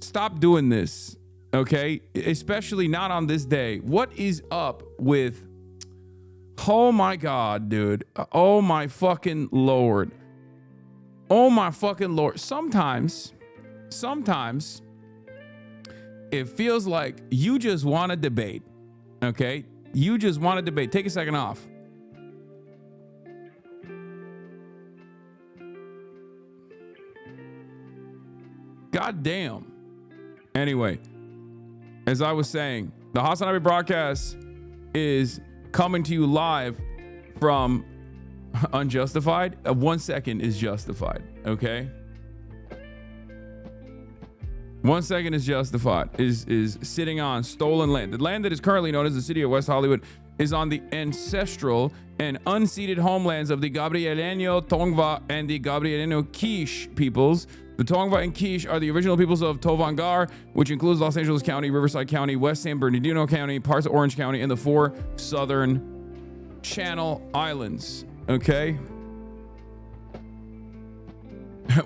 Stop doing this, okay? Especially not on this day. What is up with... Oh my God, dude. Oh my fucking Lord. Oh my fucking Lord. Sometimes it feels like you just want to debate, okay? You just want to debate. Take a second off. God damn. Anyway, as I was saying, the HasanAbi Broadcast is coming to you live from Unjustified. 1 second is justified, okay? 1 second is justified, is sitting on stolen land. The land that is currently known as the city of West Hollywood is on the ancestral and unceded homelands of the Gabrielino Tongva and the Gabrielino Quiche peoples. The Tongva and Quiche are the original peoples of Tovangar, which includes Los Angeles County, Riverside County, West San Bernardino County, parts of Orange County, and the 4 southern Channel Islands. Okay?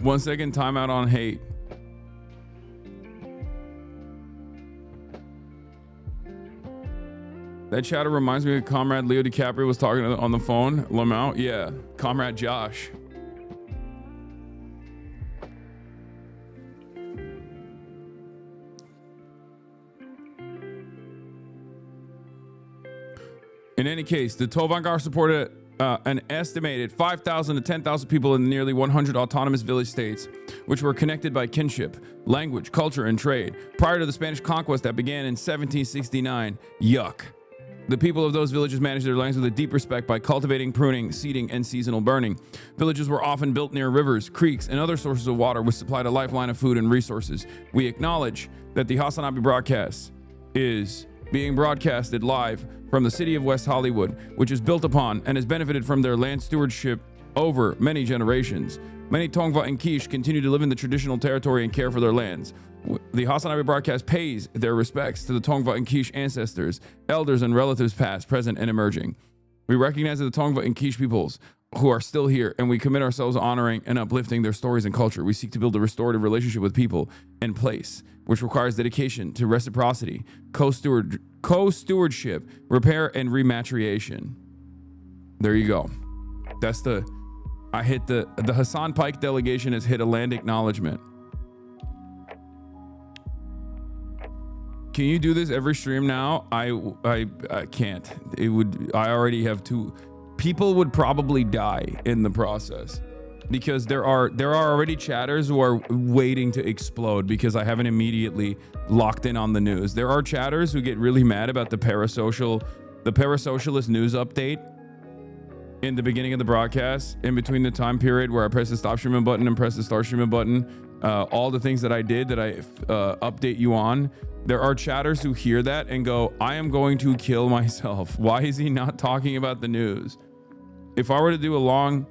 1 second timeout on hate. That chatter reminds me of Comrade Leo DiCaprio was talking on the phone. Lamau? Yeah. Comrade Josh. In any case, the Tovangar supported an estimated 5,000 to 10,000 people in the nearly 100 autonomous village states, which were connected by kinship, language, culture, and trade. Prior to the Spanish conquest that began in 1769, yuck. The people of those villages managed their lands with a deep respect by cultivating, pruning, seeding, and seasonal burning. Villages were often built near rivers, creeks, and other sources of water, which supplied a lifeline of food and resources. We acknowledge that the HasanAbi Broadcast is being broadcasted live from the city of West Hollywood, which is built upon and has benefited from their land stewardship over many generations. Many Tongva and Quiche continue to live in the traditional territory and care for their lands. The HasanAbi Broadcast pays their respects to the Tongva and Quiche ancestors, elders, and relatives past, present, and emerging. We recognize that the Tongva and Quiche peoples who are still here, and we commit ourselves honoring and uplifting their stories and culture. We seek to build a restorative relationship with people and place, which requires dedication to reciprocity, co-stewardship, repair, and rematriation. There you go. That's the Hasan Pike delegation has hit a land acknowledgement. Can you do this every stream now? I can't. I already have two. People would probably die in the process because there are already chatters who are waiting to explode because I haven't immediately locked in on the news. There are chatters who get really mad about the parasocialist news update in the beginning of the broadcast, in between the time period where I press the stop streaming button and press the start streaming button. All the things that I did that I update you on. There are chatters who hear that and go, I am going to kill myself. Why is he not talking about the news? If I were to do a long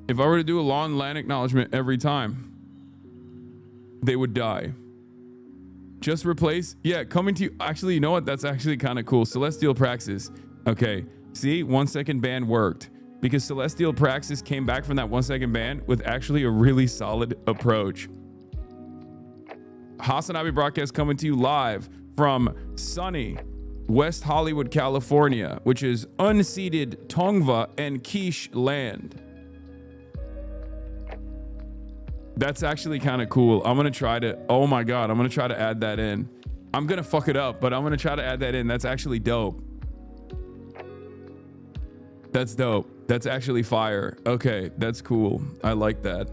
land acknowledgement every time, they would die. Just replace, coming to you. Actually, you know what? That's actually kind of cool. Celestial Praxis. Okay. See, 1 second ban worked because Celestial Praxis came back from that 1 second ban with actually a really solid approach. HasanAbi Broadcast coming to you live from sunny West Hollywood, California, which is unceded Tongva and Quiche land. That's actually kind of cool. I'm going to try to, oh my God, I'm going to try to add that in. I'm going to fuck it up, but I'm going to try to add that in. That's actually dope. That's dope. That's actually fire. Okay, that's cool. I like that.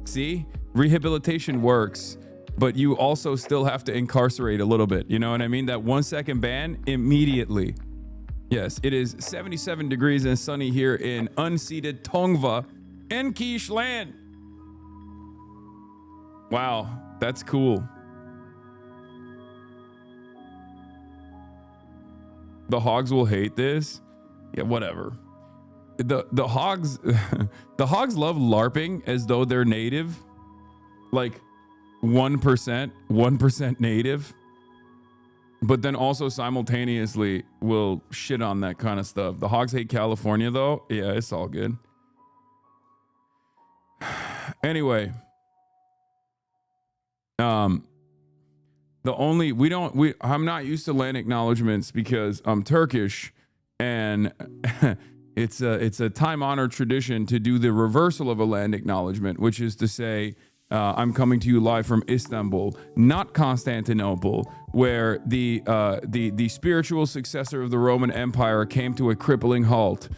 See, rehabilitation works, but you also still have to incarcerate a little bit. You know what I mean? That 1 second ban immediately. Yes, it is 77 degrees and sunny here in unceded Tongva and Quiche land. Wow, that's cool. The hogs will hate this. Yeah, whatever. The hogs the hogs love LARPing as though they're native. Like 1% native. But then also simultaneously will shit on that kind of stuff. The hogs hate California though. Yeah, it's all good. Anyway. I'm not used to land acknowledgements because I'm Turkish, and it's a time-honored tradition to do the reversal of a land acknowledgement, which is to say, I'm coming to you live from Istanbul, not Constantinople, where the spiritual successor of the Roman Empire came to a crippling halt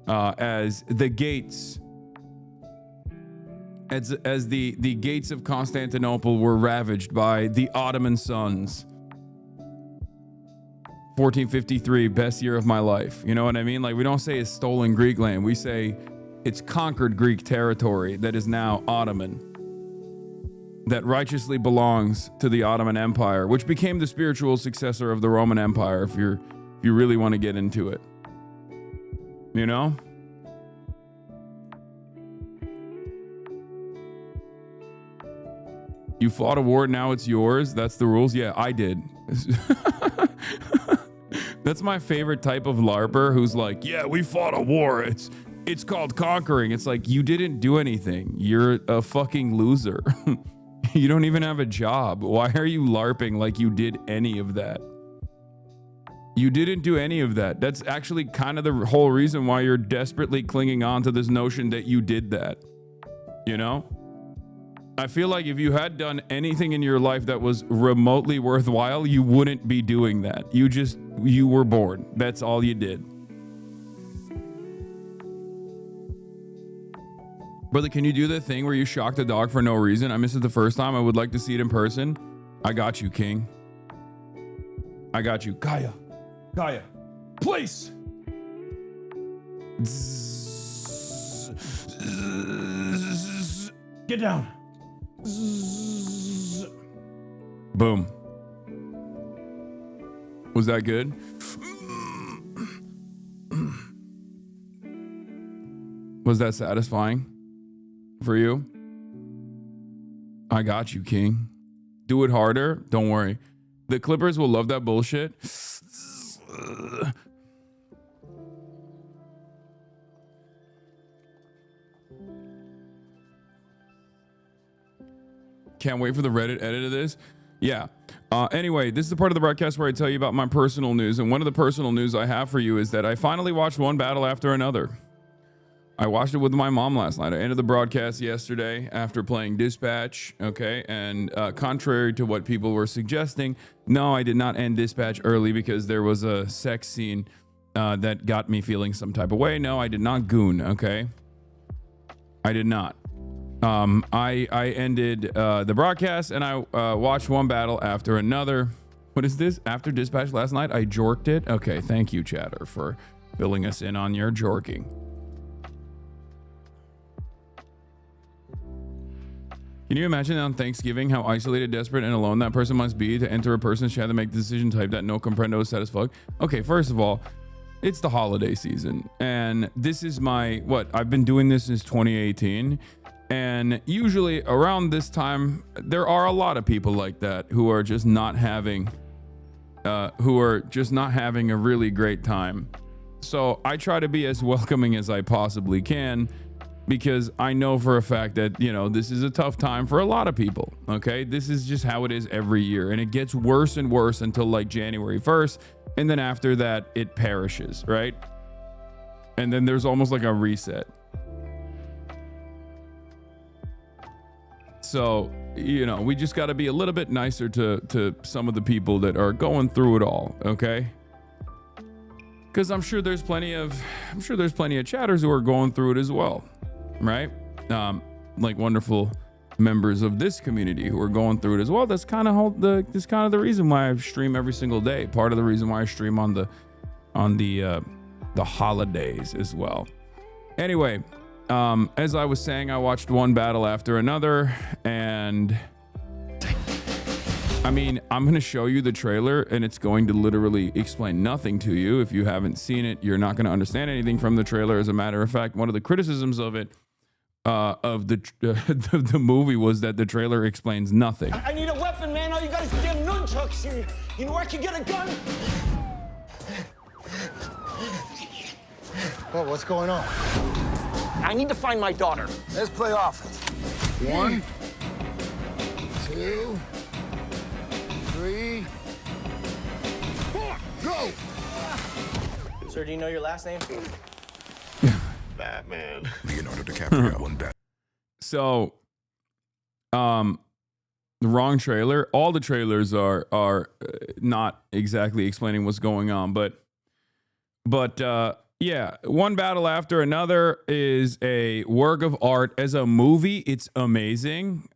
as the gates. As the gates of Constantinople were ravaged by the Ottoman sons. 1453, best year of my life. You know what I mean? Like, we don't say it's stolen Greek land. We say it's conquered Greek territory that is now Ottoman, that righteously belongs to the Ottoman Empire, which became the spiritual successor of the Roman Empire, if you really want to get into it. You know? You fought a war, now it's yours. That's the rules. Yeah, I did. That's my favorite type of LARPer who's like, yeah, we fought a war. It's called conquering. It's like, you didn't do anything. You're a fucking loser. You don't even have a job. Why are you LARPing like you did any of that? You didn't do any of that. That's actually kind of the whole reason why you're desperately clinging on to this notion that you did that. You know? I feel like if you had done anything in your life that was remotely worthwhile, you wouldn't be doing that. You were born. That's all you did. Brother, can you do the thing where you shock the dog for no reason? I missed it the first time. I would like to see it in person. I got you, King. I got you. Gaia, please. Get down. Boom. Was that good? Was that satisfying for you? I got you, King. Do it harder. Don't worry. The Clippers will love that bullshit. Can't wait for the Reddit edit of this. Yeah. Anyway, this is the part of the broadcast where I tell you about my personal news. And one of the personal news I have for you is that I finally watched one battle after another. I watched it with my mom last night. I ended the broadcast yesterday after playing Dispatch. Okay. And contrary to what people were suggesting, no, I did not end Dispatch early because there was a sex scene that got me feeling some type of way. No, I did not goon. Okay. I did not. I ended the broadcast and I watched one battle after another. What is this? After Dispatch last night, I jorked it. Okay, thank you, chatter, for filling us in on your jorking. Can you imagine on Thanksgiving how isolated, desperate, and alone that person must be to enter a person's chat and make the decision type that no comprendo is satisfied? Okay, first of all, it's the holiday season, and this is I've been doing this since 2018. And usually around this time, there are a lot of people like that who are just not having a really great time. So I try to be as welcoming as I possibly can, because I know for a fact that, you know, this is a tough time for a lot of people. Okay. This is just how it is every year. And it gets worse and worse until like January 1st. And then after that, it perishes. Right. And then there's almost like a reset. So, you know, we just got to be a little bit nicer to some of the people that are going through it all, okay? Because I'm sure there's plenty of chatters who are going through it as well, right? Like wonderful members of this community who are going through it as well. That's kind of the reason why I stream every single day. Part of the reason why I stream on the holidays as well. Anyway. As I was saying, I watched one battle after another, and I mean, I'm going to show you the trailer, and it's going to literally explain nothing to you. If you haven't seen it, you're not going to understand anything from the trailer. As a matter of fact, one of the criticisms of it, of the movie, was that the trailer explains nothing. I need a weapon, man. All you got is damn nunchucks. You know where I can get a gun? Whoa, what's going on? I need to find my daughter. Let's play offense. 1, 2, 3. 3, 4, go! Sir, do you know your last name? Batman. Leonardo DiCaprio won Batman. So, the wrong trailer. All the trailers are not exactly explaining what's going on, but yeah, one battle after another is a work of art. As a movie, it's amazing.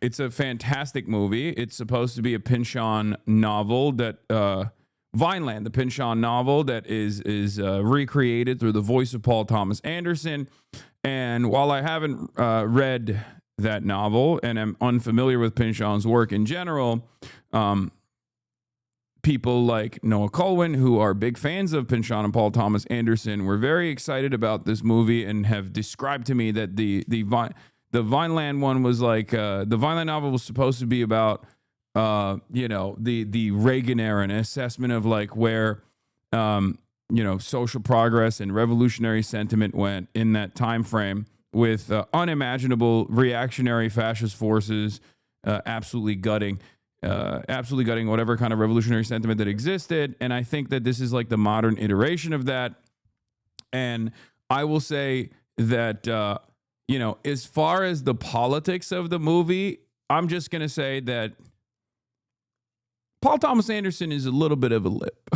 It's a fantastic movie. It's supposed to be a Pynchon novel that Vineland, the Pynchon novel that is recreated through the voice of Paul Thomas Anderson. And while I haven't read that novel and am unfamiliar with Pynchon's work in general, people like Noah Colwyn, who are big fans of Pynchon and Paul Thomas Anderson, were very excited about this movie and have described to me that the Vineland one was like the Vineland novel was supposed to be about the Reagan era, an assessment of like where social progress and revolutionary sentiment went in that time frame, with unimaginable reactionary fascist forces absolutely gutting whatever kind of revolutionary sentiment that existed. And I think that this is like the modern iteration of that. And I will say that, as far as the politics of the movie, I'm just going to say that Paul Thomas Anderson is a little bit of a lip.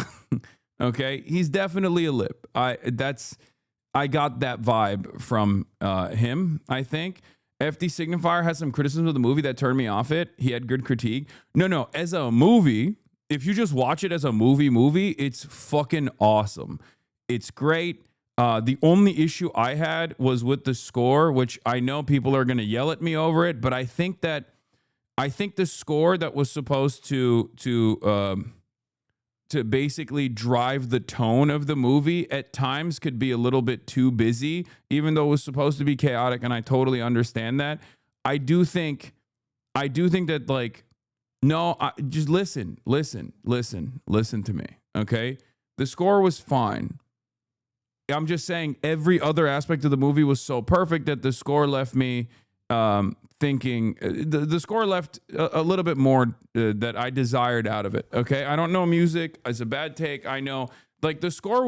Okay? He's definitely a lip. I got that vibe from him, I think. FD Signifier has some criticism of the movie that turned me off it. He had good critique. No. As a movie, if you just watch it as a movie, it's fucking awesome. It's great. The only issue I had was with the score, which I know people are going to yell at me over it, but I think the score that was supposed to basically drive the tone of the movie at times could be a little bit too busy, even though it was supposed to be chaotic, and I totally understand that. I do think that, like, just listen to me, okay? The score was fine. I'm just saying every other aspect of the movie was so perfect that the score left me thinking the score left a little bit more that I desired out of it. Okay. I don't know music. It's a bad take. I know, like, the score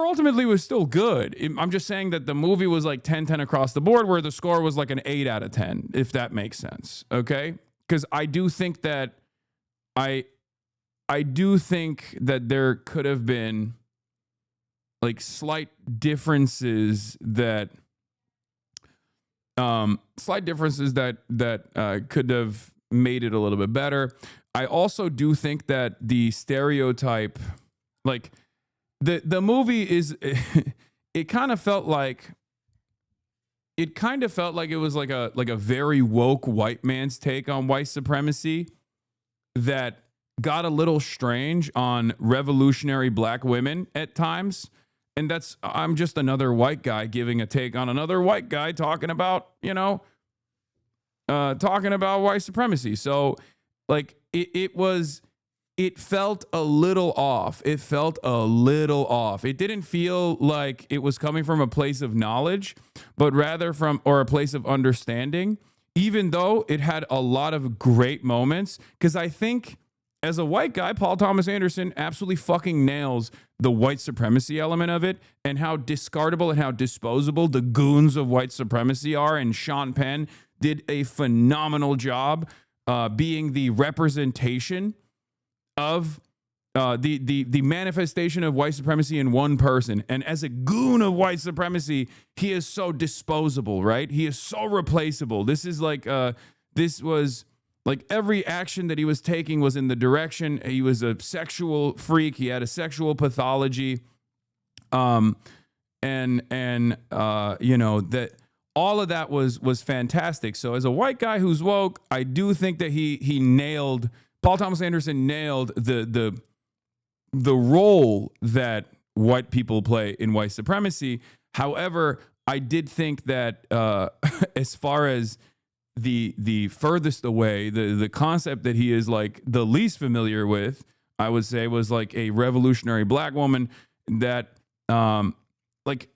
ultimately was still good. I'm just saying that the movie was like 10-10 across the board, where the score was like an 8 out of 10, if that makes sense. Okay. Cause I do think that there could have been like slight differences that could have made it a little bit better. I also do think that the stereotype, like the movie is, it kind of felt like it was like a very woke white man's take on white supremacy that got a little strange on revolutionary black women at times. And I'm just another white guy giving a take on another white guy talking about white supremacy. So, like, it felt a little off. It didn't feel like it was coming from a place of knowledge, but rather a place of understanding, even though it had a lot of great moments. Because I think, as a white guy, Paul Thomas Anderson absolutely fucking nails the white supremacy element of it, and how discardable and how disposable the goons of white supremacy are. And Sean Penn did a phenomenal job being the representation of the manifestation of white supremacy in one person. And as a goon of white supremacy, he is so disposable, right? He is so replaceable. This is like, this was like every action that he was taking was in the direction. He was a sexual freak. He had a sexual pathology. That all of that was fantastic. So as a white guy who's woke, I do think that Paul Thomas Anderson nailed the role that white people play in white supremacy. However, I did think that as far as the furthest away, the concept that he is like the least familiar with, I would say, was like a revolutionary black woman that, like,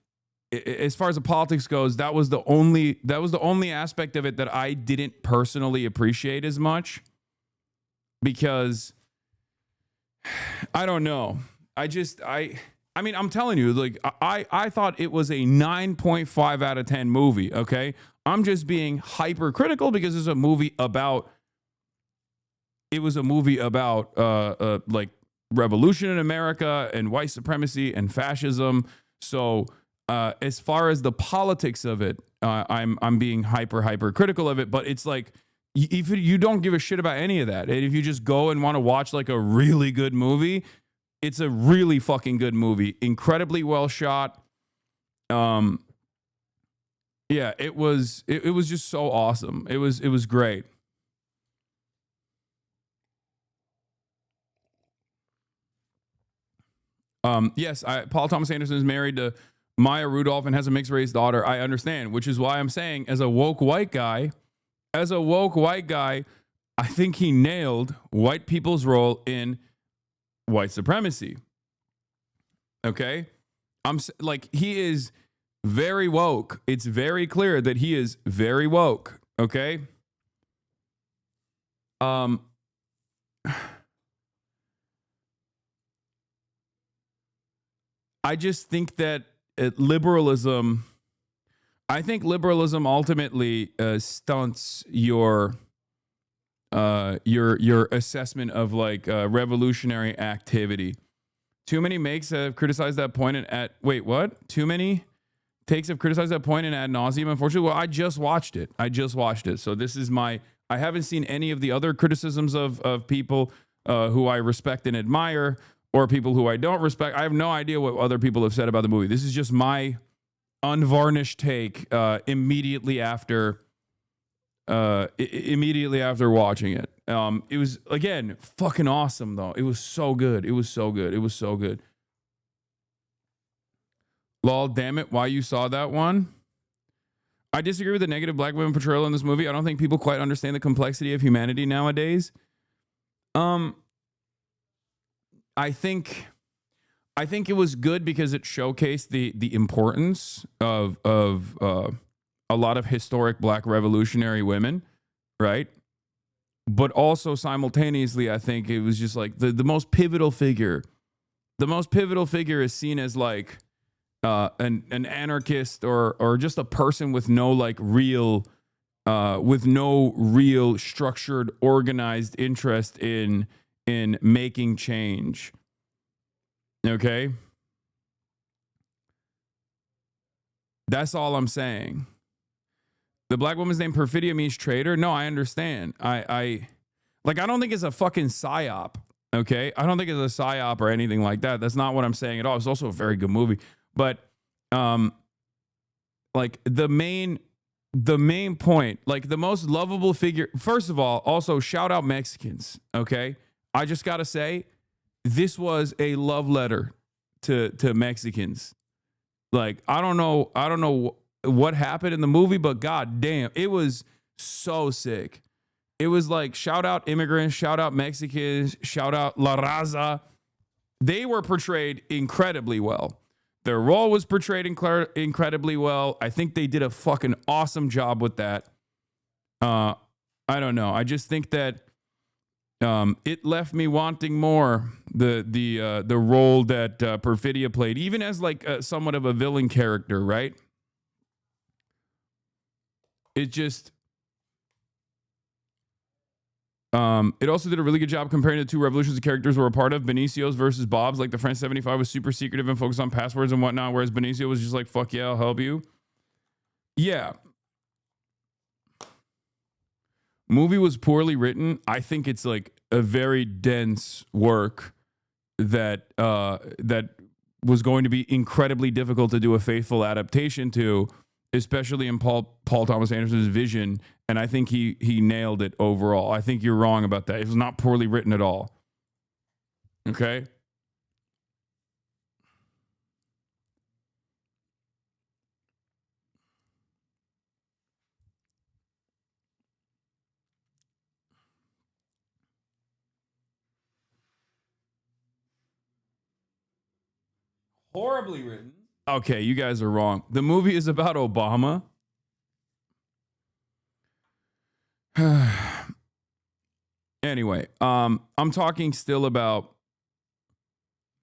as far as the politics goes, that was the only aspect of it that I didn't personally appreciate as much. because I don't know. I mean, I'm telling you, like, I thought it was a 9.5 out of 10 movie, okay? I'm just being hypercritical because it's a movie about, like, revolution in America and white supremacy and fascism. So as far as the politics of it, I'm being hypercritical of it, but it's like, if you don't give a shit about any of that, and if you just go and want to watch like a really good movie, it's a really fucking good movie. Incredibly well shot. Yeah, it was just so awesome. It was great. Yes, Paul Thomas Anderson is married to Maya Rudolph and has a mixed race daughter. I understand, which is why I'm saying, as a woke white guy, I think he nailed white people's role in white supremacy. Okay? I'm like, he is very woke. It's very clear that he is very woke. Okay? I just think that liberalism ultimately stunts your assessment of like revolutionary activity. Too many makes have criticized that point Too many takes have criticized that point and ad nauseum. Unfortunately, well, I just watched it. So this is I haven't seen any of the other criticisms of people who I respect and admire, or people who I don't respect. I have no idea what other people have said about the movie. This is just my unvarnished take immediately after watching it. It was, again, fucking awesome though. It was so good. Lol, damn it, why you saw that one? I disagree with the negative black women portrayal in this movie. I don't think people quite understand the complexity of humanity nowadays. I think it was good because it showcased the importance of a lot of historic black revolutionary women, right? But also simultaneously, I think it was just like the most pivotal figure. The most pivotal figure is seen as like an anarchist or just a person with no real structured, organized interest in making change. Okay? That's all I'm saying. The black woman's name Perfidia means traitor. No, I understand. I don't think it's a fucking psyop. Okay? I don't think it's a psyop or anything like that. That's not what I'm saying at all. It's also a very good movie. But like the main point, like the most lovable figure. First of all, also shout out Mexicans. Okay? I just gotta say, this was a love letter to Mexicans. Like, I don't know what happened in the movie, but god damn, it was so sick. It was like, shout out immigrants, shout out Mexicans, shout out La Raza. They were portrayed incredibly well. Their role was portrayed incredibly well. I think they did a fucking awesome job with that. I don't know. I just think that it left me wanting more. The role that Perfidia played, even as like somewhat of a villain character, right? It just, it also did a really good job comparing the two revolutions the characters were a part of. Benicio's versus Bob's, like the French 75 was super secretive and focused on passwords and whatnot, whereas Benicio was just like, fuck yeah, I'll help you. Yeah. Movie was poorly written. I think it's like a very dense work that was going to be incredibly difficult to do a faithful adaptation to, especially in Paul Thomas Anderson's vision. And I think he nailed it overall. I think you're wrong about that. It was not poorly written at all. Okay? Horribly written. Okay, you guys are wrong. The movie is about Obama. Anyway, I'm talking still about.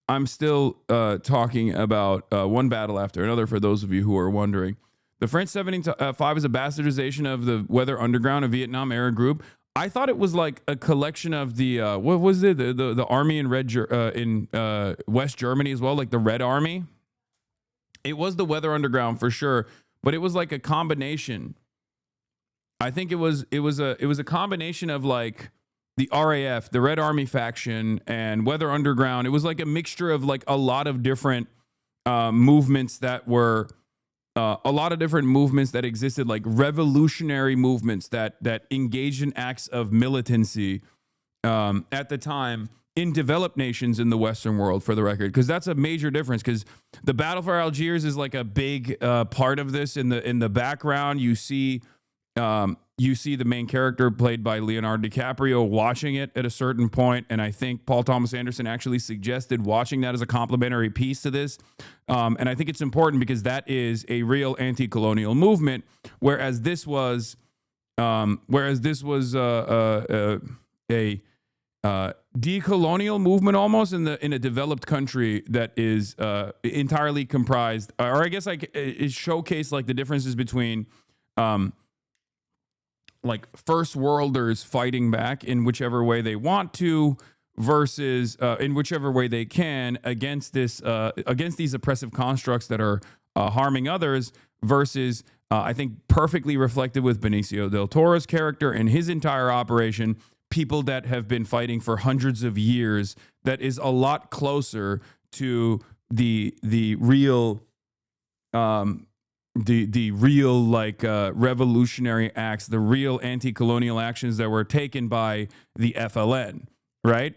I'm still talking about one battle after another. For those of you who are wondering, the French 75 is a bastardization of the Weather Underground, a Vietnam era group. I thought it was like a collection of the what was it? The army in West Germany as well, like the Red Army. It was the Weather Underground for sure, but it was like a combination. I think it was a combination of like the RAF, the Red Army faction, and Weather Underground. It was like a mixture of like a lot of different movements that were. A lot of different movements that existed, like revolutionary movements that engaged in acts of militancy at the time in developed nations in the Western world, for the record, because that's a major difference. Because the Battle for Algiers is like a big part of this. In the background, you see the main character played by Leonardo DiCaprio watching it at a certain point, and I think Paul Thomas Anderson actually suggested watching that as a complementary piece to this. And I think it's important because that is a real anti-colonial movement, whereas this was a decolonial movement almost in a developed country that is entirely comprised, or I guess like it showcased like the differences between like first worlders fighting back in whichever way they want to versus in whichever way they can against these oppressive constructs that are harming others versus I think perfectly reflected with Benicio del Toro's character and his entire operation, people that have been fighting for hundreds of years, that is a lot closer to the real the real like revolutionary acts, the real anti-colonial actions that were taken by the FLN, right?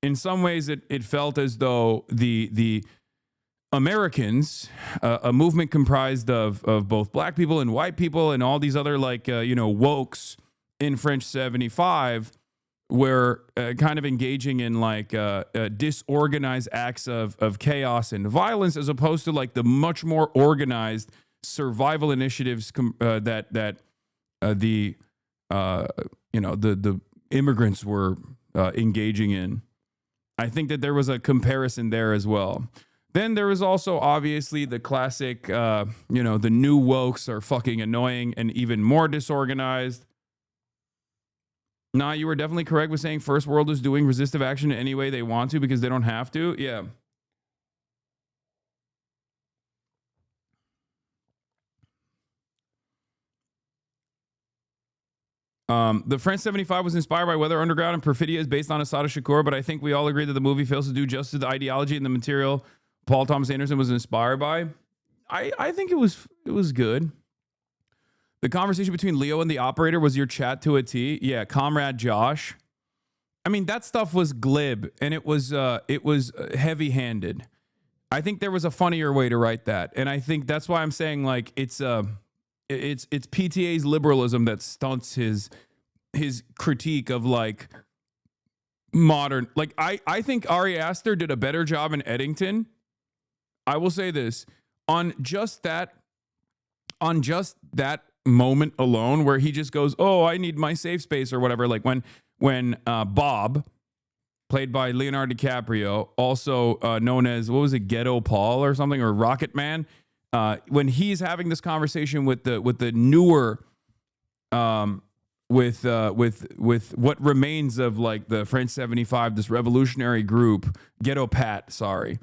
In some ways, it felt as though the Americans, a movement comprised of both black people and white people and all these other like wokes in French 75, were kind of engaging in like disorganized acts of chaos and violence, as opposed to like the much more organized survival initiatives that the immigrants were engaging in. I think that there was a comparison there as well. Then there was also obviously the classic, the new wokes are fucking annoying and even more disorganized. Nah, you were definitely correct with saying first world is doing resistive action in any way they want to because they don't have to. Yeah. The French 75 was inspired by Weather Underground and Perfidia is based on Asada Shakur, but I think we all agree that the movie fails to do justice to the ideology and the material Paul Thomas Anderson was inspired by. I think it was good. The conversation between Leo and the operator was your chat to a T. Yeah, Comrade Josh. I mean, that stuff was glib and it was heavy-handed. I think there was a funnier way to write that, and I think that's why I'm saying like it's PTA's liberalism that stunts his critique of like modern. Like I think Ari Aster did a better job in Eddington. I will say this on just that moment alone where he just goes, "Oh, I need my safe space" or whatever. Like when Bob, played by Leonardo DiCaprio, also known as what was it, Ghetto Paul or something, or Rocket Man. When he's having this conversation with the newer, with what remains of like the French 75, this revolutionary group, Ghetto Pat, sorry,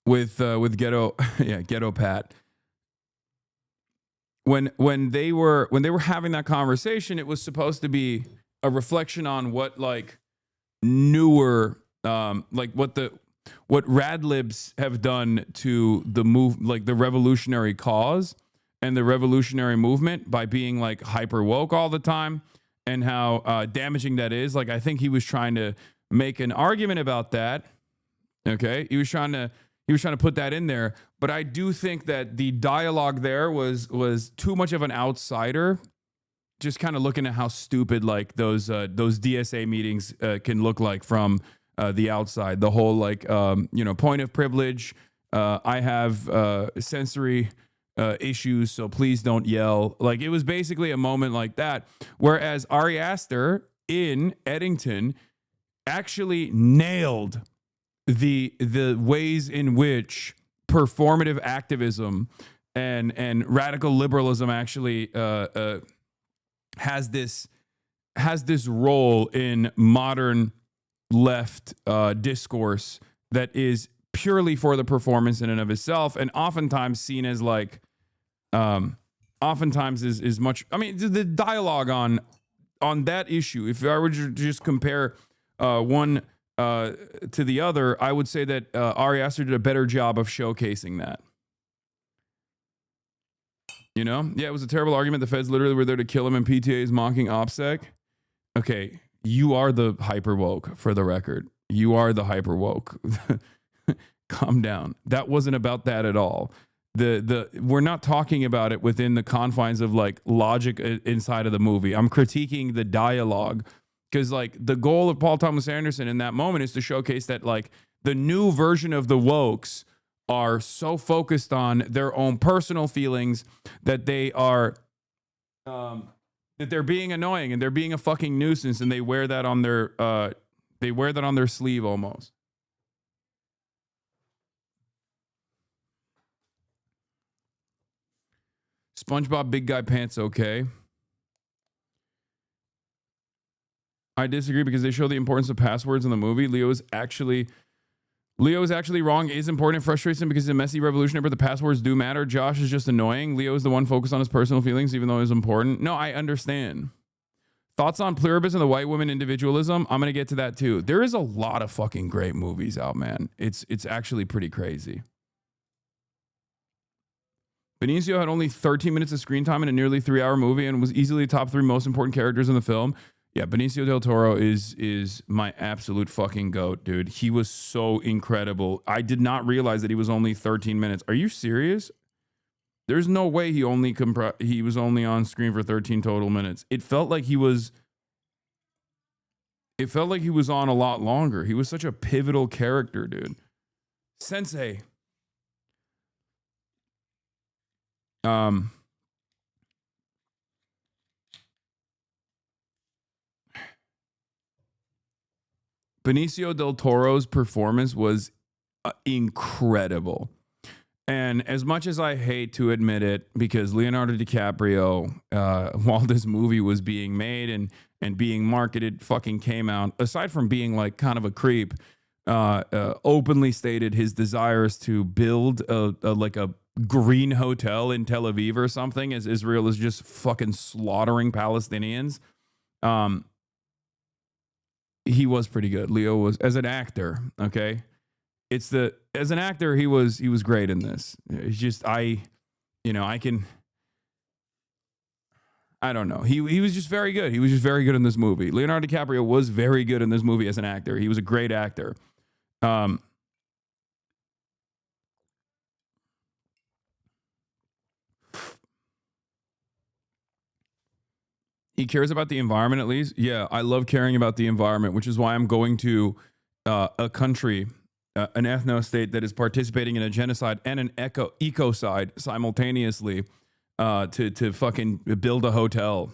with Ghetto, yeah, Ghetto Pat. When they were having that conversation, it was supposed to be a reflection on what like newer. Like what Radlibs have done to the move, like the revolutionary cause and the revolutionary movement by being like hyper woke all the time, and how damaging that is. Like I think he was trying to make an argument about that. Okay, he was trying to put that in there, but I do think that the dialogue there was too much of an outsider. Just kind of looking at how stupid like those DSA meetings can look like from the outside. The whole like point of privilege. I have sensory issues, so please don't yell. Like, it was basically a moment like that. Whereas Ari Aster in Eddington actually nailed the ways in which performative activism and radical liberalism actually has this role in modern left discourse that is purely for the performance in and of itself, and oftentimes seen as like oftentimes is much. I mean, the dialogue on that issue, if I were to just compare one to the other, I would say that Ari Aster did a better job of showcasing that. You know? Yeah, it was a terrible argument. The feds literally were there to kill him, and PTA is mocking OPSEC. Okay, you are the hyper woke, for the record. You are the hyper woke. Calm down. That wasn't about that at all. We're not talking about it within the confines of like logic inside of the movie. I'm critiquing the dialogue, because like the goal of Paul Thomas Anderson in that moment is to showcase that like the new version of the wokes are so focused on their own personal feelings that they are that they're being annoying and they're being a fucking nuisance, and they wear that on their sleeve almost. SpongeBob Big Guy Pants, okay. I disagree because they show the importance of passwords in the movie. Leo is actually wrong. It is important and frustrates him because he's a messy revolutionary, but the passwords do matter. Josh is just annoying. Leo is the one focused on his personal feelings, even though it's important. No, I understand. Thoughts on pluribus and the white woman individualism? I'm going to get to that too. There is a lot of fucking great movies out, man. It's actually pretty crazy. Benicio had only 13 minutes of screen time in a nearly 3-hour movie and was easily the top 3 most important characters in the film. Yeah, Benicio del Toro is my absolute fucking goat, dude. He was so incredible. I did not realize that he was only 13 minutes. Are you serious? There's no way he was only on screen for 13 total minutes. It felt like he was on a lot longer. He was such a pivotal character, dude. Sensei. Benicio del Toro's performance was incredible. And as much as I hate to admit it, because Leonardo DiCaprio, while this movie was being made and being marketed, fucking came out, aside from being like kind of a creep, openly stated his desires to build a green hotel in Tel Aviv or something, as Israel is just fucking slaughtering Palestinians. He was pretty good. Leo was, as an actor, okay? As an actor, he was great in this. It's just I don't know. He was just very good. He was just very good in this movie. Leonardo DiCaprio was very good in this movie as an actor. He was a great actor. He cares about the environment, at least. Yeah, I love caring about the environment, which is why I'm going to a country, an ethno-state that is participating in a genocide and an ecocide simultaneously to fucking build a hotel.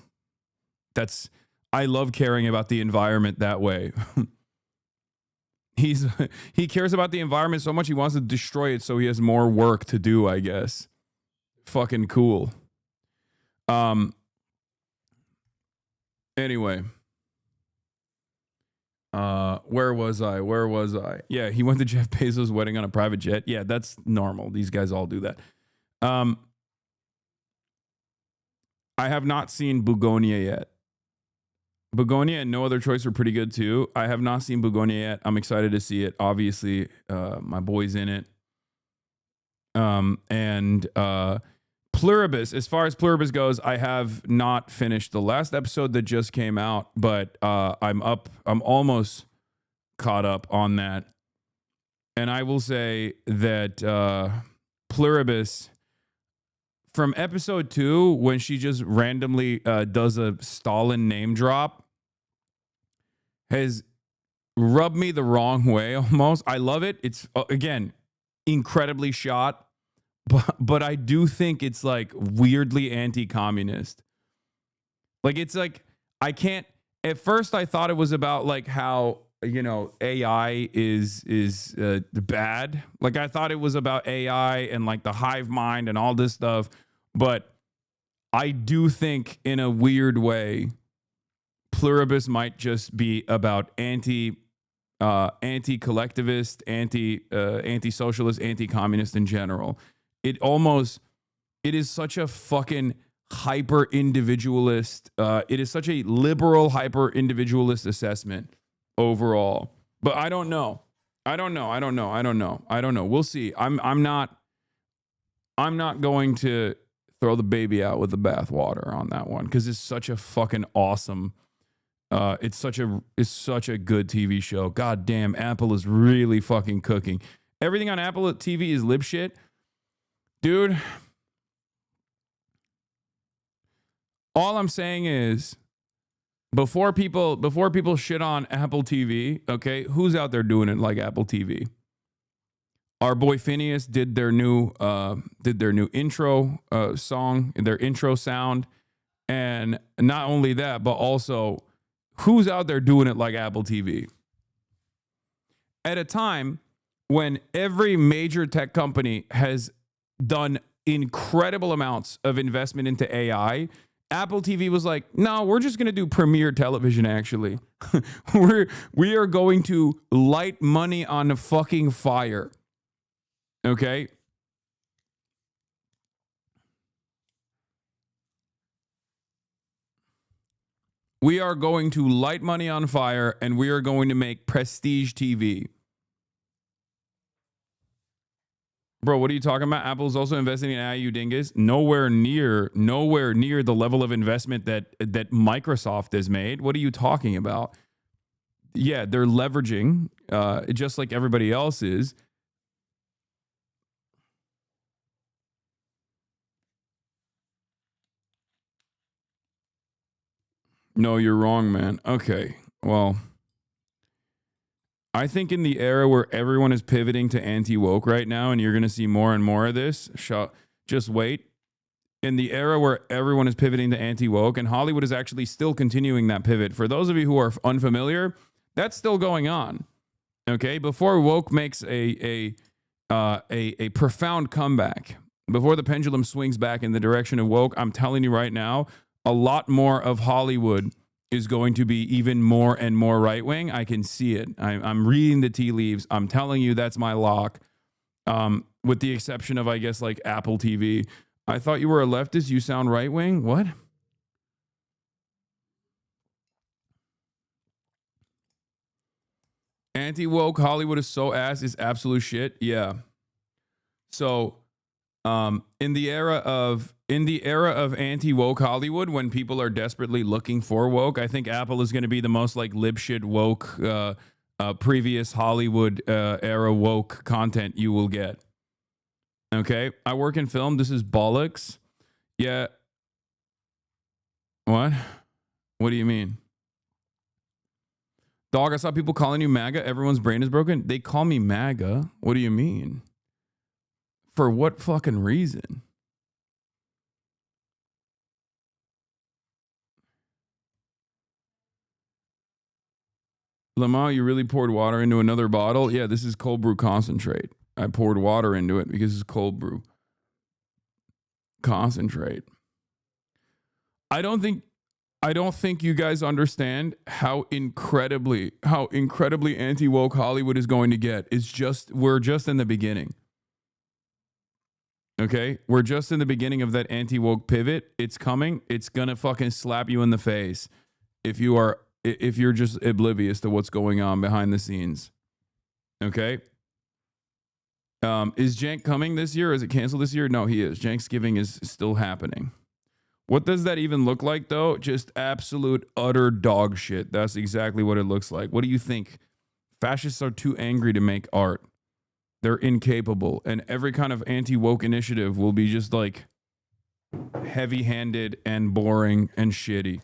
I love caring about the environment that way. He cares about the environment so much he wants to destroy it so he has more work to do, I guess. Fucking cool. Anyway, where was I? Yeah, he went to Jeff Bezos' wedding on a private jet. Yeah, that's normal. These guys all do that. I have not seen Bugonia yet. Bugonia and No Other Choice are pretty good too. I have not seen Bugonia yet. I'm excited to see it. Obviously, my boy's in it. Pluribus, as far as Pluribus goes, I have not finished the last episode that just came out, but I'm almost caught up on that. And I will say that Pluribus, from episode 2, when she just randomly does a Stalin name drop, has rubbed me the wrong way almost. I love it. It's, again, incredibly shot. but I do think it's like weirdly anti-communist. Like it's like I can't. At first, I thought it was about like how AI is bad. Like I thought it was about AI and like the hive mind and all this stuff. But I do think in a weird way, pluribus might just be about anti-collectivist, anti-socialist, anti-communist in general. It is such a fucking hyper individualist. It is such a liberal hyper individualist assessment overall. But I don't know. We'll see. I'm not going to throw the baby out with the bathwater on that one because it's such a fucking awesome. It's such a good TV show. God damn, Apple is really fucking cooking. Everything on Apple TV is lib shit, dude. All I'm saying is, before people shit on Apple TV, okay, who's out there doing it like Apple TV? Our boy Phineas did their new intro song, their intro sound, and not only that, but also who's out there doing it like Apple TV? At a time when every major tech company has done incredible amounts of investment into AI, Apple TV was like, no, we're just going to do premiere television, actually. we are going to light money on a fucking fire. Okay? We are going to light money on fire and we are going to make prestige TV. Bro, what are you talking about? Apple's also investing in AI, you dingus. Nowhere near the level of investment that Microsoft has made. What are you talking about? Yeah, they're leveraging, just like everybody else is. No, you're wrong, man. Okay, well, I think in the era where everyone is pivoting to anti-woke right now, and you're going to see more and more of this, just wait. In the era where everyone is pivoting to anti-woke, and Hollywood is actually still continuing that pivot. For those of you who are unfamiliar, that's still going on. Okay, before woke makes a profound comeback, before the pendulum swings back in the direction of woke, I'm telling you right now, a lot more of Hollywood is going to be even more and more right-wing. I can see it. I'm reading the tea leaves. I'm telling you that's my lock. With the exception of, I guess, like Apple TV. I thought you were a leftist. You sound right-wing? What? Anti-woke Hollywood is so ass is absolute shit. Yeah. So in the era of anti-woke Hollywood, when people are desperately looking for woke, I think Apple is going to be the most like lib shit woke previous Hollywood era woke content you will get. Okay, I work in film. This is bollocks. Yeah. What? What do you mean? Dog, I saw people calling you MAGA. Everyone's brain is broken. They call me MAGA. What do you mean? For what fucking reason? Lamar, you really poured water into another bottle? Yeah, this is cold brew concentrate. I poured water into it because it's cold brew concentrate. I don't think you guys understand how incredibly anti-woke Hollywood is going to get. We're just in the beginning. Okay? We're just in the beginning of that anti-woke pivot. It's coming. It's going to fucking slap you in the face if you're just oblivious to what's going on behind the scenes. Okay? Is Jank coming this year? Is it canceled this year? No, he is. Cenksgiving is still happening. What does that even look like, though? Just absolute, utter dog shit. That's exactly what it looks like. What do you think? Fascists are too angry to make art. They're incapable. And every kind of anti-woke initiative will be just like heavy-handed and boring and shitty.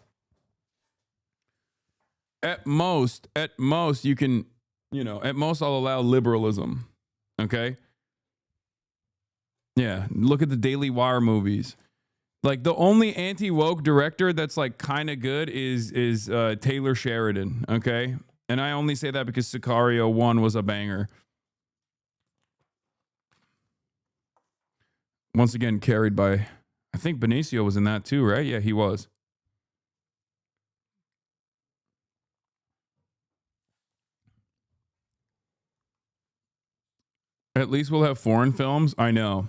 At most, you can, at most I'll allow liberalism. Okay? Yeah, look at the Daily Wire movies. Like the only anti-woke director that's like kind of good is Taylor Sheridan, okay? And I only say that because Sicario 1 was a banger. Once again carried by, I think Benicio was in that too, right? Yeah, he was. At least we'll have foreign films. I know.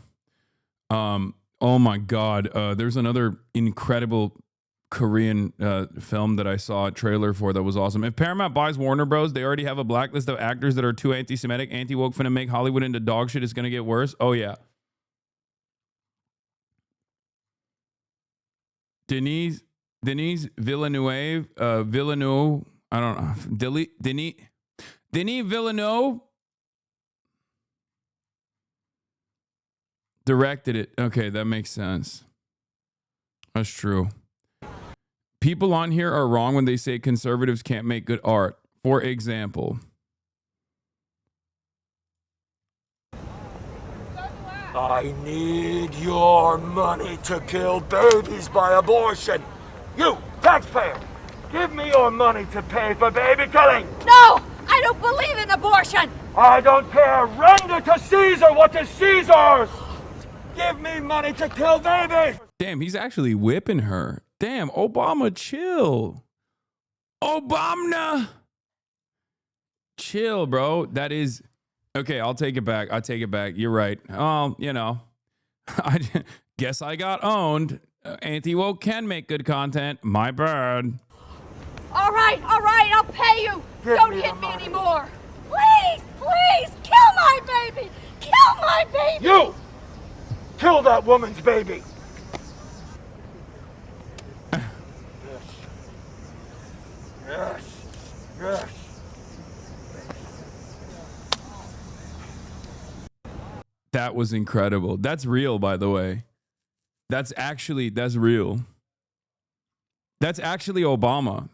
Oh my God. There's another incredible Korean film that I saw a trailer for that was awesome. If Paramount buys Warner Bros., they already have a blacklist of actors that are too anti-Semitic, anti-woke, finna make Hollywood into dog shit. It's gonna get worse. Oh yeah. Denis Villeneuve, Villeneuve. I don't know. Denis Villeneuve directed it. Okay, that makes sense. That's true. People on here are wrong when they say conservatives can't make good art. For example, I need your money to kill babies by abortion. You, taxpayer, give me your money to pay for baby killing. No! I don't believe in abortion! I don't care. Render to Caesar what is Caesar's. Give me money to kill babies. damn, he's actually whipping her. Damn, Obama, chill. Obama, chill, bro. That is okay. I'll take it back. I take it back. You're right. You know, I guess I got owned. Anti-woke can make good content. My bad. All right, I'll pay you. Give Don't me hit the me money. anymore. Please, kill my baby. Kill my baby. You, kill that woman's baby. Yes. That was incredible. That's real, by the way. That's real. That's actually Obama.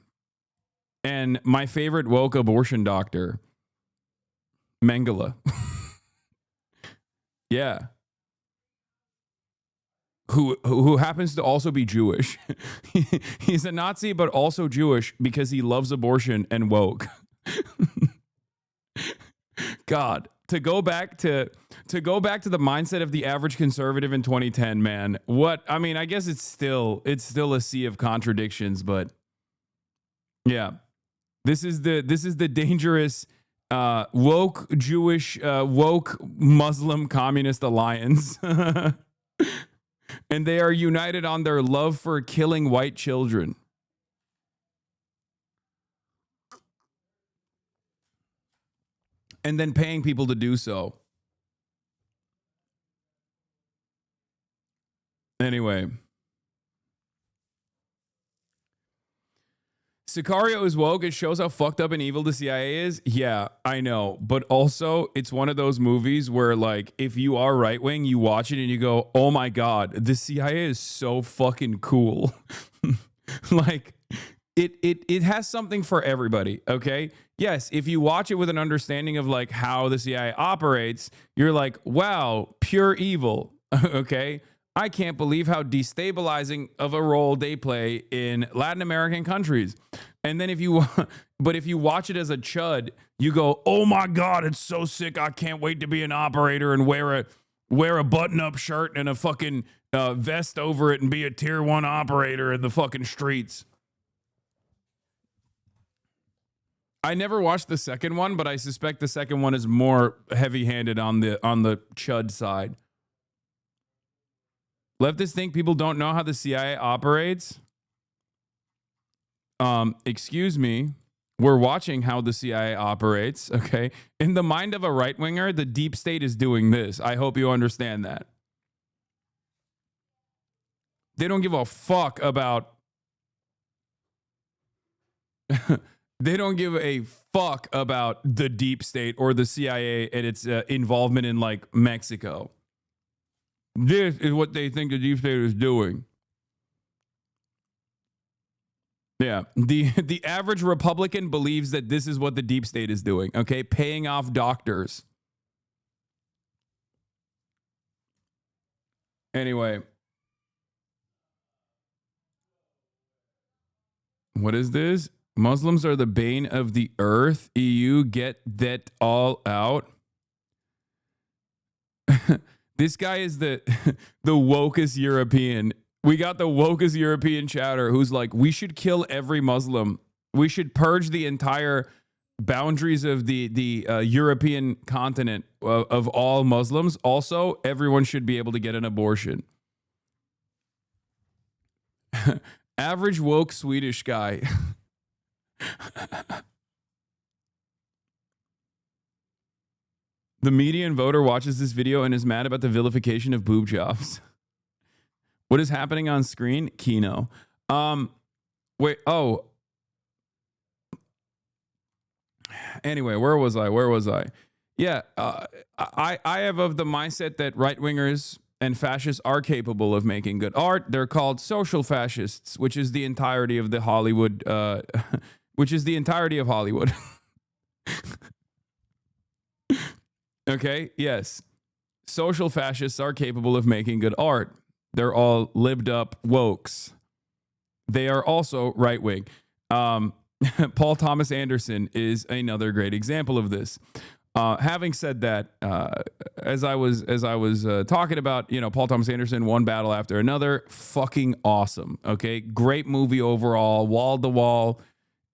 And my favorite woke abortion doctor, Mengele. Yeah. Who happens to also be Jewish. He's a Nazi, but also Jewish because he loves abortion and woke. God, to go back to the mindset of the average conservative in 2010, man. I mean, I guess it's still a sea of contradictions, but yeah, this is the dangerous woke Jewish woke Muslim communist alliance. And they are united on their love for killing white children. And then paying people to do so. Anyway. Sicario is woke. It shows how fucked up and evil the CIA is. Yeah, I know. But also, it's one of those movies where, like, if you are right wing, you watch it and you go, oh my God, the CIA is so fucking cool. Like, it has something for everybody, okay? Yes, if you watch it with an understanding of, like, how the CIA operates, you're like, wow, pure evil, okay? I can't believe how destabilizing of a role they play in Latin American countries. And then if you watch it as a chud, you go, oh my God, it's so sick. I can't wait to be an operator and wear a button-up shirt and a fucking vest over it and be a tier 1 operator in the fucking streets. I never watched the second one, but I suspect the second one is more heavy-handed on the chud side. Leftists think people don't know how the CIA operates. Excuse me. We're watching how the CIA operates, okay? In the mind of a right-winger, the deep state is doing this. I hope you understand that. They don't give a fuck about... They don't give a fuck about the deep state or the CIA and its involvement in, like, Mexico. This is what they think the deep state is doing. Yeah. The average Republican believes that this is what the deep state is doing, okay? Paying off doctors. Anyway. What is this? Muslims are the bane of the earth. EU, get that all out. This guy is the wokest European. We got the wokest European chatter who's like, we should kill every Muslim. We should purge the entire boundaries of the European continent of all Muslims. Also, everyone should be able to get an abortion. Average woke Swedish guy. The median voter watches this video and is mad about the vilification of boob jobs. What is happening on screen? Kino. Wait, oh. Anyway, where was I? Yeah, I have of the mindset that right-wingers and fascists are capable of making good art. They're called social fascists, which is the entirety of the Hollywood, which is the entirety of Hollywood. Okay, yes. Social fascists are capable of making good art. They're all lived up wokes. They are also right-wing. Paul Thomas Anderson is another great example of this. Having said that, as I was talking about, Paul Thomas Anderson, one battle after another, fucking awesome. Okay, great movie overall, wall to wall.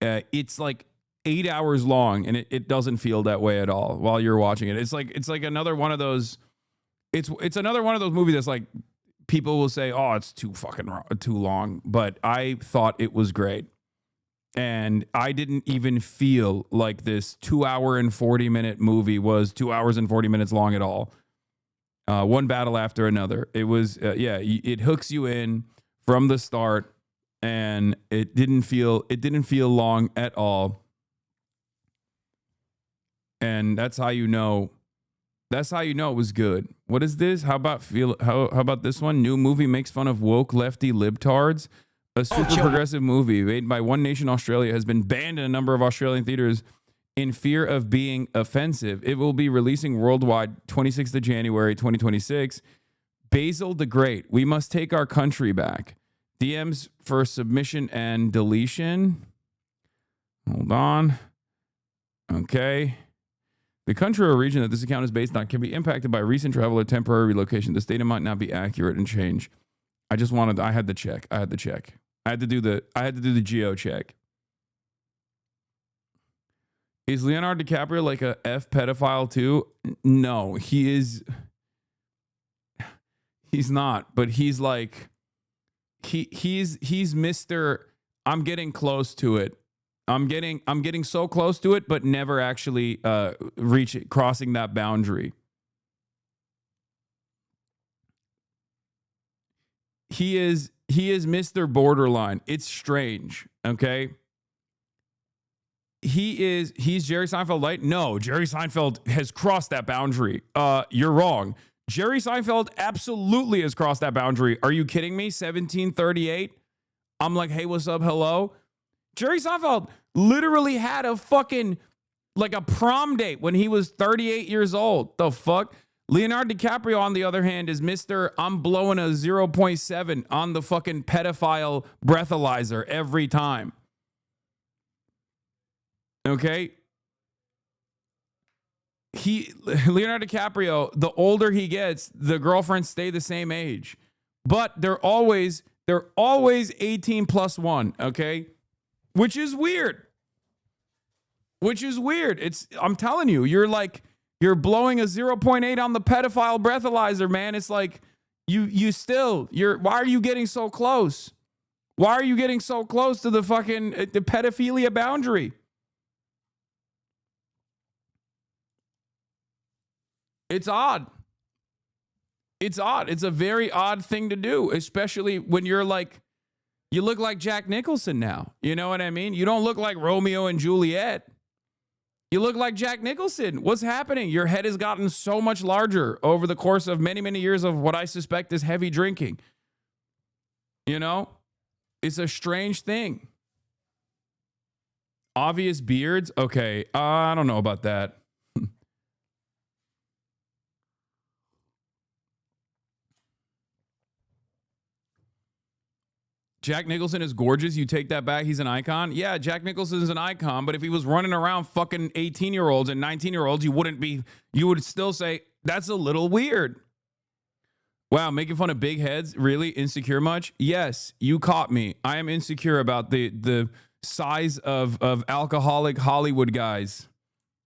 It's like 8 hours long, and it doesn't feel that way at all while you're watching it. It's like another one of those. It's another one of those movies that's like people will say, oh, it's too long, but I thought it was great. And I didn't even feel like this 2 hour and 40-minute movie was 2 hours and 40 minutes long at all. One battle after another. It was, it hooks you in from the start, and it didn't feel long at all. And that's how you know it was good. What is this? How about this one? New movie makes fun of woke lefty libtards. A super progressive movie made by One Nation Australia has been banned in a number of Australian theaters in fear of being offensive. It will be releasing worldwide 26th of January 2026. Basil the Great. We must take our country back. DMs for submission and deletion. Hold on. Okay. The country or region that this account is based on can be impacted by recent travel or temporary relocation. The data might not be accurate and change. I had to check. I had to do the geo check. Is Leonardo DiCaprio like a F pedophile too? No, he's not, but he's like, he's Mr. I'm getting close to it. I'm getting so close to it, but never actually crossing that boundary. He is Mr. Borderline. It's strange, okay? He's Jerry Seinfeld light? No, Jerry Seinfeld has crossed that boundary. You're wrong. Jerry Seinfeld absolutely has crossed that boundary. Are you kidding me? 1738? I'm like, hey, what's up? Hello? Jerry Seinfeld literally had a fucking, like a prom date when he was 38 years old. The fuck? Leonardo DiCaprio, on the other hand, is Mr. I'm blowing a 0.7 on the fucking pedophile breathalyzer every time. Okay? Leonardo DiCaprio, the older he gets, the girlfriends stay the same age. But they're always 18 plus 1, okay? Which is weird. I'm telling you, you're blowing a 0.8 on the pedophile breathalyzer, man. It's like why are you getting so close? Why are you getting so close to the fucking the pedophilia boundary? It's odd. It's a very odd thing to do, especially when you're like, you look like Jack Nicholson now. You know what I mean? You don't look like Romeo and Juliet. You look like Jack Nicholson. What's happening? Your head has gotten so much larger over the course of many, many years of what I suspect is heavy drinking. You know? It's a strange thing. Obvious beards? Okay, I don't know about that. Jack Nicholson is gorgeous. You take that back. He's an icon. Yeah, Jack Nicholson is an icon. But if he was running around fucking 18-year-olds and 19-year-olds, you would still say, that's a little weird. Wow, making fun of big heads? Really? Insecure much? Yes, you caught me. I am insecure about the size of alcoholic Hollywood guys.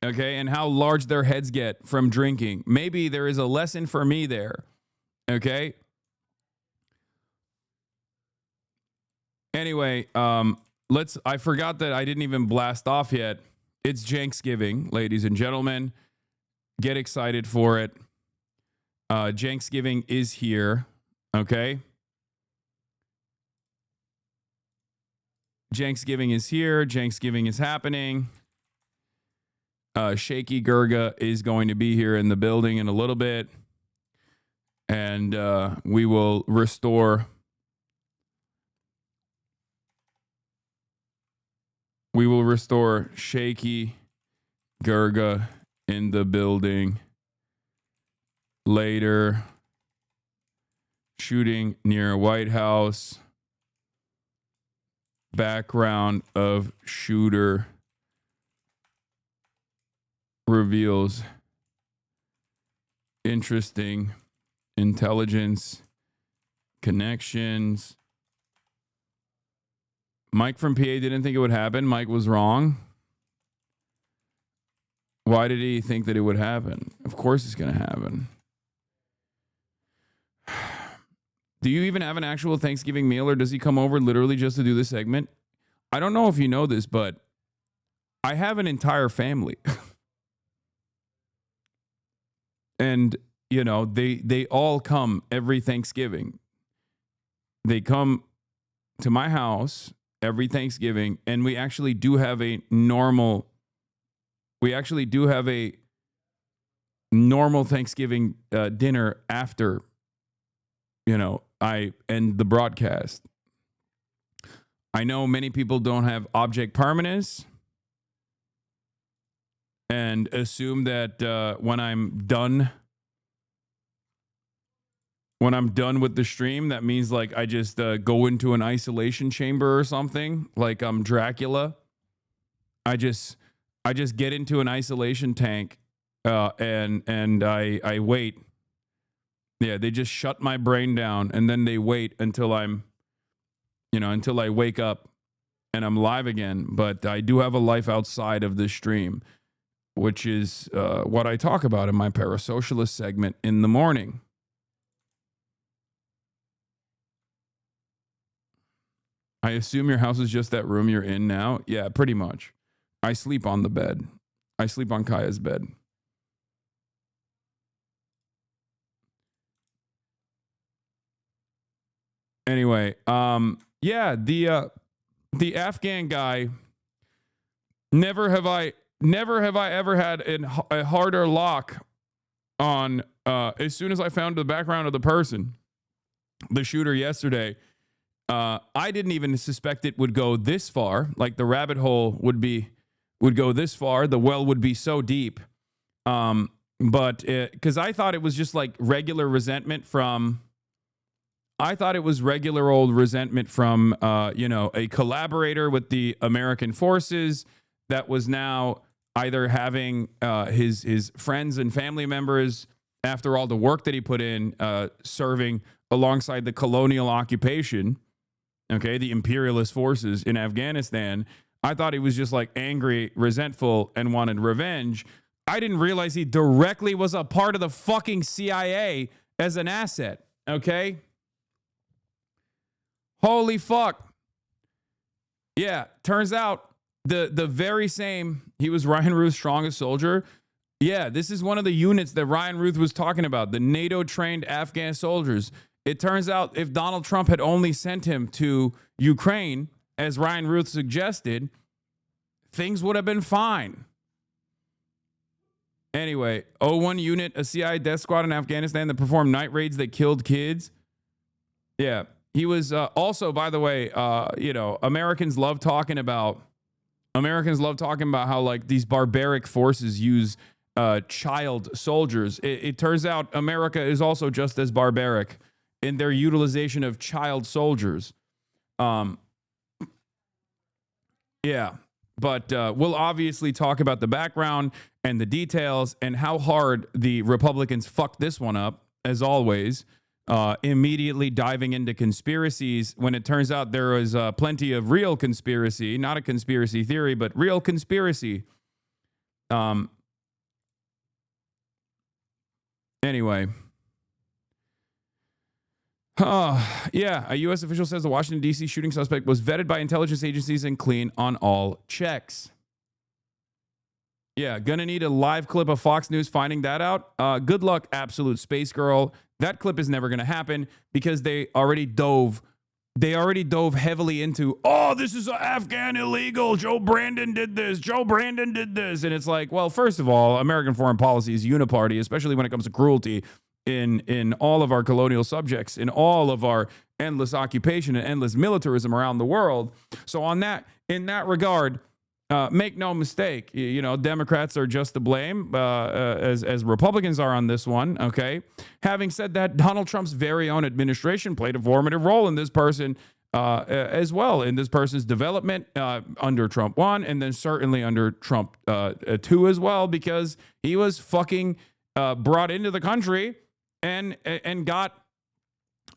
Okay, and how large their heads get from drinking. Maybe there is a lesson for me there. Okay. Anyway, I forgot that I didn't even blast off yet. It's Cenksgiving, ladies and gentlemen. Get excited for it. Cenksgiving is here. Okay. Cenksgiving is here. Cenksgiving is happening. Shaky Gurga is going to be here in the building in a little bit. And we will restore Shaky Gurga in the building later. Shooting near White House. Background of shooter reveals interesting intelligence connections. Mike from PA didn't think it would happen. Mike was wrong. Why did he think that it would happen? Of course it's going to happen. Do you even have an actual Thanksgiving meal, or does he come over literally just to do this segment? I don't know if you know this, but I have an entire family. And, you know, they all come every Thanksgiving. They come to my house every Thanksgiving, and we actually do have a normal Thanksgiving dinner after, you know, I end the broadcast. I know many people don't have object permanence and assume that when I'm done with the stream, that means like I just go into an isolation chamber or something, like I'm Dracula. I just get into an isolation tank and I wait. Yeah, they just shut my brain down, and then they wait until until I wake up and I'm live again. But I do have a life outside of this stream, which is what I talk about in my parasocialist segment in the morning. I assume your house is just that room you're in now? Yeah, pretty much. I sleep on the bed. I sleep on Kaya's bed. Anyway, yeah, the Afghan guy, never have I ever had a harder lock on as soon as I found the background of the person, the shooter yesterday. I didn't even suspect it would go this far. Like the rabbit hole would go this far. The well would be so deep. But because I thought it was just like regular resentment from. I thought it was regular old resentment from, a collaborator with the American forces that was now either having his friends and family members, after all the work that he put in, serving alongside the colonial occupation, okay, the imperialist forces in Afghanistan. I thought he was just like angry, resentful, and wanted revenge. I didn't realize he directly was a part of the fucking CIA as an asset, okay? Holy fuck. Yeah, turns out the very same, he was Ryan Ruth's strongest soldier. Yeah, this is one of the units that Ryan Ruth was talking about, the NATO-trained Afghan soldiers. It turns out if Donald Trump had only sent him to Ukraine, as Ryan Ruth suggested, things would have been fine. Anyway, 01 unit, a CIA death squad in Afghanistan that performed night raids that killed kids. Yeah. He was also, by the way, Americans love talking about how like these barbaric forces use child soldiers. It turns out America is also just as barbaric in their utilization of child soldiers. Yeah, but we'll obviously talk about the background and the details and how hard the Republicans fucked this one up, as always, immediately diving into conspiracies when it turns out there is plenty of real conspiracy, not a conspiracy theory, but real conspiracy. Anyway. Yeah, a U.S. official says the Washington, D.C. shooting suspect was vetted by intelligence agencies and clean on all checks. Yeah, gonna need a live clip of Fox News finding that out. Good luck, absolute space girl. That clip is never gonna happen because they already dove heavily into, oh, this is Afghan illegal. Joe Brandon did this. Joe Brandon did this. And it's like, well, first of all, American foreign policy is uniparty, especially when it comes to cruelty in all of our colonial subjects, in all of our endless occupation and endless militarism around the world. So in that regard, make no mistake, you know, Democrats are just to blame, as Republicans are on this one, okay? Having said that, Donald Trump's very own administration played a formative role in this person as well, in this person's development under Trump 1 and then certainly under Trump 2 as well, because he was fucking brought into the country and got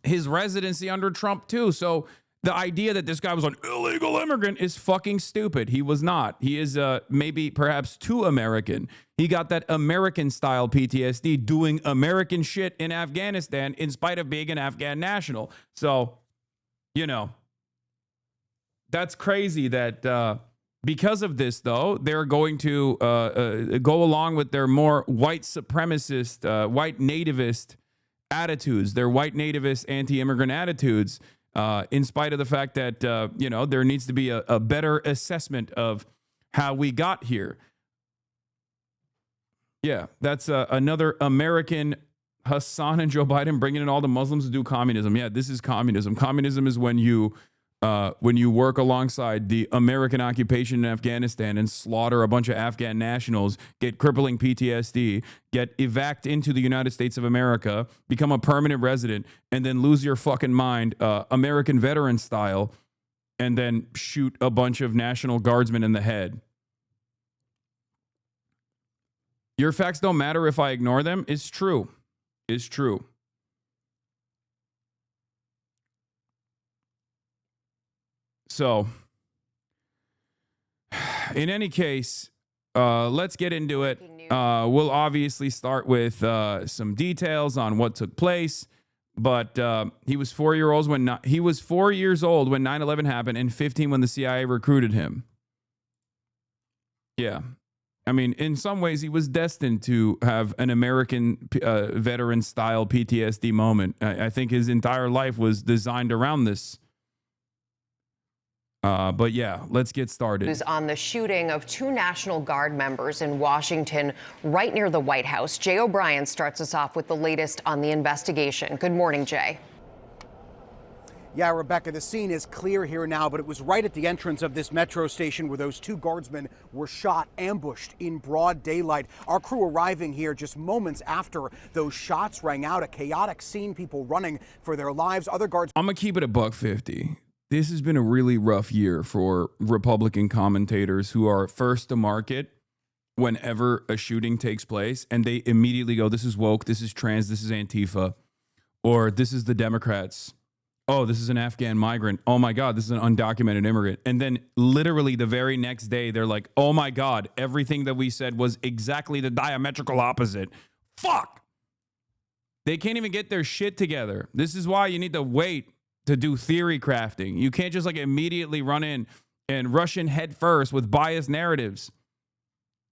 his residency under Trump 2. So the idea that this guy was an illegal immigrant is fucking stupid. He was not. He is maybe perhaps too American. He got that American style PTSD doing American shit in Afghanistan in spite of being an Afghan national. So, you know, that's crazy that because of this, though, they're going to go along with their more white supremacist, white nativist attitudes, their white nativist anti-immigrant attitudes, in spite of the fact that, you know, there needs to be a better assessment of how we got here. Yeah, that's another American Hasan and Joe Biden bringing in all the Muslims to do communism. Yeah, this is communism. Communism is when you work alongside the American occupation in Afghanistan and slaughter a bunch of Afghan nationals, get crippling PTSD, get evac into the United States of America, become a permanent resident, and then lose your fucking mind, American veteran style, and then shoot a bunch of National Guardsmen in the head. Your facts don't matter if I ignore them. It's true. It's true. So, in any case, let's get into it. We'll obviously start with some details on what took place. But he was 4 years old when 9/11 happened, and 15 when the CIA recruited him. Yeah, I mean, in some ways, he was destined to have an American veteran-style PTSD moment. I think his entire life was designed around this. But yeah, let's get started. Who's on the shooting of 2 National Guard members in Washington, right near the White House. Jay O'Brien starts us off with the latest on the investigation. Good morning, Jay. Yeah, Rebecca, the scene is clear here now, but it was right at the entrance of this metro station where those 2 guardsmen were shot, ambushed in broad daylight. Our crew arriving here just moments after those shots rang out. A chaotic scene, people running for their lives. Other guards. I'm going to keep it $150. This has been a really rough year for Republican commentators who are first to market whenever a shooting takes place, and they immediately go, this is woke, this is trans, this is Antifa, or this is the Democrats. Oh, this is an Afghan migrant. Oh my God, this is an undocumented immigrant. And then literally the very next day, they're like, oh my God, everything that we said was exactly the diametrical opposite. Fuck! They can't even get their shit together. This is why you need to wait to do theory crafting. You can't just like immediately run in and rush in head first with biased narratives.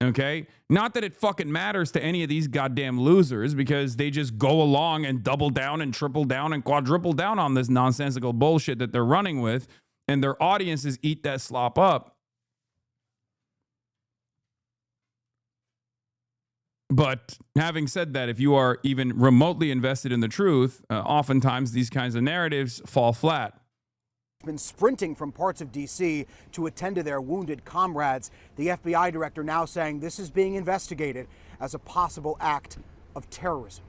Okay? Not that it fucking matters to any of these goddamn losers, because they just go along and double down and triple down and quadruple down on this nonsensical bullshit that they're running with, and their audiences eat that slop up. But having said that, if you are even remotely invested in the truth, oftentimes these kinds of narratives fall flat. Been sprinting from parts of D.C. to attend to their wounded comrades. The FBI director now saying this is being investigated as a possible act of terrorism.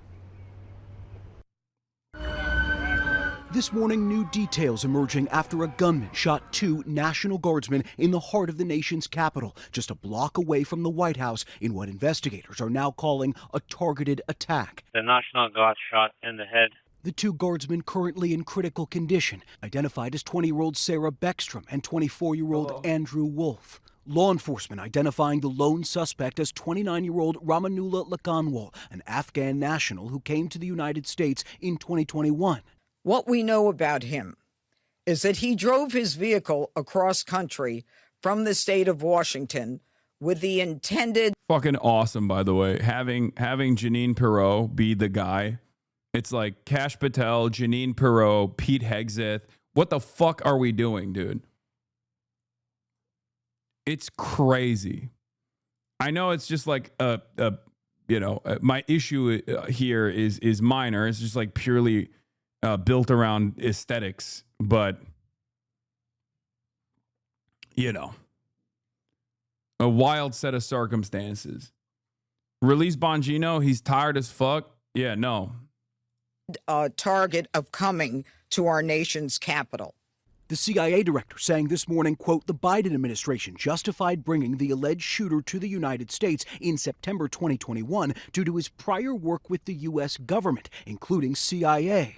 This morning, new details emerging after a gunman shot 2 National Guardsmen in the heart of the nation's capital, just a block away from the White House, in what investigators are now calling a targeted attack. The National Guard shot in the head. The 2 guardsmen currently in critical condition, identified as 20-year-old Sarah Beckstrom and 24-year-old Andrew Wolf. Law enforcement identifying the lone suspect as 29-year-old Ramanullah Lakanwal, an Afghan national who came to the United States in 2021. What we know about him is that he drove his vehicle across country from the state of Washington with the intended... Fucking awesome, by the way. Having Janine Pirro be the guy. It's like Kash Patel, Janine Pirro, Pete Hegseth. What the fuck are we doing, dude? It's crazy. I know it's just like my issue here is minor. It's just like purely built around aesthetics, but a wild set of circumstances. Release Bongino, he's tired as fuck. Yeah, no. Target of coming to our nation's capital. The CIA director saying this morning, quote, the Biden administration justified bringing the alleged shooter to the United States in September 2021 due to his prior work with the U.S. government, including CIA.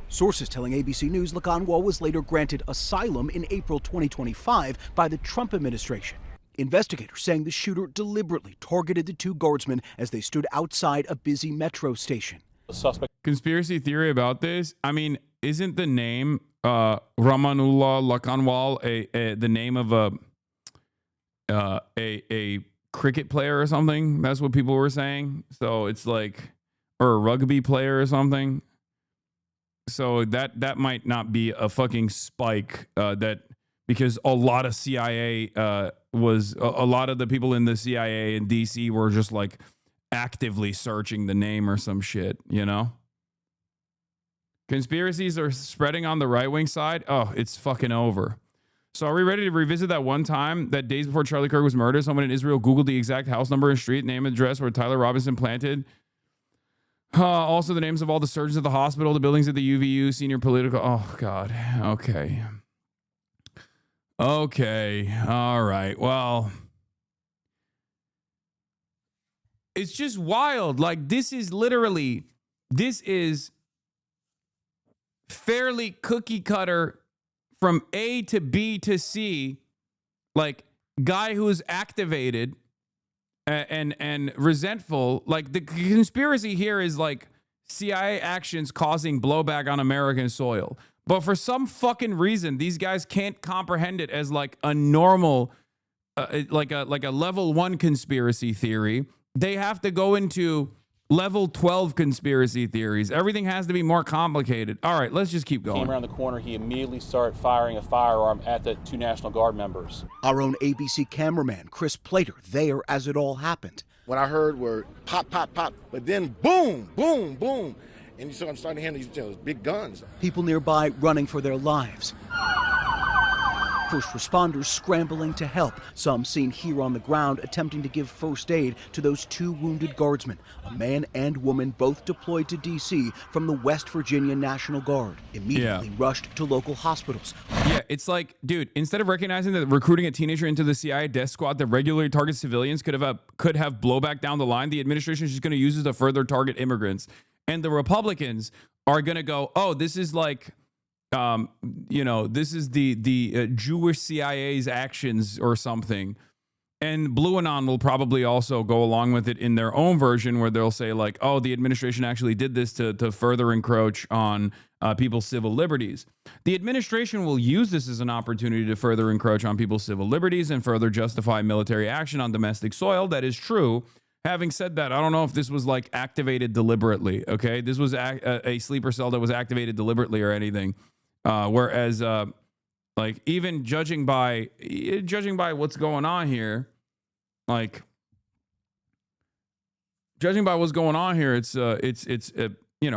Sources telling ABC News Lakanwal was later granted asylum in April 2025 by the Trump administration. Investigators saying the shooter deliberately targeted the 2 guardsmen as they stood outside a busy metro station. Conspiracy theory about this? I mean, isn't the name Ramanullah Lakanwal the name of a cricket player or something? That's what people were saying. So it's like, or a rugby player or something. So that might not be a fucking spike because a lot of CIA was a lot of the people in the CIA in DC were just like actively searching the name or some shit, Conspiracies are spreading on the right-wing side. Oh, it's fucking over. So are we ready to revisit that one time that days before Charlie Kirk was murdered, someone in Israel Googled the exact house number and street name and address where Tyler Robinson planted? Also the names of all the surgeons at the hospital, the buildings at the UVU, senior political... Oh, God. Okay. All right. Well... It's just wild. Like, this is fairly cookie cutter from A to B to C. Like, guy who is activated and resentful. Like, the conspiracy here is like CIA actions causing blowback on American soil. But for some fucking reason, these guys can't comprehend it as like a normal, like a level 1 conspiracy theory. They have to go into level 12 conspiracy theories. Everything has to be more complicated. All right, let's just keep going. Came around the corner, he immediately started firing a firearm at the 2 National Guard members. Our own ABC cameraman, Chris Plater, there as it all happened. What I heard were pop, pop, pop, but then boom, boom, boom. And you saw I'm starting to handle these big guns. People nearby running for their lives. First responders scrambling to help. Some seen here on the ground attempting to give first aid to those 2 wounded guardsmen, a man and woman both deployed to D.C. from the West Virginia National Guard. Immediately rushed to local hospitals. Yeah, it's like, dude, instead of recognizing that recruiting a teenager into the CIA death squad that regularly targets civilians could have blowback down the line, the administration is just going to use it to further target immigrants. And the Republicans are going to go, oh, this is like... this is the Jewish CIA's actions or something. And Blue Anon will probably also go along with it in their own version where they'll say like, oh, the administration actually did this to further encroach on people's civil liberties. The administration will use this as an opportunity to further encroach on people's civil liberties and further justify military action on domestic soil. That is true. Having said that, I don't know if this was like activated deliberately. Okay, this was a sleeper cell that was activated deliberately or anything. Whereas, like, even judging by what's going on here, it's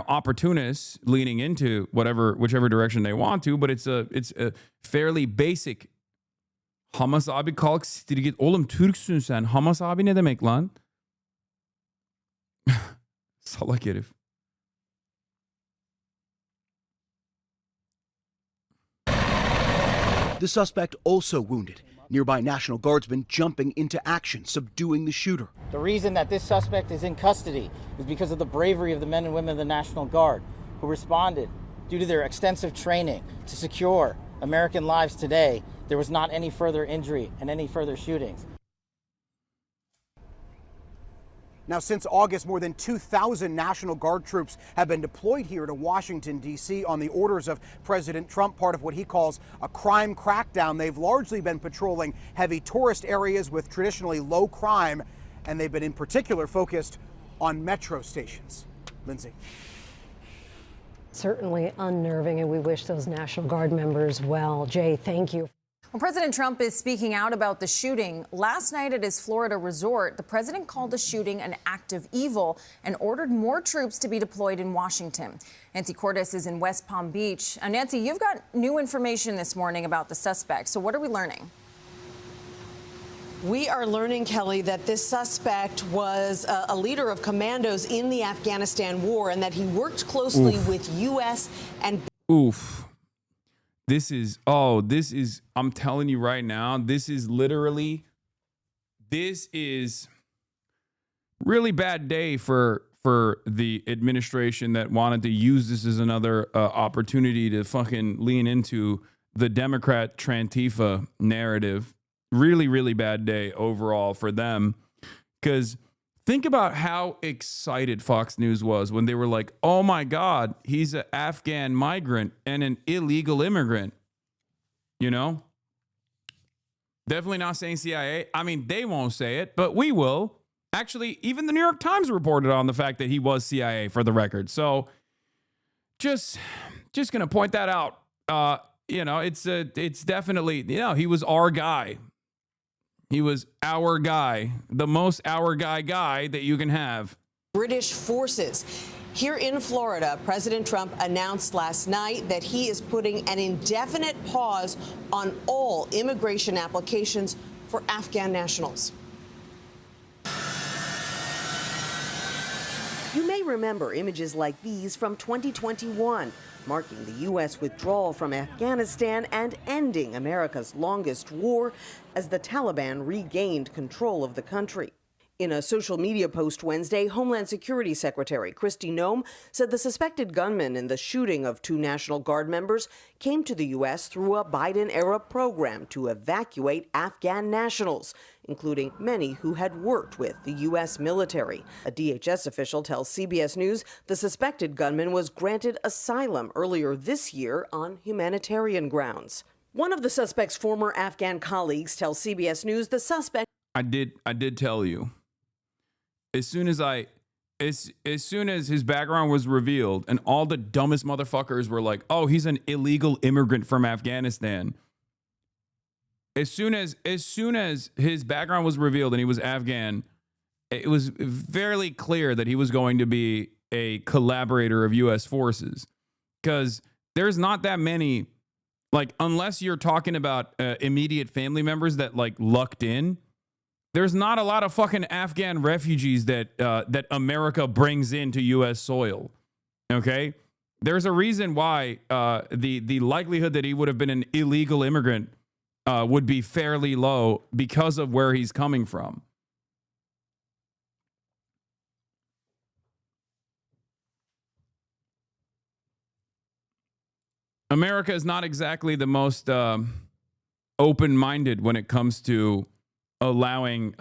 opportunists leaning into whichever direction they want to, but it's a fairly basic. Hamas abi kalk siktir git. Oğlum Türksün sen. Hamas abi ne demek lan? Salak herif. The suspect also wounded. Nearby National Guardsmen jumping into action, subduing the shooter. The reason that this suspect is in custody is because of the bravery of the men and women of the National Guard who responded due to their extensive training to secure American lives today. There was not any further injury and any further shootings. Now, since August, more than 2,000 National Guard troops have been deployed here to Washington, D.C. on the orders of President Trump, part of what he calls a crime crackdown. They've largely been patrolling heavy tourist areas with traditionally low crime, and they've been in particular focused on metro stations. Lindsay. Certainly unnerving, and we wish those National Guard members well. Jay, thank you. Well, President Trump is speaking out about the shooting. Last night at his Florida resort, the president called the shooting an act of evil and ordered more troops to be deployed in Washington. Nancy Cordes is in West Palm Beach. Nancy, you've got new information this morning about the suspect. So what are we learning? We are learning, Kelly, that this suspect was a leader of commandos in the Afghanistan war and that he worked closely with U.S. and... This is, I'm telling you right now, this is really bad day for the administration that wanted to use this as another opportunity to fucking lean into the Democrat Trantifa narrative. Really, really bad day overall for them. Because think about how excited Fox News was when they were like, oh my God, he's an Afghan migrant and an illegal immigrant. You know? Definitely not saying CIA. I mean, they won't say it, but we will. Actually, even the New York Times reported on the fact that he was CIA, for the record. So just going to point that out. It's definitely, he was our guy. He was our guy, the most our guy that you can have. British forces. Here in Florida, President Trump announced last night that he is putting an indefinite pause on all immigration applications for Afghan nationals. You may remember images like these from 2021. Marking the U.S. withdrawal from Afghanistan and ending America's longest war as the Taliban regained control of the country. In a social media post Wednesday, Homeland Security Secretary Kristi Noem said the suspected gunman in the shooting of 2 National Guard members came to the U.S. through a Biden-era program to evacuate Afghan nationals, including many who had worked with the U.S. military. A DHS official tells CBS News the suspected gunman was granted asylum earlier this year on humanitarian grounds. One of the suspect's former Afghan colleagues tells CBS News the suspect... I did tell you. As soon as his background was revealed and all the dumbest motherfuckers were like, oh, he's an illegal immigrant from Afghanistan. As soon as his background was revealed and he was Afghan, it was fairly clear that he was going to be a collaborator of U.S. forces. Because there's not that many, like, unless you're talking about immediate family members that, like, lucked in, there's not a lot of fucking Afghan refugees that America brings into U.S. soil. Okay? There's a reason why the likelihood that he would have been an illegal immigrant would be fairly low because of where he's coming from. America is not exactly the most open-minded when it comes to allowing,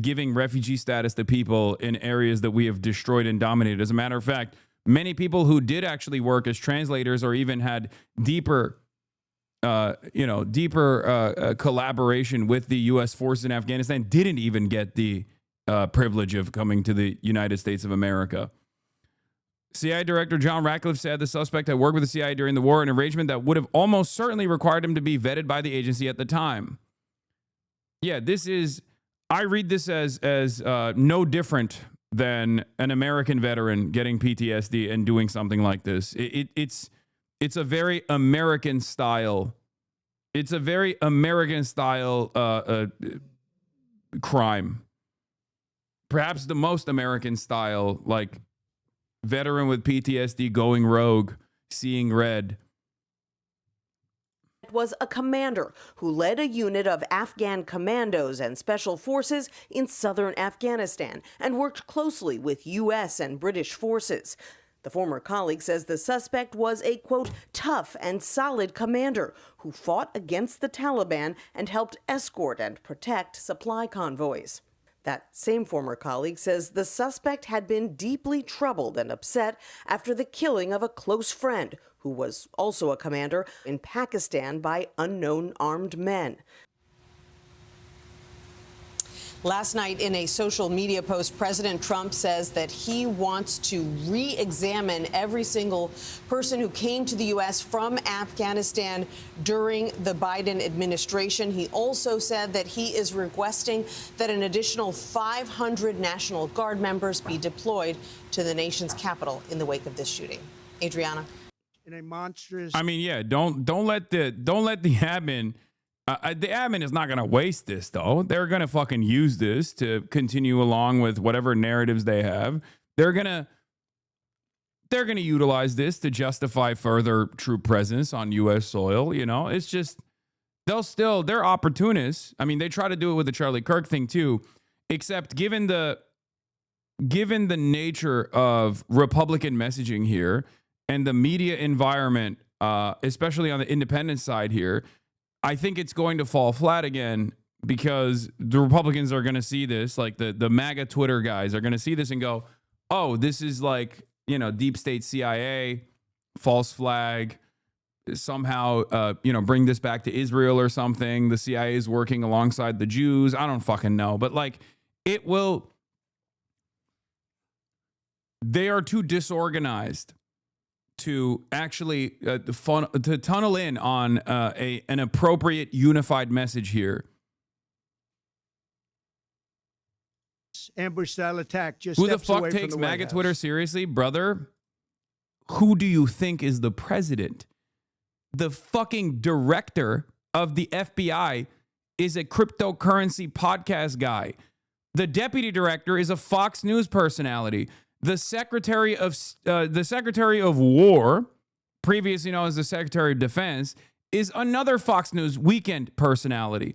giving refugee status to people in areas that we have destroyed and dominated. As a matter of fact, many people who did actually work as translators or even had deeper collaboration with the U.S. forces in Afghanistan didn't even get the privilege of coming to the United States of America. CIA Director John Ratcliffe said the suspect had worked with the CIA during the war, an arrangement that would have almost certainly required him to be vetted by the agency at the time. Yeah, I read this as no different than an American veteran getting PTSD and doing something like this. It's a very American style. It's a very American style crime. Perhaps the most American style, like veteran with PTSD going rogue, seeing red. suspect was a commander who led a unit of Afghan commandos and special forces in southern Afghanistan and worked closely with U.S. and British forces. The former colleague says the suspect was a, quote, tough and solid commander who fought against the Taliban and helped escort and protect supply convoys. That same former colleague says the suspect had been deeply troubled and upset after the killing of a close friend who was also a commander in Pakistan by unknown armed men. Last night, in a social media post, President Trump says that he wants to re-examine every single person who came to the U.S. from Afghanistan during the Biden administration. He also said that he is requesting that an additional 500 National Guard members be deployed to the nation's capital in the wake of this shooting. Adriana. In a monstrous. I mean, yeah, don't let the admin. The admin is not going to waste this, though. They're going to fucking use this to continue along with whatever narratives they have. They're going to utilize this to justify further troop presence on U.S. soil. You know, it's just they're opportunists. I mean, they try to do it with the Charlie Kirk thing too, except given the nature of Republican messaging here and the media environment, especially on the independent side here, I think it's going to fall flat again because the Republicans are going to see this, like the MAGA Twitter guys are going to see this and go, oh, this is like, you know, deep state CIA, false flag, somehow, bring this back to Israel or something. The CIA is working alongside the Jews. I don't fucking know. But like they are too disorganized to actually to tunnel in on an appropriate unified message here. Ambush style attack just who the steps fuck away takes from the MAGA White Twitter House. seriously, brother? Who do you think is the president? The fucking director of the FBI is a cryptocurrency podcast guy. The deputy director is a Fox News personality. The Secretary of War, previously known as the Secretary of Defense, is another Fox News weekend personality.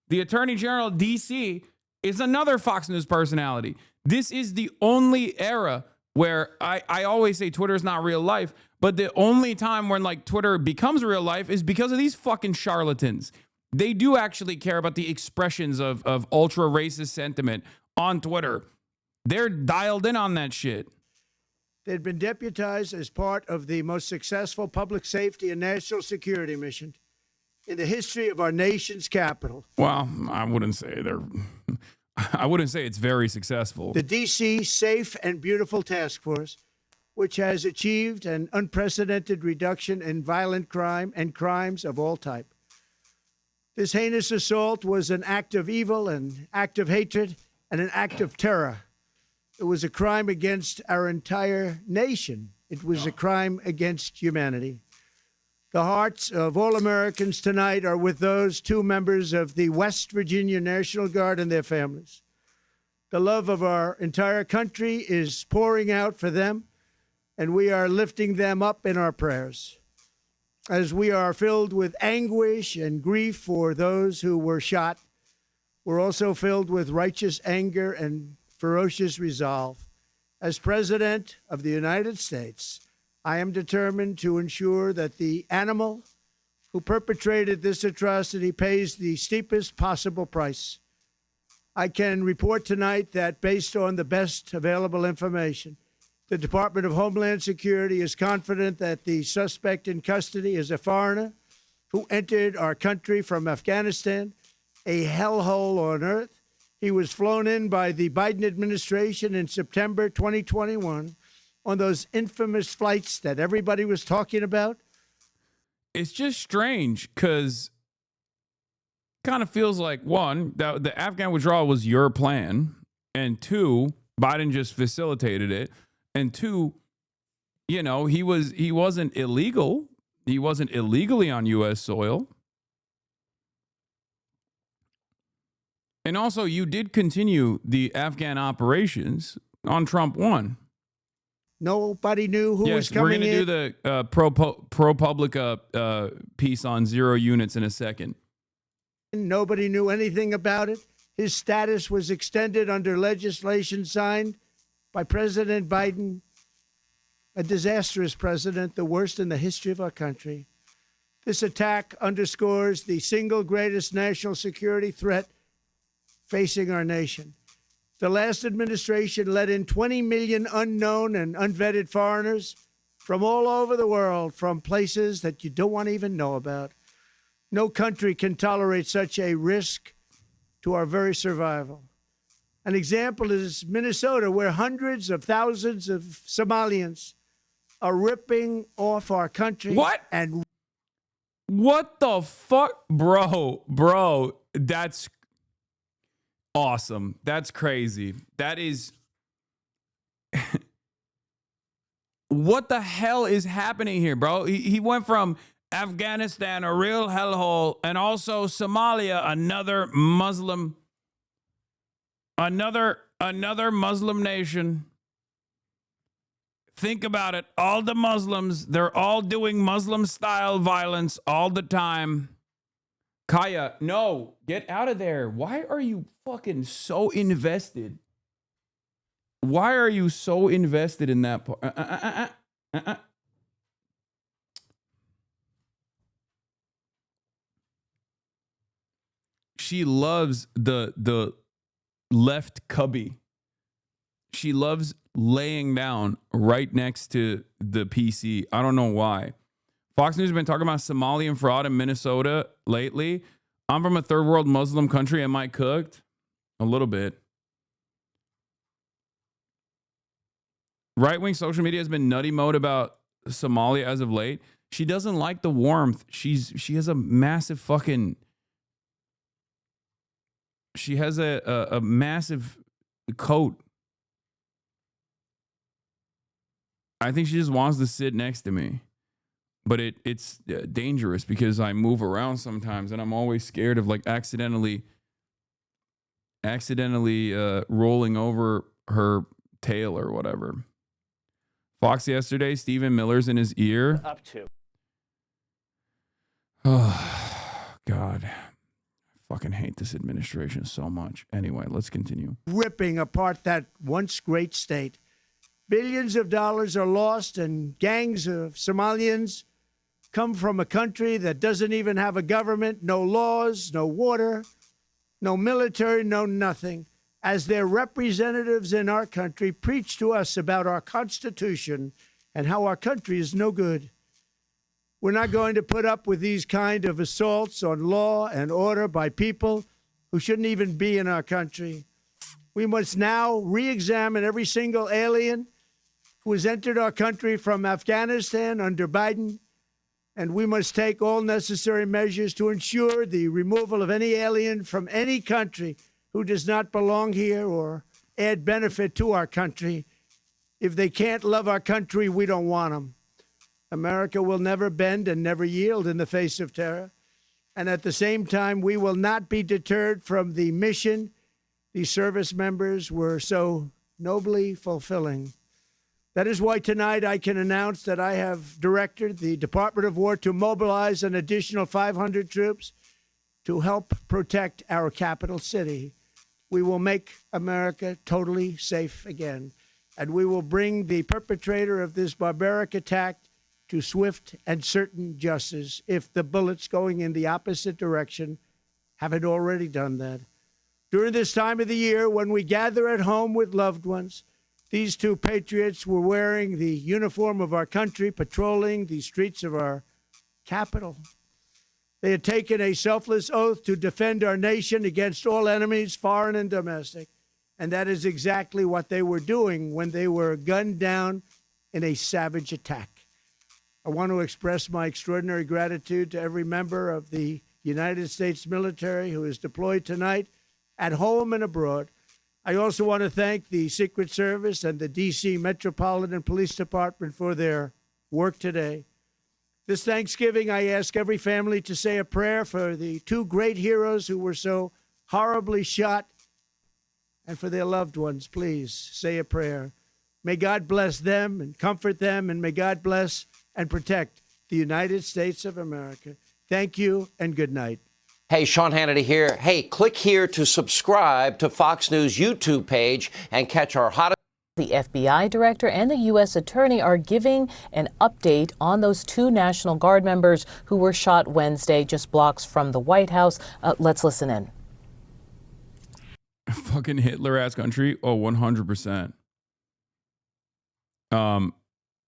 The Attorney General of DC is another Fox News personality. This is the only era where I always say Twitter is not real life, but the only time when like Twitter becomes real life is because of these fucking charlatans. They do actually care about the expressions of ultra racist sentiment on Twitter. They're dialed in on that shit. They'd been deputized as part of the most successful public safety and national security mission in the history of our nation's capital. Well, I wouldn't say it's very successful. The D.C. Safe and Beautiful Task Force, which has achieved an unprecedented reduction in violent crime and crimes of all type. This heinous assault was an act of evil, an act of hatred, and an act of terror. It was a crime against our entire nation. It was a crime against humanity. The hearts of all Americans tonight are with those two members of the West Virginia National Guard and their families. The love of our entire country is pouring out for them, and we are lifting them up in our prayers. As we are filled with anguish and grief for those who were shot, we're also filled with righteous anger and ferocious resolve. As President of the United States, I am determined to ensure that the animal who perpetrated this atrocity pays the steepest possible price. I can report tonight that based on the best available information, the Department of Homeland Security is confident that the suspect in custody is a foreigner who entered our country from Afghanistan, a hellhole on earth. He was flown in by the Biden administration in September 2021 on those infamous flights that everybody was talking about. It's just strange because it kind of feels like, one, that the Afghan withdrawal was your plan, and two, Biden just facilitated it, and two, he wasn't illegal. He wasn't illegally on U.S. soil. And also, you did continue the Afghan operations on Trump 1. Nobody knew who was Yes, we're coming going to in. do the ProPublica piece on 0 units in a second. Nobody knew anything about it. His status was extended under legislation signed by President Biden, a disastrous president, the worst in the history of our country. This attack underscores the single greatest national security threat facing our nation. The last administration let in 20 million unknown and unvetted foreigners from all over the world, from places that you don't want to even know about. No country can tolerate such a risk to our very survival. An example is Minnesota, where hundreds of thousands of Somalians are ripping off our country. What? And what the fuck? Bro, that's awesome. That's crazy. That is... What the hell is happening here, bro? He went from Afghanistan, a real hellhole, and also Somalia, another Muslim nation. Think about it. All the Muslims, they're all doing Muslim-style violence all the time. Kaya, no, get out of there. Why are you fucking so invested? Why are you so invested in that part? She loves the left cubby. She loves laying down right next to the PC. I don't know why. Fox News has been talking about Somalian fraud in Minnesota lately. I'm from a third world Muslim country. Am I cooked? A little bit. Right-wing social media has been nutty mode about Somalia as of late. She doesn't like the warmth. She has a massive fucking... She has a massive coat. I think she just wants to sit next to me. But it's dangerous because I move around sometimes and I'm always scared of like accidentally rolling over her tail or whatever. Fox yesterday, Stephen Miller's in his ear. Up to. Oh, God. I fucking hate this administration so much. Anyway, let's continue. Ripping apart that once great state. Billions of dollars are lost and gangs of Somalians come from a country that doesn't even have a government, no laws, no water, no military, no nothing. As their representatives in our country preach to us about our Constitution and how our country is no good. We're not going to put up with these kind of assaults on law and order by people who shouldn't even be in our country. We must now re-examine every single alien who has entered our country from Afghanistan under Biden, and we must take all necessary measures to ensure the removal of any alien from any country who does not belong here or add benefit to our country. If they can't love our country, we don't want them. America will never bend and never yield in the face of terror. And at the same time, we will not be deterred from the mission these service members were so nobly fulfilling. That is why tonight I can announce that I have directed the Department of War to mobilize an additional 500 troops to help protect our capital city. We will make America totally safe again, and we will bring the perpetrator of this barbaric attack to swift and certain justice if the bullets going in the opposite direction haven't already done that. During this time of the year, when we gather at home with loved ones, these two patriots were wearing the uniform of our country, patrolling the streets of our capital. They had taken a selfless oath to defend our nation against all enemies, foreign and domestic. And that is exactly what they were doing when they were gunned down in a savage attack. I want to express my extraordinary gratitude to every member of the United States military who is deployed tonight at home and abroad. I also want to thank the Secret Service and the D.C. Metropolitan Police Department for their work today. This Thanksgiving, I ask every family to say a prayer for the two great heroes who were so horribly shot and for their loved ones. Please say a prayer. May God bless them and comfort them, and may God bless and protect the United States of America. Thank you and good night. Hey, Sean Hannity here. Hey, click here to subscribe to Fox News YouTube page and catch our hottest. The FBI director and the U.S. attorney are giving an update on those 2 National Guard members who were shot Wednesday just blocks from the White House. Let's listen in. Fucking Hitler-ass country. Oh, 100%.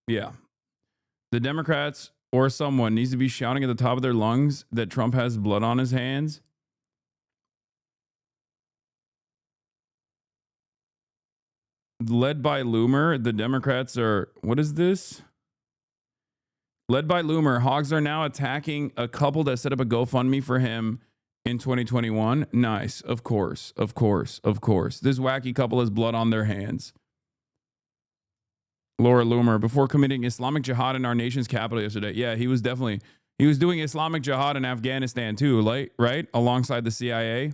Yeah. The Democrats or someone needs to be shouting at the top of their lungs that Trump has blood on his hands. Led by Loomer, the Democrats are, what is this? Led by Loomer, hogs are now attacking a couple that set up a GoFundMe for him in 2021. Nice. Of course. Of course. Of course. This wacky couple has blood on their hands. Laura Loomer, before committing Islamic jihad in our nation's capital yesterday. Yeah, he was doing Islamic jihad in Afghanistan too, like, right? Alongside the CIA.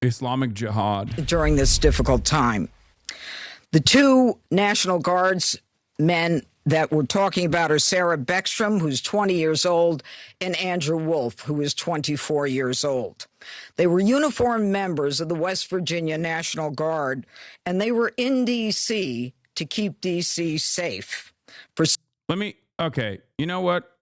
Islamic jihad. During this difficult time. The 2 National Guards men that we're talking about are Sarah Beckstrom, who's 20 years old, and Andrew Wolf, who is 24 years old. They were uniformed members of the West Virginia National Guard, and they were in D.C. to keep D.C. safe. Okay, you know what?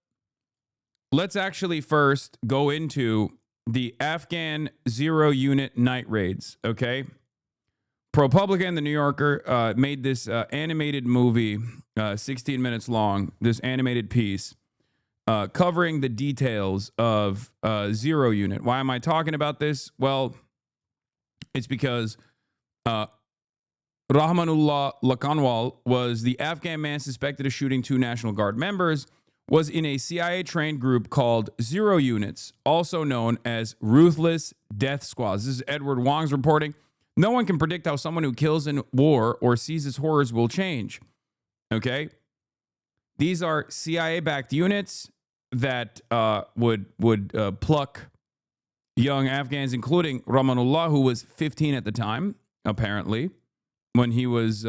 Let's actually first go into the Afghan zero-unit night raids, okay? ProPublica, the New Yorker, made this animated movie, 16 minutes long, this animated piece, covering the details of Zero Unit. Why am I talking about this? Well, it's because Rahmanullah Lakanwal was the Afghan man suspected of shooting 2 National Guard members, was in a CIA-trained group called Zero Units, also known as Ruthless Death Squads. This is Edward Wong's reporting. No one can predict how someone who kills in war or sees its horrors will change. Okay? These are CIA-backed units that would pluck young Afghans, including Rahmanullah, who was 15 at the time, apparently, when he was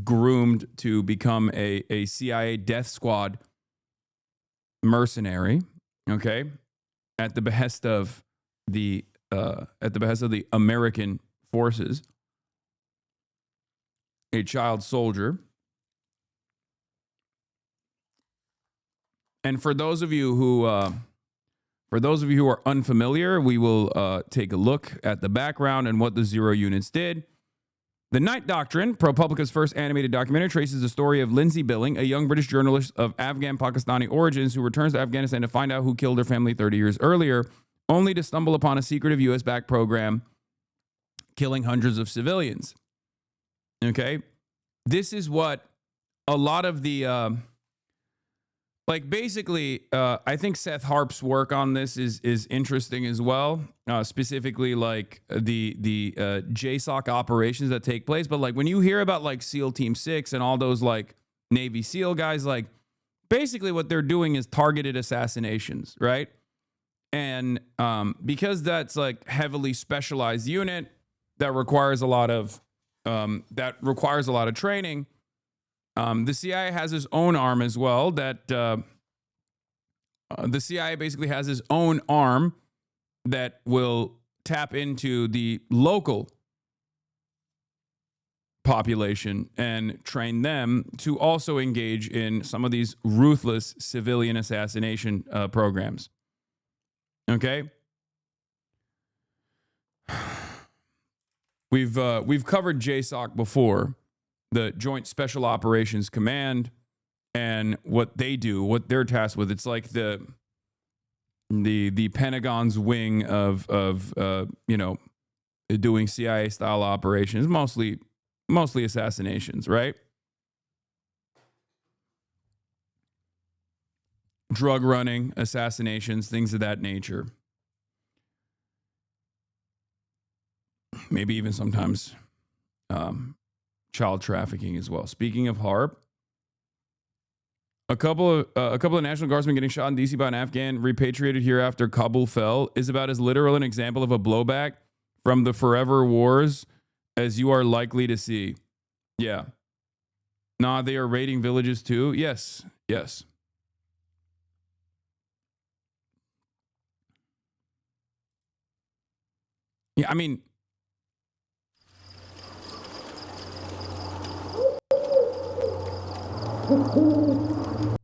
groomed to become a CIA death squad mercenary. Okay, at the behest of the American forces, a child soldier. And for those of you who are unfamiliar, we will take a look at the background and what the Zero Units did. The Night Doctrine, ProPublica's first animated documentary, traces the story of Lindsay Billing, a young British journalist of Afghan Pakistani origins who returns to Afghanistan to find out who killed her family 30 years earlier, only to stumble upon a secretive U.S.-backed program killing hundreds of civilians. Okay? This is what a lot of the... I think Seth Harp's work on this is interesting as well. Specifically, like the JSOC operations that take place. But like when you hear about like SEAL Team 6 and all those like Navy SEAL guys, like basically what they're doing is targeted assassinations, right? And because that's like heavily specialized unit that requires a lot of training. The CIA has its own arm as well. That the CIA basically has its own arm that will tap into the local population and train them to also engage in some of these ruthless civilian assassination programs. Okay, we've covered JSOC before. The Joint Special Operations Command and what they do, what they're tasked with. It's like the Pentagon's wing of doing CIA style operations, mostly assassinations, right? Drug running, assassinations, things of that nature. Maybe even sometimes child trafficking as well. Speaking of HARP, a couple of National Guardsmen getting shot in D.C. by an Afghan repatriated here after Kabul fell is about as literal an example of a blowback from the forever wars as you are likely to see. Yeah. Nah, they are raiding villages too. Yes. Yes. Yeah, I mean,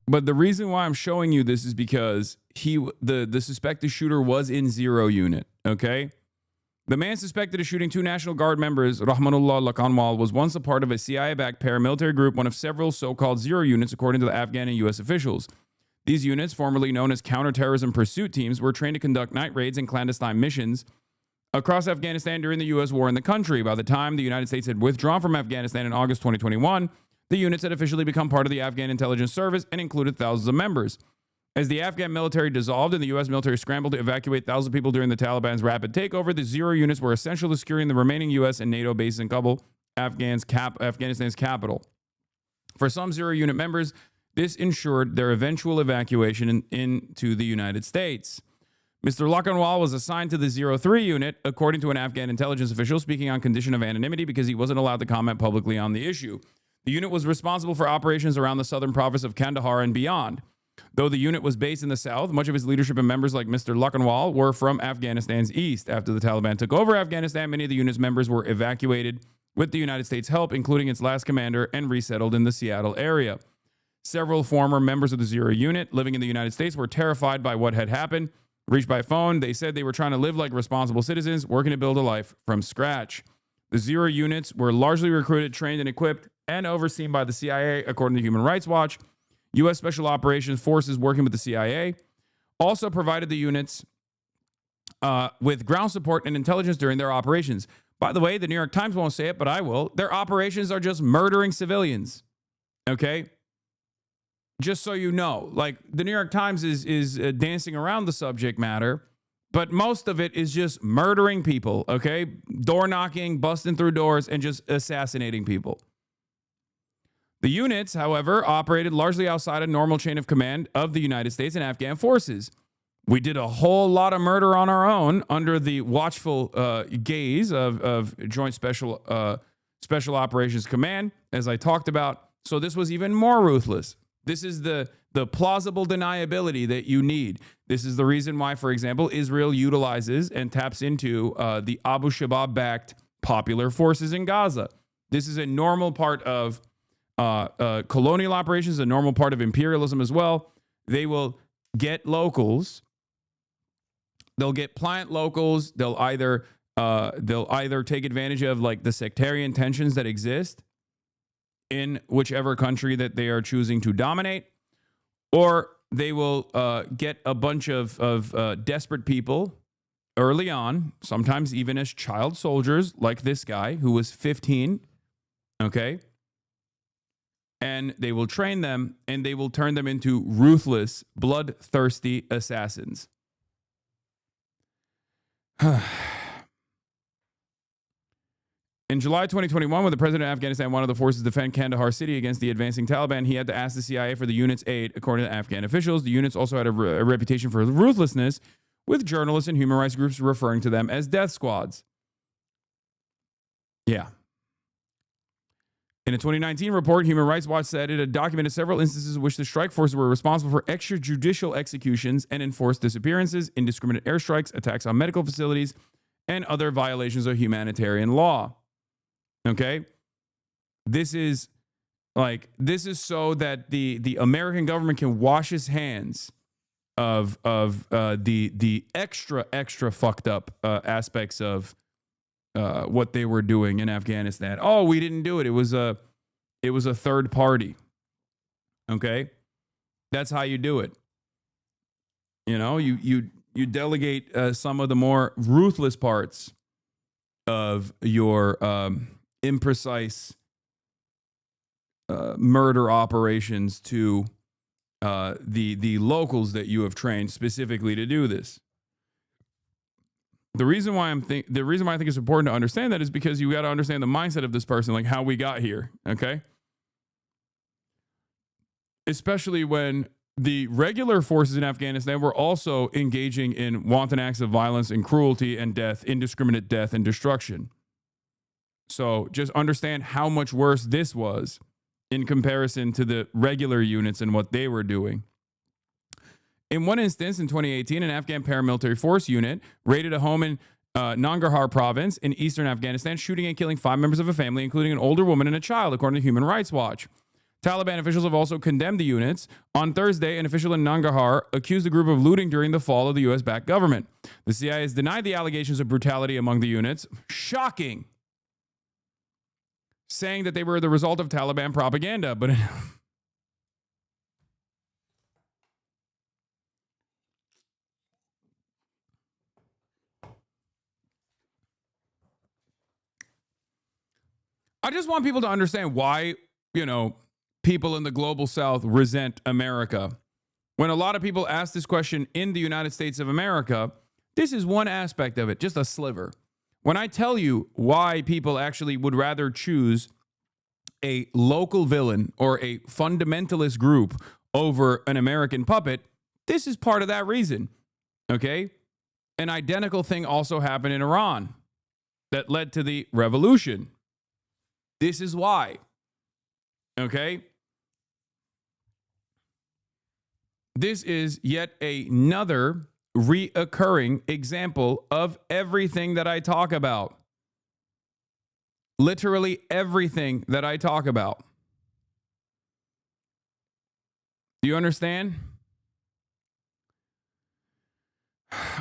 but the reason why I'm showing you this is because the suspected shooter was in 0 unit, okay? The man suspected of shooting 2 National Guard members, Rahmanullah Lakanwal, was once a part of a CIA-backed paramilitary group, one of several so-called 0 units, according to the Afghan and U.S. officials. These units, formerly known as counterterrorism pursuit teams, were trained to conduct night raids and clandestine missions across Afghanistan during the U.S. war in the country. By the time the United States had withdrawn from Afghanistan in August 2021, the units had officially become part of the Afghan intelligence service and included thousands of members. As the Afghan military dissolved and the U.S. military scrambled to evacuate thousands of people during the Taliban's rapid takeover, the 0 units were essential to securing the remaining U.S. and NATO bases in Kabul, Afghanistan's capital. For some 0 unit members, this ensured their eventual evacuation into the United States. Mr. Lakanwal was assigned to the 03 unit, according to an Afghan intelligence official, speaking on condition of anonymity because he wasn't allowed to comment publicly on the issue. The unit was responsible for operations around the southern province of Kandahar and beyond. Though the unit was based in the south, much of its leadership and members like Mr. Lakanwal were from Afghanistan's east. After the Taliban took over Afghanistan, many of the unit's members were evacuated with the United States' help, including its last commander, and resettled in the Seattle area. Several former members of the 0 unit living in the United States were terrified by what had happened. Reached by phone, they said they were trying to live like responsible citizens, working to build a life from scratch. The 0 units were largely recruited, trained, and equipped and overseen by the CIA, according to Human Rights Watch. U.S. Special Operations Forces working with the CIA also provided the units with ground support and intelligence during their operations. By the way, the New York Times won't say it, but I will. Their operations are just murdering civilians. Okay? Just so you know. Like, the New York Times is dancing around the subject matter, but most of it is just murdering people, okay? Door knocking, busting through doors, and just assassinating people. The units, however, operated largely outside a normal chain of command of the United States and Afghan forces. We did a whole lot of murder on our own under the watchful gaze of Joint Special Operations Command, as I talked about. So this was even more ruthless. This is the plausible deniability that you need. This is the reason why, for example, Israel utilizes and taps into the Abu Shabaab-backed popular forces in Gaza. This is a normal part of colonial operations, a normal part of imperialism as well. They will get locals. They'll get pliant locals. They'll either take advantage of like the sectarian tensions that exist in whichever country that they are choosing to dominate, or they will get a bunch of desperate people early on, sometimes even as child soldiers, like this guy who was 15, okay? And they will train them, and they will turn them into ruthless, bloodthirsty assassins. In July 2021, when the president of Afghanistan wanted the forces to defend Kandahar city against the advancing Taliban, he had to ask the CIA for the unit's aid, according to Afghan officials. The units also had a reputation for ruthlessness, with journalists and human rights groups referring to them as death squads. Yeah. In a 2019 report, Human Rights Watch said it had documented several instances in which the strike forces were responsible for extrajudicial executions and enforced disappearances, indiscriminate airstrikes, attacks on medical facilities, and other violations of humanitarian law. Okay? This is so that the American government can wash its hands of the extra fucked up aspects of what they were doing in Afghanistan. Oh, we didn't do it. It was a third party. Okay? That's how you do it. You know, you delegate some of the more ruthless parts of your imprecise murder operations to the locals that you have trained specifically to do this. The reason why I think it's important to understand that is because you got to understand the mindset of this person, like how we got here, okay? Especially when the regular forces in Afghanistan were also engaging in wanton acts of violence and cruelty and death, indiscriminate death and destruction. So just understand how much worse this was in comparison to the regular units and what they were doing. In one instance, in 2018, an Afghan paramilitary force unit raided a home in Nangarhar province in eastern Afghanistan, shooting and killing 5 members of a family, including an older woman and a child, according to Human Rights Watch. Taliban officials have also condemned the units. On Thursday, an official in Nangarhar accused the group of looting during the fall of the U.S.-backed government. The CIA has denied the allegations of brutality among the units. Shocking. Saying that they were the result of Taliban propaganda, but I just want people to understand why, people in the global South resent America. When a lot of people ask this question in the United States of America, this is one aspect of it, just a sliver. When I tell you why people actually would rather choose a local villain or a fundamentalist group over an American puppet, this is part of that reason. Okay? An identical thing also happened in Iran that led to the revolution. This is why. Okay? This is yet another reoccurring example of everything that I talk about. Literally everything that I talk about. Do you understand?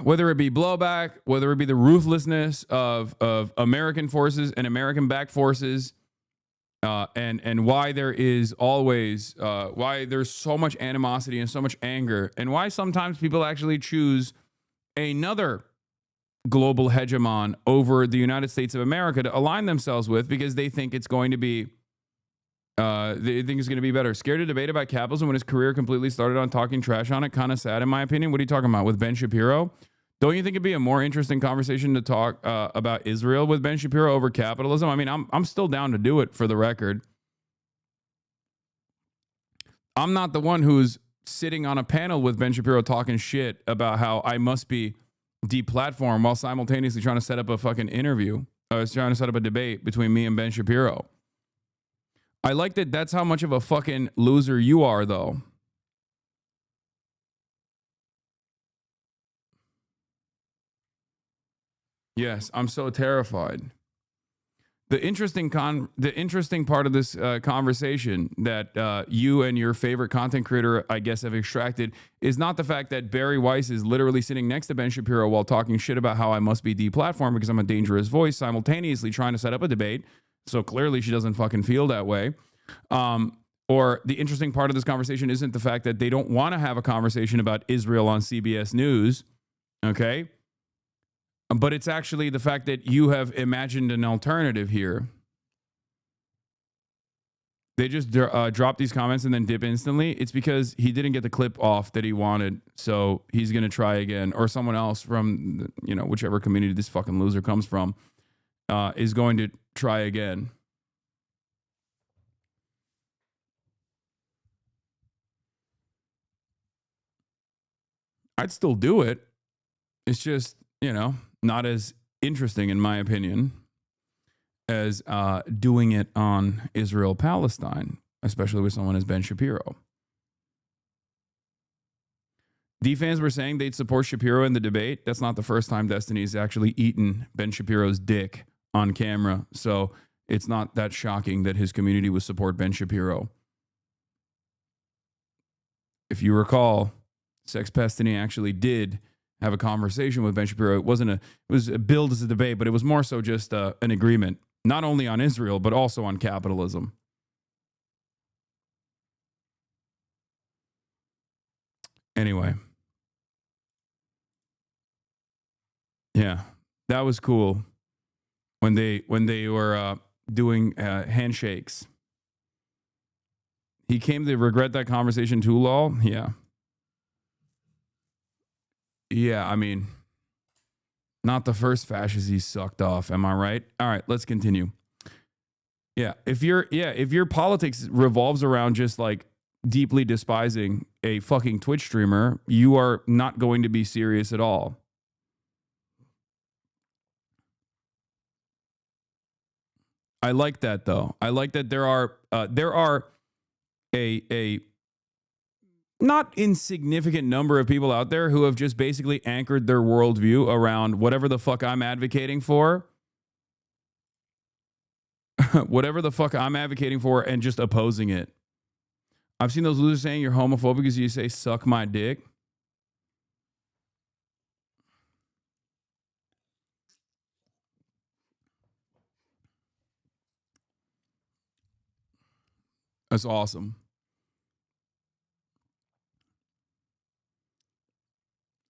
Whether it be blowback, whether it be the ruthlessness of American forces and American-backed forces, and why there is always, why there's so much animosity and so much anger, and why sometimes people actually choose another global hegemon over the United States of America to align themselves with because they think it's going to be, better. Scared to debate about capitalism when his career completely started on talking trash on it. Kind of sad, in my opinion. What are you talking about? With Ben Shapiro? Don't you think it'd be a more interesting conversation to talk about Israel with Ben Shapiro over capitalism? I mean, I'm still down to do it, for the record. I'm not the one who's sitting on a panel with Ben Shapiro talking shit about how I must be deplatformed while simultaneously trying to set up a fucking interview. I was trying to set up a debate between me and Ben Shapiro. I like that that's how much of a fucking loser you are, though. Yes, I'm so terrified. The interesting part of this conversation that you and your favorite content creator, I guess, have extracted is not the fact that Barry Weiss is literally sitting next to Ben Shapiro while talking shit about how I must be deplatformed because I'm a dangerous voice, simultaneously trying to set up a debate. So clearly she doesn't fucking feel that way. Or the interesting part of this conversation isn't the fact that they don't want to have a conversation about Israel on CBS News. Okay? But it's actually the fact that you have imagined an alternative here. They just drop these comments and then dip instantly. It's because he didn't get the clip off that he wanted, so he's going to try again. Or someone else from, whichever community this fucking loser comes from is going to try again. I'd still do it. It's just, not as interesting, in my opinion, as doing it on Israel-Palestine, especially with someone as Ben Shapiro. D-fans were saying they'd support Shapiro in the debate. That's not the first time Destiny's actually eaten Ben Shapiro's dick on camera, so it's not that shocking that his community would support Ben Shapiro. If you recall, Sex Pestiny actually did have a conversation with Ben Shapiro. It was billed as a debate, but it was more so just an agreement, not only on Israel, but also on capitalism. Anyway. Yeah, that was cool when they were doing handshakes. He came to regret that conversation too, lol. Yeah. Yeah, I mean, not the first fascist he sucked off, am I right? All right, let's continue. Yeah, if your politics revolves around just like deeply despising a fucking Twitch streamer, you are not going to be serious at all. I like that though. I like that there are a not insignificant number of people out there who have just basically anchored their worldview around whatever the fuck I'm advocating for. Whatever the fuck I'm advocating for and just opposing it. I've seen those losers saying you're homophobic because you say suck my dick. That's awesome.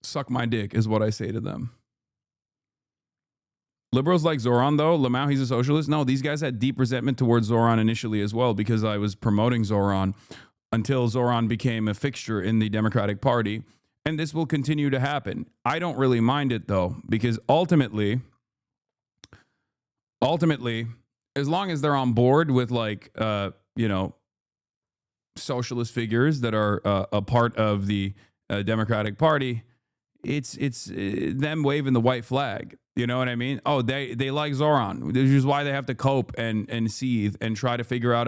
Suck my dick is what I say to them. Liberals like Zoran, though. Lamau, he's a socialist. No, these guys had deep resentment towards Zoran initially as well because I was promoting Zoran until Zoran became a fixture in the Democratic Party. And this will continue to happen. I don't really mind it, though, because ultimately, as long as they're on board with, like, socialist figures that are a part of the Democratic Party, it's them waving the white flag. You know what I mean? Oh, they like Zoran. This is why they have to cope and seethe and try to figure out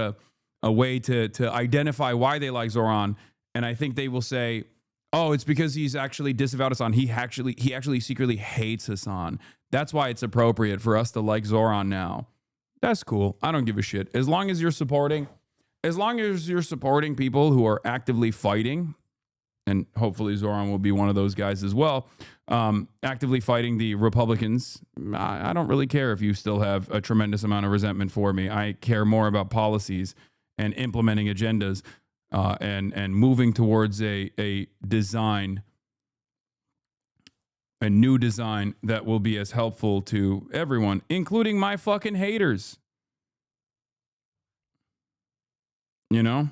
a way to identify why they like Zoran. And I think they will say, oh, it's because he's actually disavowed Hasan. He actually secretly hates Hasan. That's why it's appropriate for us to like Zoran now. That's cool. I don't give a shit. As long as you're supporting people who are actively fighting, and hopefully Zoran will be one of those guys as well, actively fighting the Republicans. I don't really care if you still have a tremendous amount of resentment for me. I care more about policies and implementing agendas and moving towards a design, a new design that will be as helpful to everyone, including my fucking haters. You know?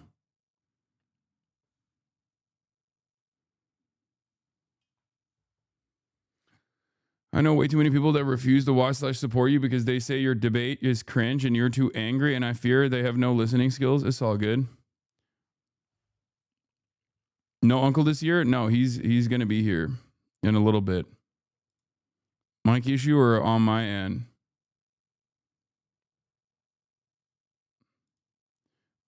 I know way too many people that refuse to watch / support you because they say your debate is cringe and you're too angry, and I fear they have no listening skills. It's all good. No uncle this year? No, he's going to be here in a little bit. Mike issue or on my end?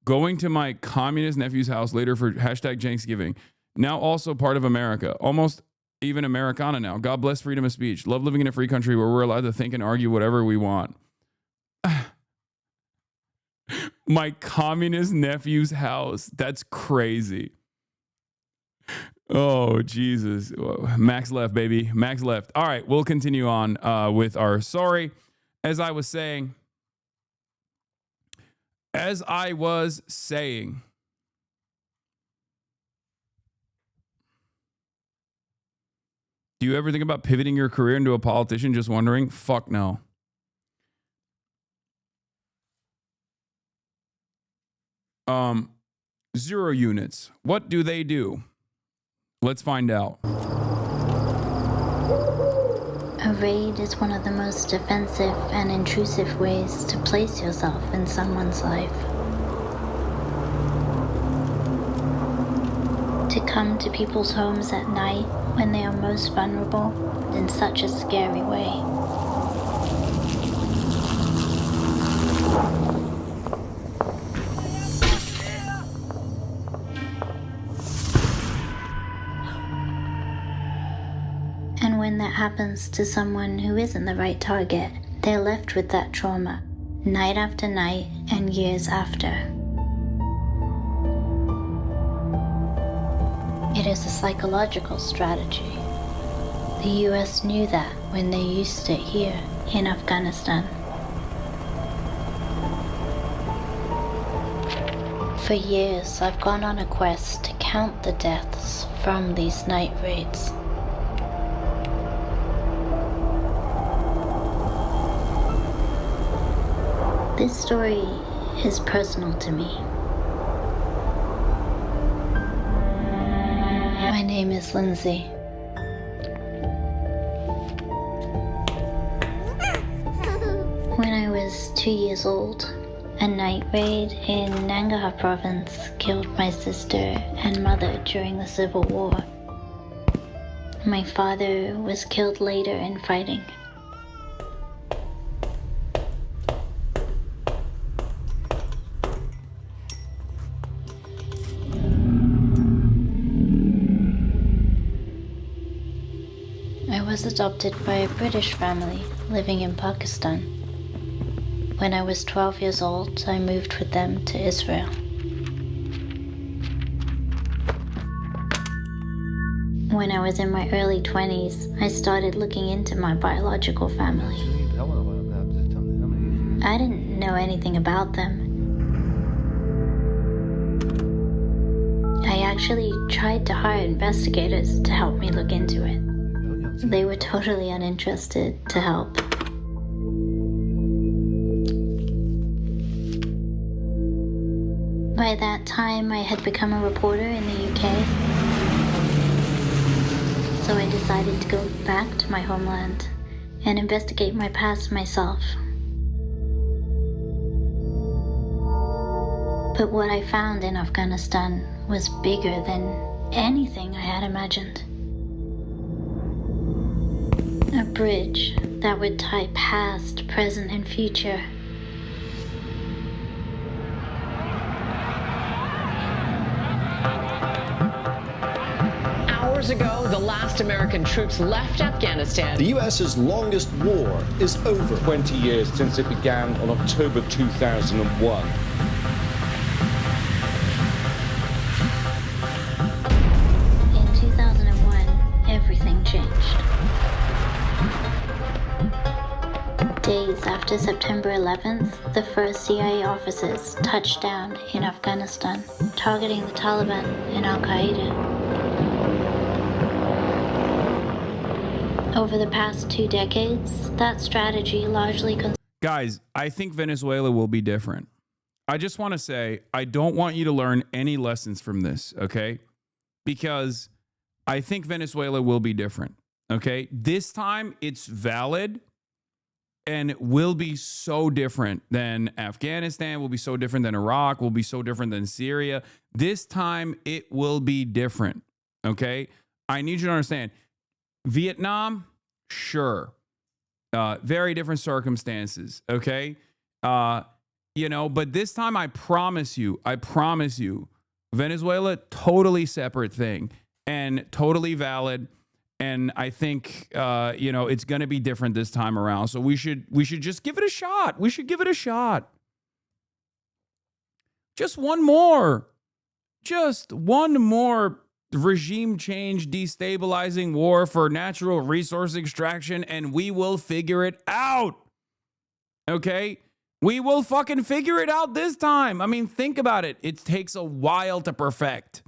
Going to my communist nephew's house later for #Cenksgiving. Now also part of America. Almost even Americana now. God bless freedom of speech. Love living in a free country where we're allowed to think and argue whatever we want. My communist nephew's house. That's crazy. Oh, Jesus. Max left, baby. Max left. All right, we'll continue on with our sorry. As I was saying, do you ever think about pivoting your career into a politician? Just wondering. Fuck no. Zero units. What do they do? Let's find out. A raid is one of the most defensive and intrusive ways to place yourself in someone's life. To come to people's homes at night when they are most vulnerable in such a scary way. And when that happens to someone who isn't the right target, they're left with that trauma, night after night and years after. It is a psychological strategy. The US knew that when they used it here in Afghanistan. For years, I've gone on a quest to count the deaths from these night raids. This story is personal to me. My name is Lindsay. When I was 2 years old, A night raid in Nangarhar province killed my sister and mother during the Civil War. My father was killed later in fighting. I was adopted by a British family living in Pakistan. When I was 12 years old, I moved with them to Israel. When I was in my early 20s, I started looking into my biological family. I didn't know anything about them. I actually tried to hire investigators to help me look into it. They were totally uninterested to help. By that time, I had become a reporter in the UK. So I decided to go back to my homeland and investigate my past myself. But what I found in Afghanistan was bigger than anything I had imagined. A bridge that would tie past, present, and future. Hours ago, the last American troops left Afghanistan. The US's longest war is over. 20 years since it began on October 2001. In 2001, everything changed. Days after September 11th, the first CIA officers touched down in Afghanistan, targeting the Taliban and Al-Qaeda. Over the past 2 decades, that strategy largely... Guys, I think Venezuela will be different. I just want to say, I don't want you to learn any lessons from this, okay? Because I think Venezuela will be different, okay? This time, it's valid and will be so different than Afghanistan, will be so different than Iraq, will be so different than Syria. This time, it will be different, okay? I need you to understand. Vietnam, sure. Very different circumstances, okay? You know, but this time I promise you, Venezuela, totally separate thing and totally valid. And I think, you know, it's going to be different this time around. So we should just give it a shot. We should give it a shot. Just one more regime change, destabilizing war for natural resource extraction, and we will figure it out. Okay? We will fucking figure it out this time. I mean, think about it. It takes a while to perfect.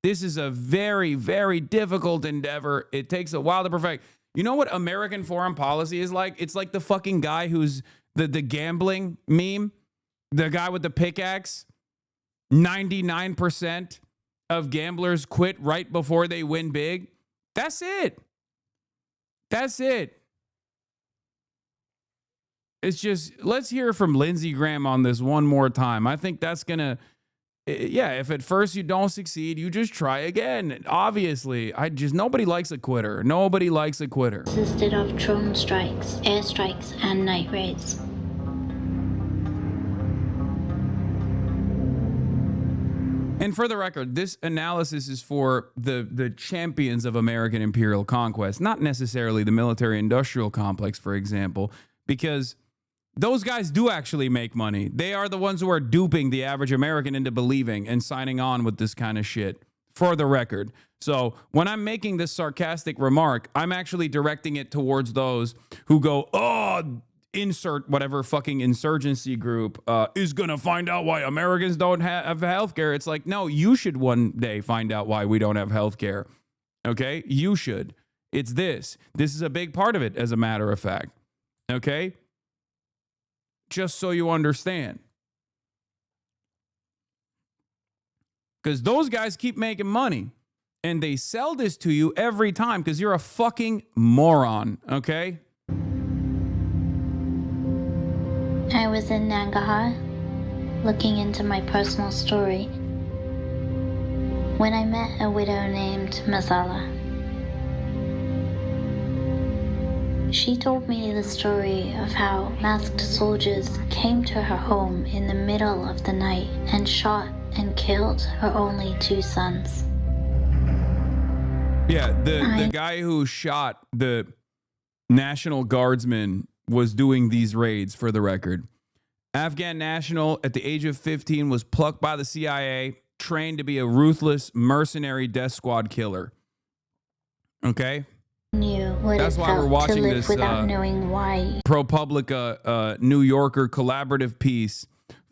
This is a very, very difficult endeavor. It takes a while to perfect. You know what American foreign policy is like? It's like the fucking guy who's the gambling meme, the guy with the pickaxe. 99% of gamblers quit right before they win big. That's it. That's it. It's just, let's hear from Lindsey Graham on this one more time. I think that's going to, yeah, if at first you don't succeed, you just try again. Obviously, nobody likes a quitter. Nobody likes a quitter. Consisted of drone strikes, airstrikes, and night raids. And for the record, this analysis is for the champions of American imperial conquest, not necessarily the military-industrial complex, for example, because those guys do actually make money. They are the ones who are duping the average American into believing and signing on with this kind of shit, for the record. So when I'm making this sarcastic remark, I'm actually directing it towards those who go, oh, insert whatever fucking insurgency group is going to find out why Americans don't have healthcare. It's like, no, you should one day find out why we don't have healthcare. Okay? You should. It's this. This is a big part of it, as a matter of fact. Okay? Just so you understand. Because those guys keep making money. And they sell this to you every time because you're a fucking moron. Okay? I was in Nangarhar, looking into my personal story when I met a widow named Masala. She told me the story of how masked soldiers came to her home in the middle of the night and shot and killed her only 2 sons. Yeah, the guy who shot the National Guardsman was doing these raids, for the record. Afghan national at the age of 15 was plucked by the CIA, trained to be a ruthless mercenary death squad killer. Okay? Knew what That's it why we're felt to watching live this without knowing why. ProPublica New Yorker collaborative piece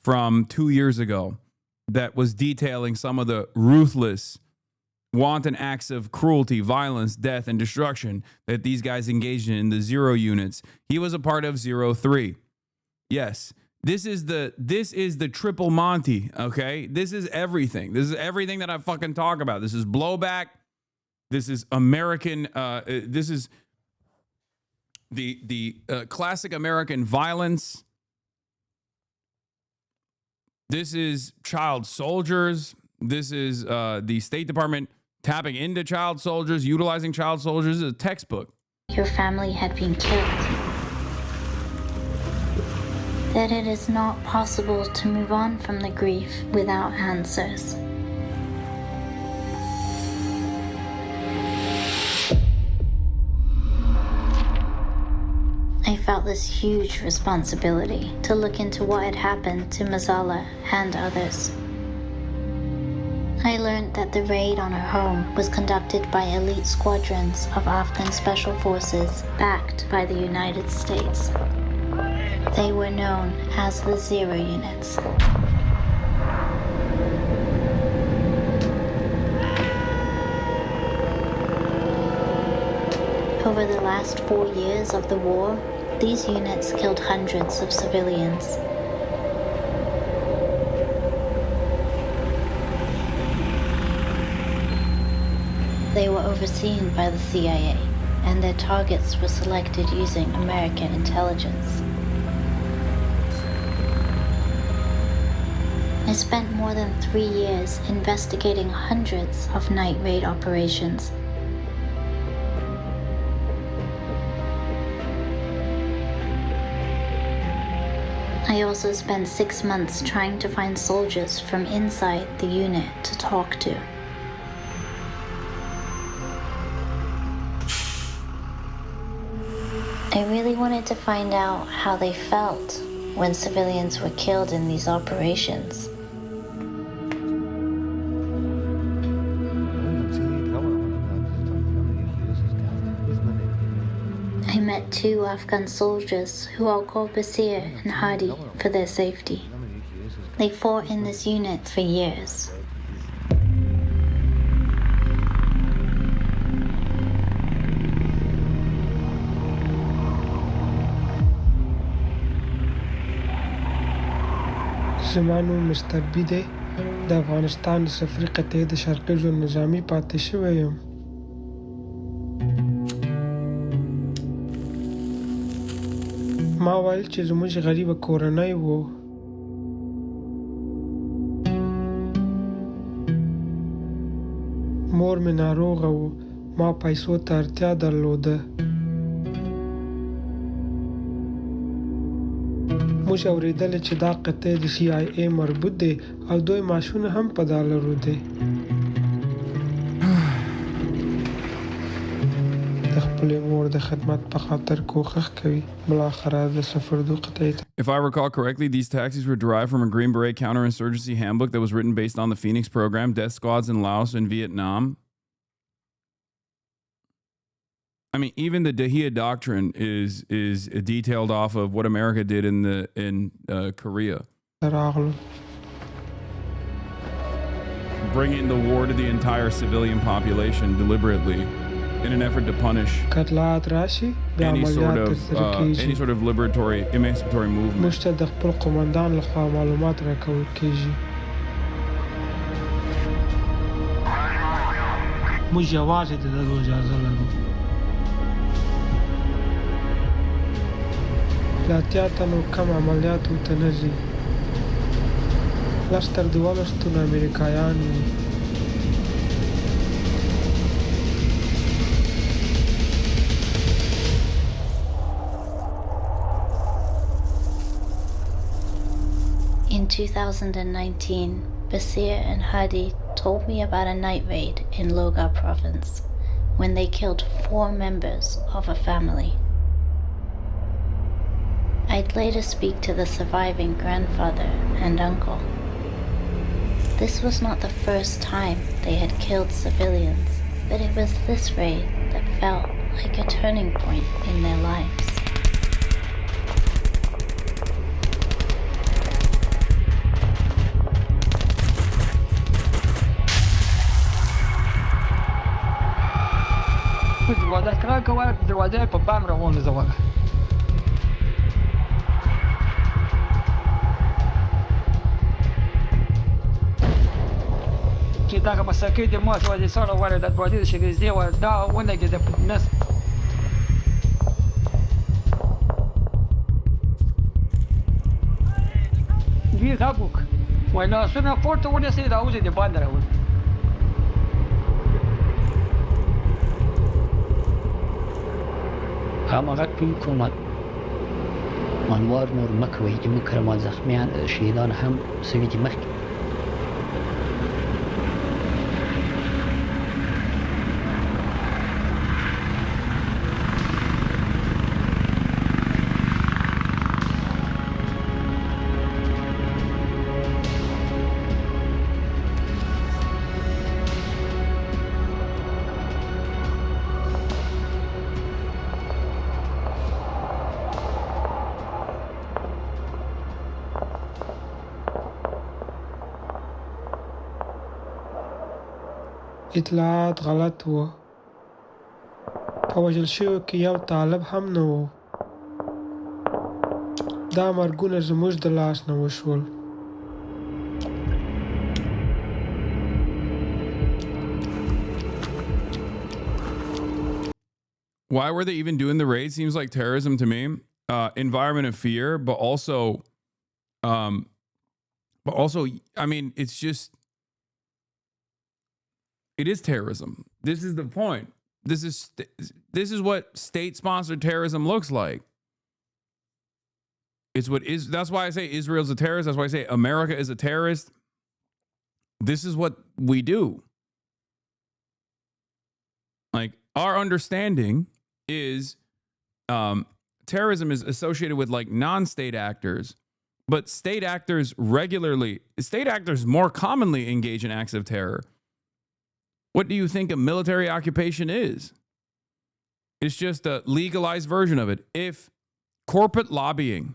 from 2 years ago that was detailing some of the ruthless, wanton acts of cruelty, violence, death, and destruction that these guys engaged in the Zero units. He was a part of 03. Yes, this is the triple Monty, okay? This is everything. This is everything that I fucking talk about. This is blowback. This is American, this is the classic American violence. This is child soldiers. This is the State Department tapping into child soldiers, utilizing child soldiers. This is a textbook. Your family had been killed. That it is not possible to move on from the grief without answers. I felt this huge responsibility to look into what had happened to Masala and others. I learned that the raid on her home was conducted by elite squadrons of Afghan special forces backed by the United States. They were known as the Zero units. Over the last 4 years of the war, these units killed hundreds of civilians. They were overseen by the CIA, and their targets were selected using American intelligence. I spent more than 3 years investigating hundreds of night raid operations. I also spent 6 months trying to find soldiers from inside the unit to talk to. I really wanted to find out how they felt when civilians were killed in these operations. I met 2 Afghan soldiers who I'll call Basir and Hadi for their safety. They fought in this unit for years. زما نوم مستر بي دی د افغانستان د سفري قطعې د شرقي زون نظامي پاتې شوی یم. ما ویل چې زموږ غریبه کورنۍ وو. مور مې ناروغه وو. ما پیسو ته اړتیا درلوده. موږ اورېدل چې دا قطعې د CIA مربوط دی او دوی معاشونه هم په $. دی. د خپلې مور د خدمت په خاطر کوښښ کوي. بالاخره د سفردو قطعې ته. If I recall correctly, these taxis were derived from a Green Beret counterinsurgency handbook that was written based on the Phoenix program, death squads in Laos and Vietnam. I mean, even the Dahia Doctrine is detailed off of what America did in Korea. Bringing the war to the entire civilian population deliberately in an effort to punish any sort of liberatory, emancipatory movement. موږ ته د خپل قومندان لخوا معلومات راکول کیږي. موږ یوازې د دغه اجازه لرو. لا اتیا تنو کم عملیاتو ته نه ځي. لس تر 12 تنه امریکایان وي. In 2019, Basir and Hadi told me about a night raid in Logar province when they killed 4 members of a family. I'd later speak to the surviving grandfather and uncle. This was not the first time they had killed civilians, but it was this raid that felt like a turning point in their lives. دروازه کرا کوه دروازه په بام روان زوال چې دا مساکې د مو سوالي سره وره د دروازې شګې دی و دا ونه کې د نس دی غابوک ولا سنه پورته ونه سي دا اوځي د باندې راوځي هماغه حکومت منوار نور مکوي چې مکرمان زخمیان شهیدان هم سوي دي مخکې اطلاعات غلط وو. په وژل شویو کې یو طالب هم نه و. دا مرګونه زموږ د لاس نه وشول. Why were they even doing the raid? Seems like terrorism to me. Environment of fear, but also, I mean, it's just, it is terrorism. This is the point. This is what state-sponsored terrorism looks like. That's why I say Israel's a terrorist. That's why I say America is a terrorist. This is what we do. Like, our understanding is terrorism is associated with like non-state actors, but state actors more commonly engage in acts of terror. What do you think a military occupation is? It's just a legalized version of it. If corporate lobbying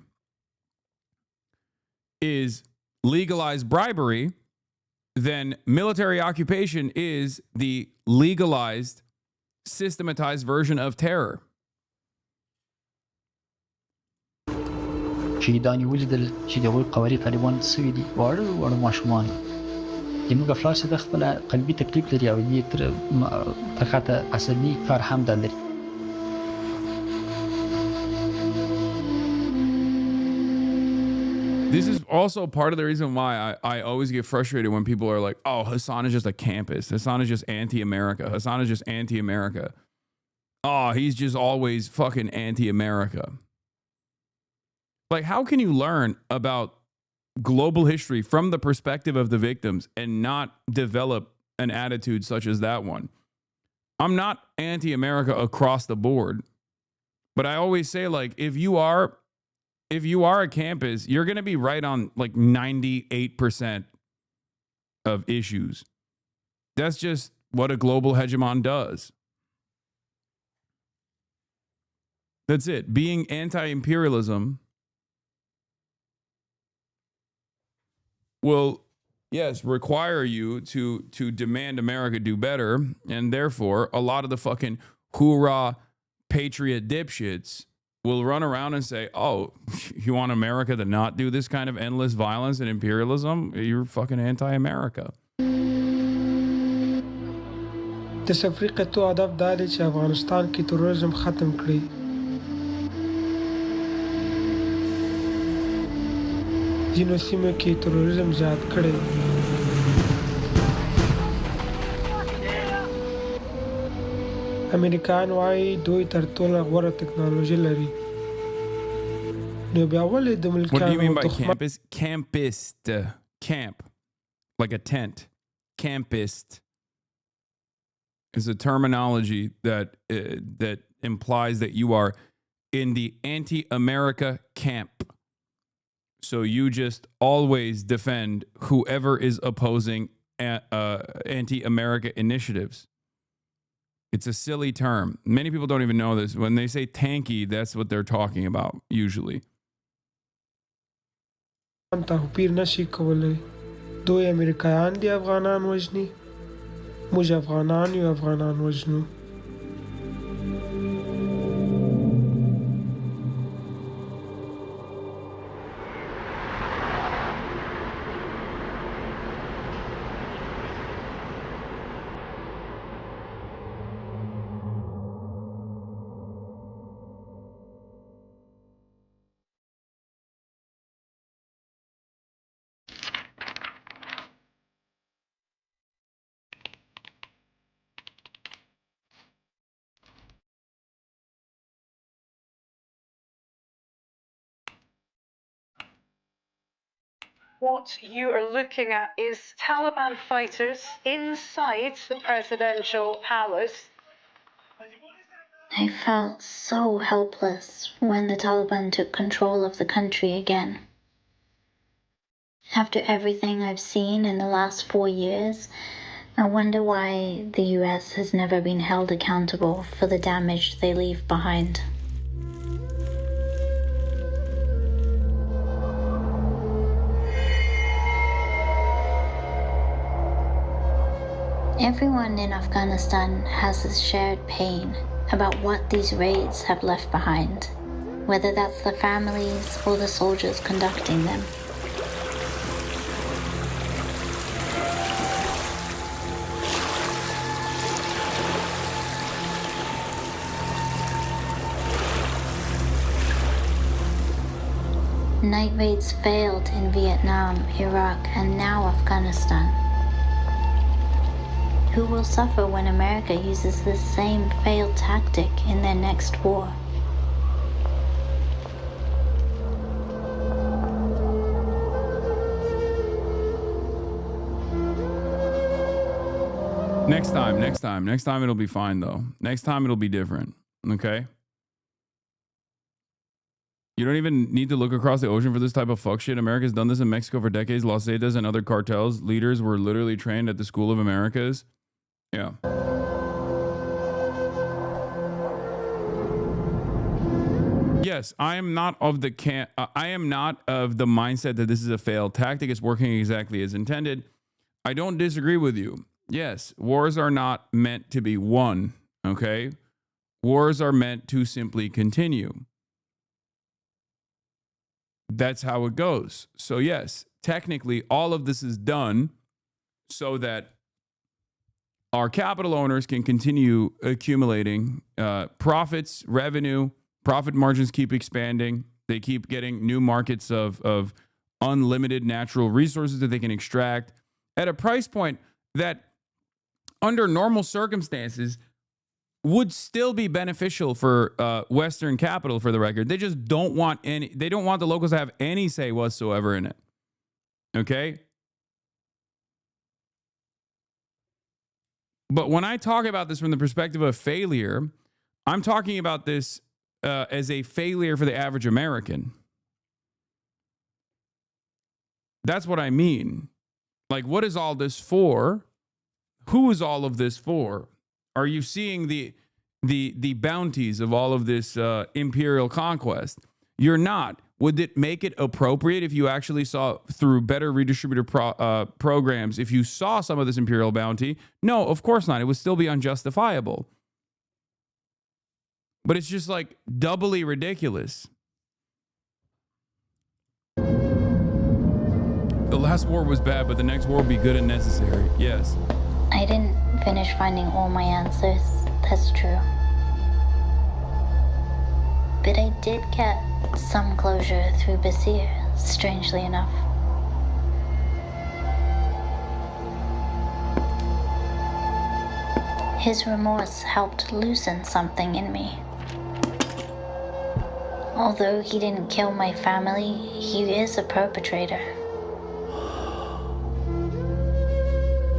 is legalized bribery, then military occupation is the legalized, systematized version of terror. شهیدانی ولیدل چې د هغوی قوارې طالبان سوي دي واړه ماشومان زموږ افلاس د خپل قلبي تکلیف لري او یې تر خاطر عصبي کار هم ده لري. This is also part of the reason why I always get frustrated when people are like, oh, Hasan is just a campus. Hasan is just anti-America. Hasan is just anti-America. Oh, he's just always fucking anti-America. Like, how can you learn about global history from the perspective of the victims and not develop an attitude such as that one? I'm not anti-America across the board, but I always say, like, if you are a campus, you're going to be right on like 98% of issues. That's just what a global hegemon does. That's it. Being anti-imperialism will, yes, require you to demand America do better. And therefore, a lot of the fucking hoorah patriot dipshits will run around and say, oh, you want America to not do this kind of endless violence and imperialism? You're fucking anti-America. د تفریق تو هدف دا دی چې افغانستان کې تروریزم ختم کړي. ځینو سیمو کې تروریزم زیات کړی. امریکایان وایي دوی تر ټولو غوره ټکنالوژي لري. نو بیا ولې د What do you mean by ملکیانو campus? Campist. Camp. Like a tent. Campist is a terminology that that implies that you are in the anti-America camp. So you just always defend whoever is opposing anti-America initiatives. It's a silly term. Many people don't even know this. When they say tanky, that's what they're talking about usually. توپیر نشي کولی. دوی امریکایان دي افغانان وژني. موږ افغانان یو افغانان وژنو. What you are looking at is Taliban fighters inside the presidential palace. I felt so helpless when the Taliban took control of the country again. After everything I've seen in the last 4 years, I wonder why the US has never been held accountable for the damage they leave behind. Everyone in Afghanistan has this shared pain about what these raids have left behind, whether that's the families or the soldiers conducting them. Night raids failed in Vietnam, Iraq, and now Afghanistan. Who will suffer when America uses this same failed tactic in their next war? Next time it'll be fine though. Next time it'll be different. Okay? You don't even need to look across the ocean for this type of fuck shit. America's done this in Mexico for decades. Los Zetas and other cartels leaders were literally trained at the School of Americas. Yeah. Yes, I am not of the mindset that this is a failed tactic. It's working exactly as intended. I don't disagree with you. Yes, wars are not meant to be won, okay? Wars are meant to simply continue. That's how it goes. So yes, technically all of this is done so that our capital owners can continue accumulating profits, revenue, profit margins keep expanding. They keep getting new markets of unlimited natural resources that they can extract at a price point that under normal circumstances would still be beneficial for Western capital, for the record. They just don't want they don't want the locals to have any say whatsoever in it. Okay? But when I talk about this from the perspective of failure, I'm talking about this as a failure for the average American. That's what I mean. Like, what is all this for? Who is all of this for? Are you seeing the bounties of all of this imperial conquest? You're not. Would it make it appropriate if you actually saw through better redistributive programs, if you saw some of this imperial bounty? No, of course not. It would still be unjustifiable. But it's just like doubly ridiculous. The last war was bad, but the next war will be good and necessary. Yes. I didn't finish finding all my answers. That's true. But I did get some closure through Basir, strangely enough. His remorse helped loosen something in me. Although he didn't kill my family, he is a perpetrator.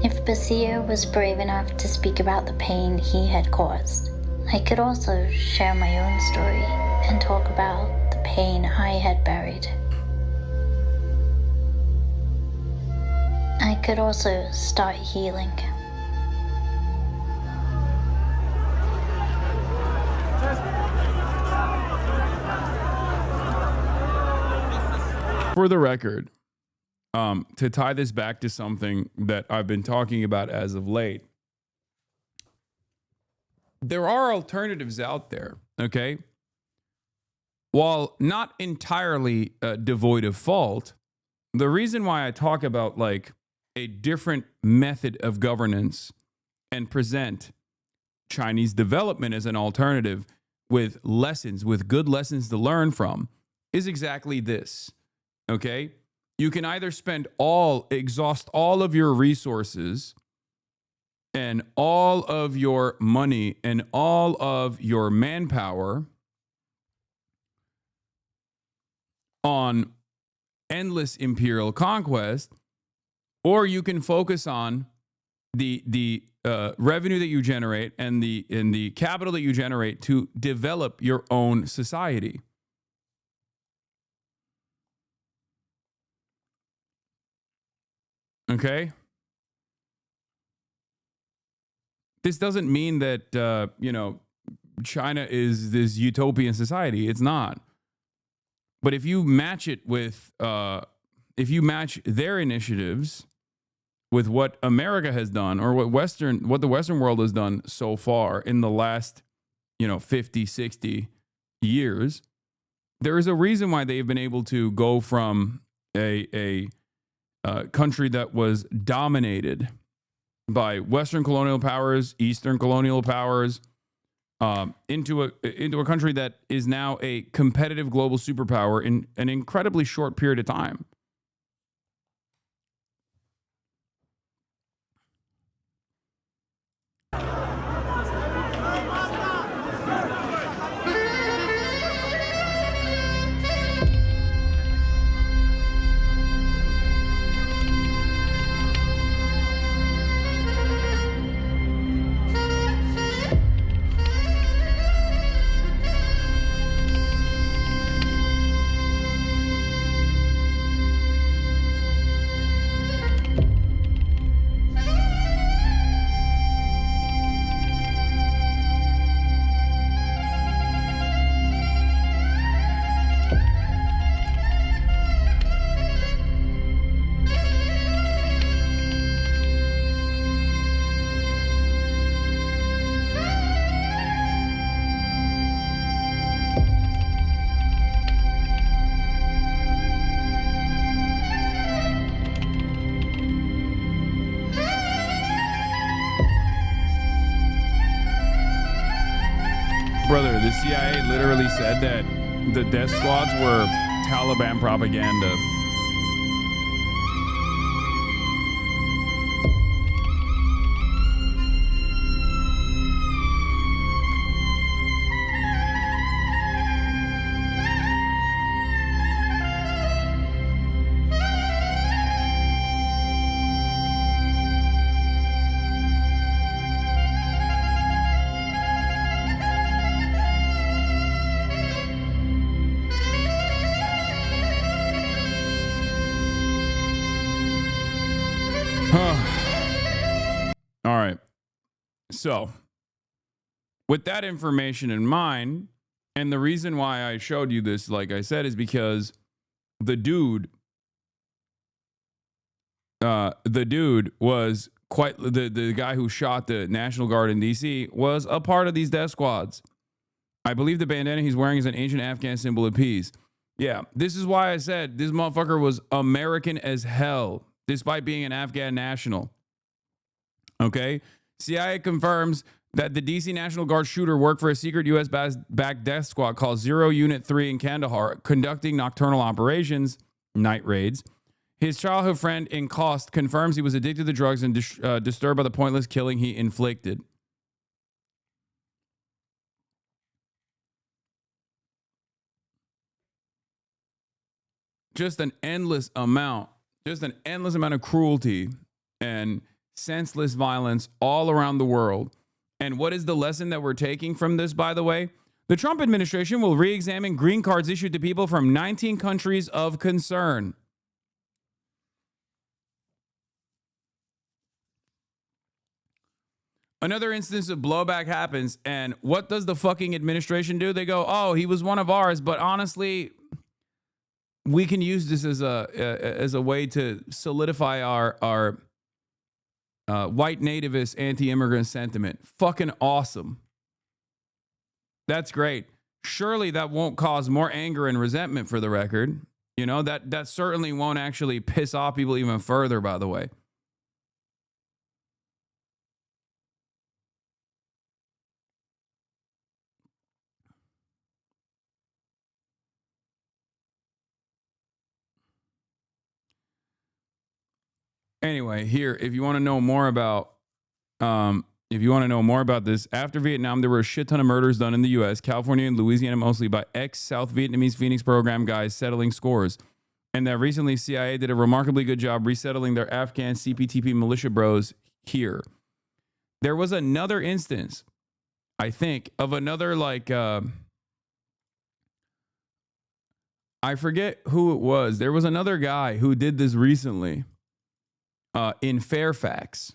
If Basir was brave enough to speak about the pain he had caused, I could also share my own story and talk about the pain I had buried. I could also start healing. For the record, to tie this back to something that I've been talking about as of late, there are alternatives out there, okay? While not entirely devoid of fault, the reason why I talk about like a different method of governance and present Chinese development as an alternative with lessons, with good lessons to learn from, is exactly this, okay? You can either exhaust all of your resources and all of your money and all of your manpower on endless imperial conquest, or you can focus on the revenue that you generate and the capital that you generate to develop your own society. Okay? This doesn't mean that, China is this utopian society. It's not. But if you match it with, if you match their initiatives with what America has done or what the Western world has done so far in the last, 50, 60 years, there is a reason why they've been able to go from a country that was dominated by Western colonial powers, Eastern colonial powers, into a country that is now a competitive global superpower in an incredibly short period of time. Brother, the CIA literally said that the death squads were Taliban propaganda. All right. So, with that information in mind, and the reason why I showed you this, like I said, is because the dude was quite the guy who shot the National Guard in DC was a part of these death squads. I believe the bandana he's wearing is an ancient Afghan symbol of peace. Yeah, this is why I said this motherfucker was American as hell, despite being an Afghan national. Okay? CIA confirms that the DC National Guard shooter worked for a secret U.S.-backed death squad called 0 Unit 3 in Kandahar, conducting nocturnal operations night raids. His childhood friend in Kost confirms he was addicted to drugs and disturbed by the pointless killing he inflicted. Just an endless amount of cruelty and senseless violence all around the world. And what is the lesson that we're taking from this, by the way? The Trump administration will re-examine green cards issued to people from 19 countries of concern. Another instance of blowback happens, and what does the fucking administration do? They go, oh, he was one of ours, but honestly, we can use this as a way to solidify our white nativist anti-immigrant sentiment. Fucking awesome. That's great. Surely that won't cause more anger and resentment, for the record. You know, that certainly won't actually piss off people even further, by the way. Anyway, here, if you want to know more about this, after Vietnam, there were a shit ton of murders done in the U.S., California and Louisiana mostly, by ex-South Vietnamese Phoenix program guys settling scores. And that recently CIA did a remarkably good job resettling their Afghan CPTP militia bros here. There was another instance, I think, of another, like, I forget who it was. There was another guy who did this recently. In Fairfax.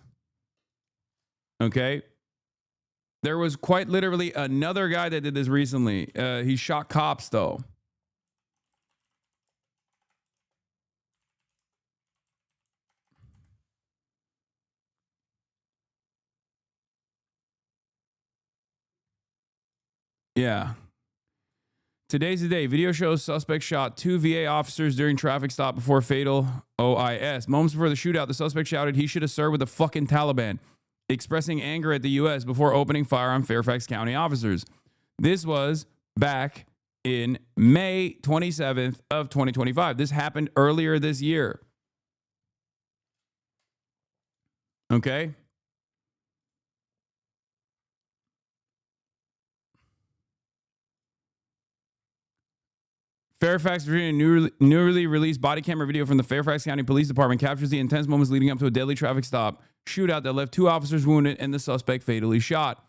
Okay. There was quite literally another guy that did this recently. He shot cops, though. Yeah. Today's the day. Video shows suspect shot 2 VA officers during traffic stop before fatal OIS. Moments before the shootout, the suspect shouted he should have served with the fucking Taliban, expressing anger at the U.S. before opening fire on Fairfax County officers. This was back in May 27th of 2025. This happened earlier this year. Okay? Fairfax, Virginia, newly released body camera video from the Fairfax County Police Department captures the intense moments leading up to a deadly traffic stop shootout that left 2 officers wounded and the suspect fatally shot.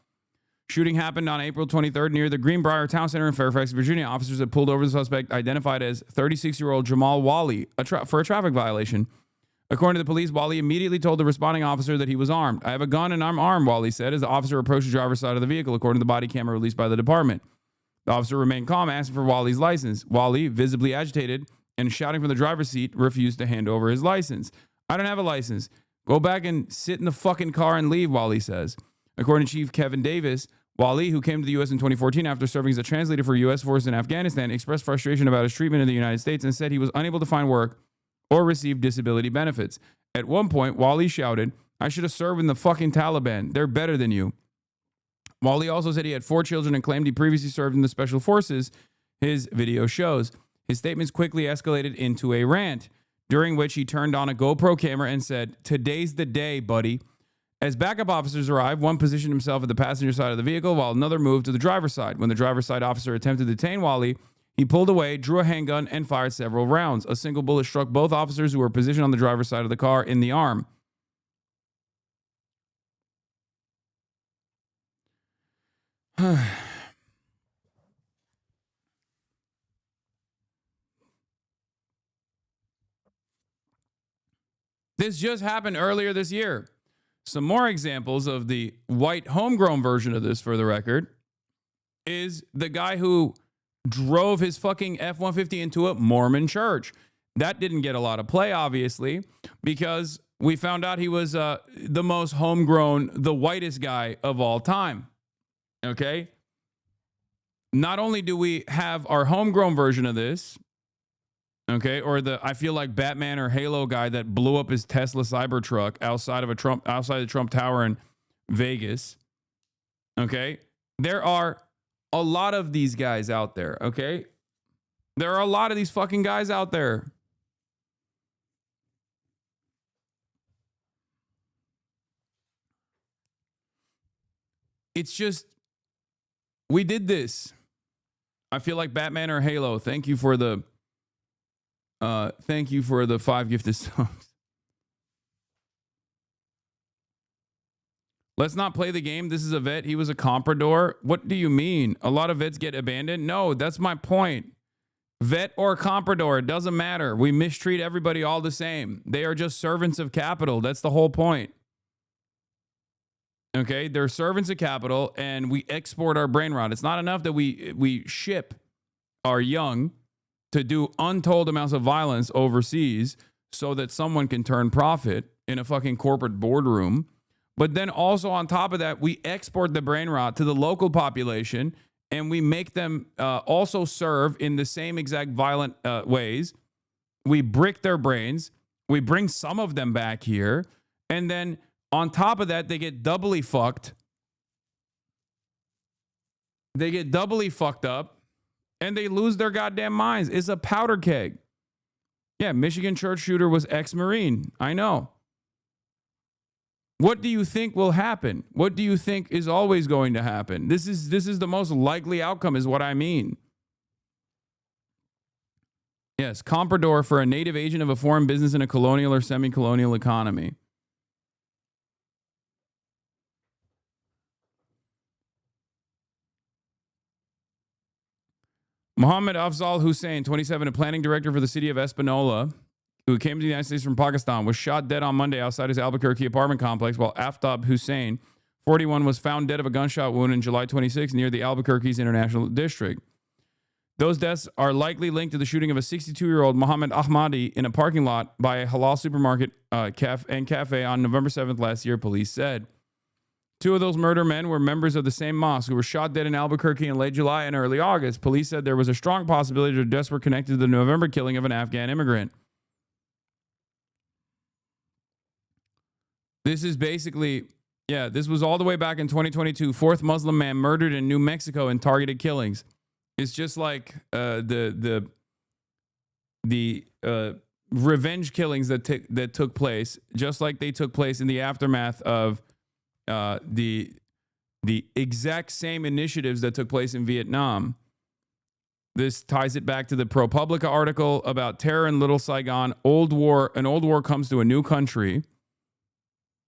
Shooting happened on April 23rd near the Greenbrier Town Center in Fairfax, Virginia. Officers had pulled over the suspect, identified as 36-year-old Jamal Wally, for a traffic violation. According to the police, Wally immediately told the responding officer that he was armed. I have a gun and I'm armed, Wally said, as the officer approached the driver's side of the vehicle, according to the body camera released by the department. The officer remained calm, asking for Wally's license. Wally, visibly agitated and shouting from the driver's seat, refused to hand over his license. I don't have a license. Go back and sit in the fucking car and leave, Wally says. According to Chief Kevin Davis, Wally, who came to the U.S. in 2014 after serving as a translator for U.S. forces in Afghanistan, expressed frustration about his treatment in the United States and said he was unable to find work or receive disability benefits. At one point, Wally shouted, I should have served in the fucking Taliban. They're better than you. Wally also said he had 4 children and claimed he previously served in the special forces. His video shows. His statements quickly escalated into a rant, during which he turned on a GoPro camera and said, today's the day, buddy. As backup officers arrived, one positioned himself at the passenger side of the vehicle while another moved to the driver's side. When the driver's side officer attempted to detain Wally, he pulled away, drew a handgun, and fired several rounds. A single bullet struck both officers who were positioned on the driver's side of the car in the arm. This just happened earlier this year. Some more examples of the white homegrown version of this, for the record, is the guy who drove his fucking F-150 into a Mormon church. That didn't get a lot of play, obviously, because we found out he was the most homegrown, the whitest guy of all time. Okay? Not only do we have our homegrown version of this, okay, or the I feel like Batman or Halo guy that blew up his Tesla Cybertruck outside the Trump Tower in Vegas. Okay? There are a lot of these guys out there, okay? There are a lot of these fucking guys out there. it's just, we did this. I feel like Batman or Halo. Thank you for the 5 gifted subs. Let's not play the game. This is a vet. He was a comprador. What do you mean? A lot of vets get abandoned? No, that's my point. Vet or comprador, it doesn't matter. We mistreat everybody all the same. They are just servants of capital. That's the whole point. Okay, they're servants of capital, and we export our brain rot. It's not enough that we ship our young to do untold amounts of violence overseas so that someone can turn profit in a fucking corporate boardroom. But then also on top of that, we export the brain rot to the local population, and we make them also serve in the same exact violent ways. We brick their brains. We bring some of them back here. And then on top of that, they get doubly fucked. They get doubly fucked up, and they lose their goddamn minds. It's a powder keg. Yeah, Michigan church shooter was ex-Marine. I know. What do you think will happen? What do you think is always going to happen? This is the most likely outcome, is what I mean. Yes, comprador for a native agent of a foreign business in a colonial or semi-colonial economy. Mohammed Afzal Hussein, 27, a planning director for the city of Espanola, who came to the United States from Pakistan, was shot dead on Monday outside his Albuquerque apartment complex, while Aftab Hussein, 41, was found dead of a gunshot wound in July 26 near the Albuquerque's International District. Those deaths are likely linked to the shooting of a 62-year-old Mohammed Ahmadi in a parking lot by a halal supermarket and cafe on November 7th last year, police said. 2 of those murder men were members of the same mosque who were shot dead in Albuquerque in late July and early August. Police said there was a strong possibility their deaths were connected to the November killing of an Afghan immigrant. This is basically, this was all the way back in 2022. 4th Muslim man murdered in New Mexico in targeted killings. It's just like the revenge killings that took place, just like they took place in the aftermath of the exact same initiatives that took place in Vietnam. This ties it back to the ProPublica article about terror in Little Saigon. An old war comes to a new country.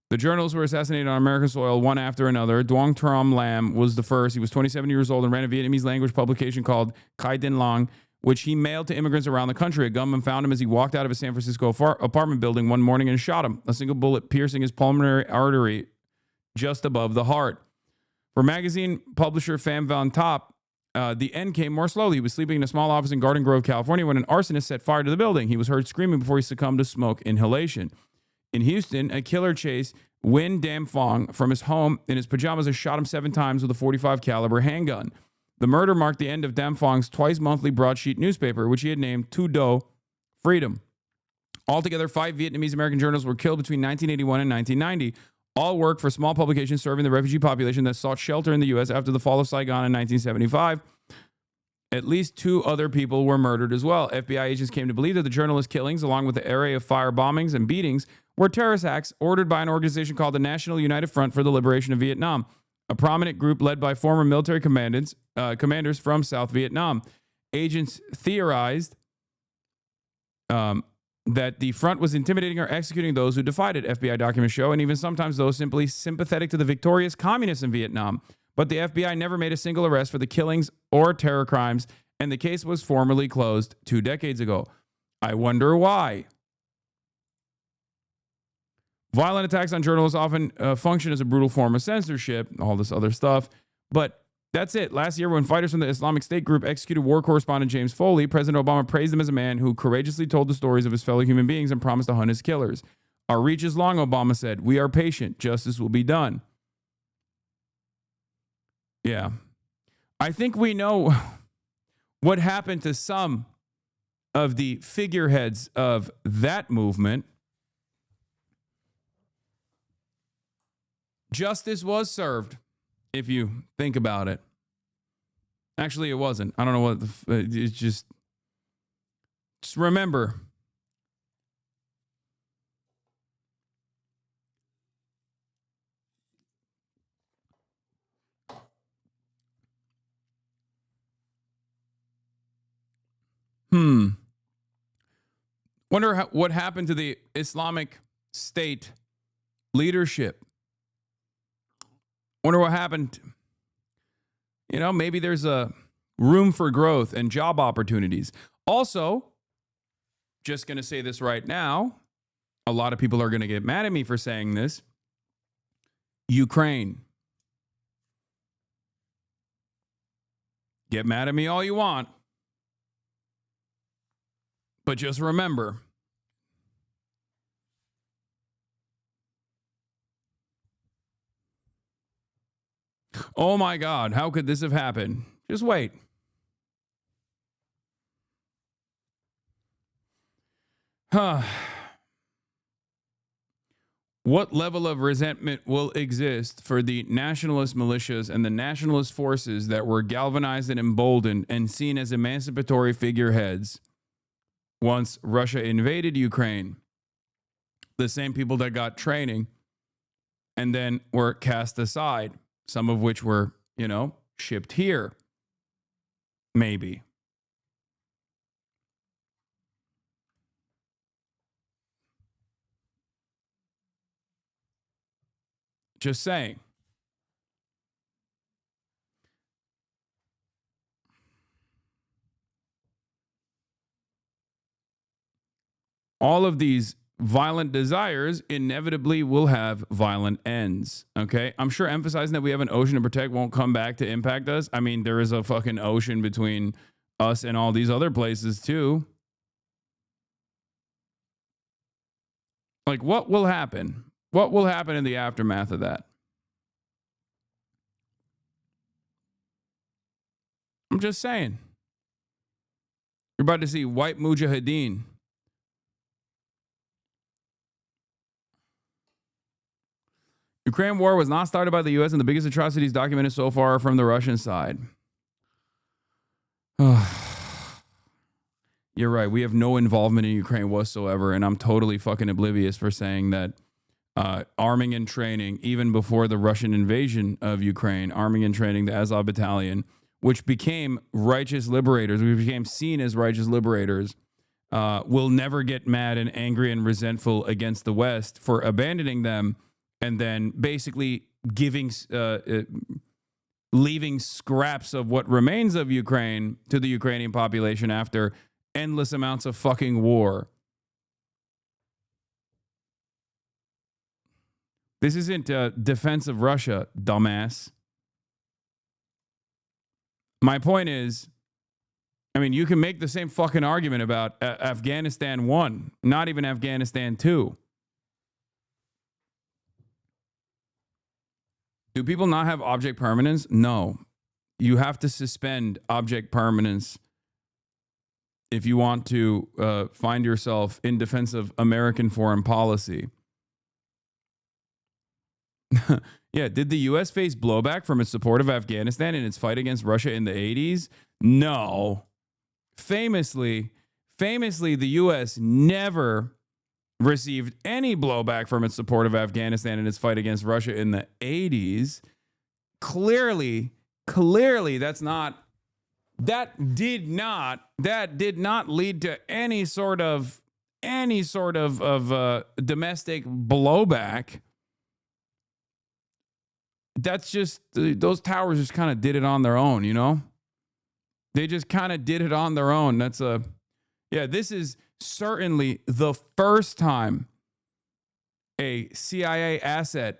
The journalists were assassinated on American soil one after another. Duong Tram Lam was the first. He was 27 years old and ran a Vietnamese language publication called Khai Dinh Long, which he mailed to immigrants around the country. A gunman found him as he walked out of a San Francisco apartment building one morning and shot him, a single bullet piercing his pulmonary artery just above the heart. For magazine publisher Pham Van Top, the end came more slowly. He was sleeping in a small office in Garden Grove, California, when an arsonist set fire to the building. He was heard screaming before he succumbed to smoke inhalation. In Houston, a killer chased Nguyen Dam Phong from his home in his pajamas and shot him 7 times with a .45 caliber handgun. The murder marked the end of Dam Phong's twice-monthly broadsheet newspaper, which he had named Tu Do, Freedom. Altogether, 5 Vietnamese American journalists were killed between 1981 and 1990. All worked for small publications serving the refugee population that sought shelter in the U.S. after the fall of Saigon in 1975. At least 2 other people were murdered as well. FBI agents came to believe that the journalist killings, along with the array of fire bombings and beatings, were terrorist acts ordered by an organization called the National United Front for the Liberation of Vietnam, a prominent group led by former military commanders from South Vietnam. Agents theorized that the front was intimidating or executing those who defied it, FBI documents show, and even sometimes those simply sympathetic to the victorious communists in Vietnam. But the FBI never made a single arrest for the killings or terror crimes, and the case was formally closed 2 decades ago. I wonder why. Violent attacks on journalists often function as a brutal form of censorship, all this other stuff. But that's it. Last year, when fighters from the Islamic State group executed war correspondent James Foley, President Obama praised him as a man who courageously told the stories of his fellow human beings and promised to hunt his killers. Our reach is long, Obama said. We are patient. Justice will be done. Yeah. I think we know what happened to some of the figureheads of that movement. Justice was served, if you think about it. Actually, it wasn't. I don't know what it's just remember. Wonder what happened to the Islamic State leadership. Wonder what happened. You know, maybe there's a room for growth and job opportunities. Also, just going to say this right now. A lot of people are going to get mad at me for saying this. Ukraine. Get mad at me all you want. But just remember, oh my God, how could this have happened? Just wait. What level of resentment will exist for the nationalist militias and the nationalist forces that were galvanized and emboldened and seen as emancipatory figureheads once Russia invaded Ukraine? The same people that got training and then were cast aside, some of which were, you know, shipped here. Maybe. Just saying. All of these violent desires inevitably will have violent ends. Okay. I'm sure emphasizing that we have an ocean to protect won't come back to impact us. I mean, there is a fucking ocean between us and all these other places too. Like, what will happen? What will happen in the aftermath of that? I'm just saying. You're about to see white mujahideen. Ukraine war was not started by the U.S. and the biggest atrocities documented so far are from the Russian side. You're right. We have no involvement in Ukraine whatsoever, and I'm totally fucking oblivious for saying that arming and training, even before the Russian invasion of Ukraine, arming and training the Azov Battalion, which became righteous liberators, we became seen as righteous liberators, will never get mad and angry and resentful against the West for abandoning them and then basically leaving scraps of what remains of Ukraine to the Ukrainian population after endless amounts of fucking war. This isn't defense of Russia, dumbass. My point is, I mean, you can make the same fucking argument about Afghanistan 1, not even Afghanistan 2. Do people not have object permanence? No. You have to suspend object permanence if you want to find yourself in defense of American foreign policy. Yeah, did the U.S. face blowback from its support of Afghanistan in its fight against Russia in the 80s? No. Famously, the U.S. never received any blowback from its support of Afghanistan in its fight against Russia in the 80s. Clearly, that did not lead to any sort of domestic blowback. That's just, those towers just kind of did it on their own, you know? They just kind of did it on their own. This is certainly the first time a CIA asset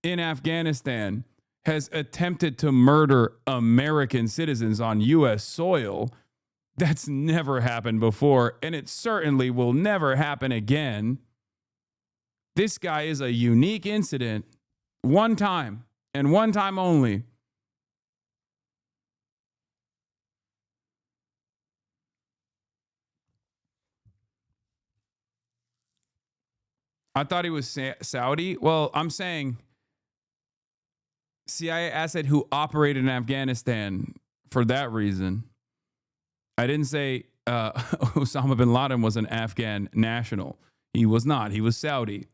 in Afghanistan has attempted to murder American citizens on U.S. soil. That's never happened before, and it certainly will never happen again. This guy is a unique incident, one time, and one time only. I thought he was Saudi. Well, I'm saying CIA asset who operated in Afghanistan for that reason. I didn't say Osama bin Laden was an Afghan national. He was not. He was Saudi.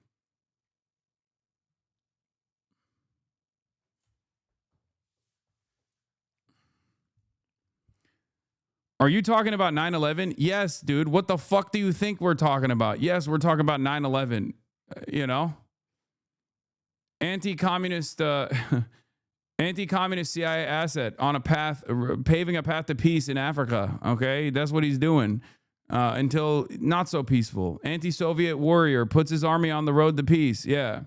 Are you talking about 9/11? Yes, dude. What the fuck do you think we're talking about? Yes, we're talking about 9/11. You know, anti-communist CIA asset on a path, paving a path to peace in Africa. Okay, that's what he's doing until not so peaceful. Anti-Soviet warrior puts his army on the road to peace. Yeah.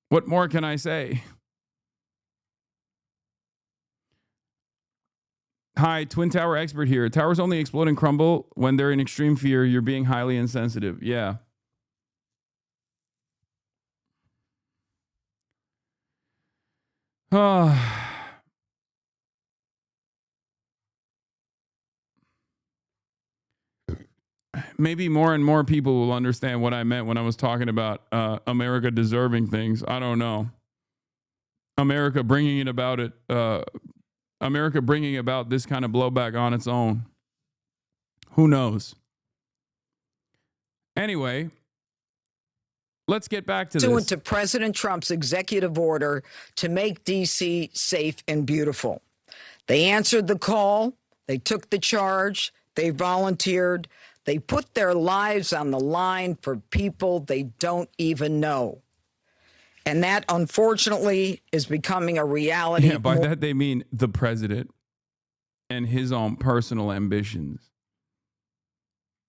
What more can I say? Hi, Twin Tower expert here. Towers only explode and crumble when they're in extreme fear. You're being highly insensitive. Yeah. Maybe more and more people will understand what I meant when I was talking about America deserving things. I don't know. America bringing about this kind of blowback on its own. Who knows? Anyway, let's get back to this. To President Trump's executive order to make D.C. safe and beautiful. They answered the call. They took the charge. They volunteered. They put their lives on the line for people they don't even know. And that, unfortunately, is becoming a reality. Yeah, by that they mean the president and his own personal ambitions.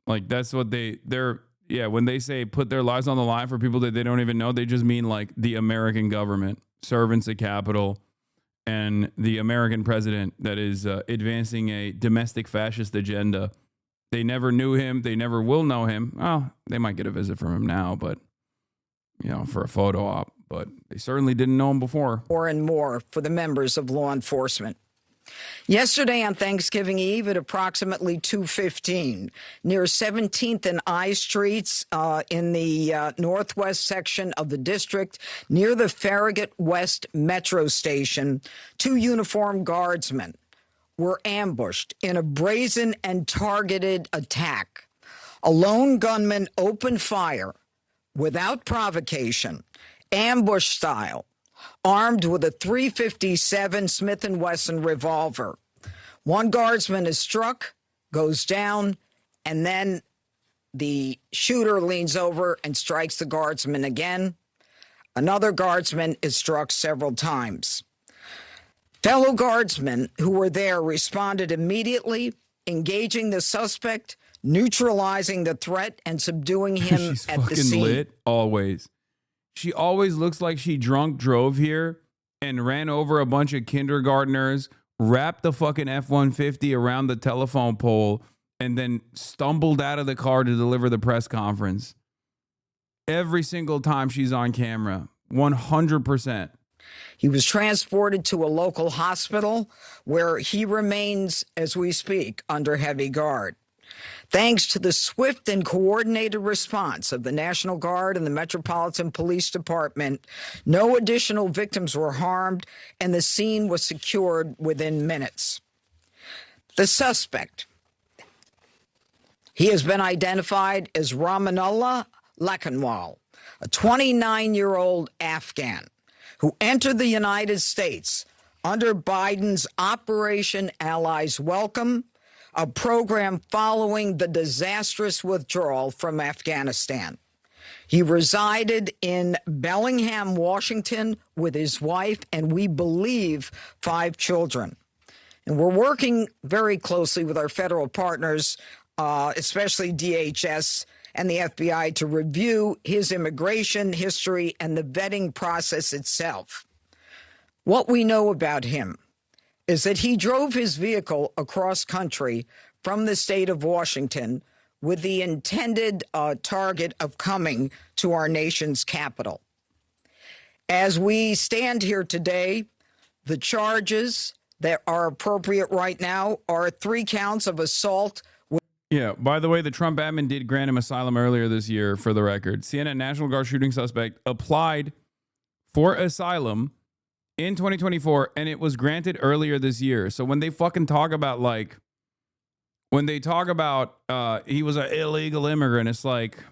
Like, that's what they're when they say put their lives on the line for people that they don't even know, they just mean like the American government, servants of capital, and the American president that is advancing a domestic fascist agenda. They never knew him. They never will know him. Well, they might get a visit from him now, but, you know, for a photo op. But they certainly didn't know him before. More and more for the members of law enforcement. Yesterday on Thanksgiving Eve at approximately 2:15, near 17th and I Streets in the northwest section of the district, near the Farragut West Metro Station, 2 uniformed guardsmen were ambushed in a brazen and targeted attack. A lone gunman opened fire without provocation, ambush style, armed with a .357 Smith & Wesson revolver. One guardsman is struck, goes down, and then the shooter leans over and strikes the guardsman again. Another guardsman is struck several times. Fellow guardsmen who were there responded immediately, engaging the suspect, neutralizing the threat, and subduing him She's at the fucking scene. lit, always. She always looks like she drunk drove here and ran over a bunch of kindergartners, wrapped the fucking F-150 around the telephone pole, and then stumbled out of the car to deliver the press conference. Every single time she's on camera, 100%. He was transported to a local hospital where he remains, as we speak, under heavy guard. Thanks to the swift and coordinated response of the National Guard and the Metropolitan Police Department, no additional victims were harmed, and the scene was secured within minutes. The suspect, he has been identified as Ramanullah Lakanwal, a 29-year-old Afghan who entered the United States under Biden's Operation Allies Welcome, a program following the disastrous withdrawal from Afghanistan. He resided in Bellingham, Washington, with his wife and, we believe, 5 children. And we're working very closely with our federal partners, especially DHS and the FBI, to review his immigration history and the vetting process itself. What we know about him is that he drove his vehicle across country from the state of Washington with the intended target of coming to our nation's capital. As we stand here today, the charges that are appropriate right now are 3 counts of assault. Yeah, by the way, the Trump admin did grant him asylum earlier this year, for the record. CNN National Guard shooting suspect applied for asylum in 2024, and it was granted earlier this year. So when they fucking talk about, like, when they talk about he was an illegal immigrant, it's like,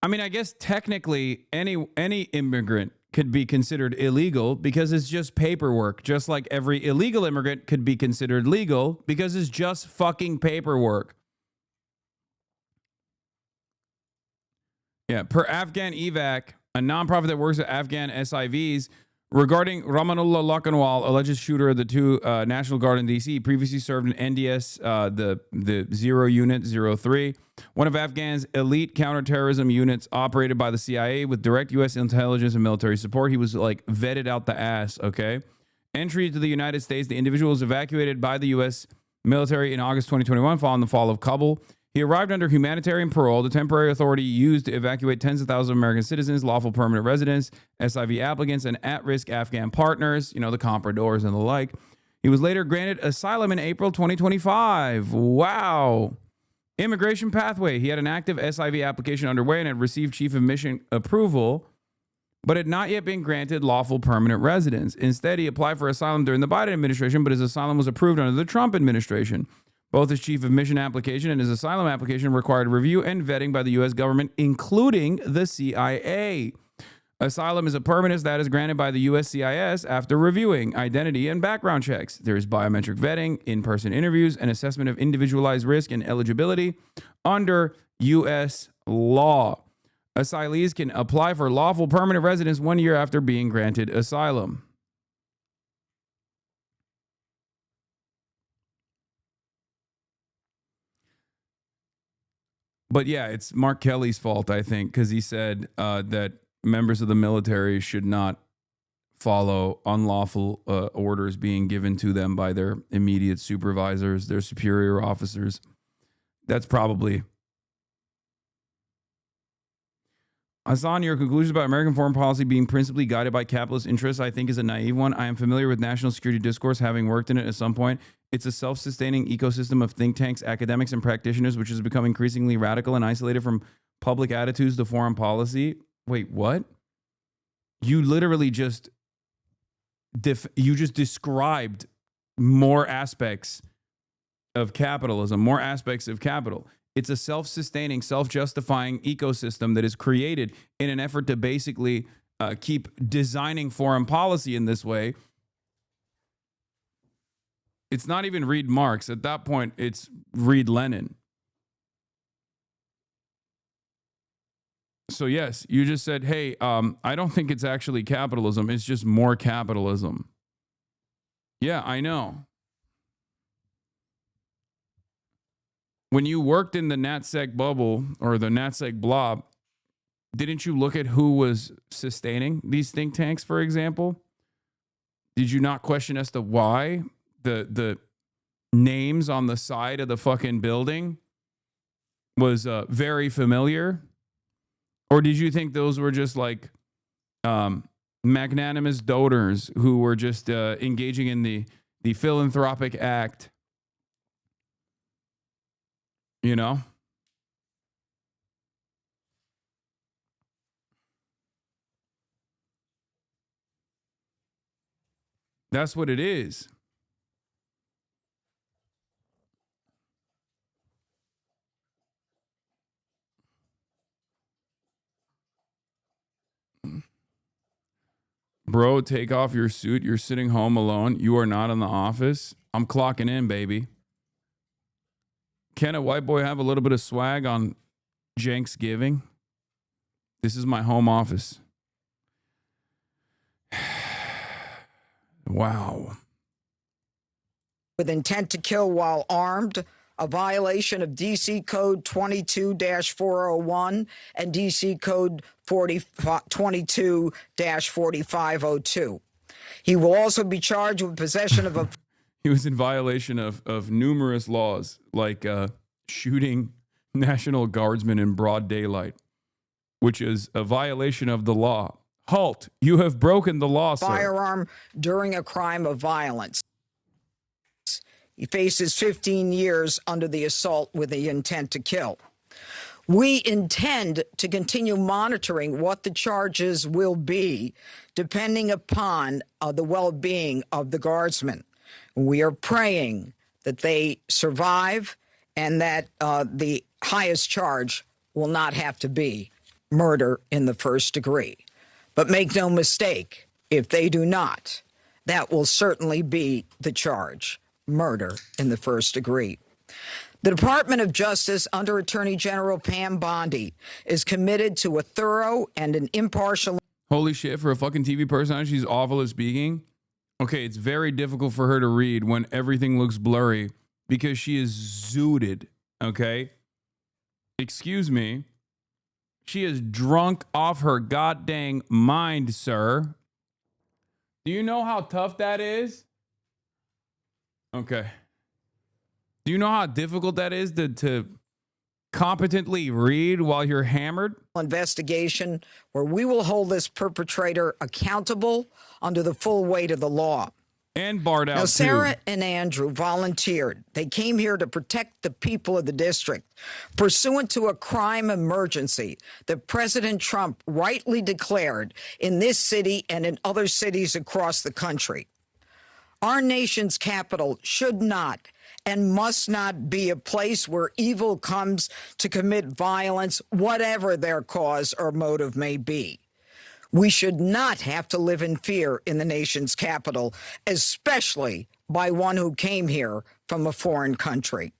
I mean, I guess technically any immigrant could be considered illegal because it's just paperwork, just like every illegal immigrant could be considered legal because it's just fucking paperwork. Yeah, per Afghan Evac, a nonprofit that works with Afghan SIVs, regarding Ramanullah Lakhanwal, alleged shooter of the two National Guard in D.C., previously served in NDS, the 0 Unit 03, one of Afghan's elite counterterrorism units operated by the CIA with direct U.S. intelligence and military support. He was like vetted out the ass, okay? Entry to the United States, the individual was evacuated by the U.S. military in August 2021 following the fall of Kabul. He arrived under humanitarian parole, the temporary authority used to evacuate tens of thousands of American citizens, lawful permanent residents, SIV applicants, and at-risk Afghan partners, you know, the compradors and the like. He was later granted asylum in April 2025. Wow. Immigration pathway. He had an active SIV application underway and had received chief of mission approval, but had not yet been granted lawful permanent residence. Instead, he applied for asylum during the Biden administration, but his asylum was approved under the Trump administration. Both his chief of mission application and his asylum application required review and vetting by the U.S. government, including the CIA. Asylum is a permanent status granted by the USCIS after reviewing identity and background checks. There is biometric vetting, in-person interviews, and assessment of individualized risk and eligibility under U.S. law. Asylees can apply for lawful permanent residence 1 year after being granted asylum. But yeah, it's Mark Kelly's fault, I think, because he said that members of the military should not follow unlawful orders being given to them by their immediate supervisors, their superior officers. That's probably... Hasan, your conclusions about American foreign policy being principally guided by capitalist interests, I think, is a naive one. I am familiar with national security discourse, having worked in it at some point. It's a self-sustaining ecosystem of think tanks, academics, and practitioners, which has become increasingly radical and isolated from public attitudes to foreign policy. Wait, what? You literally just described more aspects of capitalism, more aspects of capital. It's a self-sustaining, self-justifying ecosystem that is created in an effort to basically keep designing foreign policy in this way. It's not even read Marx. At that point, it's read Lenin. So yes, you just said, hey, I don't think it's actually capitalism. It's just more capitalism. Yeah, I know. When you worked in the NatSec bubble or the NatSec blob, didn't you look at who was sustaining these think tanks, for example? Did you not question as to why the names on the side of the fucking building was very familiar? Or did you think those were just like magnanimous donors who were just engaging in the philanthropic act? You know? That's what it is. Bro, take off your suit. You're sitting home alone. You are not in the office. I'm clocking in, baby. Can a white boy have a little bit of swag on Cenksgiving? This is my home office. Wow. With intent to kill while armed, a violation of DC Code 22-401 and DC Code 22-4502. He will also be charged with possession of a... He was in violation of numerous laws, like shooting National Guardsmen in broad daylight, which is a violation of the law. Halt! You have broken the law, sir. Firearm during a crime of violence. He faces 15 years under the assault with the intent to kill. We intend to continue monitoring what the charges will be, depending upon the well-being of the guardsmen. We are praying that they survive and that the highest charge will not have to be murder in the first degree. But make no mistake, if they do not, that will certainly be the charge: murder in the first degree. The Department of Justice, under Attorney General Pam Bondi, is committed to a thorough and an impartial... Holy shit, for a fucking TV personality, she's awful at speaking. Okay, it's very difficult for her to read when everything looks blurry because she is zooted, okay? Excuse me. She is drunk off her goddamn mind, sir. Do you know how tough that is? Okay. Do you know how difficult that is to competently read while you're hammered? Investigation where we will hold this perpetrator accountable under the full weight of the law. And barred out, now, Sarah too. and Andrew volunteered. They came here to protect the people of the district, pursuant to a crime emergency that President Trump rightly declared in this city and in other cities across the country. Our nation's capital should not and must not be a place where evil comes to commit violence, whatever their cause or motive may be. We should not have to live in fear in the nation's capital, especially by one who came here from a foreign country.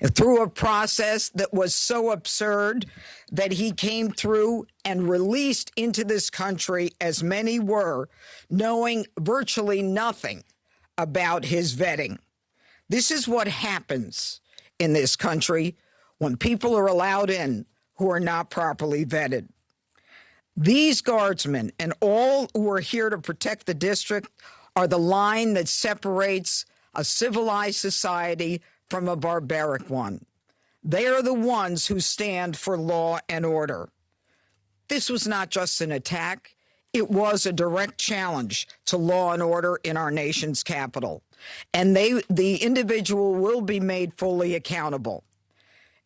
And through a process that was so absurd that he came through and released into this country, as many were, knowing virtually nothing about his vetting. This is what happens in this country when people are allowed in who are not properly vetted. These guardsmen and all who are here to protect the district are the line that separates a civilized society from a barbaric one. They are the ones who stand for law and order. This was not just an attack. It was a direct challenge to law and order in our nation's capital. And the individual will be made fully accountable.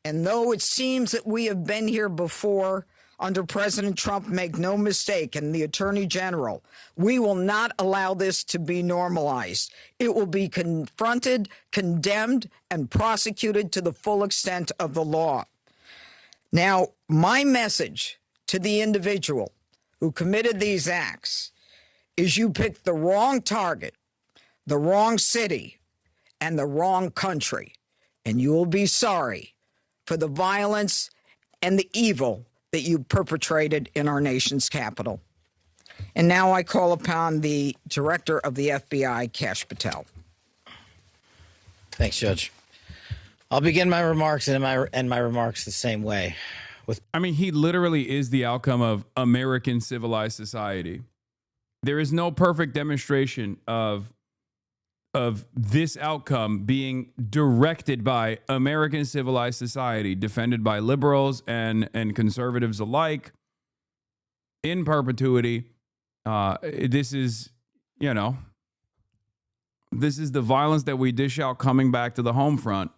And though it seems that we have been here before under President Trump, make no mistake, and the Attorney General, we will not allow this to be normalized. It will be confronted, condemned, and prosecuted to the full extent of the law. Now, my message to the individual who committed these acts is you picked the wrong target, the wrong city, and the wrong country, and you will be sorry for the violence and the evil that you perpetrated in our nation's capital. And now I call upon the director of the FBI, Kash Patel. Thanks, Judge. I'll begin my remarks and my remarks the same way. I mean, he literally is the outcome of American civilized society. There is no perfect demonstration of this outcome being directed by American civilized society, defended by liberals and conservatives alike in perpetuity. This is, this is the violence that we dish out coming back to the home front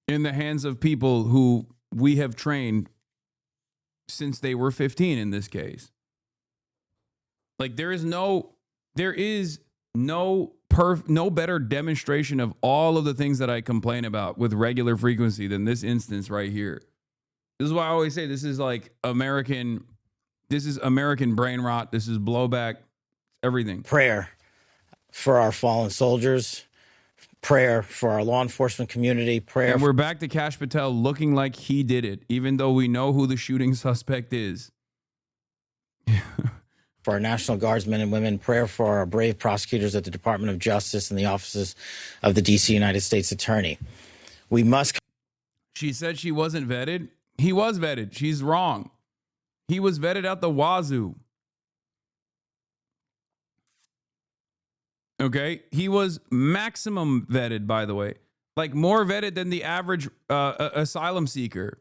in the hands of people who we have trained since they were 15 in this case. Like, there is no better demonstration of all of the things that I complain about with regular frequency than this instance right here. This is why I always say this is like American brain rot. This is blowback, everything. Prayer for our fallen soldiers, prayer for our law enforcement community, prayer. And we're back to Kash Patel looking like he did it, even though we know who the shooting suspect is. For our National Guardsmen and women, prayer for our brave prosecutors at the Department of Justice and the offices of the D.C. United States Attorney. We must... She said she wasn't vetted. He was vetted. She's wrong. He was vetted out the wazoo. Okay? He was maximum vetted, by the way. Like, more vetted than the average asylum seeker.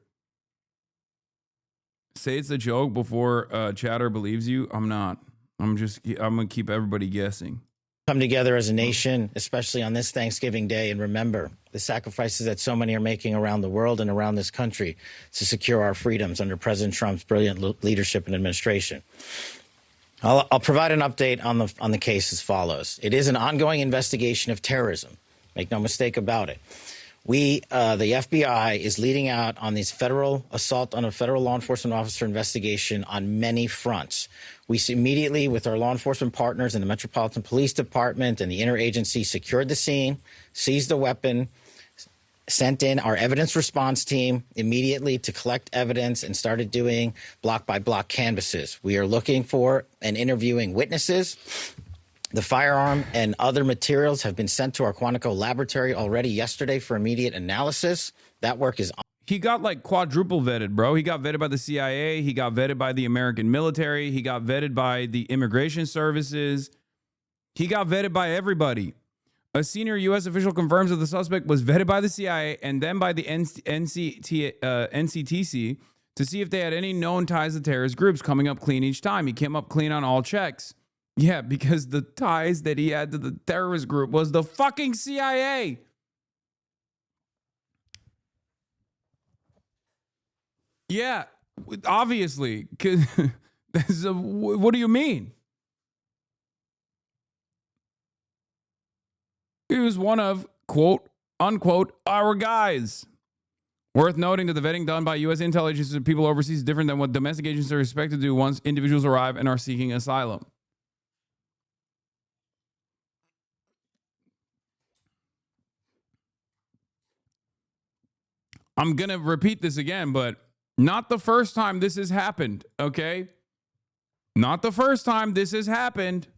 Say it's a joke before chatter believes you. I'm not. I'm going to keep everybody guessing. Come together as a nation, especially on this Thanksgiving Day, and remember the sacrifices that so many are making around the world and around this country to secure our freedoms under President Trump's brilliant leadership and administration. I'll provide an update on the case as follows. It is an ongoing investigation of terrorism. Make no mistake about it. The FBI is leading out on these federal assault on a federal law enforcement officer investigation on many fronts. We immediately, with our law enforcement partners in the Metropolitan Police Department and the interagency, secured the scene, seized the weapon, sent in our evidence response team immediately to collect evidence and started doing block by block canvasses. We are looking for and interviewing witnesses. The firearm and other materials have been sent to our Quantico laboratory already yesterday for immediate analysis. That work is on. He got like quadruple vetted, bro. He got vetted by the CIA. He got vetted by the American military. He got vetted by the immigration services. He got vetted by everybody. A senior U.S. official confirms that the suspect was vetted by the CIA and then by the NCTC to see if they had any known ties to terrorist groups, coming up clean each time. He came up clean on all checks. Yeah, because the ties that he had to the terrorist group was the fucking CIA. Yeah, obviously. What do you mean? He was one of, quote, unquote, our guys. Worth noting that the vetting done by U.S. intelligence and people overseas is different than what domestic agencies are expected to do once individuals arrive and are seeking asylum. I'm going to repeat this again, but not the first time this has happened, okay? Not the first time this has happened.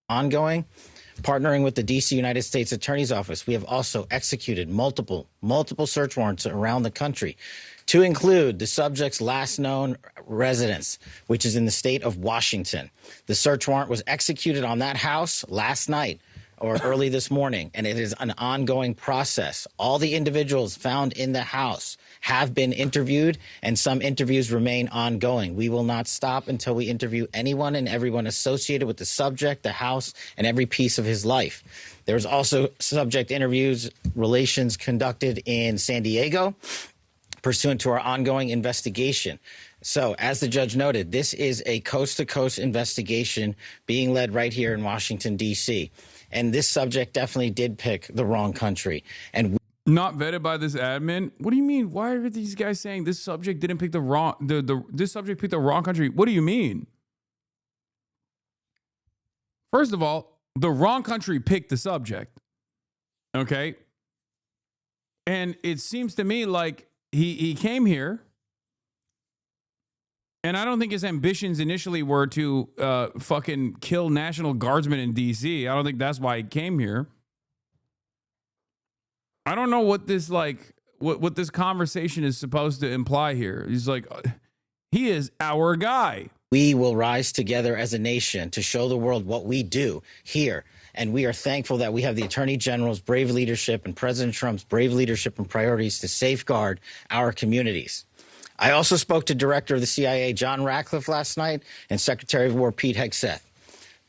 Ongoing, partnering with the D.C. United States Attorney's Office, we have also executed multiple search warrants around the country to include the subject's last known residence, which is in the state of Washington. The search warrant was executed on that house last night or early this morning, and it is an ongoing process. All the individuals found in the house have been interviewed, and some interviews remain ongoing. We will not stop until we interview anyone and everyone associated with the subject, the house, and every piece of his life. There's also subject interviews, relations conducted in San Diego, pursuant to our ongoing investigation. So, as the judge noted, this is a coast-to-coast investigation being led right here in Washington, D.C., and this subject definitely did pick the wrong country. And not vetted by this admin? What do you mean? Why are these guys saying this subject didn't pick the wrong this subject picked the wrong country? What do you mean? First of all, the wrong country picked the subject. Okay? And it seems to me like he came here, and I don't think his ambitions initially were to fucking kill National Guardsmen in D.C. I don't think that's why he came here. I don't know what this what this conversation is supposed to imply here. He's like, he is our guy. We will rise together as a nation to show the world what we do here. And we are thankful that we have the Attorney General's brave leadership and President Trump's brave leadership and priorities to safeguard our communities. I also spoke to Director of the CIA, John Ratcliffe, last night, and Secretary of War, Pete Hegseth.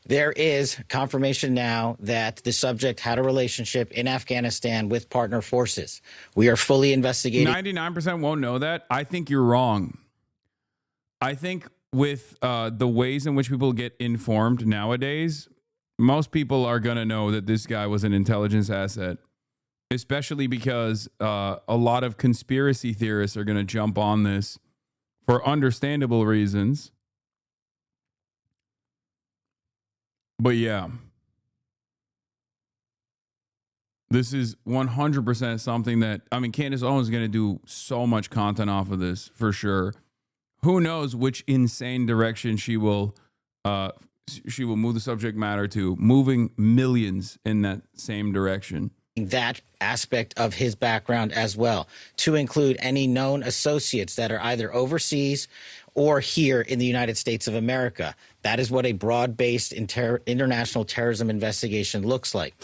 There is confirmation now that the subject had a relationship in Afghanistan with partner forces. We are fully investigating. 99% won't know that. I think you're wrong. I think with the ways in which people get informed nowadays, most people are going to know that this guy was an intelligence asset, especially because a lot of conspiracy theorists are going to jump on this for understandable reasons. But yeah, this is 100% something that, I mean, Candace Owens is going to do so much content off of this for sure. Who knows which insane direction she will move the subject matter to, moving millions in that same direction. That aspect of his background as well, to include any known associates that are either overseas or here in the United States of America. That is what a broad-based international terrorism investigation looks like.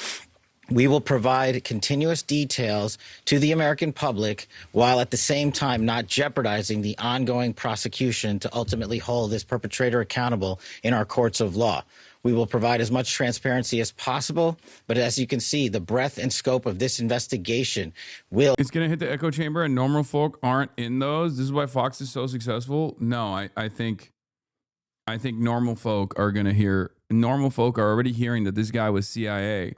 We will provide continuous details to the American public while at the same time not jeopardizing the ongoing prosecution to ultimately hold this perpetrator accountable in our courts of law. We will provide as much transparency as possible, but as you can see, the breadth and scope of this investigation will... It's going to hit the echo chamber, and normal folk aren't in those. This is why Fox is so successful. No, I think normal folk are going to hear... Normal folk are already hearing that this guy was CIA.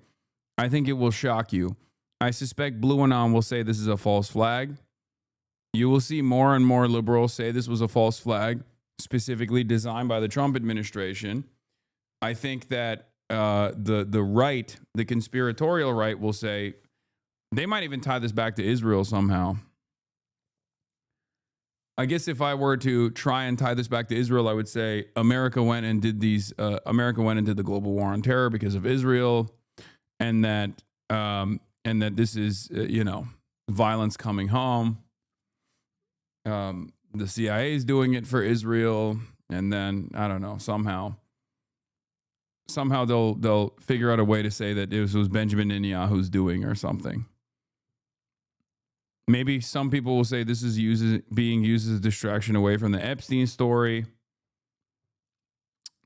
I think it will shock you. I suspect Blue Anon will say this is a false flag. You will see more and more liberals say this was a false flag, specifically designed by the Trump administration. I think that the right, the conspiratorial right, will say they might even tie this back to Israel somehow. I guess if I were to try and tie this back to Israel, I would say America went and did the global war on terror because of Israel, and that this is violence coming home. The CIA is doing it for Israel, and then I don't know, somehow they'll figure out a way to say that it was Benjamin Netanyahu's doing or something. Maybe some people will say this is being used as a distraction away from the Epstein story.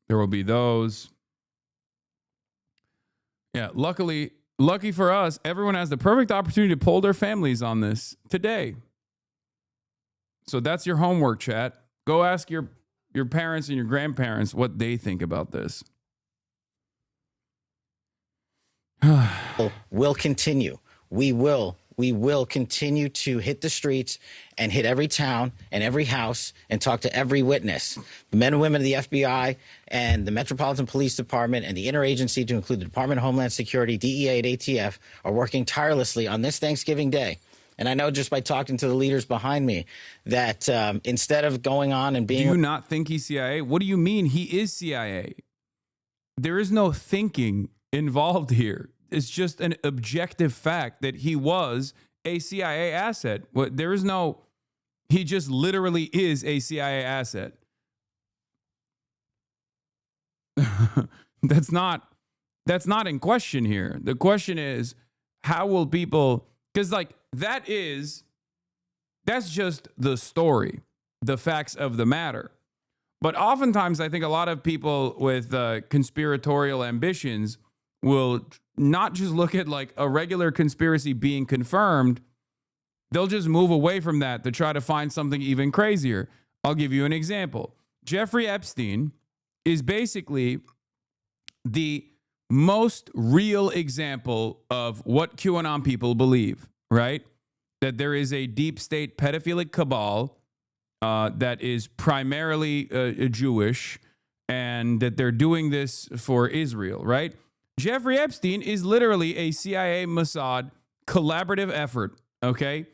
There will be those. Yeah, lucky for us, everyone has the perfect opportunity to poll their families on this today. So that's your homework, chat. Go ask your parents and your grandparents what they think about this. Will continue. We will continue to hit the streets and hit every town and every house and talk to every witness. The men and women of the FBI and the Metropolitan Police Department and the interagency, to include the Department of Homeland Security, DEA, and ATF, are working tirelessly on this Thanksgiving Day. And I know just by talking to the leaders behind me that instead of going on and being... Do you not think he's CIA? What do you mean he is CIA? There is no thinking involved here. It's just an objective fact that he was a CIA asset. There is no... He just literally is a CIA asset. That's not in question here. The question is, how will people... Because that's just the story, the facts of the matter. But oftentimes I think a lot of people with conspiratorial ambitions will not just look at like a regular conspiracy being confirmed. They'll just move away from that to try to find something even crazier. I'll give you an example. Jeffrey Epstein is basically the most real example of what QAnon people believe, right? That there is a deep state pedophilic cabal that is primarily Jewish, and that they're doing this for Israel, right? Jeffrey Epstein is literally a CIA Mossad collaborative effort, okay,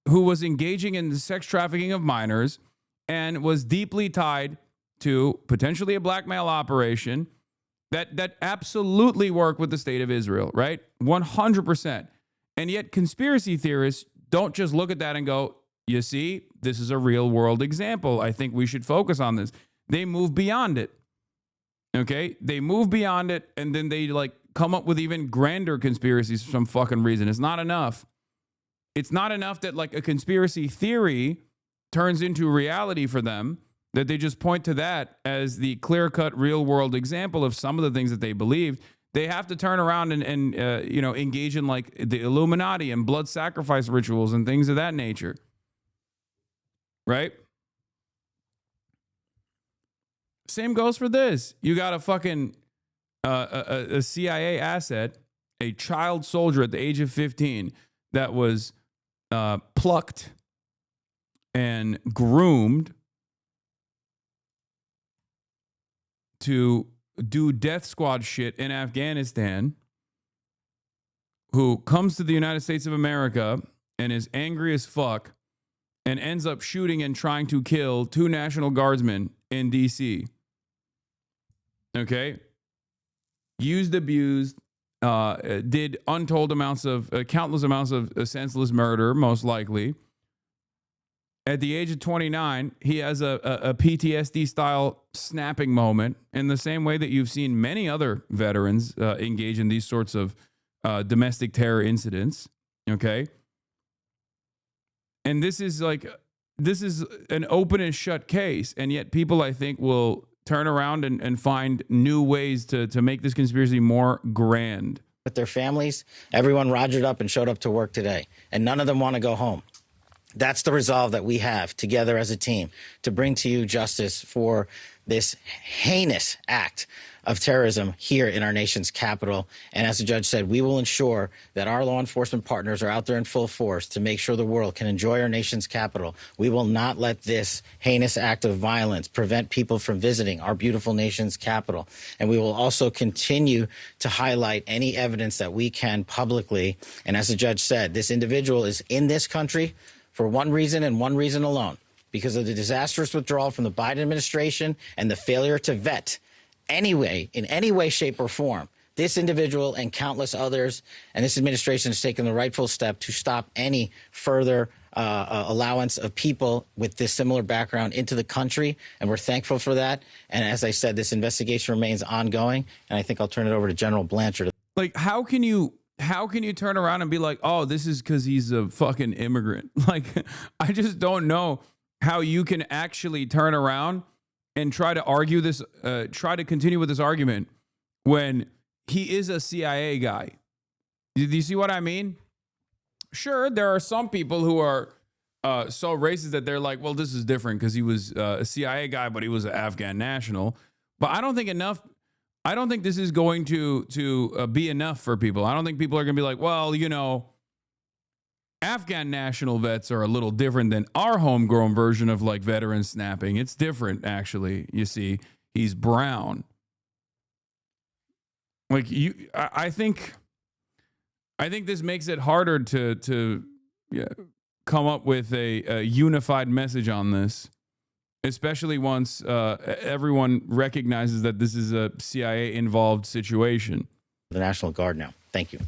who was engaging in the sex trafficking of minors and was deeply tied to potentially a blackmail operation that absolutely worked with the state of Israel, right? 100%. And yet conspiracy theorists don't just look at that and go, you see, this is a real world example. I think we should focus on this. They move beyond it. Okay? They move beyond it, and then they like come up with even grander conspiracies for some fucking reason. It's not enough. It's not enough that like a conspiracy theory turns into reality for them, that they just point to that as the clear-cut real-world example of some of the things that they believed. They have to turn around and engage in like the Illuminati and blood sacrifice rituals and things of that nature. Right? Same goes for this. You got a fucking a CIA asset, a child soldier at the age of 15 that was plucked and groomed to do death squad shit in Afghanistan, who comes to the United States of America and is angry as fuck and ends up shooting and trying to kill 2 National Guardsmen in D.C. Okay? Used, abused, did untold amounts of, countless amounts of senseless murder, most likely. At the age of 29, he has a PTSD-style snapping moment in the same way that you've seen many other veterans engage in these sorts of domestic terror incidents, okay? And this is an open and shut case, and yet people, I think, will turn around and find new ways to make this conspiracy more grand. With their families, everyone rogered up and showed up to work today, and none of them want to go home. That's the resolve that we have together as a team to bring to you justice for this heinous act of terrorism here in our nation's capital. And as the judge said, we will ensure that our law enforcement partners are out there in full force to make sure the world can enjoy our nation's capital. We will not let this heinous act of violence prevent people from visiting our beautiful nation's capital. And we will also continue to highlight any evidence that we can publicly. And as the judge said, this individual is in this country for one reason and one reason alone, because of the disastrous withdrawal from the Biden administration and the failure to vet anyway, in any way, shape, or form, this individual and countless others. And this administration has taken the rightful step to stop any further allowance of people with this similar background into the country. And we're thankful for that. And as I said, this investigation remains ongoing. And I think I'll turn it over to General Blanchard. Like, how can you turn around and be like, oh, this is because he's a fucking immigrant? Like, I just don't know how you can actually turn around and try to argue this, try to continue with this argument when he is a CIA guy. Do you see what I mean? Sure, there are some people who are so racist that they're like, well, this is different because he was a CIA guy, but he was an Afghan national. But I don't think this is going to be enough for people. I don't think people are going to be like, well, you know, Afghan national vets are a little different than our homegrown version of like veteran snapping. It's different, actually. You see, he's brown. Like I think this makes it harder to come up with a unified message on this, especially once everyone recognizes that this is a CIA involved situation. The National Guard now. Thank you.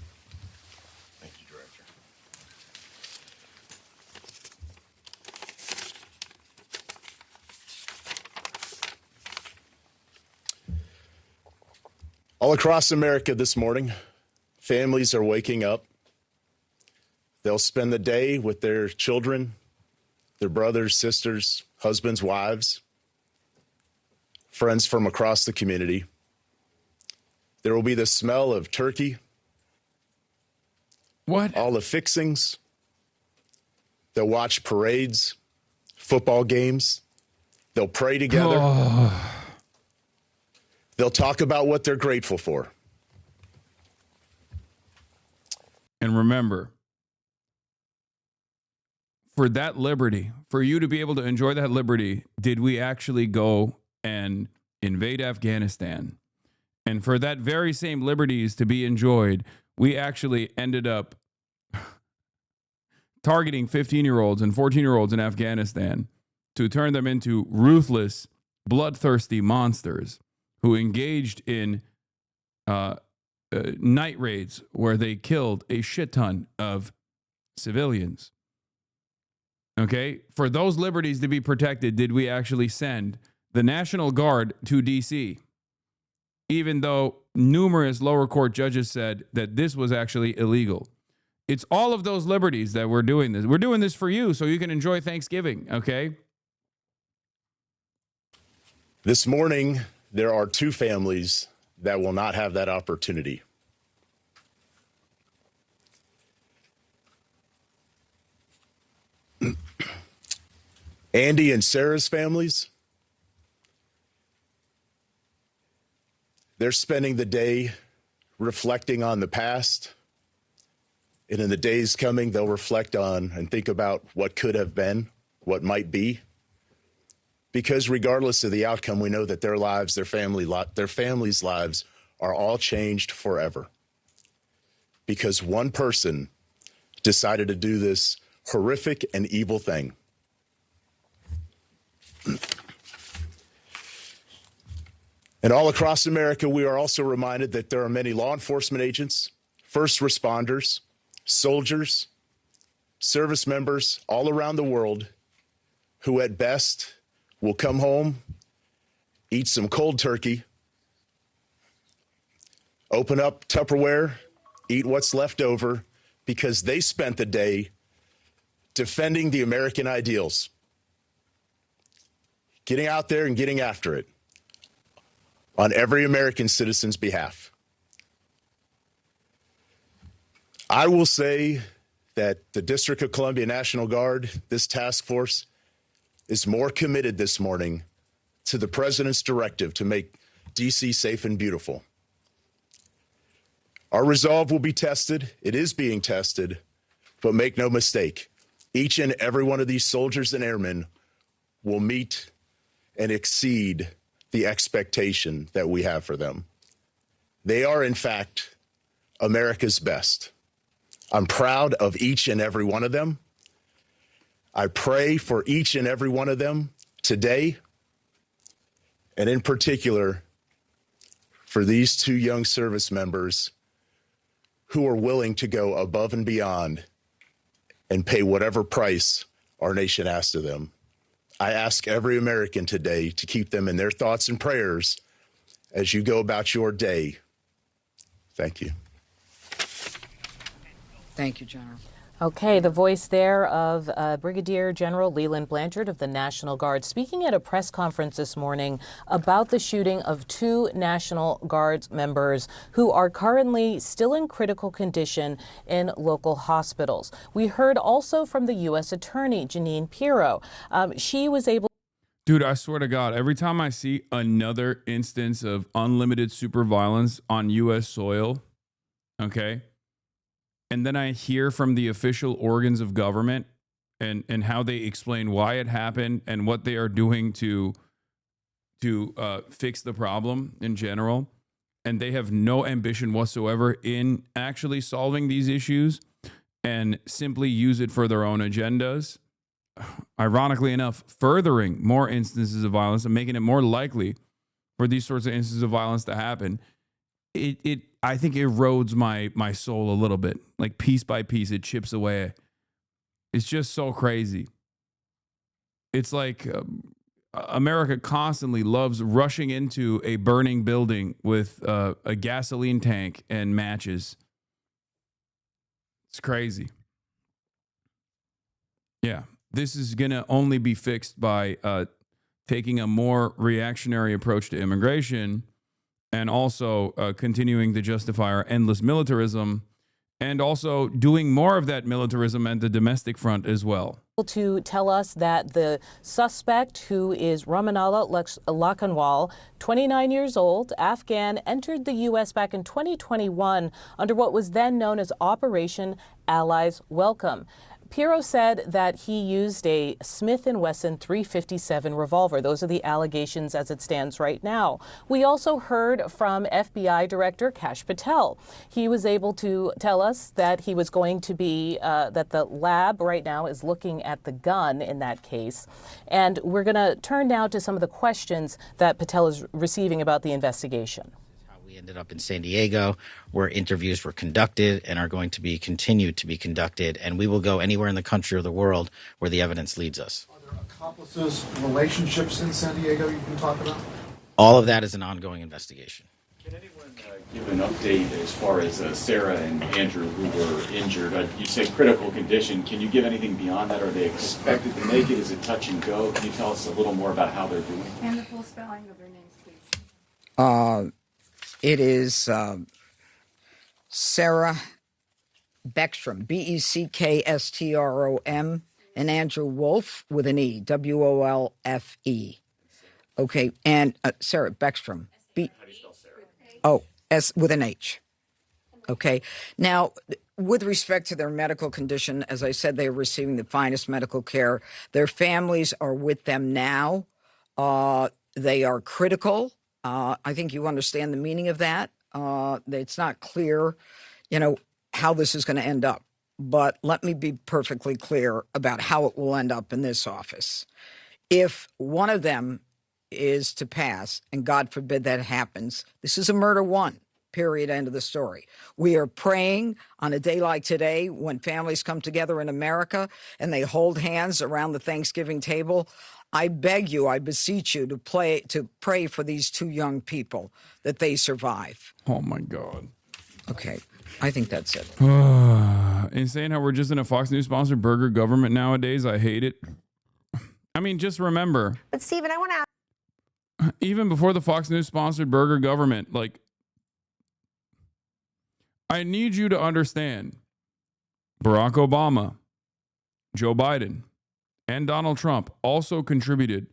All across America this morning, families are waking up. They'll spend the day with their children, their brothers, sisters, husbands, wives, friends from across the community. There will be the smell of turkey. What? All the fixings. They'll watch parades, football games. They'll pray together. Oh. They'll talk about what they're grateful for. And remember, for that liberty, for you to be able to enjoy that liberty, did we actually go and invade Afghanistan? And for that very same liberties to be enjoyed, we actually ended up targeting 15-year-olds and 14-year-olds in Afghanistan to turn them into ruthless, bloodthirsty monsters who engaged in night raids where they killed a shit ton of civilians. Okay? For those liberties to be protected, did we actually send the National Guard to D.C., even though numerous lower court judges said that this was actually illegal? It's all of those liberties that we're doing this. We're doing this for you so you can enjoy Thanksgiving, okay? This morning, there are two families that will not have that opportunity. Andy and Sarah's families, they're spending the day reflecting on the past. And in the days coming, they'll reflect on and think about what could have been, what might be. Because regardless of the outcome, we know that their lives, their families' lives are all changed forever. Because one person decided to do this horrific and evil thing. And all across America, we are also reminded that there are many law enforcement agents, first responders, soldiers, service members all around the world who at best will come home, eat some cold turkey, open up Tupperware, eat what's left over, because they spent the day defending the American ideals, getting out there and getting after it on every American citizen's behalf. I will say that the District of Columbia National Guard, this task force, is more committed this morning to the president's directive to D.C. safe and beautiful. Our resolve will be tested. It is being tested, but make no mistake, each and every one of these soldiers and airmen will meet and exceed the expectation that we have for them. They are, in fact, America's best. I'm proud of each and every one of them. I pray for each and every one of them today, and in particular, for these two young service members who are willing to go above and beyond and pay whatever price our nation asks of them. I ask every American today to keep them in their thoughts and prayers as you go about your day. Thank you. Thank you, General. Okay, the voice there of Brigadier General Leland Blanchard of the National Guard speaking at a press conference this morning about the shooting of two National Guards members who are currently still in critical condition in local hospitals. We heard also from the U.S. Attorney, Jeanine Pirro. She was able. Dude, I swear to God, every time I see another instance of unlimited super violence on U.S. soil, okay, and then I hear from the official organs of government and how they explain why it happened and what they are doing to fix the problem in general, and they have no ambition whatsoever in actually solving these issues and simply use it for their own agendas. Ironically enough, furthering more instances of violence and making it more likely for these sorts of instances of violence to happen. It I think erodes my soul a little bit. Like piece by piece, it chips away. It's just so crazy. It's like America constantly loves rushing into a burning building with a gasoline tank and matches. It's crazy. Yeah, this is going to only be fixed by taking a more reactionary approach to immigration and also continuing to justify our endless militarism and also doing more of that militarism at the domestic front as well. To tell us that the suspect, who is Ramanallah Lakhanwal, 29 years old, Afghan, entered the U.S. back in 2021 under what was then known as Operation Allies Welcome. Pirro said that he used a Smith & Wesson .357 revolver. Those are the allegations as it stands right now. We also heard from FBI Director Kash Patel. He was able to tell us that he was going to be, that the lab right now is looking at the gun in that case. And we're going to turn now to some of the questions that Patel is receiving about the investigation. We ended up in San Diego, where interviews were conducted and are going to be continued to be conducted, and we will go anywhere in the country or the world where the evidence leads us. Are there accomplices, relationships in San Diego you can talk about? All of that is an ongoing investigation. Can anyone give an update as far as Sarah and Andrew, who were injured? You say critical condition. Can you give anything beyond that? Are they expected to make it? Is it touch and go? Can you tell us a little more about how they're doing? And the full spelling of their names, please. It is Sarah Beckstrom, Beckstrom, and Andrew Wolf with an E, Wolfe. Okay, and Sarah Beckstrom. How do you spell Sarah? S with an H. Okay. Now, with respect to their medical condition, as I said, they are receiving the finest medical care. Their families are with them now. They are critical. I think you understand the meaning of that. It's not clear, how this is going to end up. But let me be perfectly clear about how it will end up in this office. If one of them is to pass, and God forbid that happens, this is a murder one, period, end of the story. We are praying on a day like today when families come together in America and they hold hands around the Thanksgiving table. I beg you, I beseech you to pray for these two young people that they survive. Oh my God. Okay, I think that's it. Insane how we're just in a Fox News sponsored burger government nowadays. I hate it. I mean, just remember. But Stephen, I want to ask. Even before the Fox News sponsored burger government, I need you to understand Barack Obama, Joe Biden, and Donald Trump also contributed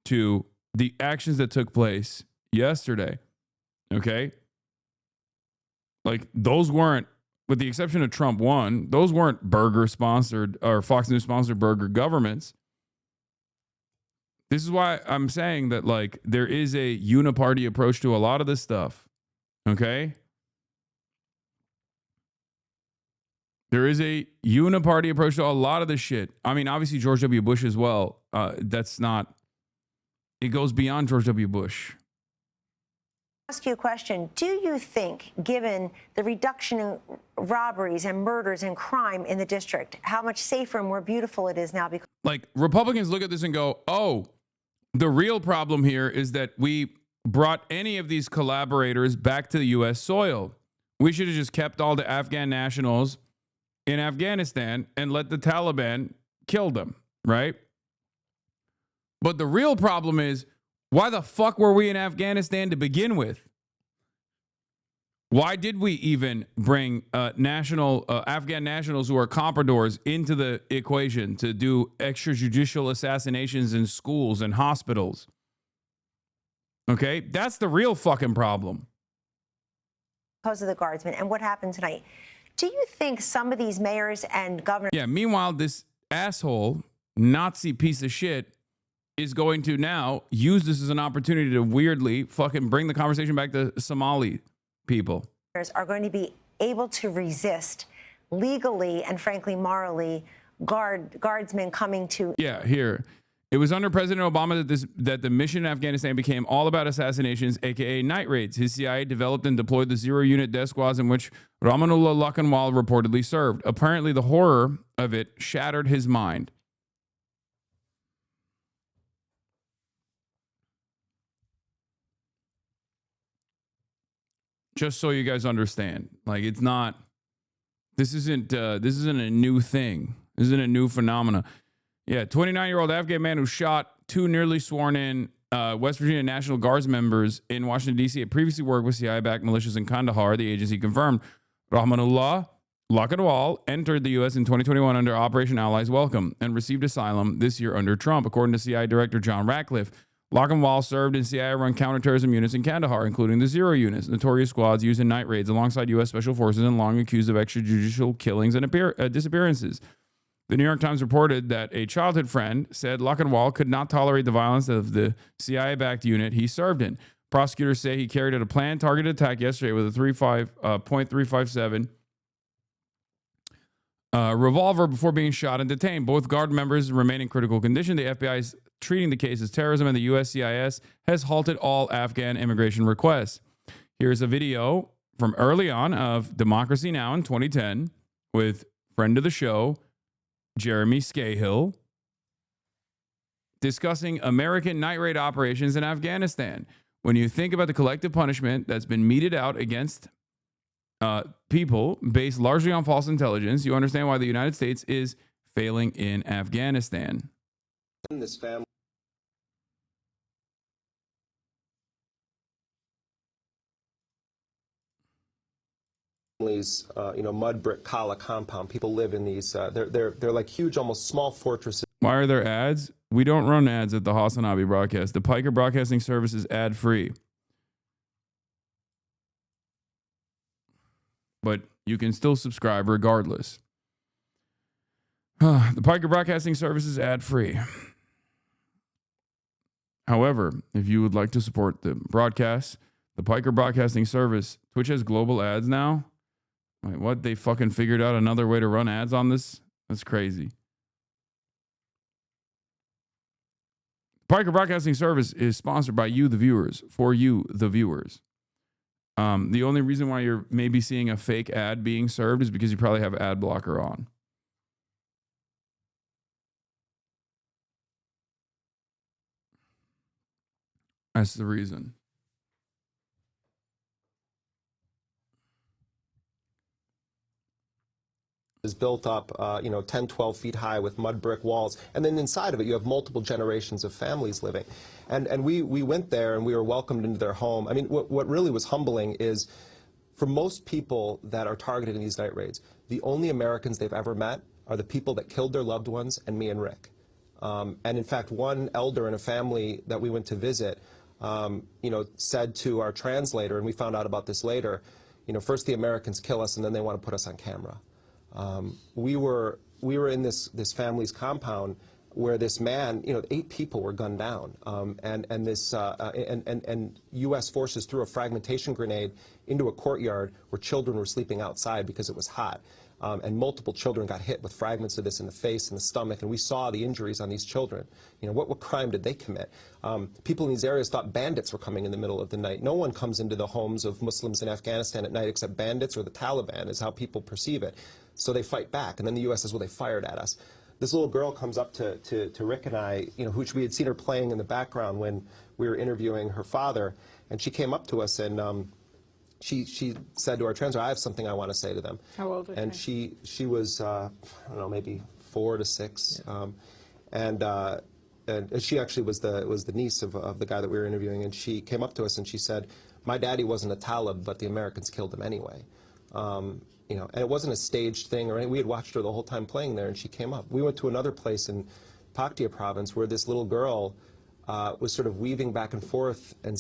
to the actions that took place yesterday. Okay? Like, those weren't, with the exception of Trump 1, those weren't burger-sponsored or Fox News-sponsored burger governments. This is why I'm saying that, like, there is a uniparty approach to a lot of this stuff. Okay? There is a uniparty approach to a lot of this shit. I mean, obviously, George W. Bush as well. That's not, it goes beyond George W. Bush. Ask you a question. Do you think, given the reduction in robberies and murders and crime in the district, how much safer and more beautiful it is now? Because like, Republicans look at this and go, oh, the real problem here is that we brought any of these collaborators back to the U.S. soil. We should have just kept all the Afghan nationals in Afghanistan and let the Taliban kill them, right? But the real problem is, why the fuck were we in Afghanistan to begin with? Why did we even bring Afghan nationals who are compradors into the equation to do extrajudicial assassinations in schools and hospitals? Okay, that's the real fucking problem. of the guardsmen and what happened tonight, do you think some of these mayors and governors... Yeah, meanwhile, this asshole, Nazi piece of shit is going to now use this as an opportunity to weirdly fucking bring the conversation back to Somali people. ...are going to be able to resist legally and frankly morally guardsmen coming to... Yeah, here. It was under President Obama that the mission in Afghanistan became all about assassinations, aka night raids. His CIA developed and deployed the zero-unit death squads in which Rahmanullah Lakanwal reportedly served. Apparently, the horror of it shattered his mind. Just so you guys understand, like, it's not. This isn't a new thing. This isn't a new phenomena. Yeah, 29-year-old Afghan man who shot two nearly sworn-in West Virginia National Guards members in Washington, D.C. had previously worked with CIA-backed militias in Kandahar, the agency confirmed. Rahmanullah Lakanwal entered the U.S. in 2021 under Operation Allies Welcome and received asylum this year under Trump, according to CIA Director John Ratcliffe. Lakanwal served in CIA-run counterterrorism units in Kandahar, including the Zero units, notorious squads used in night raids alongside U.S. Special Forces and long accused of extrajudicial killings and disappearances. The New York Times reported that a childhood friend said Lakanwal could not tolerate the violence of the CIA-backed unit he served in. Prosecutors say he carried out a planned targeted attack yesterday with a .357 revolver before being shot and detained. Both guard members remain in critical condition. The FBI is treating the case as terrorism, and the USCIS has halted all Afghan immigration requests. Here's a video from early on of Democracy Now! In 2010 with friend of the show, Jeremy Scahill, discussing American night raid operations in Afghanistan. When you think about the collective punishment that's been meted out against people based largely on false intelligence, you understand why the United States is failing in Afghanistan. This family. Mud brick kala compound. People live in these. They're like huge, almost small fortresses. Why are there ads? We don't run ads at the HasanAbi Broadcast. The Piker Broadcasting Service is ad free, but you can still subscribe regardless. The Piker Broadcasting Service is ad free. However, if you would like to support the broadcast, the Piker Broadcasting Service, Twitch has global ads now. Wait, what? They fucking figured out another way to run ads on this? That's crazy. Piker Broadcasting Service is sponsored by you, the viewers, for you, the viewers. The only reason why you're maybe seeing a fake ad being served is because you probably have ad blocker on. That's the reason. Is built up, 10, 12 feet high with mud brick walls. And then inside of it, you have multiple generations of families living. And we went there and we were welcomed into their home. I mean, what really was humbling is for most people that are targeted in these night raids, the only Americans they've ever met are the people that killed their loved ones and me and Rick. And in fact, one elder in a family that we went to visit, said to our translator, and we found out about this later, first the Americans kill us and then they want to put us on camera. We were in this family's compound where this man, 8 people were gunned down, and U.S. forces threw a fragmentation grenade into a courtyard where children were sleeping outside because it was hot. And multiple children got hit with fragments of this in the face and the stomach, and we saw the injuries on these children. What crime did they commit? People in these areas thought bandits were coming in the middle of the night. No one comes into the homes of Muslims in Afghanistan at night except bandits or the Taliban, is how people perceive it. So they fight back, and then the U.S. says, well, they fired at us. This little girl comes up to Rick and I, who we had seen her playing in the background when we were interviewing her father, and she came up to us and she said to our translator, I have something I want to say to them. How old was and she was, I don't know, maybe 4 to 6. Yeah. And she actually was the niece of the guy that we were interviewing, and she came up to us and she said, my daddy wasn't a Talib, but the Americans killed him anyway. And it wasn't a staged thing or anything. We had watched her the whole time playing there, and she came up. We went to another place in Paktia province where this little girl was sort of weaving back and forth and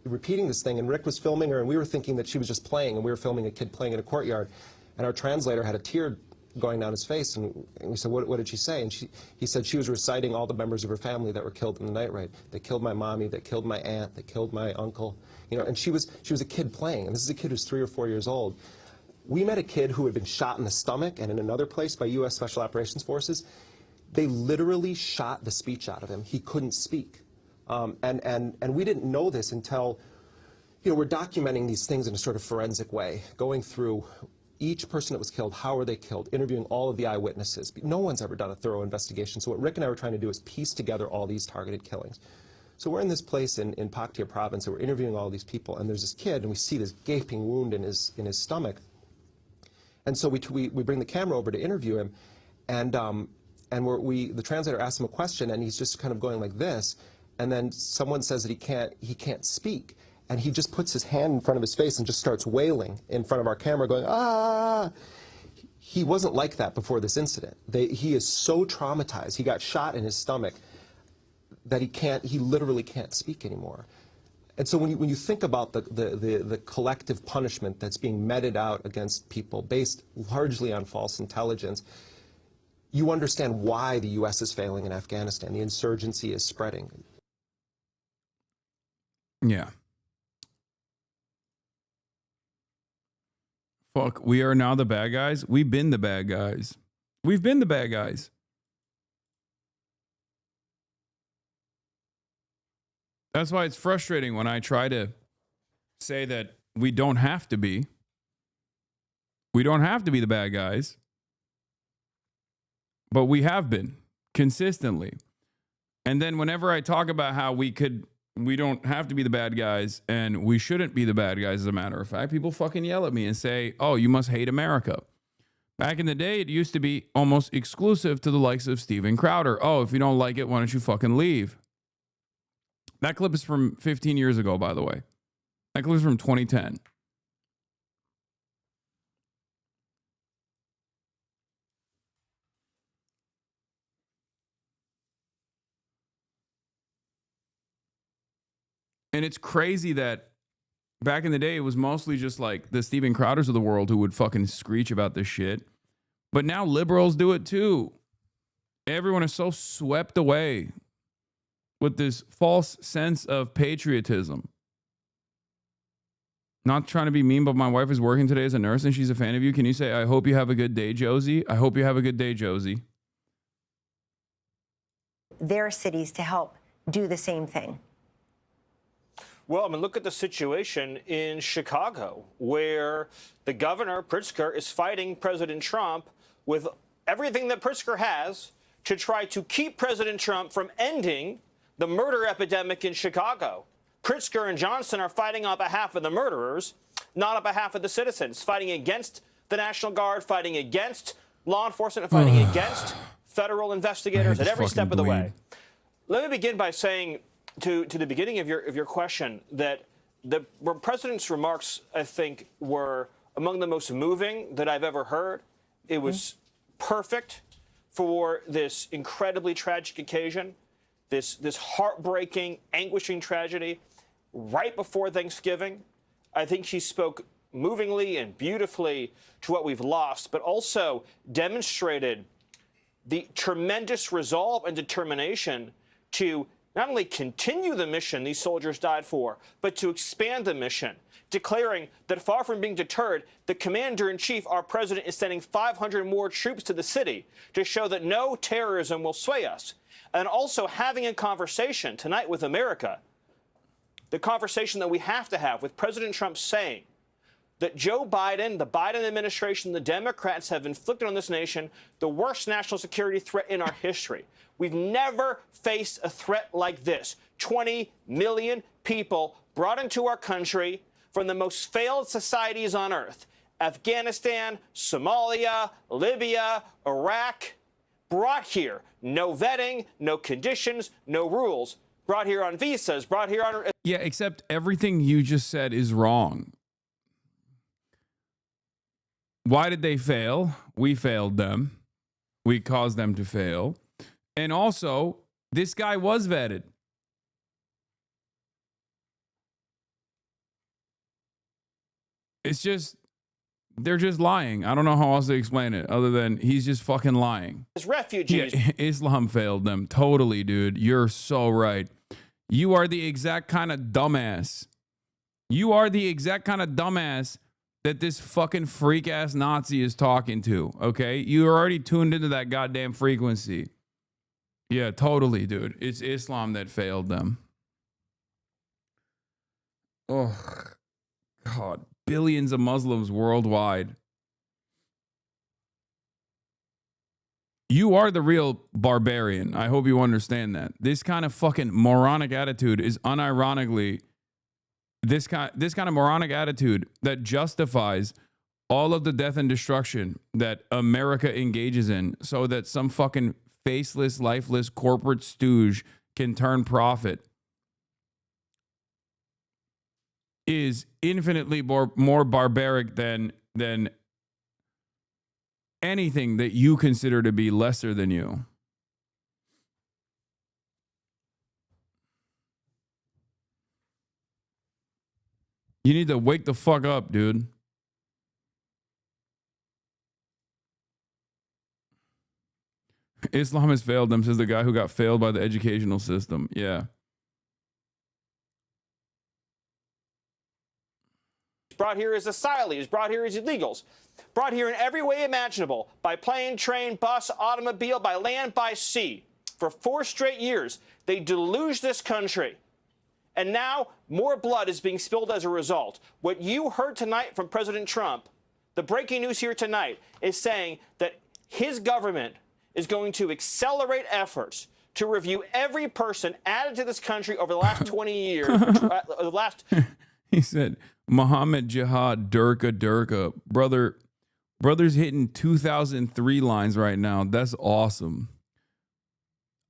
repeating this thing, and Rick was filming her, and we were thinking that she was just playing, and we were filming a kid playing in a courtyard, and our translator had a tear going down his face, and we said, what did she say? And he said she was reciting all the members of her family that were killed in the night raid. They killed my mommy, they killed my aunt, they killed my uncle, and she was a kid playing, and this is a kid who's 3 or 4 years old. We met a kid who had been shot in the stomach and in another place by U.S. Special Operations Forces. They literally shot the speech out of him. He couldn't speak. And we didn't know this until, we're documenting these things in a sort of forensic way, going through each person that was killed, how were they killed, interviewing all of the eyewitnesses. No one's ever done a thorough investigation. So what Rick and I were trying to do is piece together all these targeted killings. So we're in this place in Paktia province, and we're interviewing all these people, and there's this kid, and we see this gaping wound in his stomach. And so we bring the camera over to interview him, and the translator asks him a question, and he's just kind of going like this, and then someone says that he can't speak, and he just puts his hand in front of his face and just starts wailing in front of our camera, going, ah! He wasn't like that before this incident. He is so traumatized. He got shot in his stomach that he literally can't speak anymore. And so when you think about the collective punishment that's being meted out against people based largely on false intelligence, you understand why the U.S. is failing in Afghanistan. The insurgency is spreading. Yeah. Fuck, we are now the bad guys? We've been the bad guys. We've been the bad guys. That's why it's frustrating when I try to say that we don't have to be. We don't have to be the bad guys. But we have been consistently. And then whenever I talk about how we don't have to be the bad guys and we shouldn't be the bad guys, as a matter of fact, people fucking yell at me and say, oh, you must hate America. Back in the day, it used to be almost exclusive to the likes of Steven Crowder. Oh, if you don't like it, why don't you fucking leave? That clip is from 15 years ago, by the way. That clip is from 2010. And it's crazy that back in the day, it was mostly just like the Steven Crowders of the world who would fucking screech about this shit. But now liberals do it too. Everyone is so swept away with this false sense of patriotism. Not trying to be mean, but my wife is working today as a nurse and she's a fan of you. Can you say, I hope you have a good day, Josie? I hope you have a good day, Josie. Their cities to help do the same thing. Well, I mean, look at the situation in Chicago, where the governor, Pritzker, is fighting President Trump with everything that Pritzker has to try to keep President Trump from ending the murder epidemic in Chicago. Pritzker and Johnson are fighting on behalf of the murderers, not on behalf of the citizens, fighting against the National Guard, fighting against law enforcement, and fighting against federal investigators at every step of the way. Let me begin by saying to the beginning of your question that the president's remarks, I think, were among the most moving that I've ever heard. It was perfect for this incredibly tragic occasion. this heartbreaking, anguishing tragedy right before Thanksgiving. I think she spoke movingly and beautifully to what we've lost, but also demonstrated the tremendous resolve and determination to not only continue the mission these soldiers died for, but to expand the mission, declaring that far from being deterred, the commander-in-chief, our president, is sending 500 more troops to the city to show that no terrorism will sway us. And also having a conversation tonight with America, the conversation that we have to have with President Trump saying that Joe Biden, the Biden administration, the Democrats have inflicted on this nation the worst national security threat in our history. We've never faced a threat like this. 20 million people brought into our country from the most failed societies on earth. Afghanistan, Somalia, Libya, Iraq, brought here. No vetting, no conditions, no rules. Brought here on visas, brought here on... Yeah, except everything you just said is wrong. Why did they fail? We failed them. We caused them to fail. And also, this guy was vetted. It's just, they're just lying. I don't know how else to explain it other than he's just fucking lying. As refugees. Yeah, Islam failed them. Totally, dude. You're so right. You are the exact kind of dumbass. You are the exact kind of dumbass that this fucking freak ass Nazi is talking to. Okay? You're already tuned into that goddamn frequency. Yeah, totally, dude. It's Islam that failed them. Oh, God. Billions of Muslims worldwide. You are the real barbarian. I hope you understand that. This kind of fucking moronic attitude is unironically this kind of moronic attitude that justifies all of the death and destruction that America engages in so that some fucking faceless, lifeless corporate stooge can turn profit is infinitely more barbaric than anything that you consider to be lesser than you. You need to wake the fuck up, dude. Islam has failed them, says the guy who got failed by the educational system. Yeah. Brought here as asylees, brought here as illegals, brought here in every way imaginable, by plane, train, bus, automobile, by land, by sea. For 4 straight years, they deluged this country. And now more blood is being spilled as a result. What you heard tonight from President Trump, the breaking news here tonight, is saying that his government is going to accelerate efforts to review every person added to this country over the last 20 years. The last. He said, Muhammad Jihad, Durka. Brother's hitting 2003 lines right now. That's awesome.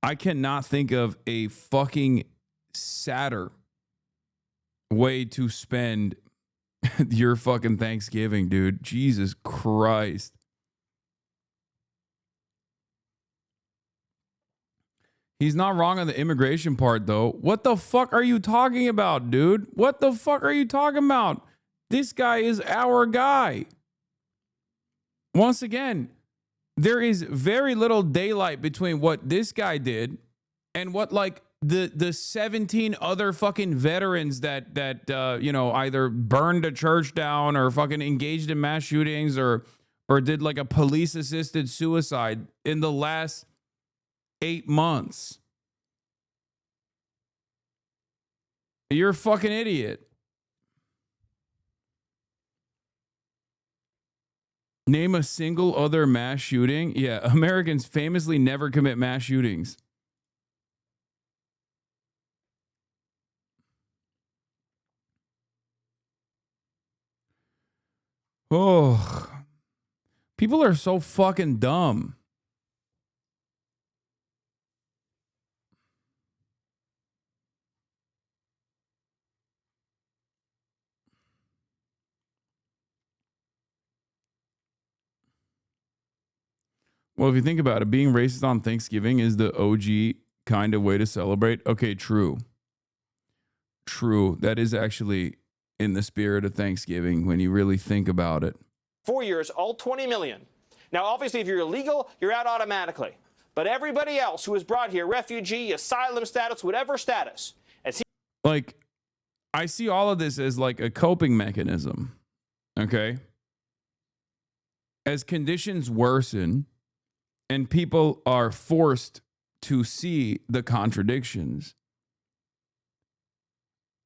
I cannot think of a fucking sadder way to spend your fucking Thanksgiving, dude. Jesus Christ. He's not wrong on the immigration part, though. What the fuck are you talking about, dude? What the fuck are you talking about? This guy is our guy. Once again, there is very little daylight between what this guy did and what, like, the 17 other fucking veterans that you know, either burned a church down or fucking engaged in mass shootings or did like a police assisted suicide in the last 8 months. You're a fucking idiot. Name a single other mass shooting. Yeah, Americans famously never commit mass shootings. Oh, people are so fucking dumb. Well, if you think about it, being racist on Thanksgiving is the OG kind of way to celebrate. Okay, true. True. That is actually in the spirit of Thanksgiving when you really think about it. 4 years, all 20 million. Now, obviously, if you're illegal, you're out automatically. But everybody else who is brought here, refugee, asylum status, whatever status, like, I see all of this as like a coping mechanism. Okay. As conditions worsen and people are forced to see the contradictions,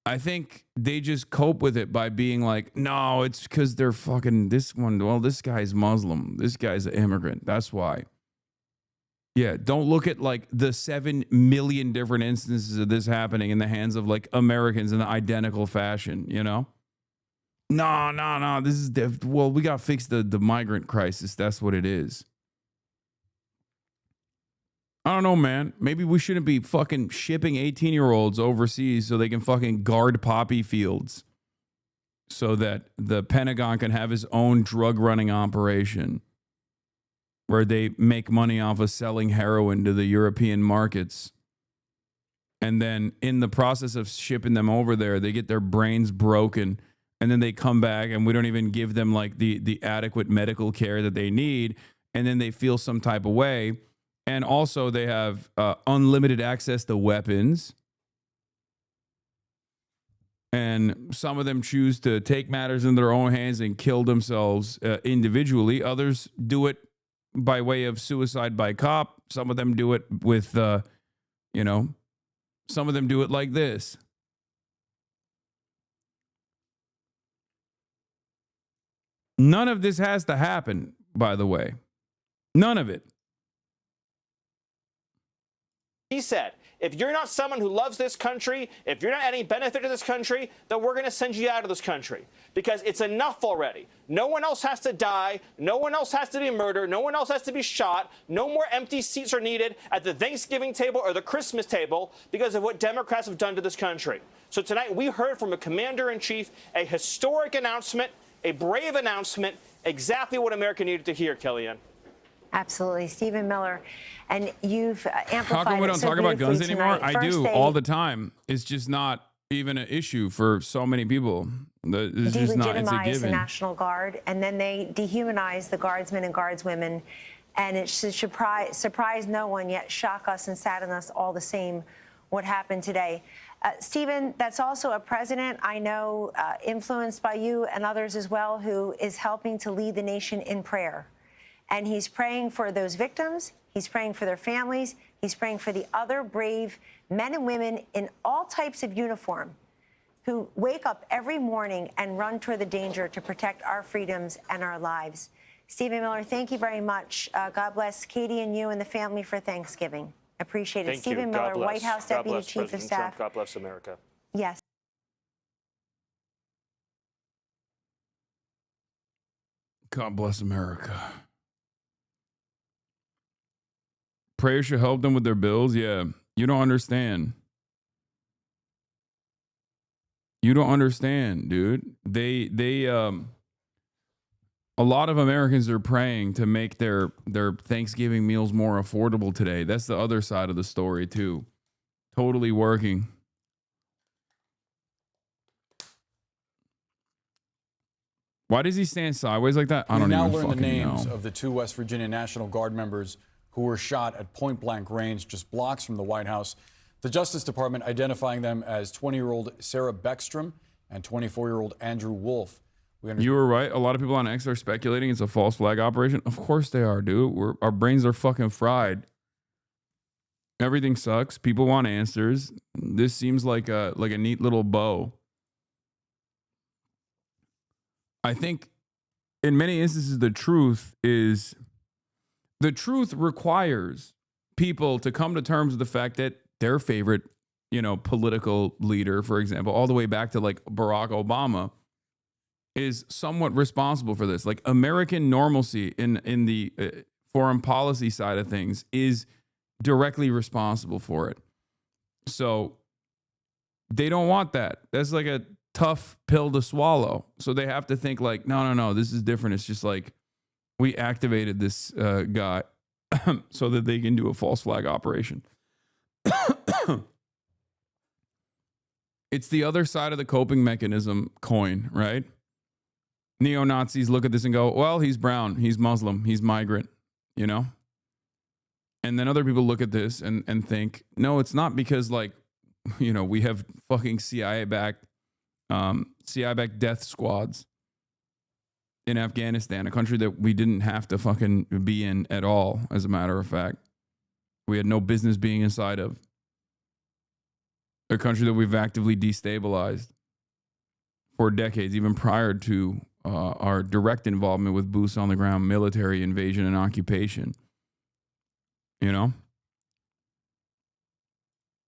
I think they just cope with it by being like, no, it's because they're fucking this one. Well, this guy's Muslim. This guy's an immigrant. That's why. Yeah, don't look at like the 7 million different instances of this happening in the hands of like Americans in the identical fashion, you know? No. This is, well, we got to fix the migrant crisis. That's what it is. I don't know, man. Maybe we shouldn't be fucking shipping 18-year-olds overseas so they can fucking guard poppy fields so that the Pentagon can have his own drug running operation where they make money off of selling heroin to the European markets. And then in the process of shipping them over there, they get their brains broken. And then they come back and we don't even give them like the adequate medical care that they need. And then they feel some type of way. And also they have unlimited access to weapons. And some of them choose to take matters in their own hands and kill themselves individually. Others do it by way of suicide by cop. Some of them do it with, some of them do it like this. None of this has to happen, by the way. None of it. he said, if you're not someone who loves this country, if you're not adding benefit to this country, then we're going to send you out of this country because it's enough already. No one else has to die. No one else has to be murdered. No one else has to be shot. No more empty seats are needed at the Thanksgiving table or the Christmas table because of what Democrats have done to this country. So tonight we heard from a commander-in-chief a historic announcement, a brave announcement, exactly what America needed to hear, Kellyanne. Absolutely. Stephen Miller, and you've amplified How come we don't so talk about guns beautifully anymore? tonight. I do First, all the time. It's just not even an issue for so many people. It's just not, it's a delegitimize the given. National Guard, and then they dehumanize the guardsmen and guardswomen. And it should surprise no one, yet shock us and sadden us all the same what happened today. Stephen, that's also a president I know influenced by you and others as well, who is helping to lead the nation in prayer. And he's praying for those victims. He's praying for their families. He's praying for the other brave men and women in all types of uniform who wake up every morning and run toward the danger to protect our freedoms and our lives. Stephen Miller, thank you very much. God bless Katie and you and the family for Thanksgiving. Appreciate it. Thank Stephen you. Miller, God bless. White House God Deputy bless Chief President of Staff. Trump. God bless America. Yes. God bless America. Prayer should help them with their bills. Yeah, you don't understand. You don't understand, dude. A lot of Americans are praying to make their Thanksgiving meals more affordable today. That's the other side of the story too. Totally working. Why does he stand sideways like that? I don't even fucking know. We've now learned the names of the 2 West Virginia National Guard members who were shot at point-blank range just blocks from the White House. The Justice Department identifying them as 20-year-old Sarah Beckstrom and 24-year-old Andrew Wolf. You were right. A lot of people on X are speculating it's a false flag operation. Of course they are, dude. Our brains are fucking fried. Everything sucks. People want answers. This seems like a neat little bow. I think in many instances the truth requires people to come to terms with the fact that their favorite, political leader, for example, all the way back to like Barack Obama, is somewhat responsible for this. Like American normalcy in the foreign policy side of things is directly responsible for it. So they don't want that. That's like a tough pill to swallow. So they have to think like, no, this is different. It's just like we activated this guy so that they can do a false flag operation. It's the other side of the coping mechanism coin, right? Neo-Nazis look at this and go, well, he's brown, he's Muslim, he's migrant, you know? And then other people look at this and think, no, it's not because, like, you know, we have fucking CIA-backed death squads in Afghanistan, a country that we didn't have to fucking be in at all, as a matter of fact. We had no business being inside of. A country that we've actively destabilized for decades, even prior to our direct involvement with boots on the ground, military invasion and occupation. You know?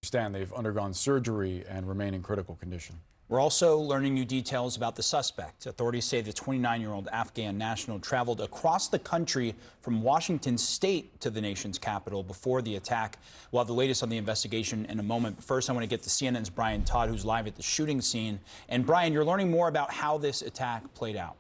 Understand they've undergone surgery and remain in critical condition. We're also learning new details about the suspect. Authorities say the 29-year-old Afghan national traveled across the country from Washington state to the nation's capital before the attack. We'll have the latest on the investigation in a moment. But first, I want to get to CNN's Brian Todd, who's live at the shooting scene. And Brian, you're learning more about how this attack played out.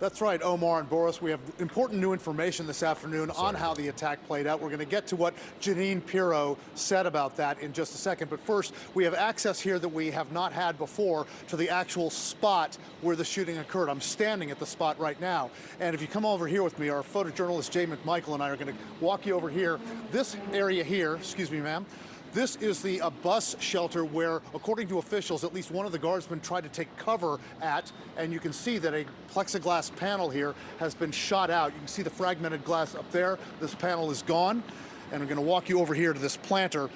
That's right, Omar and Boris. We have important new information this afternoon on how the attack played out. We're going to get to what Janine Pirro said about that in just a second. But first, we have access here that we have not had before to the actual spot where the shooting occurred. I'm standing at the spot right now. And if you come over here with me, our photojournalist Jay McMichael and I are going to walk you over here. This area here, excuse me, ma'am. This is the bus shelter where, according to officials, at least one of the guardsmen tried to take cover at, and you can see that a plexiglass panel here has been shot out. You can see the fragmented glass up there. This panel is gone, and I'm going to walk you over here to this planter.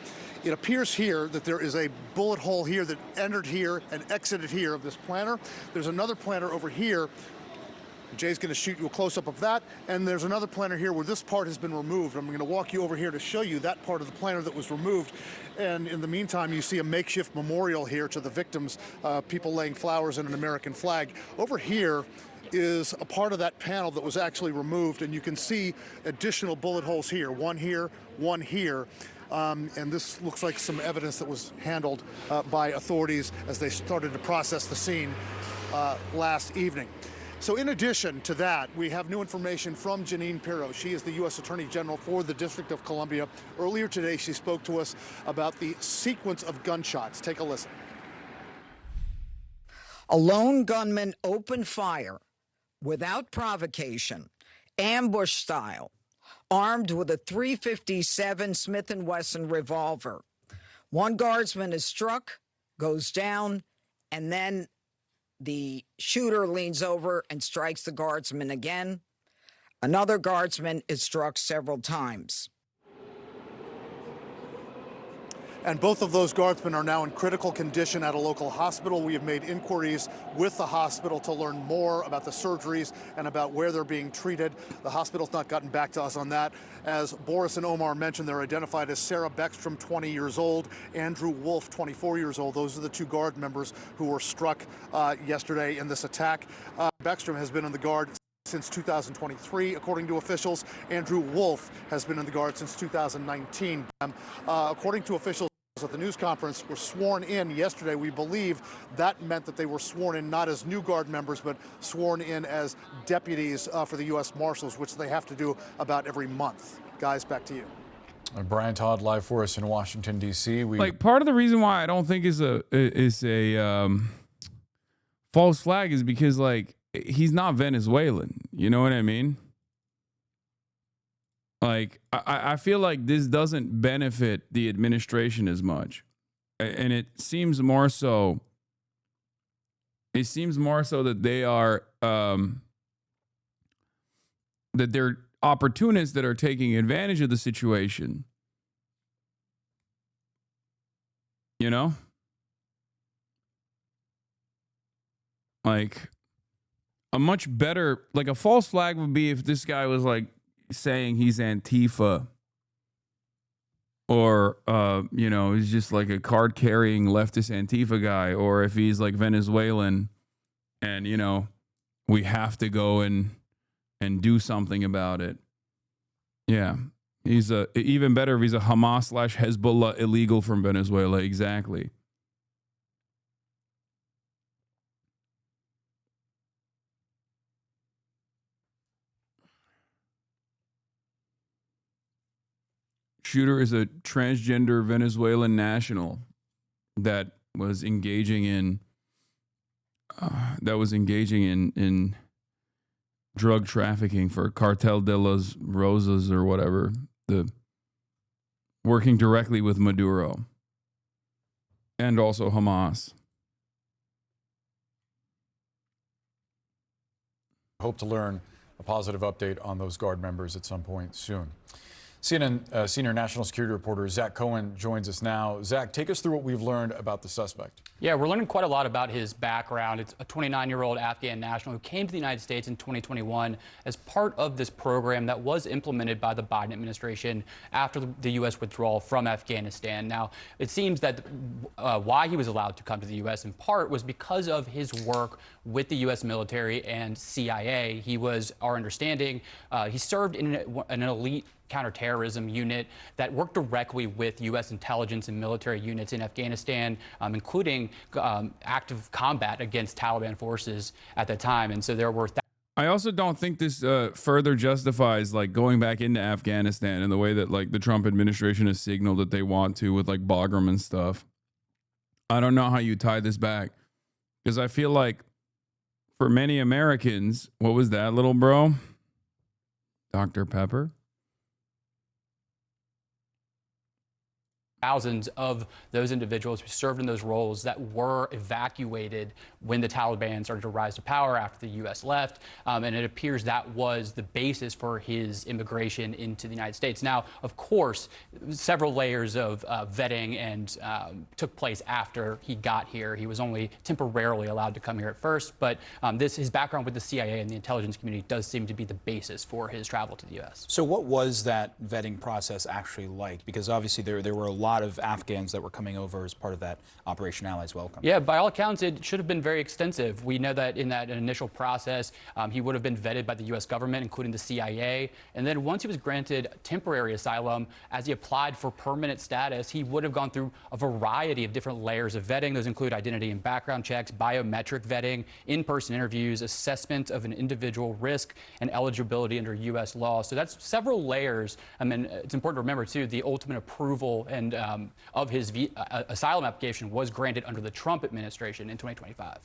It appears here that there is a bullet hole here that entered here and exited here of this planter. There's another planter over here. Jay's going to shoot you a close-up of that, and there's another planter here where this part has been removed. I'm going to walk you over here to show you that part of the planter that was removed. And in the meantime, you see a makeshift memorial here to the victims, people laying flowers and an American flag. Over here is a part of that panel that was actually removed, and you can see additional bullet holes here, one here, one here. And this looks like some evidence that was handled by authorities as they started to process the scene last evening. So in addition to that, we have new information from Janine Pirro. She is the U.S. Attorney General for the District of Columbia. Earlier today, she spoke to us about the sequence of gunshots. Take a listen. A lone gunman opened fire without provocation, ambush style, armed with a .357 Smith & Wesson revolver. One guardsman is struck, goes down, and then the shooter leans over and strikes the guardsman again. Another guardsman is struck several times. And both of those guardsmen are now in critical condition at a local hospital. We have made inquiries with the hospital to learn more about the surgeries and about where they're being treated. The hospital's not gotten back to us on that. As Boris and Omar mentioned, they're identified as Sarah Beckstrom, 20 years old, Andrew Wolf, 24 years old. Those are the two guard members who were struck yesterday in this attack. Beckstrom has been in the guard since 2023, according to officials. Andrew Wolf has been in the guard since 2019. According to officials at the news conference, were sworn in yesterday. We believe that meant that they were sworn in not as new guard members, but sworn in as deputies for the U.S. Marshals, which they have to do about every month. Guys, back to you. Brian Todd live for us in Washington, D.C. Like, part of the reason why I don't think is a false flag is because, like, he's not Venezuelan. You know what I mean? Like, I feel like this doesn't benefit the administration as much. And it seems more so that they are, that they're opportunists that are taking advantage of the situation. You know? Like, a much better, like, a false flag would be if this guy was, like, saying he's Antifa, or you know, he's just like a card carrying leftist Antifa guy, or if he's like Venezuelan and, you know, we have to go and do something about it. Yeah, he's even better if he's a Hamas/Hezbollah illegal from Venezuela. Exactly. shooter is a transgender Venezuelan national that was engaging in drug trafficking for Cartel de las Rosas or whatever, working directly with Maduro and also Hamas. Hope to learn a positive update on those Guard members at some point soon. CNN senior national security reporter Zach Cohen joins us now. Zach, take us through what we've learned about the suspect. Yeah, we're learning quite a lot about his background. It's a 29-year-old Afghan national who came to the United States in 2021 as part of this program that was implemented by the Biden administration after the U.S. withdrawal from Afghanistan. Now, it seems that why he was allowed to come to the U.S. in part was because of his work with the U.S. military and CIA. He was, our understanding, he served in an elite counterterrorism unit that worked directly with U.S. intelligence and military units in Afghanistan, including active combat against Taliban forces at the time. And so there were I also don't think this further justifies like going back into Afghanistan in the way that like the Trump administration has signaled that they want to with like Bagram and stuff. I don't know how you tie this back, because I feel like for many Americans, what was that, little bro? Dr. Pepper? thousands of those individuals who served in those roles that were evacuated when the Taliban started to rise to power after the U.S. left. And it appears that was the basis for his immigration into the United States. Now, of course, several layers of vetting and took place after he got here. He was only temporarily allowed to come here at first, but his background with the CIA and the intelligence community does seem to be the basis for his travel to the U.S. So what was that vetting process actually like? Because obviously there were a lot of Afghans that were coming over as part of that Operation Allies Welcome. Yeah, by all accounts, it should have been very extensive. We know that in that initial process, he would have been vetted by the U.S. government, including the CIA. And then once he was granted temporary asylum, as he applied for permanent status, he would have gone through a variety of different layers of vetting. Those include identity and background checks, biometric vetting, in-person interviews, assessment of an individual risk, and eligibility under U.S. law. So that's several layers. And then it's important to remember, too, the ultimate approval and of his asylum application was granted under the Trump administration in 2025.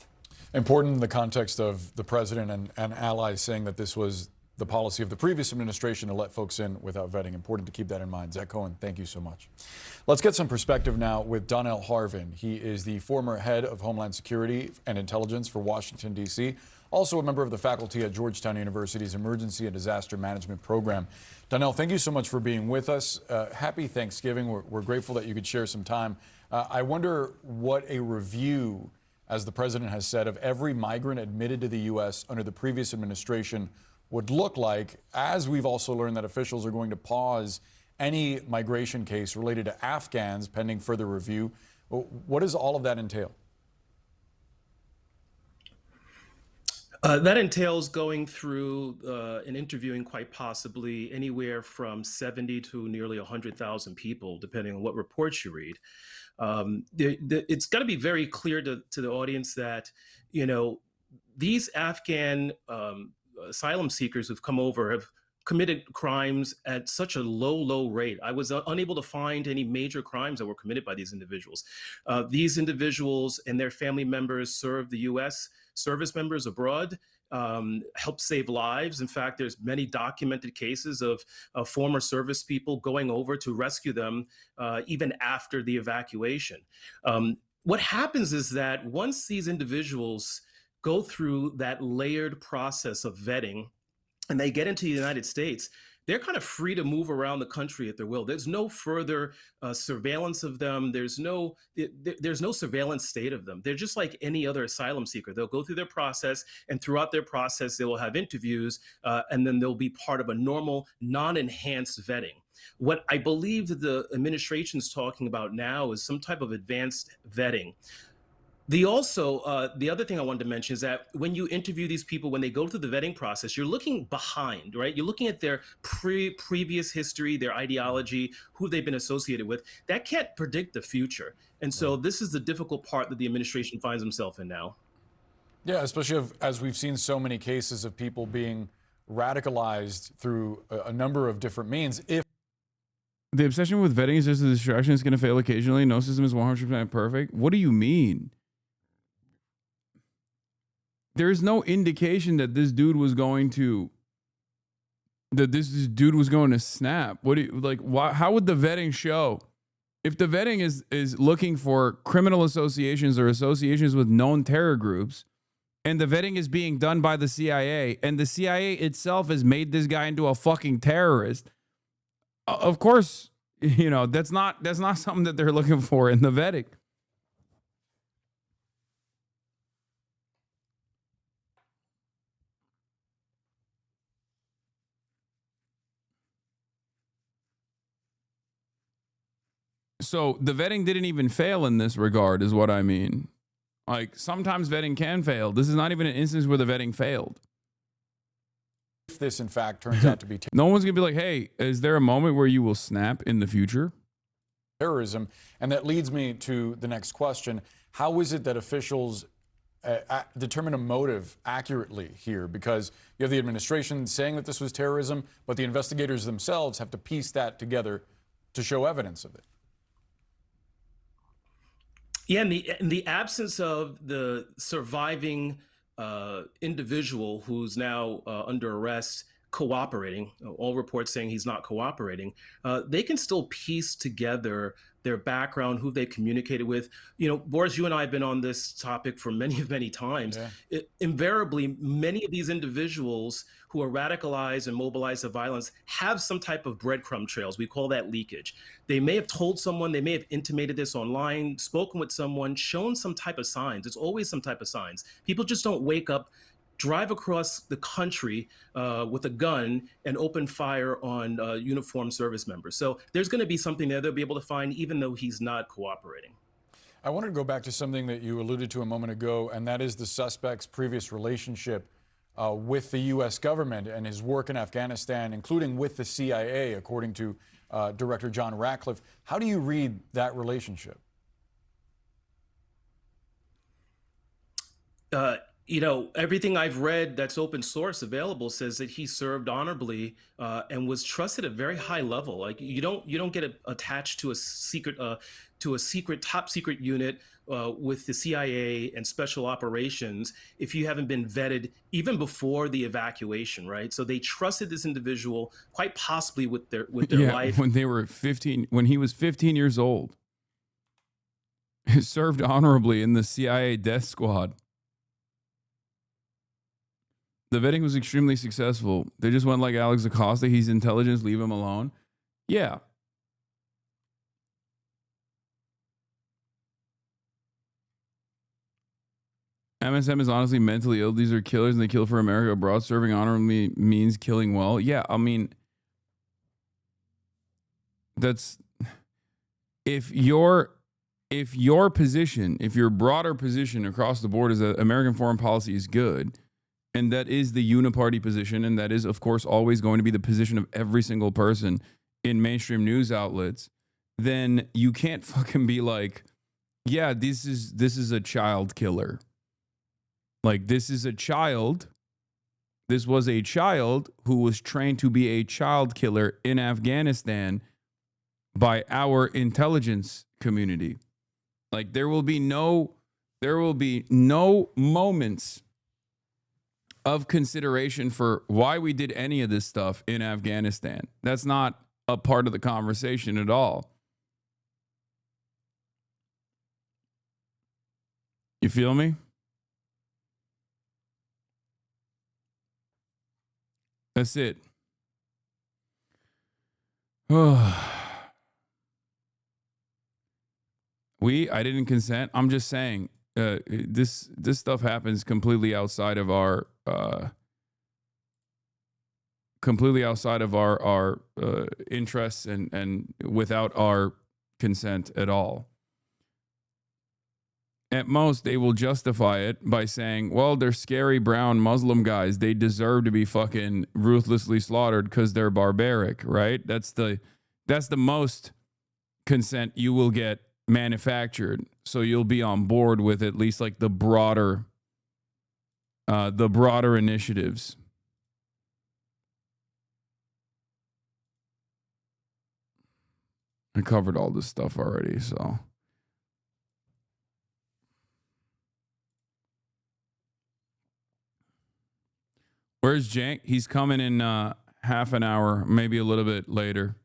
Important in the context of the president and allies saying that this was the policy of the previous administration to let folks in without vetting. Important to keep that in mind. Zach Cohen, thank you so much. Let's get some perspective now with Donnell Harvin. He is the former head of Homeland Security and Intelligence for Washington, D.C., also a member of the faculty at Georgetown University's Emergency and Disaster Management Program. Donnell, thank you so much for being with us. Happy Thanksgiving. We're grateful that you could share some time. I wonder what a review, as the president has said, of every migrant admitted to the U.S. under the previous administration would look like, as we've also learned that officials are going to pause any migration case related to Afghans pending further review. What does all of that entail? That entails going through and interviewing quite possibly anywhere from 70 to nearly 100,000 people, depending on what reports you read. It's got to be very clear to the audience that, these Afghan asylum seekers who've come over have committed crimes at such a low rate. I was unable to find any major crimes that were committed by these individuals. These individuals and their family members serve the U.S. service members abroad, help save lives. In fact, there's many documented cases of former service people going over to rescue them even after the evacuation. What happens is that once these individuals go through that layered process of vetting and they get into the United States, they're kind of free to move around the country at their will. There's no further surveillance of them. There's no surveillance state of them. They're just like any other asylum seeker. They'll go through their process, and throughout their process, they will have interviews, and then they'll be part of a normal, non-enhanced vetting. What I believe that the administration's talking about now is some type of advanced vetting. The other thing I wanted to mention is that when you interview these people, when they go through the vetting process, you're looking behind, right? You're looking at their previous history, their ideology, who they've been associated with. That can't predict the future. And so this is the difficult part that the administration finds themselves in now. Yeah, especially as we've seen so many cases of people being radicalized through a number of different means. If The obsession with vetting is just a distraction. It's going to fail occasionally. No system is 100% perfect. What do you mean? There's no indication that this dude was going to snap. What do you like? Why? How would the vetting show? If the vetting is looking for criminal associations or associations with known terror groups, and the vetting is being done by the CIA, and the CIA itself has made this guy into a fucking terrorist, of course, you know, that's not something that they're looking for in the vetting. So the vetting didn't even fail in this regard, is what I mean. Like, sometimes vetting can fail. This is not even an instance where the vetting failed. If this, in fact, turns out to be No one's going to be like, hey, is there a moment where you will snap in the future? terrorism, and that leads me to the next question. How is it that officials determine a motive accurately here? Because you have the administration saying that this was terrorism, but the investigators themselves have to piece that together to show evidence of it. Yeah, in the absence of the surviving individual who's now under arrest cooperating, all reports saying he's not cooperating, they can still piece together their background, who they communicated with. You know, Boris, you and I have been on this topic for many times. Yeah. Invariably, many of these individuals who are radicalized and mobilized to violence have some type of breadcrumb trails. We call that leakage. They may have told someone, they may have intimated this online, spoken with someone, shown some type of signs. It's always some type of signs. People just don't wake up, drive across the country with a gun and open fire on uniformed service members. So there's going to be something there they'll be able to find, even though he's not cooperating. I wanted to go back to something that you alluded to a moment ago, and that is the suspect's previous relationship with the U.S. government and his work in Afghanistan, including with the CIA, according to Director John Ratcliffe. How do you read that relationship? You know, everything I've read that's open source available says that he served honorably and was trusted at a very high level. Like, you don't get attached to a secret top secret unit with the CIA and special operations if you haven't been vetted even before the evacuation, right? So they trusted this individual quite possibly with their life. When they were 15, when he was 15 years old, he served honorably in the CIA death squad. The vetting was extremely successful. They just went like Alex Acosta. He's intelligence. Leave him alone. Yeah. MSM is honestly mentally ill. These are killers and they kill for America abroad. Serving honorably means killing well. Yeah, I mean, that's if your position, if your broader position across the board is that American foreign policy is good, and that is the uniparty position, and that is, of course, always going to be the position of every single person in mainstream news outlets, then you can't fucking be like, yeah, this is a child killer. Like, this is a child. This was a child who was trained to be a child killer in Afghanistan by our intelligence community. Like, there will be no moments of consideration for why we did any of this stuff in Afghanistan. That's not a part of the conversation at all. You feel me? That's it. I didn't consent. I'm just saying, this stuff happens completely outside of our interests and without our consent at all. At most, they will justify it by saying, well, they're scary brown Muslim guys. They deserve to be fucking ruthlessly slaughtered because they're barbaric, right? That's the most consent you will get manufactured. So you'll be on board with at least like the broader initiatives. I covered all this stuff already, so. Where's Jank? He's coming in half an hour, maybe a little bit later.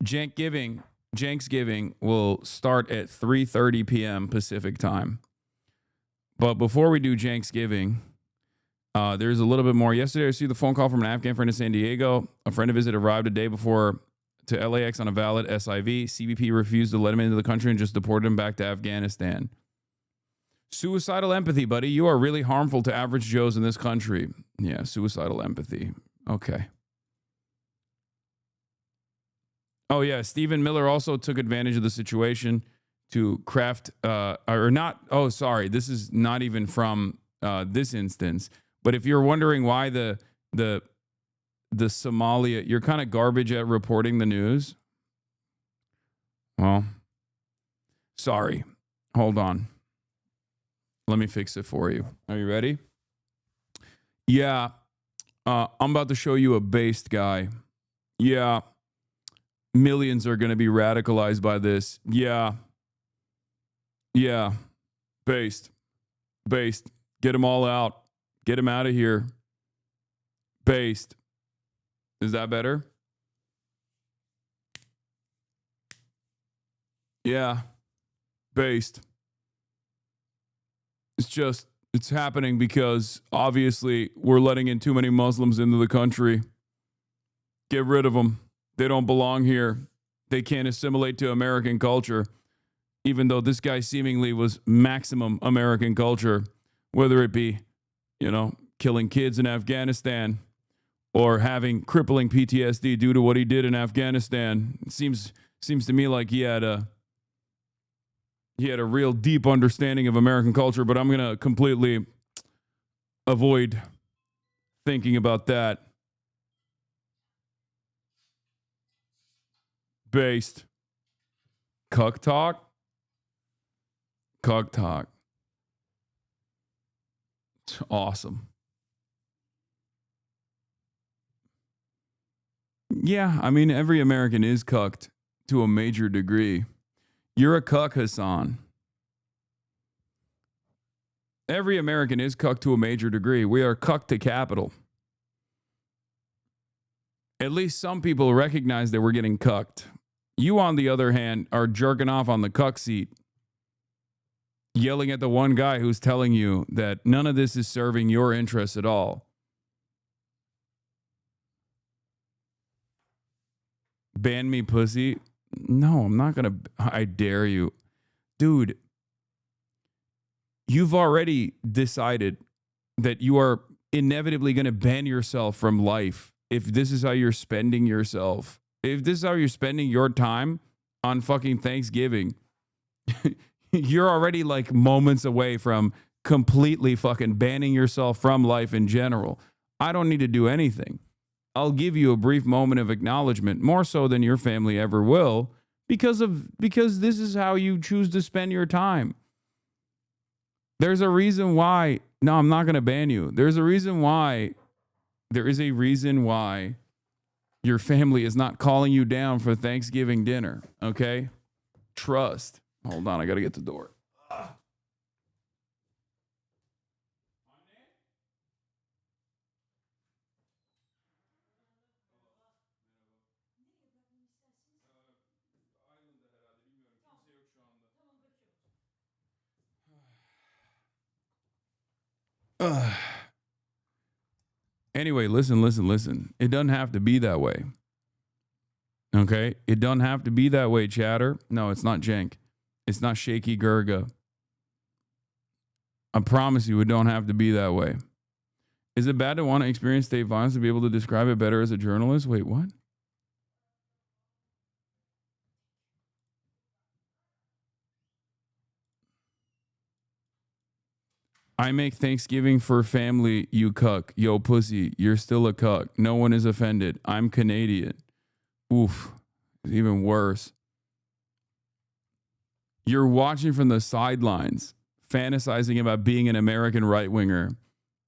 Cenksgiving will start at 3:30 p.m. Pacific time. But before we do Cenksgiving, there's a little bit more. Yesterday, I received the phone call from an Afghan friend in San Diego. A friend of his had arrived a day before to LAX on a valid SIV. CBP refused to let him into the country and just deported him back to Afghanistan. Suicidal empathy, buddy. You are really harmful to average Joes in this country. Yeah, suicidal empathy. Okay. Oh, yeah. Stephen Miller also took advantage of the situation to craft, this is not even from this instance. But if you're wondering why the Somalia, you're kind of garbage at reporting the news. Well, sorry. Hold on. Let me fix it for you. Are you ready? Yeah. I'm about to show you a based guy. Yeah. Millions are going to be radicalized by this. Yeah. Yeah. Based. Get them all out. Get them out of here. Based. Is that better? Yeah. Based. It's happening because obviously we're letting in too many Muslims into the country. Get rid of them. They don't belong here. They can't assimilate to American culture, even though this guy seemingly was maximum American culture, whether it be, killing kids in Afghanistan or having crippling PTSD due to what he did in Afghanistan. It seems to me like he had a real deep understanding of American culture, but I'm going to completely avoid thinking about that. Based. Cuck talk. It's awesome. Yeah, I mean, every American is cucked to a major degree. You're a cuck, Hasan. Every American is cucked to a major degree. We are cucked to capital. At least some people recognize that we're getting cucked. You, on the other hand, are jerking off on the cuck seat, yelling at the one guy who's telling you that none of this is serving your interests at all. Ban me, pussy. No, I'm not going to. I dare you. Dude, you've already decided that you are inevitably going to ban yourself from life if this is how you're spending yourself. If this is how you're spending your time on fucking Thanksgiving, you're already like moments away from completely fucking banning yourself from life in general. I don't need to do anything. I'll give you a brief moment of acknowledgement, more so than your family ever will, because this is how you choose to spend your time. There's a reason why. No, I'm not going to ban you. There is a reason why your family is not calling you down for Thanksgiving dinner, okay? Trust. Hold on, I got to get the door. Anyway, listen. It doesn't have to be that way. Okay? It doesn't have to be that way, chatter. No, it's not jank. It's not shaky Gurga. I promise you it don't have to be that way. Is it bad to want to experience state violence to be able to describe it better as a journalist? Wait, what? I make Thanksgiving for family, you cuck. Yo, pussy, you're still a cuck. No one is offended. I'm Canadian. Oof, it's even worse. You're watching from the sidelines, fantasizing about being an American right-winger.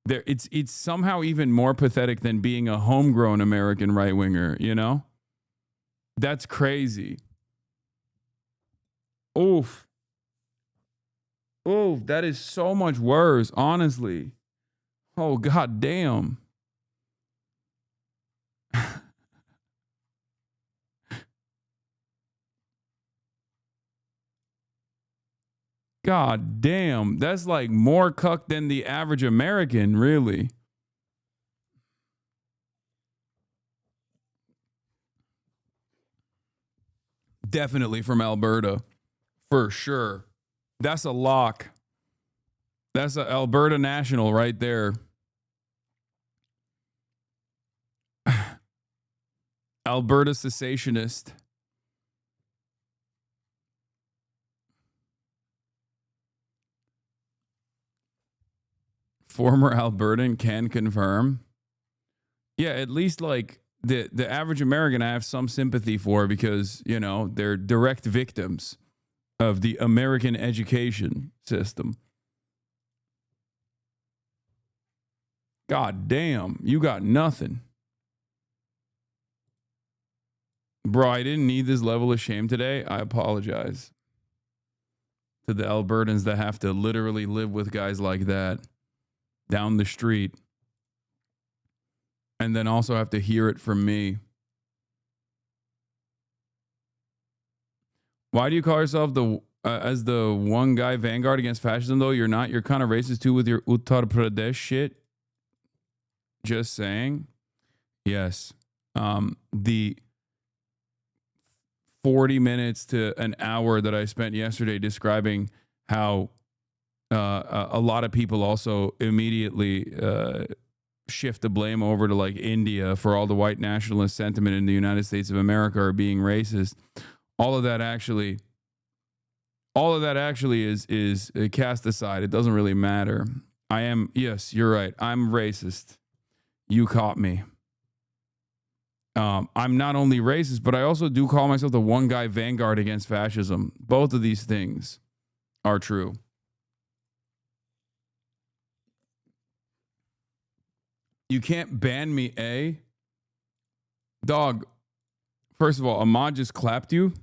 It's somehow even more pathetic than being a homegrown American right-winger, you know? That's crazy. Oof. Oof, that is so much worse, honestly. Oh, god damn. God damn. That's like more cuck than the average American, really. Definitely from Alberta. For sure. That's a lock. That's a Alberta national right there. Alberta cessationist. Former Albertan can confirm. Yeah, at least like the average American I have some sympathy for because, you know, they're direct victims of the American education system. God damn, you got nothing. Bro, I didn't need this level of shame today. I apologize to the Albertans that have to literally live with guys like that down the street and then also have to hear it from me. Why do you call yourself as the one guy vanguard against fascism, though? You're not. You're kind of racist, too, with your Uttar Pradesh shit. Just saying. Yes. The 40 minutes to an hour that I spent yesterday describing how a lot of people also immediately shift the blame over to like India for all the white nationalist sentiment in the United States of America or being racist. All of that actually is cast aside. It doesn't really matter. Yes, you're right. I'm racist. You caught me. I'm not only racist, but I also do call myself the one guy vanguard against fascism. Both of these things are true. You can't ban me, eh? Dog, first of all, Ahmad just clapped you,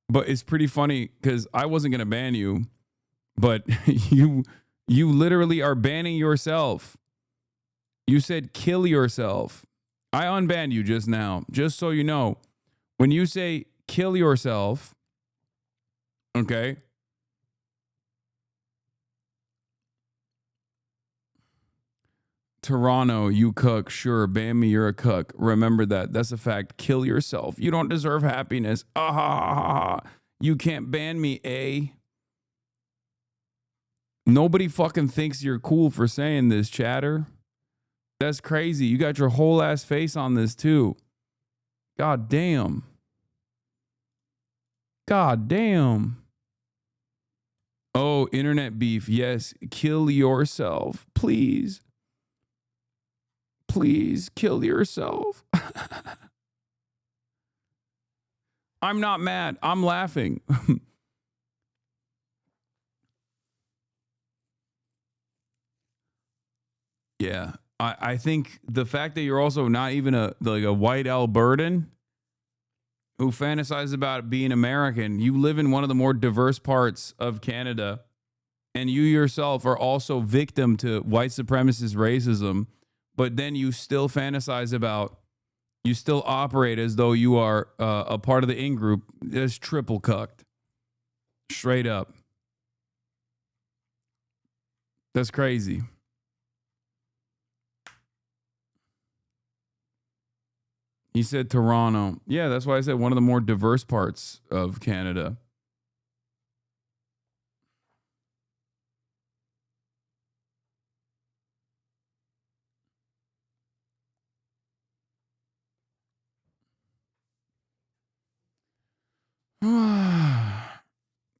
but it's pretty funny because I wasn't going to ban you, but you literally are banning yourself. You said kill yourself. I unbanned you just now, just so you know. When you say kill yourself, okay? Toronto, you cuck. Sure, ban me, you're a cuck. Remember that. That's a fact. Kill yourself. You don't deserve happiness. You can't ban me, eh? Nobody fucking thinks you're cool for saying this, chatter. That's crazy. You got your whole ass face on this too. God damn. God damn. Oh, internet beef. Yes. Kill yourself. Please. Please kill yourself. I'm not mad. I'm laughing. Yeah. I think the fact that you're also not even a white Albertan who fantasizes about being American, you live in one of the more diverse parts of Canada, and you yourself are also victim to white supremacist racism, but then you still fantasize about, you still operate as though you are a part of the in-group. That's triple cucked. Straight up. That's crazy. He said Toronto. Yeah, that's why I said one of the more diverse parts of Canada.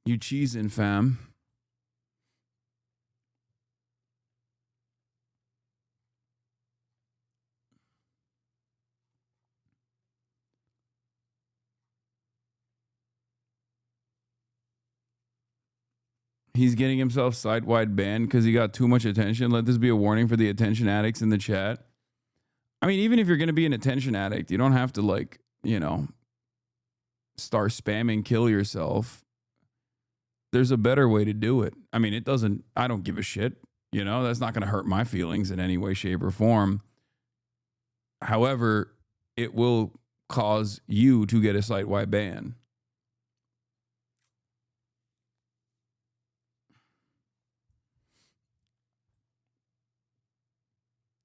You cheesing, fam. He's getting himself site-wide banned because he got too much attention. Let this be a warning for the attention addicts in the chat. I mean, even if you're going to be an attention addict, you don't have to, like, you know, start spamming kill yourself. There's a better way to do it. I mean, I don't give a shit. You know, that's not going to hurt my feelings in any way, shape, or form. However, it will cause you to get a site-wide ban.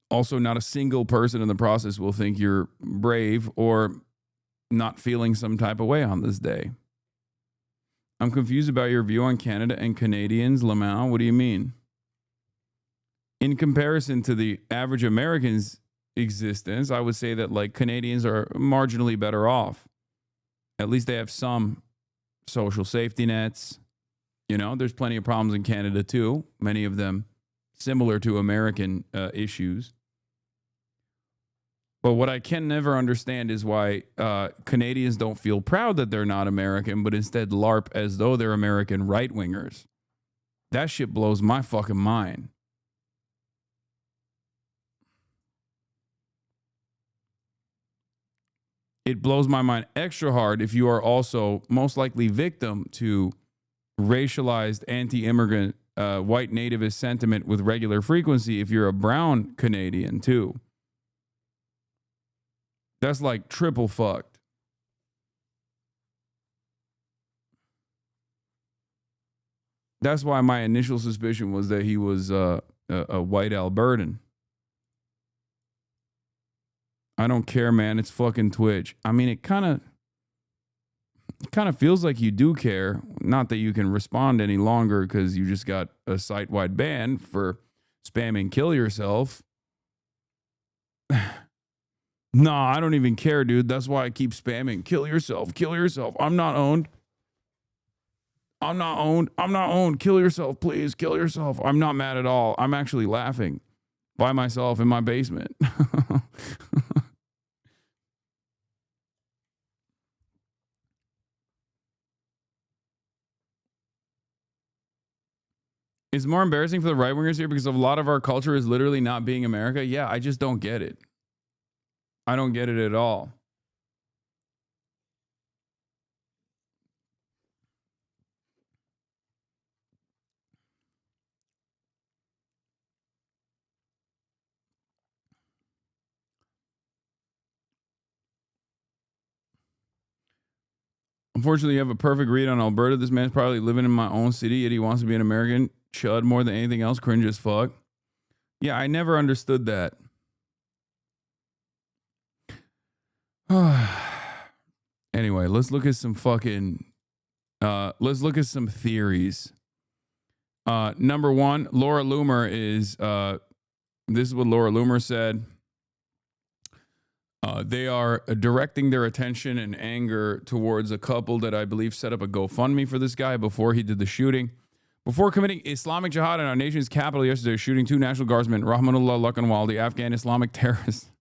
Also, not a single person in the process will think you're brave or not feeling some type of way on this day. I'm confused about your view on Canada and Canadians, Lamau. What do you mean? In comparison to the average American's existence, I would say that like Canadians are marginally better off. At least they have some social safety nets. You know, there's plenty of problems in Canada too. Many of them similar to American issues. But what I can never understand is why Canadians don't feel proud that they're not American, but instead LARP as though they're American right-wingers. That shit blows my fucking mind. It blows my mind extra hard if you are also most likely victim to racialized anti-immigrant white nativist sentiment with regular frequency if you're a brown Canadian too. That's like triple fucked. That's why my initial suspicion was that he was a white Albertan. I don't care, man. It's fucking Twitch. I mean, it kind of feels like you do care. Not that you can respond any longer because you just got a site-wide ban for spamming kill yourself. Nah, I don't even care, dude. That's why I keep spamming. Kill yourself. Kill yourself. I'm not owned. I'm not owned. I'm not owned. Kill yourself, please. Kill yourself. I'm not mad at all. I'm actually laughing by myself in my basement. It's more embarrassing for the right-wingers here because a lot of our culture is literally not being America. Yeah, I just don't get it. I don't get it at all. Unfortunately, you have a perfect read on Alberta. This man's probably living in my own city, yet he wants to be an American. Chud more than anything else. Cringe as fuck. Yeah, I never understood that. Anyway, let's look at some fucking... let's look at some theories. Number one, Laura Loomer is... this is what Laura Loomer said. They are directing their attention and anger towards a couple that I believe set up a GoFundMe for this guy before he did the shooting. Before committing Islamic Jihad in our nation's capital yesterday, shooting two National Guardsmen, Rahmanullah Lakanwal, the Afghan Islamic terrorist,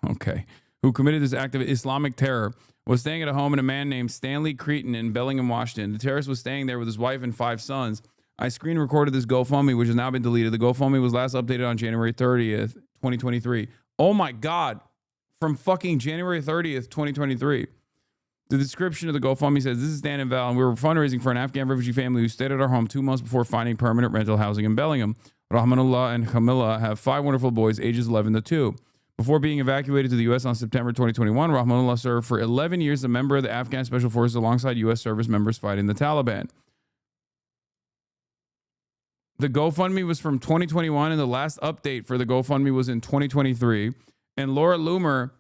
okay, who committed this act of Islamic terror, was staying at a home in a man named Stanley Cretin in Bellingham, Washington. The terrorist was staying there with his wife and 5 sons. I screen recorded this GoFundMe, which has now been deleted. The GoFundMe was last updated on January 30th, 2023. Oh my God. From fucking January 30th, 2023. The description of the GoFundMe says, this is Dan and Val, and we were fundraising for an Afghan refugee family who stayed at our home 2 months before finding permanent rental housing in Bellingham. Rahmanullah and Kamila have 5 wonderful boys, ages 11 to 2. Before being evacuated to the U.S. on September 2021, Rahmanullah served for 11 years as a member of the Afghan Special Forces alongside U.S. service members fighting the Taliban. The GoFundMe was from 2021, and the last update for the GoFundMe was in 2023. And Laura Loomer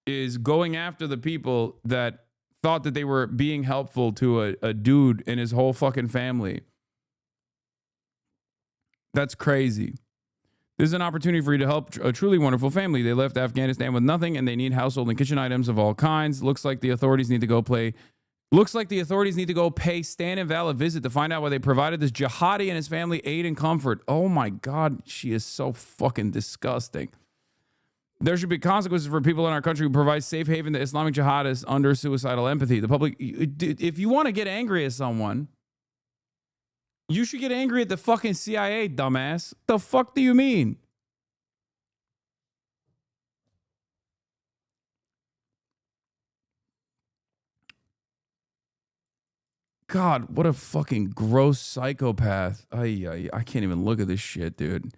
is going after the people that thought that they were being helpful to a dude and his whole fucking family. That's crazy. This is an opportunity for you to help a truly wonderful family. They left Afghanistan with nothing and they need household and kitchen items of all kinds. Looks like the authorities need to go pay Stan and Val a visit to find out why they provided this jihadi and his family aid and comfort. Oh my God, she is so fucking disgusting. There should be consequences for people in our country who provide safe haven to Islamic jihadists under suicidal empathy. The public, if you want to get angry at someone, you should get angry at the fucking CIA, dumbass. The fuck do you mean? God, what a fucking gross psychopath. I can't even look at this shit, dude.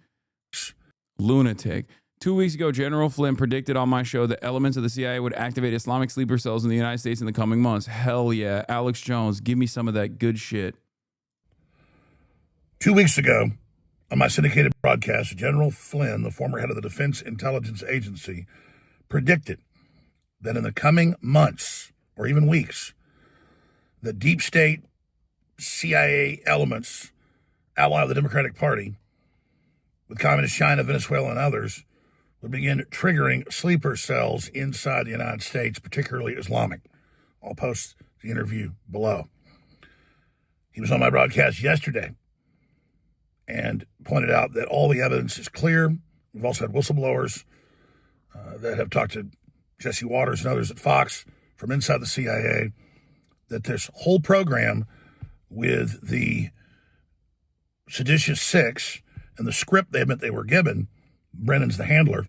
Lunatic. 2 weeks ago, General Flynn predicted on my show that elements of the CIA would activate Islamic sleeper cells in the United States in the coming months. Hell yeah. Alex Jones, give me some of that good shit. 2 weeks ago, on my syndicated broadcast, General Flynn, the former head of the Defense Intelligence Agency, predicted that in the coming months, or even weeks, the deep state CIA elements, ally of the Democratic Party, with Communist China, Venezuela, and others, would begin triggering sleeper cells inside the United States, particularly Islamic. I'll post the interview below. He was on my broadcast yesterday and pointed out that all the evidence is clear. We've also had whistleblowers that have talked to Jesse Waters and others at Fox from inside the CIA, that this whole program with the seditious six and the script they admit they were given, Brennan's the handler,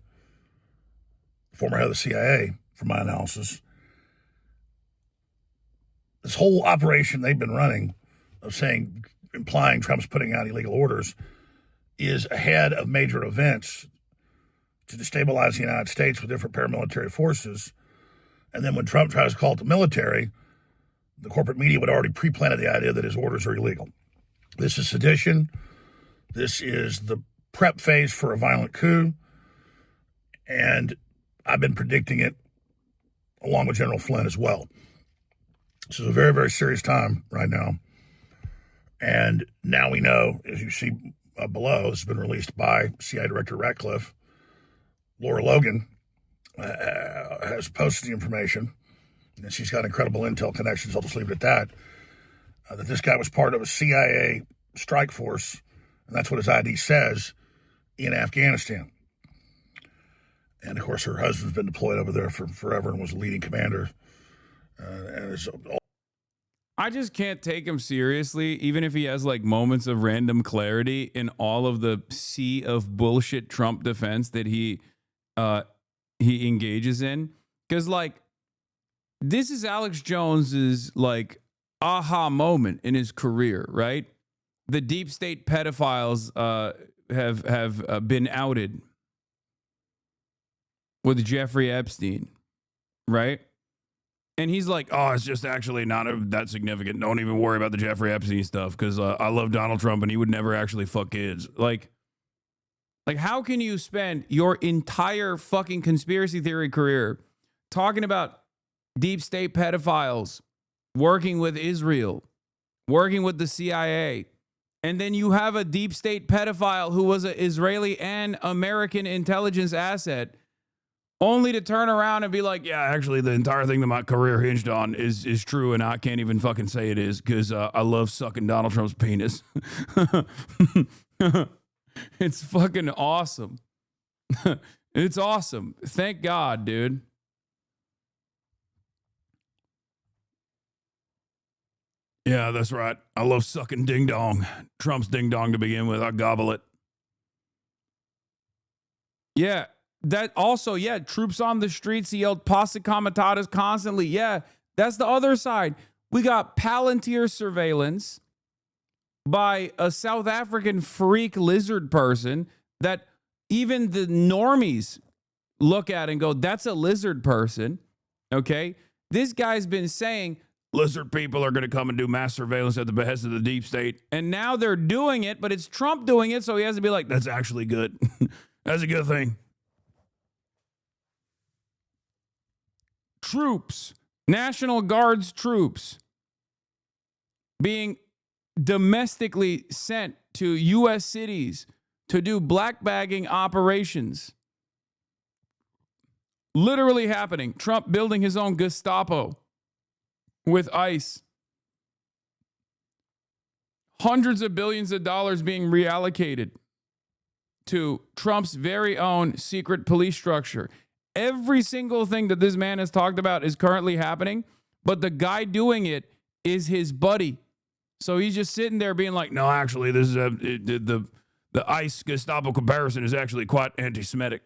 former head of the CIA, from my analysis. This whole operation they've been running of saying, implying Trump's putting out illegal orders, is ahead of major events to destabilize the United States with different paramilitary forces. And then when Trump tries to call it the military, the corporate media would already pre-planted the idea that his orders are illegal. This is sedition. This is the prep phase for a violent coup. And I've been predicting it along with General Flynn as well. This is a very, very serious time right now. And now we know, as you see below, this has been released by CIA Director Ratcliffe. Laura Logan has posted the information, and she's got incredible intel connections. I'll just leave it at that. That this guy was part of a CIA strike force, and that's what his ID says, in Afghanistan. And of course, her husband's been deployed over there for forever and was a leading commander. And it's I just can't take him seriously, even if he has like moments of random clarity in all of the sea of bullshit Trump defense that he engages in. Because like, this is Alex Jones's like aha moment in his career, right? The deep state pedophiles have been outed with Jeffrey Epstein, right? And he's like, oh, it's just actually not that significant. Don't even worry about the Jeffrey Epstein stuff because I love Donald Trump and he would never actually fuck kids. Like, how can you spend your entire fucking conspiracy theory career talking about deep state pedophiles, working with Israel, working with the CIA, and then you have a deep state pedophile who was an Israeli and American intelligence asset, only to turn around and be like, yeah, actually, the entire thing that my career hinged on is true, and I can't even fucking say it is because I love sucking Donald Trump's penis. It's fucking awesome. It's awesome. Thank God, dude. Yeah, that's right. I love sucking ding dong. Trump's ding dong to begin with. I gobble it. Yeah. That also, yeah, troops on the streets, he yelled Pasa Comitatus constantly. Yeah, that's the other side. We got Palantir surveillance by a South African freak lizard person that even the normies look at and go, that's a lizard person, okay? This guy's been saying lizard people are going to come and do mass surveillance at the behest of the deep state, and now they're doing it, but it's Trump doing it, so he has to be like, that's actually good. That's a good thing. Troops, National Guards troops being domestically sent to U.S. cities to do black bagging operations. Literally happening. Trump building his own Gestapo with ICE. Hundreds of billions of dollars being reallocated to Trump's very own secret police structure. Every single thing that this man has talked about is currently happening, but the guy doing it is his buddy. So he's just sitting there being like, no, actually, this is the ICE Gestapo comparison is actually quite anti-Semitic.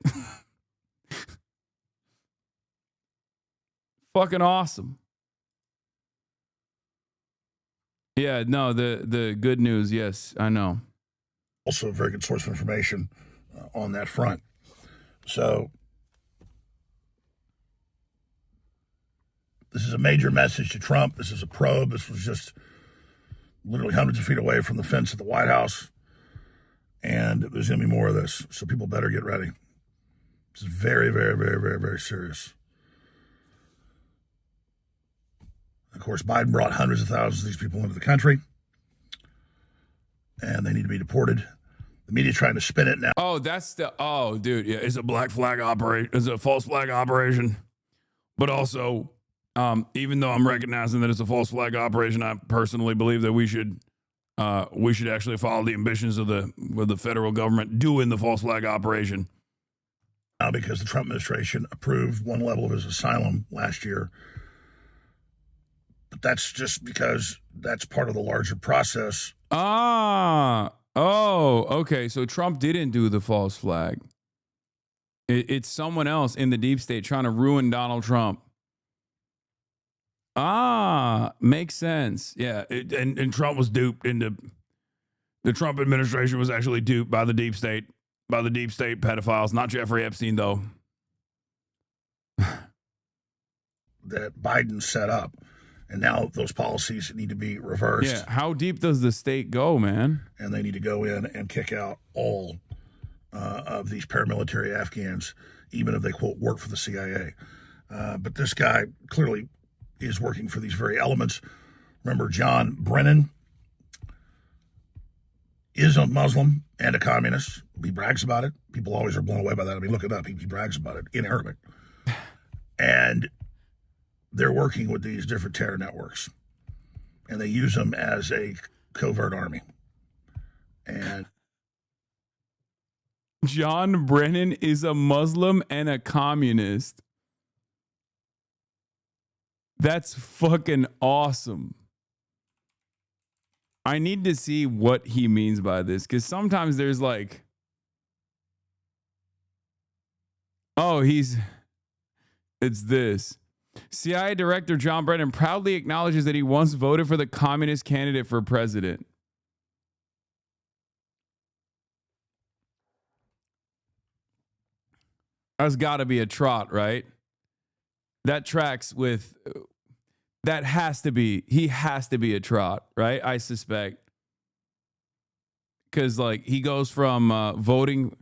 Fucking awesome. Yeah, no, the good news, yes, I know. Also a very good source of information on that front. So this is a major message to Trump. This is a probe. This was just literally hundreds of feet away from the fence at the White House. And there's going to be more of this. So people better get ready. This is very, very, very, very, very serious. Of course, Biden brought hundreds of thousands of these people into the country. And they need to be deported. The media trying to spin it now. Oh, dude, yeah, it's a black flag operation. It's a false flag operation. But also, even though I'm recognizing that it's a false flag operation, I personally believe that we should actually follow the ambitions of the federal government doing the false flag operation. Now, because the Trump administration approved one level of his asylum last year. But that's just because that's part of the larger process. Okay. So Trump didn't do the false flag. It's someone else in the deep state trying to ruin Donald Trump. Makes sense. Yeah. And Trump was duped into the Trump administration was actually duped by the deep state pedophiles, not Jeffrey Epstein, though. That Biden set up. And now those policies need to be reversed. Yeah. How deep does the state go, man? And they need to go in and kick out all of these paramilitary Afghans, even if they, quote, work for the CIA. But this guy clearly is working for these very elements. Remember, John Brennan is a Muslim and a communist. He brags about it. People always are blown away by that. I mean, look it up. He brags about it in Arabic. And they're working with these different terror networks. And they use them as a covert army. And John Brennan is a Muslim and a communist. That's fucking awesome. I need to see what he means by this, because sometimes there's like, it's this. CIA Director John Brennan proudly acknowledges that he once voted for the communist candidate for president. That's got to be a trot, right? That tracks with, that has to be, he has to be a trot, right? I suspect. Because like he goes from voting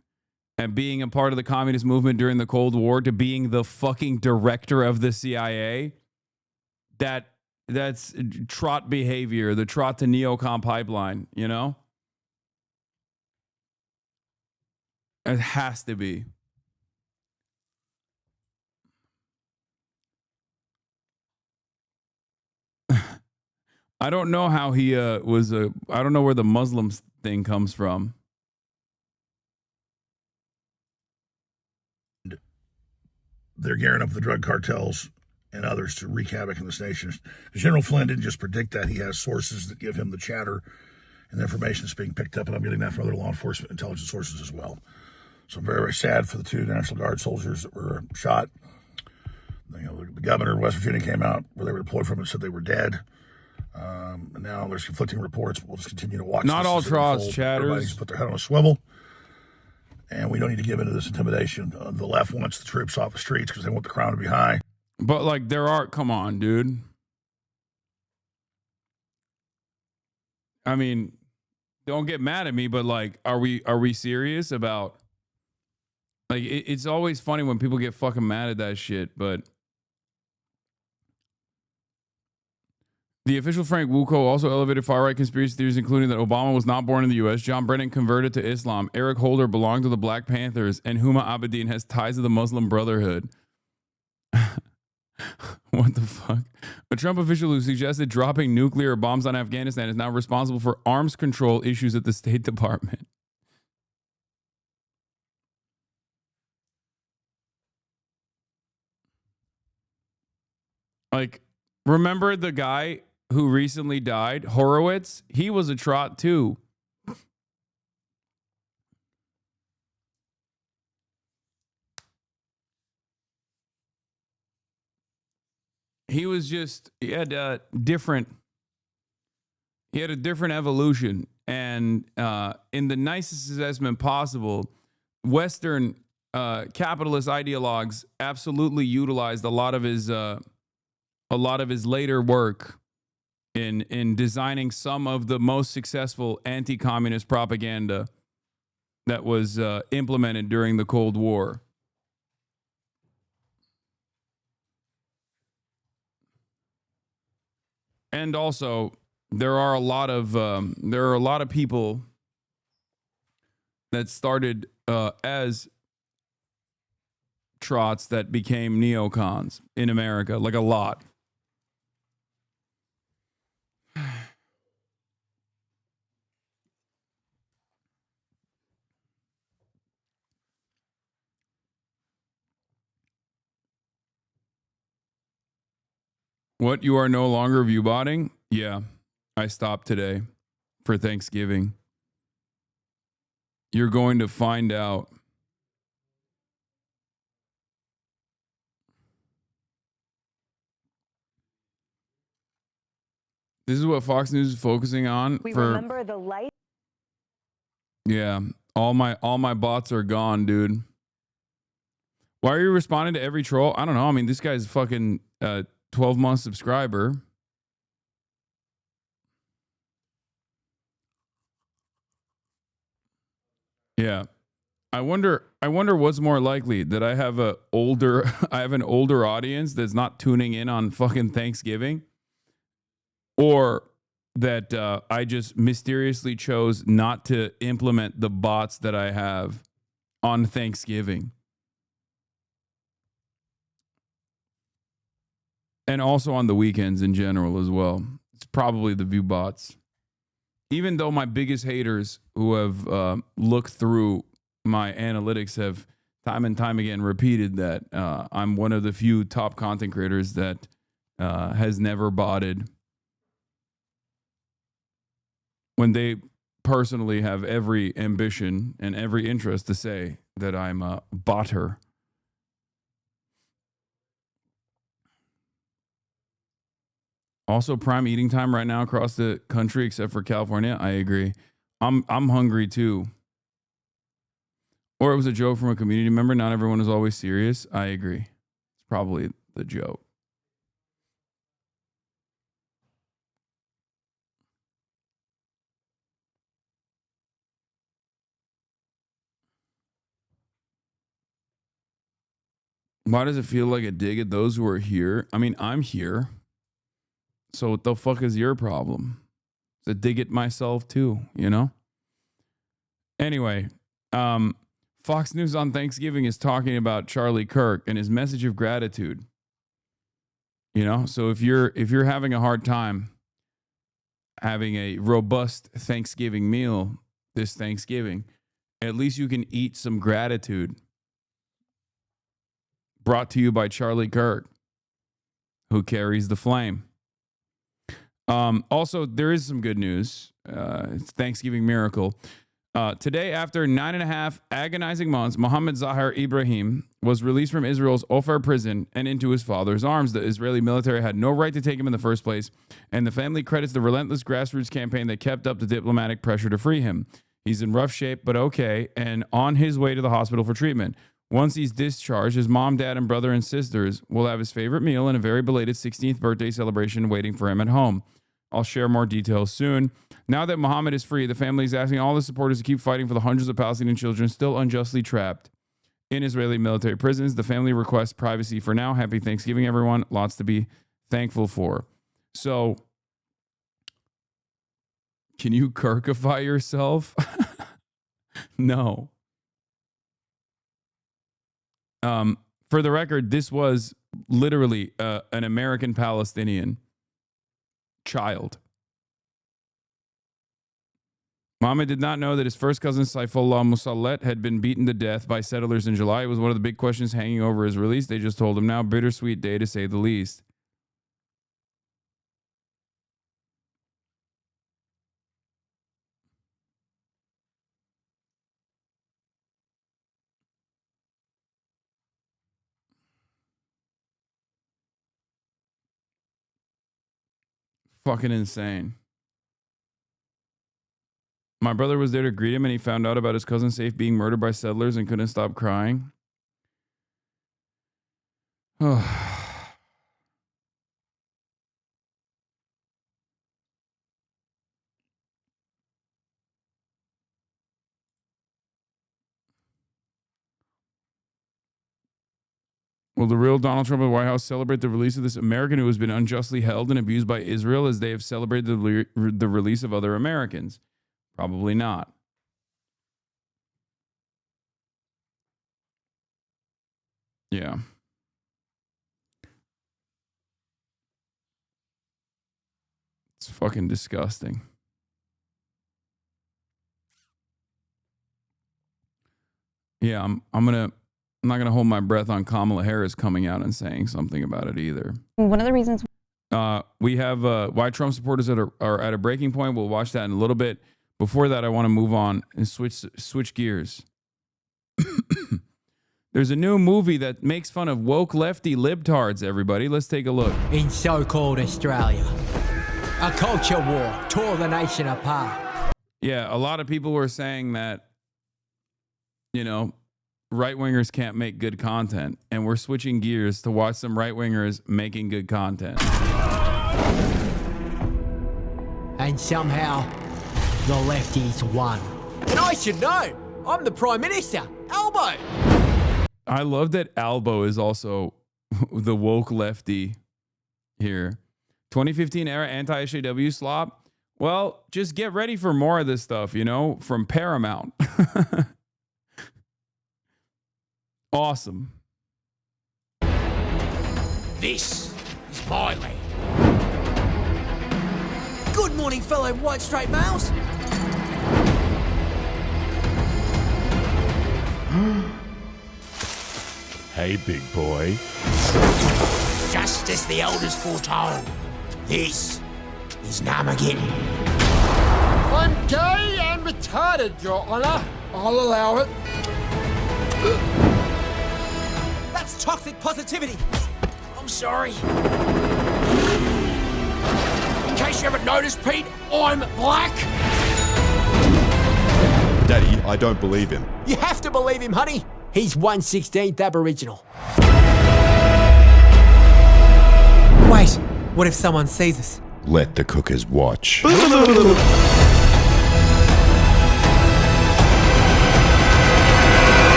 and being a part of the communist movement during the Cold War to being the fucking director of the CIA. That's trot behavior, the trot to neocon pipeline, you know? It has to be. I don't know how he I don't know where the Muslim thing comes from. They're gearing up the drug cartels and others to wreak havoc in this nation. General Flynn didn't just predict that. He has sources that give him the chatter and the information that's being picked up, and I'm getting that from other law enforcement intelligence sources as well. So I'm very, very sad for the two National Guard soldiers that were shot. You know, the governor of West Virginia came out where they were deployed from and said they were dead. And now there's conflicting reports, but we'll just continue to watch. Not all trots chatters. Everybody's put their head on a swivel. And we don't need to give into this intimidation. The left wants the troops off the streets because they want the crown to be high. But like come on, dude. I mean, don't get mad at me, but like, are we serious about, like, it's always funny when people get fucking mad at that shit, but the official Frank Wuko also elevated far-right conspiracy theories, including that Obama was not born in the U.S., John Brennan converted to Islam, Eric Holder belonged to the Black Panthers, and Huma Abedin has ties to the Muslim Brotherhood. What the fuck? A Trump official who suggested dropping nuclear bombs on Afghanistan is now responsible for arms control issues at the State Department. Like, remember the guy who recently died, Horowitz? He was a trot too. He was just, he had different He had a different evolution. And in the nicest assessment possible, Western capitalist ideologues absolutely utilized a lot of his later work in designing some of the most successful anti-communist propaganda that was implemented during the Cold War. And also, there are a lot of people that started as trots that became neocons in America, like a lot. What, you are no longer view botting? Yeah, I stopped today for Thanksgiving. You're going to find out. This is what Fox News is focusing on. We remember the light. Yeah, all my bots are gone, dude. Why are you responding to every troll? I don't know. I mean, this guy's fucking 12-month subscriber. Yeah. I wonder what's more likely, that I have an older audience that's not tuning in on fucking Thanksgiving, or that I just mysteriously chose not to implement the bots that I have on Thanksgiving. And also on the weekends in general as well. It's probably the view bots. Even though my biggest haters who have looked through my analytics have time and time again repeated that I'm one of the few top content creators that has never botted, when they personally have every ambition and every interest to say that I'm a botter. Also, prime eating time right now across the country, except for California. I agree. I'm hungry too. Or it was a joke from a community member. Not everyone is always serious. I agree. It's probably the joke. Why does it feel like a dig at those who are here? I mean, I'm here. So what the fuck is your problem? It's a dig at myself too, you know? Anyway, Fox News on Thanksgiving is talking about Charlie Kirk and his message of gratitude. You know, so if you're having a hard time having a robust Thanksgiving meal this Thanksgiving, at least you can eat some gratitude. Brought to you by Charlie Kirk, who carries the flame. Also, there is some good news. It's Thanksgiving miracle. Today, after 9.5 agonizing months, Mohammed Zahar Ibrahim was released from Israel's Ofer prison and into his father's arms. The Israeli military had no right to take him in the first place, and the family credits the relentless grassroots campaign that kept up the diplomatic pressure to free him. He's in rough shape, but okay, and on his way to the hospital for treatment. Once he's discharged, his mom, dad, and brother and sisters will have his favorite meal and a very belated 16th birthday celebration waiting for him at home. I'll share more details soon. Now that Mohammed is free, the family is asking all the supporters to keep fighting for the hundreds of Palestinian children still unjustly trapped in Israeli military prisons. The family requests privacy for now. Happy Thanksgiving, everyone. Lots to be thankful for. So, can you Kirkify yourself? No. For the record, this was literally an American Palestinian child. Mohammed did not know that his first cousin Saifullah Musallet had been beaten to death by settlers in July. It was one of the big questions hanging over his release. They just told him now. Bittersweet day, to say the least. Fucking insane. My brother was there to greet him, and he found out about his cousin Safe being murdered by settlers and couldn't stop crying. Oh. Will the real Donald Trump of the White House celebrate the release of this American who has been unjustly held and abused by Israel as they have celebrated the release of other Americans? Probably not. Yeah. It's fucking disgusting. Yeah, I'm not gonna hold my breath on Kamala Harris coming out and saying something about it either. One of the reasons we have why Trump supporters are at a breaking point. We'll watch that in a little bit. Before that, I want to move on and switch gears. There's a new movie that makes fun of woke lefty libtards, everybody. Let's take a look. In so-called Australia, a culture war tore the nation apart. Yeah, a lot of people were saying that, you know, right-wingers can't make good content, and we're switching gears to watch some right-wingers making good content. And somehow, the lefties won. And I should know, I'm the Prime Minister, Albo. I love that Albo is also the woke lefty here. 2015 era anti-HAW slop. Well, just get ready for more of this stuff, you know, from Paramount. Awesome. This is my land. Good morning, fellow white straight males. Hey, big boy. Just as the elders foretold, this is Namageddon. I'm gay and retarded, Your Honor. I'll allow it. That's toxic positivity. I'm sorry. In case you haven't noticed, Pete, I'm black. Daddy, I don't believe him. You have to believe him, honey. He's 1/16th Aboriginal. Wait, what if someone sees us? Let the cookers watch.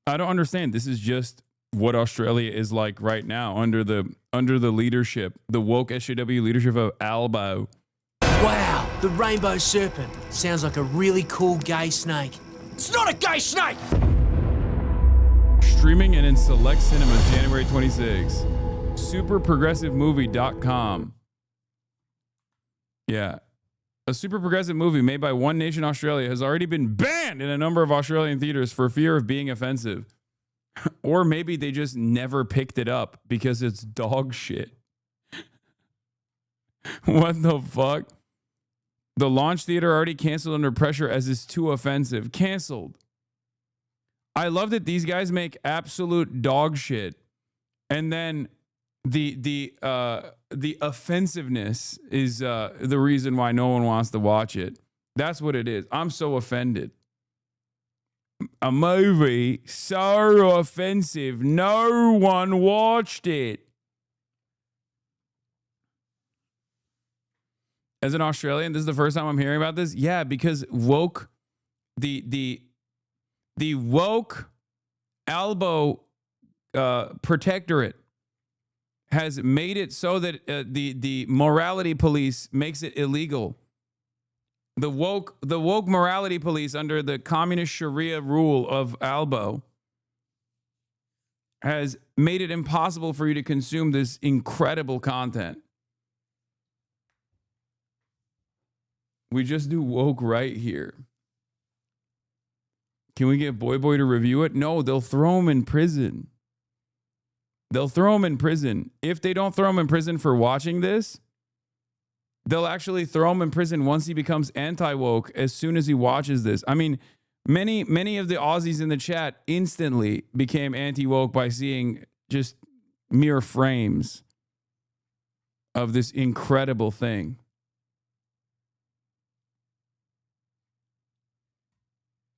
I don't understand. This is just what Australia is like right now under the leadership, the woke SJW leadership of Albo. Wow, the rainbow serpent. Sounds like a really cool gay snake. It's not a gay snake! Streaming and in select cinemas January 26. Superprogressivemovie.com. Yeah. A super progressive movie made by One Nation Australia has already been banned in a number of Australian theaters for fear of being offensive. Or maybe they just never picked it up because it's dog shit. What the fuck? The launch theater already canceled under pressure as it's too offensive. Canceled. I love that these guys make absolute dog shit. And then the offensiveness is the reason why no one wants to watch it. That's what it is. I'm so offended. A movie so offensive, no one watched it. As an Australian, this is the first time I'm hearing about this. Yeah, because woke, the woke Albo protectorate has made it so that the morality police makes it illegal. The woke morality police under the communist Sharia rule of Albo has made it impossible for you to consume this incredible content. We just do woke right here. Can we get Boy to review it? No, they'll throw him in prison. They'll throw him in prison. If they don't throw him in prison for watching this, they'll actually throw him in prison once he becomes anti-woke as soon as he watches this. I mean, many of the Aussies in the chat instantly became anti-woke by seeing just mere frames of this incredible thing.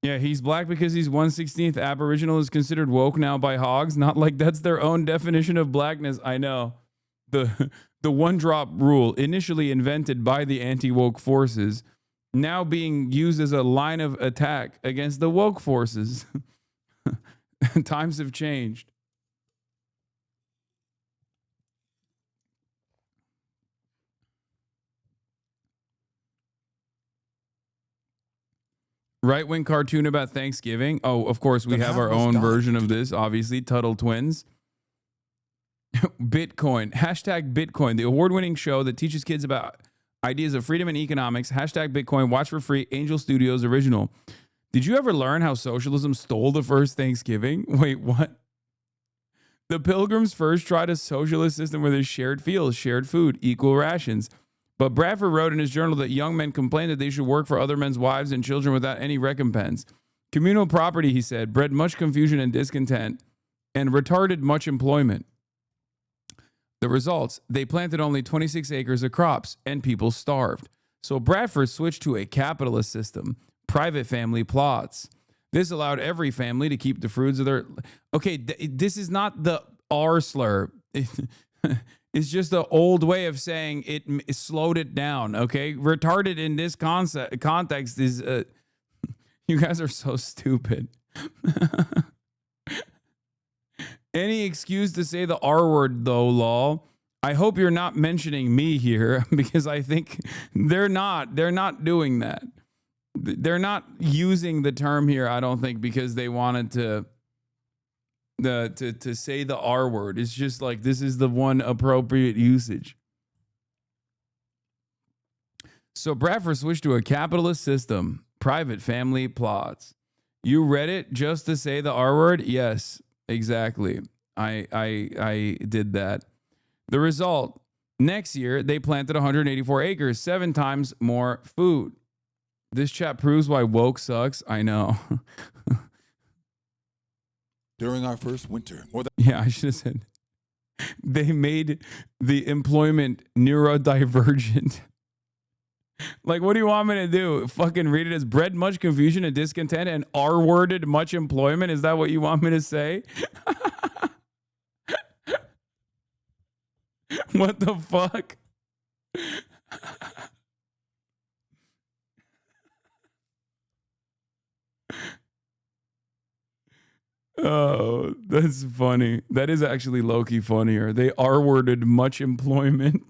Yeah, he's black because he's 1/16th Aboriginal is considered woke now by hogs. Not like that's their own definition of blackness. I know. The one drop rule, initially invented by the anti-woke forces, now being used as a line of attack against the woke forces. Times have changed. Right-wing cartoon about Thanksgiving. Oh, of course, we have our own version of this, obviously. Tuttle Twins. Bitcoin. Hashtag Bitcoin, the award-winning show that teaches kids about ideas of freedom and economics. Hashtag Bitcoin. Watch for free. Angel Studios original. Did you ever learn how socialism stole the first Thanksgiving? Wait, what? The Pilgrims first tried a socialist system where there's shared fields, shared food, equal rations. But Bradford wrote in his journal that young men complained that they should work for other men's wives and children without any recompense. Communal property, he said, bred much confusion and discontent and retarded much employment. The results, they planted only 26 acres of crops and people starved. So Bradford switched to a capitalist system, private family plots. This allowed every family to keep the fruits of their... Okay, this is not the R slur. It's just the old way of saying it slowed it down, okay? Retarded in this context is... you guys are so stupid. Any excuse to say the R word, though, lol. I hope you're not mentioning me here because I think they're not doing that. They're not using the term here, I don't think, because they wanted to say the R word. It's just like this is the one appropriate usage. So Bradford switched to a capitalist system, private family plots. You read it just to say the R word? Yes, exactly. I did that. The result, next year, they planted 184 acres, 7 times more food. This chat proves why woke sucks. I know. During our first winter. Yeah, I should have said they made the employment neurodivergent. Like, what do you want me to do? Fucking read it as bred much confusion and discontent and R-worded much employment? Is that what you want me to say? What the fuck? Oh, that's funny. That is actually low-key funnier. They R-worded much employment.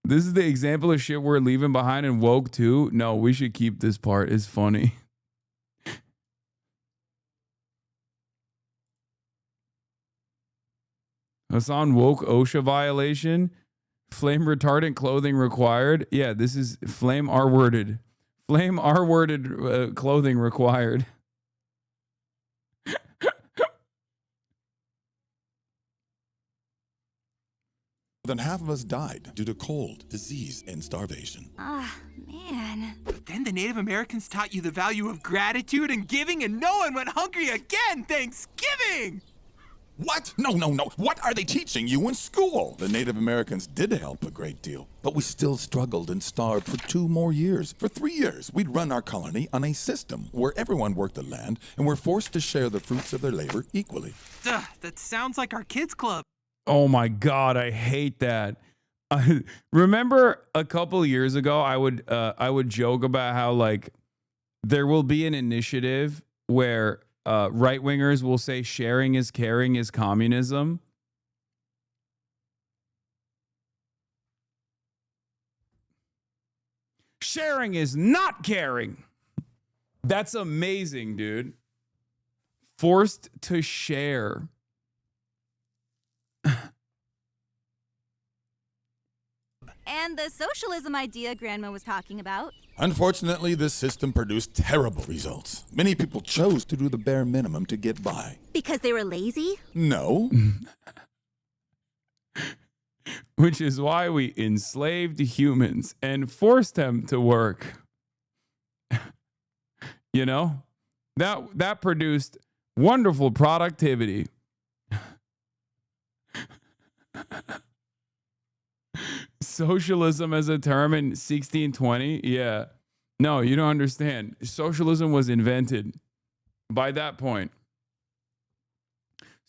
This is the example of shit we're leaving behind in woke too. No, we should keep this part. It's funny. Hasan woke OSHA violation. Flame retardant clothing required. Yeah, this is flame R-worded. Flame R-worded clothing required. More than half of us died due to cold, disease, and starvation. Ah, man. But then the Native Americans taught you the value of gratitude and giving, and no one went hungry again. Thanksgiving! What? No. What are they teaching you in school? The Native Americans did help a great deal, but we still struggled and starved for 2 more years. For 3 years, we'd run our colony on a system where everyone worked the land and were forced to share the fruits of their labor equally. Duh, that sounds like our kids' club. Oh my God, I hate that. Remember a couple years ago, I would joke about how like there will be an initiative where right-wingers will say sharing is caring is communism. Sharing is not caring. That's amazing, dude. Forced to share. And the socialism idea Grandma was talking about. Unfortunately, this system produced terrible results. Many people chose to do the bare minimum to get by. Because they were lazy? No. Which is why we enslaved humans and forced them to work. You know? That produced wonderful productivity. Socialism as a term in 1620? Yeah. No, you don't understand. Socialism was invented by that point.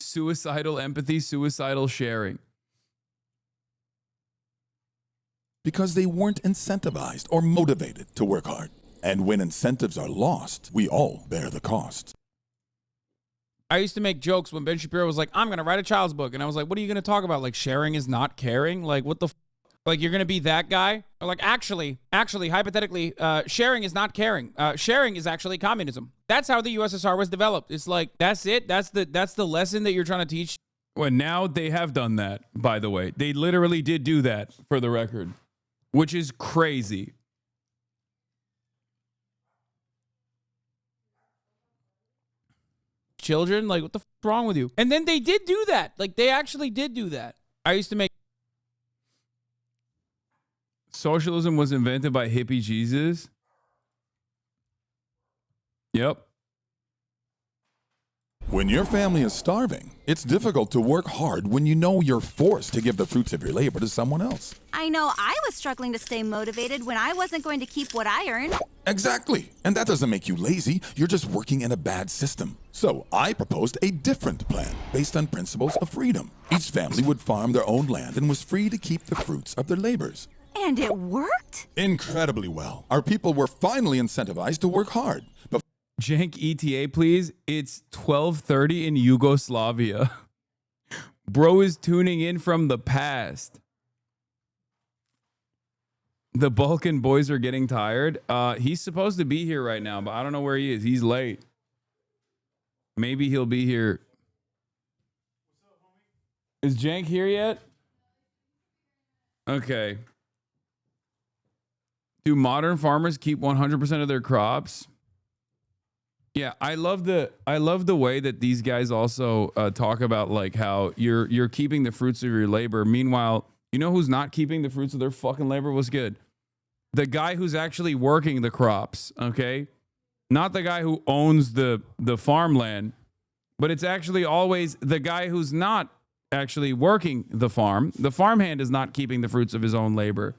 Suicidal empathy, suicidal sharing. Because they weren't incentivized or motivated to work hard. And when incentives are lost, we all bear the cost. I used to make jokes when Ben Shapiro was like, I'm going to write a child's book. And I was like, what are you going to talk about? Like, sharing is not caring? Like, what the Like, you're going to be that guy? Or like, actually, hypothetically, sharing is not caring. Sharing is actually communism. That's how the USSR was developed. It's like, that's it? That's the lesson that you're trying to teach? Well, now they have done that, by the way. They literally did do that, for the record, which is crazy. Children, like, what the f*** is wrong with you? And then they did do that. Like, they actually did do that. I used to make... Socialism was invented by hippie Jesus. Yep. When your family is starving, it's difficult to work hard when you know you're forced to give the fruits of your labor to someone else. I know I was struggling to stay motivated when I wasn't going to keep what I earned. Exactly. And that doesn't make you lazy. You're just working in a bad system. So I proposed a different plan based on principles of freedom. Each family would farm their own land and was free to keep the fruits of their labors. And it worked? Incredibly well. Our people were finally incentivized to work hard. But Jank ETA, please. It's 12:30 in Yugoslavia. Bro is tuning in from the past. The Balkan boys are getting tired. He's supposed to be here right now, but I don't know where he is. He's late. Maybe he'll be here. Is Jank here yet? Okay. Do modern farmers keep 100% of their crops? Yeah, I love the way that these guys also talk about like how you're keeping the fruits of your labor. Meanwhile, you know who's not keeping the fruits of their fucking labor? Was good. The guy who's actually working the crops, okay? Not the guy who owns the farmland, but it's actually always the guy who's not actually working the farm. The farmhand is not keeping the fruits of his own labor.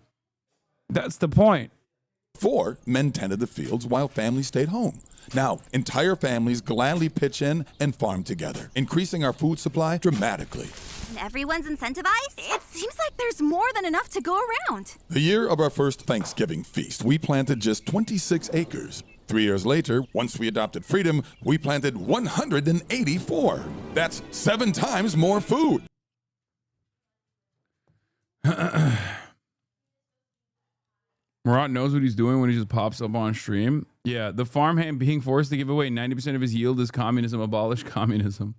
That's the point. 4 men tended the fields while families stayed home. Now, entire families gladly pitch in and farm together, increasing our food supply dramatically. And everyone's incentivized? It seems like there's more than enough to go around. The year of our first Thanksgiving feast, we planted just 26 acres. 3 years later, once we adopted freedom, we planted 184. That's 7 times more food. Murat knows what he's doing when he just pops up on stream. Yeah, the farmhand being forced to give away 90% of his yield is communism. Abolish communism.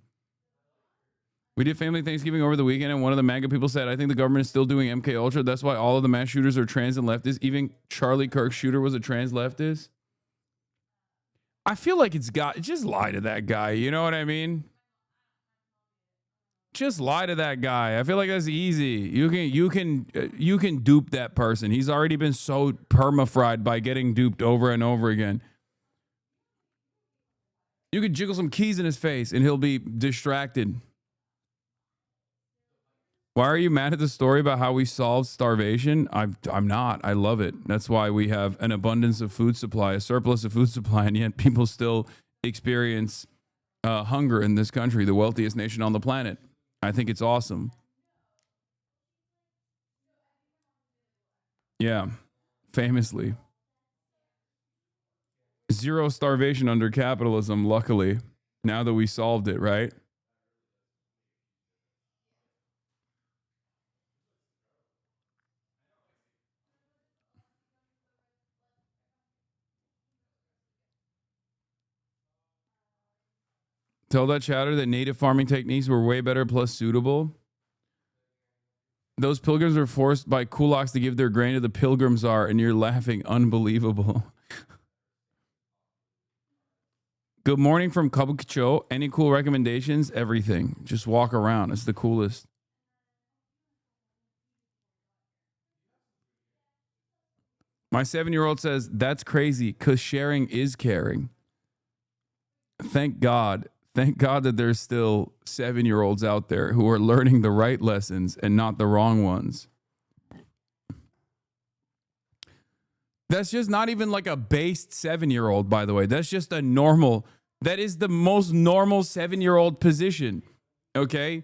We did family Thanksgiving over the weekend, and one of the MAGA people said, I think the government is still doing MK Ultra. That's why all of the mass shooters are trans and leftists. Even Charlie Kirk's shooter was a trans leftist. I feel like just lie to that guy. You know what I mean? Just lie to that guy. I feel like that's easy. You can dupe that person. He's already been so perma-fried by getting duped over and over again. You could jiggle some keys in his face and he'll be distracted. Why are you mad at the story about how we solved starvation? I'm not. I love it. That's why we have an abundance of food supply, a surplus of food supply, and yet people still experience hunger in this country, the wealthiest nation on the planet. I think it's awesome. Yeah, famously. Zero starvation under capitalism, luckily, now that we solved it, right? Tell that chatter that native farming techniques were way better plus suitable. Those pilgrims were forced by kulaks to give their grain to the pilgrim czar, and you're laughing. Unbelievable. Good morning from Kabukicho. Any cool recommendations? Everything. Just walk around. It's the coolest. My 7-year-old says, that's crazy because sharing is caring. Thank God. Thank God that there's still 7-year-olds out there who are learning the right lessons and not the wrong ones. That's just not even like a based 7-year-old, by the way. That's just a normal. That is the most normal 7-year-old position. Okay?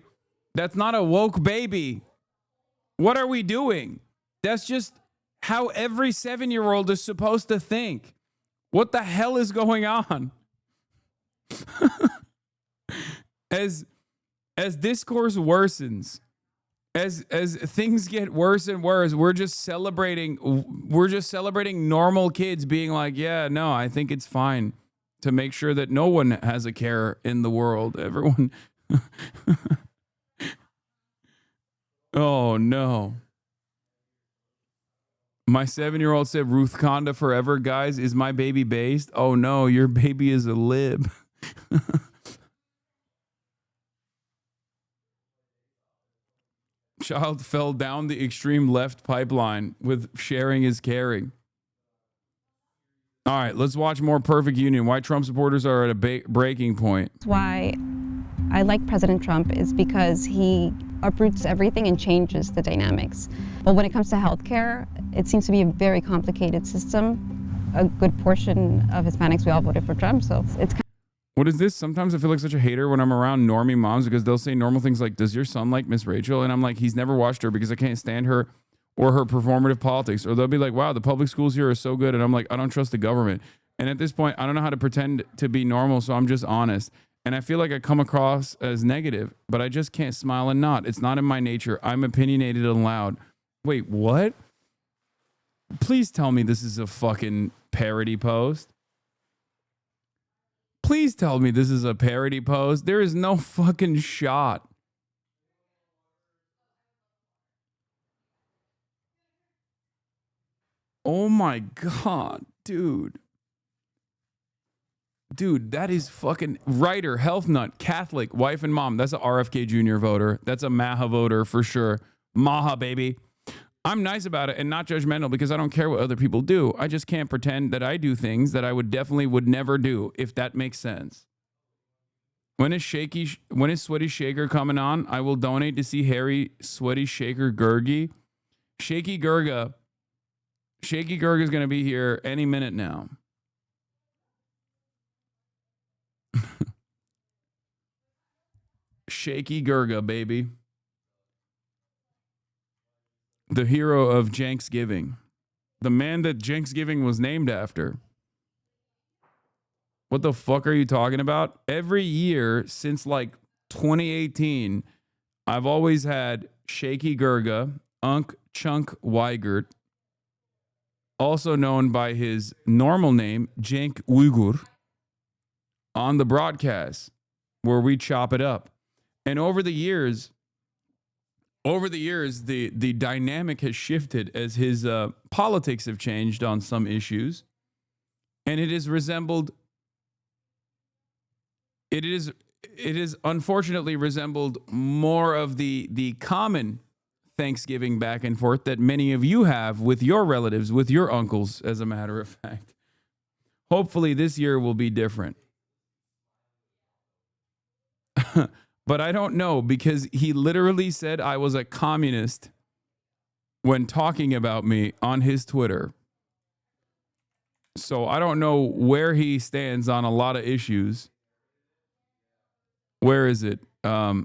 That's not a woke baby. What are we doing? That's just how every 7-year-old is supposed to think. What the hell is going on? As discourse worsens, as things get worse and worse, we're just celebrating normal kids being like, yeah, no, I think it's fine to make sure that no one has a care in the world. Everyone. Oh no. My 7-year-old said Ruth Conda forever, guys. Is my baby based? Oh no, your baby is a lib. Child fell down the extreme left pipeline with sharing is caring. All right, let's watch more Perfect Union. Why Trump supporters are at a breaking point. Why I like President Trump is because he uproots everything and changes the dynamics. But when it comes to healthcare, it seems to be a very complicated system. A good portion of Hispanics, we all voted for Trump, so it's kind of. What is this? Sometimes I feel like such a hater when I'm around normie moms because they'll say normal things like, does your son like Miss Rachel? And I'm like, he's never watched her because I can't stand her or her performative politics. Or they'll be like, wow, the public schools here are so good. And I'm like, I don't trust the government. And at this point, I don't know how to pretend to be normal, so I'm just honest. And I feel like I come across as negative, but I just can't smile and nod. It's not in my nature. I'm opinionated and loud. Wait, what? Please tell me this is a fucking parody post. Please tell me this is a parody post. There is no fucking shot. Oh my God, dude. Dude, that is fucking writer, health nut, Catholic, wife and mom. That's a RFK Jr. voter. That's a Maha voter for sure. Maha, baby. I'm nice about it and not judgmental because I don't care what other people do. I just can't pretend that I do things that I would never do, if that makes sense. When is Sweaty Shaker coming on? I will donate to see Harry Sweaty Shaker Gurgi. Shaky Gurga is going to be here any minute now. Shaky Gurga, baby. The hero of Cenksgiving. The man that Cenksgiving was named after. What the fuck are you talking about? Every year since like 2018, I've always had Shaky Gurga, Unk Chunk Weigert, also known by his normal name, Cenk Uygur, on the broadcast where we chop it up. And over the years, the dynamic has shifted as his politics have changed on some issues, and it has unfortunately resembled more of the common Thanksgiving back and forth that many of you have with your relatives, with your uncles, as a matter of fact. Hopefully this year will be different. But I don't know, because he literally said I was a communist when talking about me on his Twitter. So I don't know where he stands on a lot of issues. Where is it? Let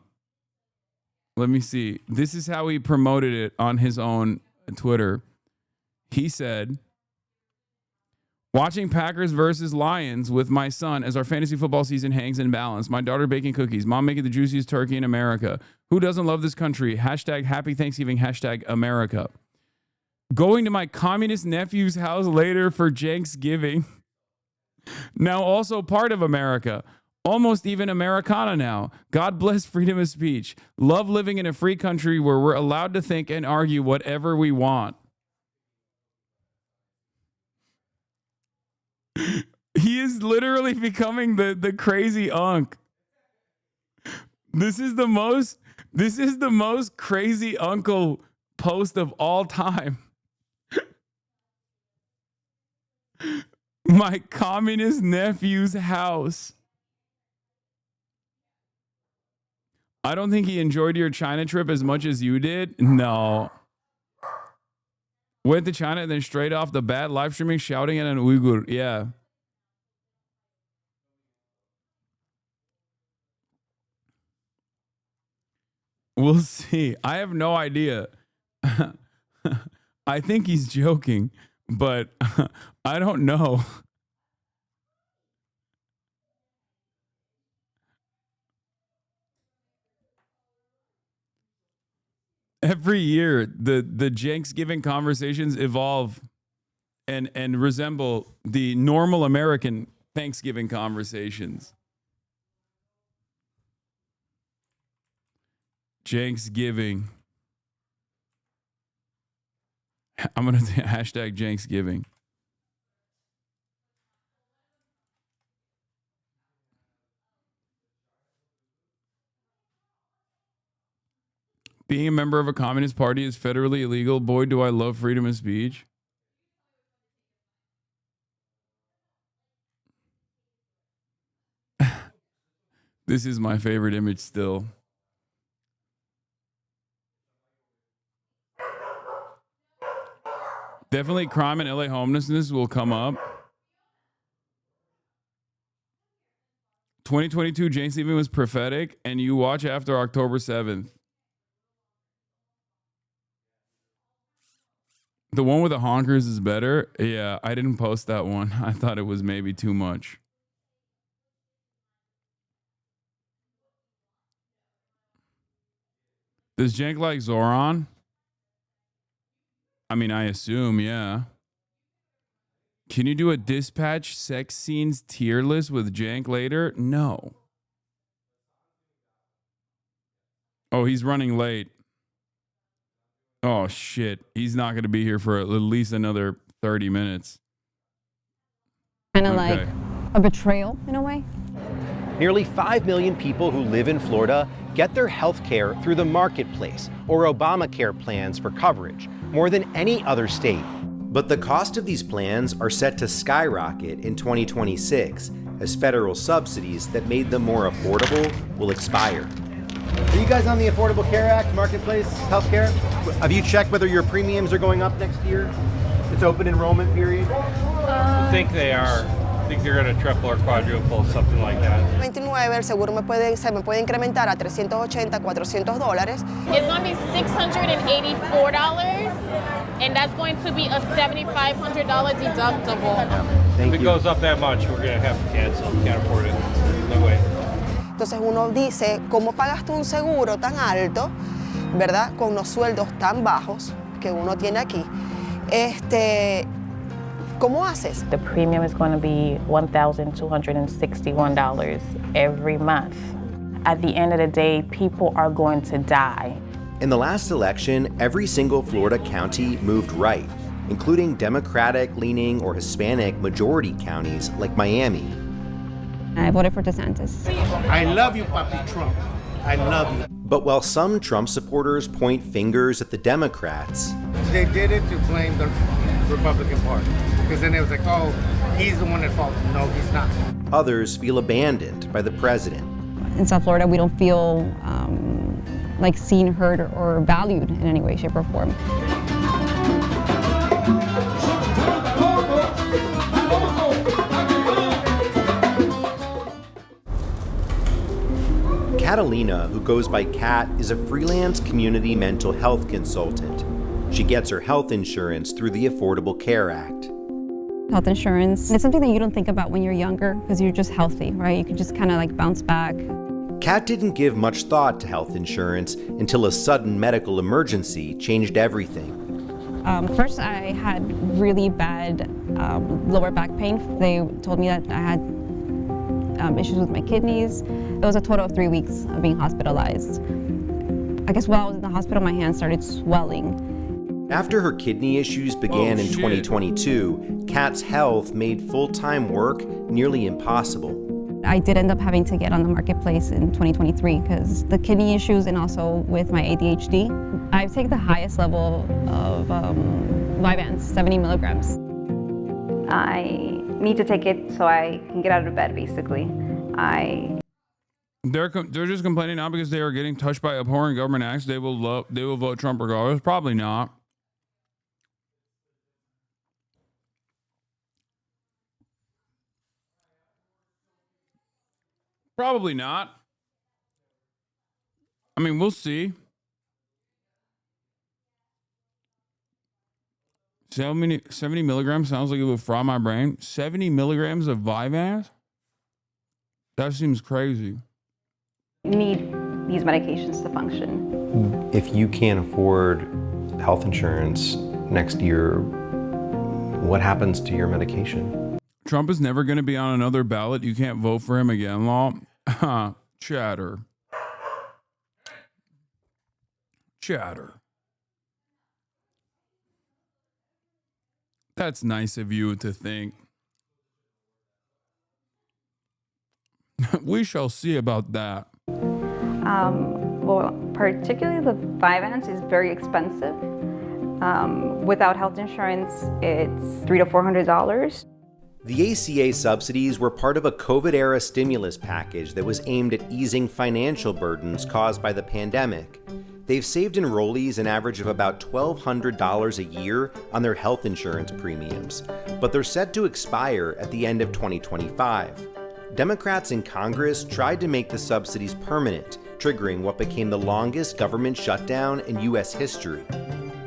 me see. This is how he promoted it on his own Twitter. He said, watching Packers versus Lions with my son as our fantasy football season hangs in balance. My daughter baking cookies. Mom making the juiciest turkey in America. Who doesn't love this country? Hashtag Happy Thanksgiving. Hashtag America. Going to my communist nephew's house later for Cenksgiving. Now also part of America. Almost even Americana now. God bless freedom of speech. Love living in a free country where we're allowed to think and argue whatever we want. He is literally becoming the crazy unk. This is the most crazy uncle post of all time. My communist nephew's house. I don't think he enjoyed your China trip as much as you did. No. Went to China and then straight off the bat, live streaming, shouting at an Uyghur. Yeah. We'll see. I have no idea. I think he's joking, but I don't know. Every year, the Cenksgiving conversations evolve and resemble the normal American Thanksgiving conversations. Cenksgiving. I'm going to hashtag Cenksgiving. Being a member of a communist party is federally illegal. Boy, do I love freedom of speech. This is my favorite image still. Definitely crime and LA homelessness will come up. 2022 Cenksgiving was prophetic, and you watch after October 7th. The one with the honkers is better. Yeah, I didn't post that one. I thought it was maybe too much. Does Cenk like Zoran? I mean, I assume, yeah. Can you do a dispatch sex scenes tier list with Cenk later? No. Oh, he's running late. Oh, shit. He's not going to be here for at least another 30 minutes. Kind of like a betrayal in a way. Nearly 5 million people who live in Florida get their health care through the marketplace or Obamacare plans for coverage, more than any other state. But the cost of these plans are set to skyrocket in 2026 as federal subsidies that made them more affordable will expire. Are you guys on the Affordable Care Act marketplace healthcare? Have you checked whether your premiums are going up next year? It's open enrollment period. I think they are. I think they're going to triple or quadruple, something like that. 29, el seguro se me puede incrementar a $380, $400. It's going to be $684, and that's going to be a $7,500 deductible. If it goes up that much, we're going to have to cancel. Can't afford it. No way. Entonces uno dice, ¿cómo pagas tú un seguro tan alto, verdad? Con unos sueldos tan bajos que uno tiene aquí. ¿Cómo haces? The premium is going to be $1,261 every month. At the end of the day, people are going to die. In the last election, every single Florida county moved right, including Democratic-leaning or Hispanic majority counties like Miami. I voted for DeSantis. I love you, Papi Trump. I love you. But while some Trump supporters point fingers at the Democrats, They did it to blame the Republican Party. Because then it was like, oh, he's the one at fault. No, he's not. others feel abandoned by the president. In South Florida, we don't feel like seen, heard, or valued in any way, shape, or form. Catalina, who goes by Kat, is a freelance community mental health consultant. She gets her health insurance through the Affordable Care Act. Health insurance, it's something that you don't think about when you're younger because you're just healthy, right? You can just kind of like bounce back. Kat didn't give much thought to health insurance until a sudden medical emergency changed everything. First, I had really bad lower back pain. They told me that I had issues with my kidneys. It was a total of 3 weeks of being hospitalized. I guess while I was in the hospital, my hands started swelling. After her kidney issues began in 2022, Kat's health made full-time work nearly impossible. I did end up having to get on the marketplace in 2023 because the kidney issues and also with my ADHD. I take the highest level of Vyvanse, 70 milligrams. I need to take it so I can get out of bed, basically. They're just complaining now because they are getting touched by abhorrent government acts. They will vote Trump regardless. Probably not. Probably not. I mean, we'll see. 70 milligrams sounds like it would fry my brain. 70 milligrams of Vyvanse? That seems crazy. You need these medications to function. If you can't afford health insurance next year, what happens to your medication? Trump is never going to be on another ballot. You can't vote for him again, law. Chatter. That's nice of you to think. We shall see about that. Well, particularly the Vyvanse is very expensive. Without health insurance, it's $300 to $400. The ACA subsidies were part of a COVID-era stimulus package that was aimed at easing financial burdens caused by the pandemic. They've saved enrollees an average of about $1,200 a year on their health insurance premiums, but they're set to expire at the end of 2025. Democrats in Congress tried to make the subsidies permanent, triggering what became the longest government shutdown in U.S. history.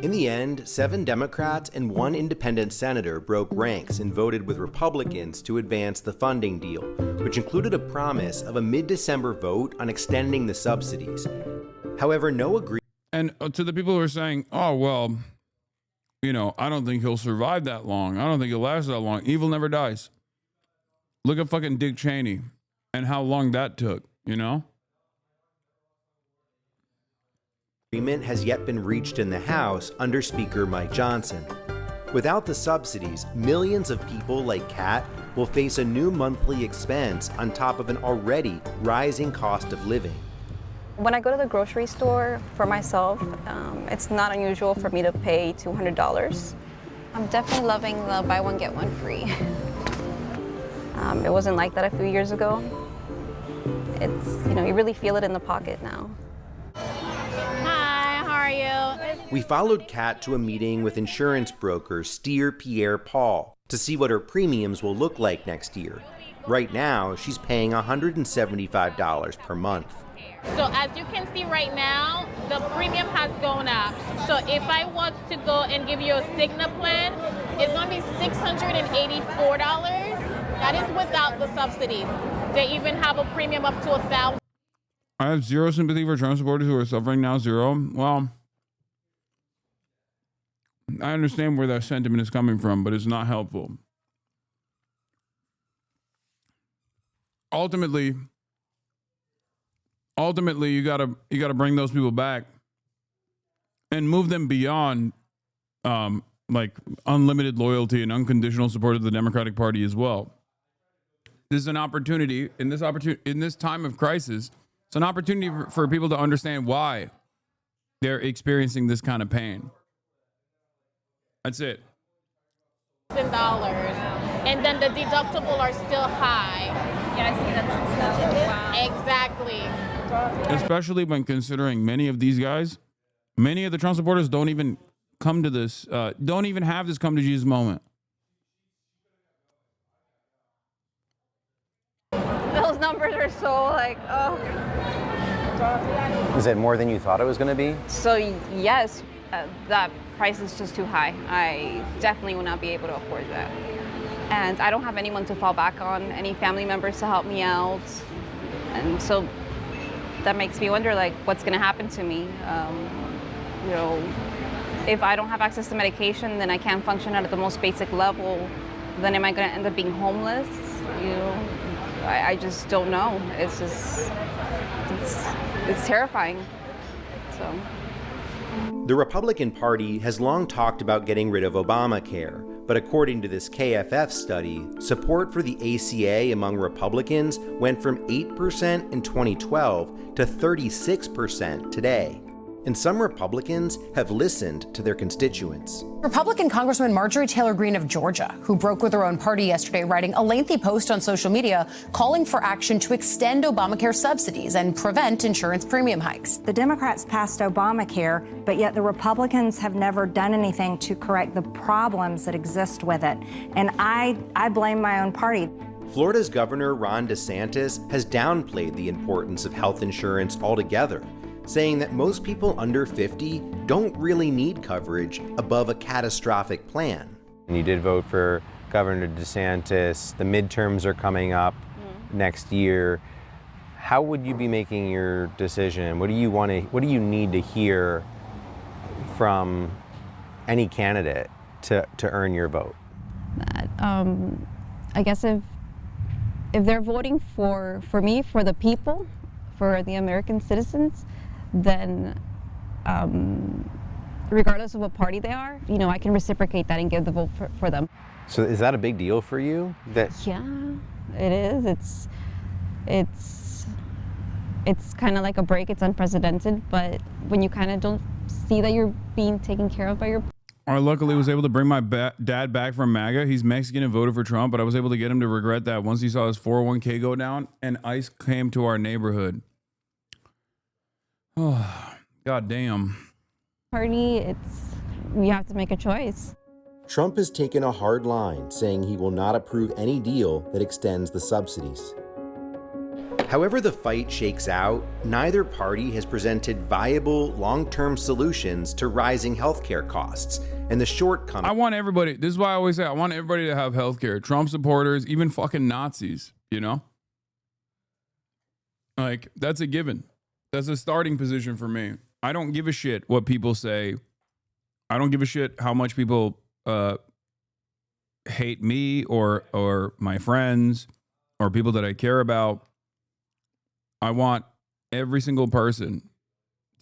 In the end, 7 Democrats and 1 independent senator broke ranks and voted with Republicans to advance the funding deal, which included a promise of a mid-December vote on extending the subsidies. However, no agreement. And to the people who are saying, oh, well, you know, I don't think he'll survive that long. I don't think he'll last that long. Evil never dies. Look at fucking Dick Cheney and how long that took, you know? Agreement has yet been reached in the House under Speaker Mike Johnson. Without the subsidies, millions of people like Kat will face a new monthly expense on top of an already rising cost of living. When I go to the grocery store for myself, it's not unusual for me to pay $200. I'm definitely loving the buy one, get one free. It wasn't like that a few years ago. It's, you know, you really feel it in the pocket now. Hi, how are you? We followed Kat to a meeting with insurance broker Steer Pierre Paul to see what her premiums will look like next year. Right now, she's paying $175 per month. So as you can see right now, the premium has gone up. So if I want to go and give you a Cigna plan, it's going to be $684. That is without the subsidies. They even have a premium up to $1,000. I have zero sympathy for Trump supporters who are suffering now. Zero. Well, I understand where that sentiment is coming from, but it's not helpful. Ultimately, you gotta bring those people back and move them beyond like unlimited loyalty and unconditional support of the Democratic Party as well. This is an opportunity in this time of crisis. It's an opportunity for people to understand why they're experiencing this kind of pain. That's it. And then the deductible are still high. Yeah, I see that's exactly. Especially when considering many of these guys, many of the Trump supporters don't even come to this, don't even have this come to Jesus moment. Those numbers are so like, oh. Is it more than you thought it was going to be? So yes, that price is just too high. I definitely will not be able to afford that. And I don't have anyone to fall back on, any family members to help me out. And so that makes me wonder, like, what's going to happen to me? You know, if I don't have access to medication, then I can't function at the most basic level. Then am I going to end up being homeless? You know, I just don't know. It's just, it's terrifying. So. The Republican Party has long talked about getting rid of Obamacare, but according to this KFF study, support for the ACA among Republicans went from 8% in 2012 to 36% today. And some Republicans have listened to their constituents. Republican Congresswoman Marjorie Taylor Greene of Georgia, who broke with her own party yesterday, writing a lengthy post on social media calling for action to extend Obamacare subsidies and prevent insurance premium hikes. The Democrats passed Obamacare, but yet the Republicans have never done anything to correct the problems that exist with it. And I blame my own party. Florida's Governor Ron DeSantis has downplayed the importance of health insurance altogether, saying that most people under 50 don't really need coverage above a catastrophic plan. And you did vote for Governor DeSantis. The midterms are coming up next year. How would you be making your decision? What do you need to hear from any candidate to earn your vote? I guess if they're voting for me, for the people, for the American citizens, then regardless of what party they are, I can reciprocate that and give the vote for them. So is that a big deal for you? Yeah, it is. It's kind of like a break. It's unprecedented, but when you kind of don't see that you're being taken care of by your... I luckily was able to bring my dad back from MAGA. He's Mexican and voted for Trump, but I was able to get him to regret that once he saw his 401k go down and ICE came to our neighborhood. Oh, God damn. Party, we have to make a choice. Trump has taken a hard line, saying he will not approve any deal that extends the subsidies. However the fight shakes out, neither party has presented viable long-term solutions to rising healthcare costs and the shortcomings. I want everybody, this is why I always say, I want everybody to have healthcare. Trump supporters, even fucking Nazis, Like, that's a given. That's a starting position for me. I don't give a shit what people say. I don't give a shit how much people hate me or my friends or people that I care about. I want every single person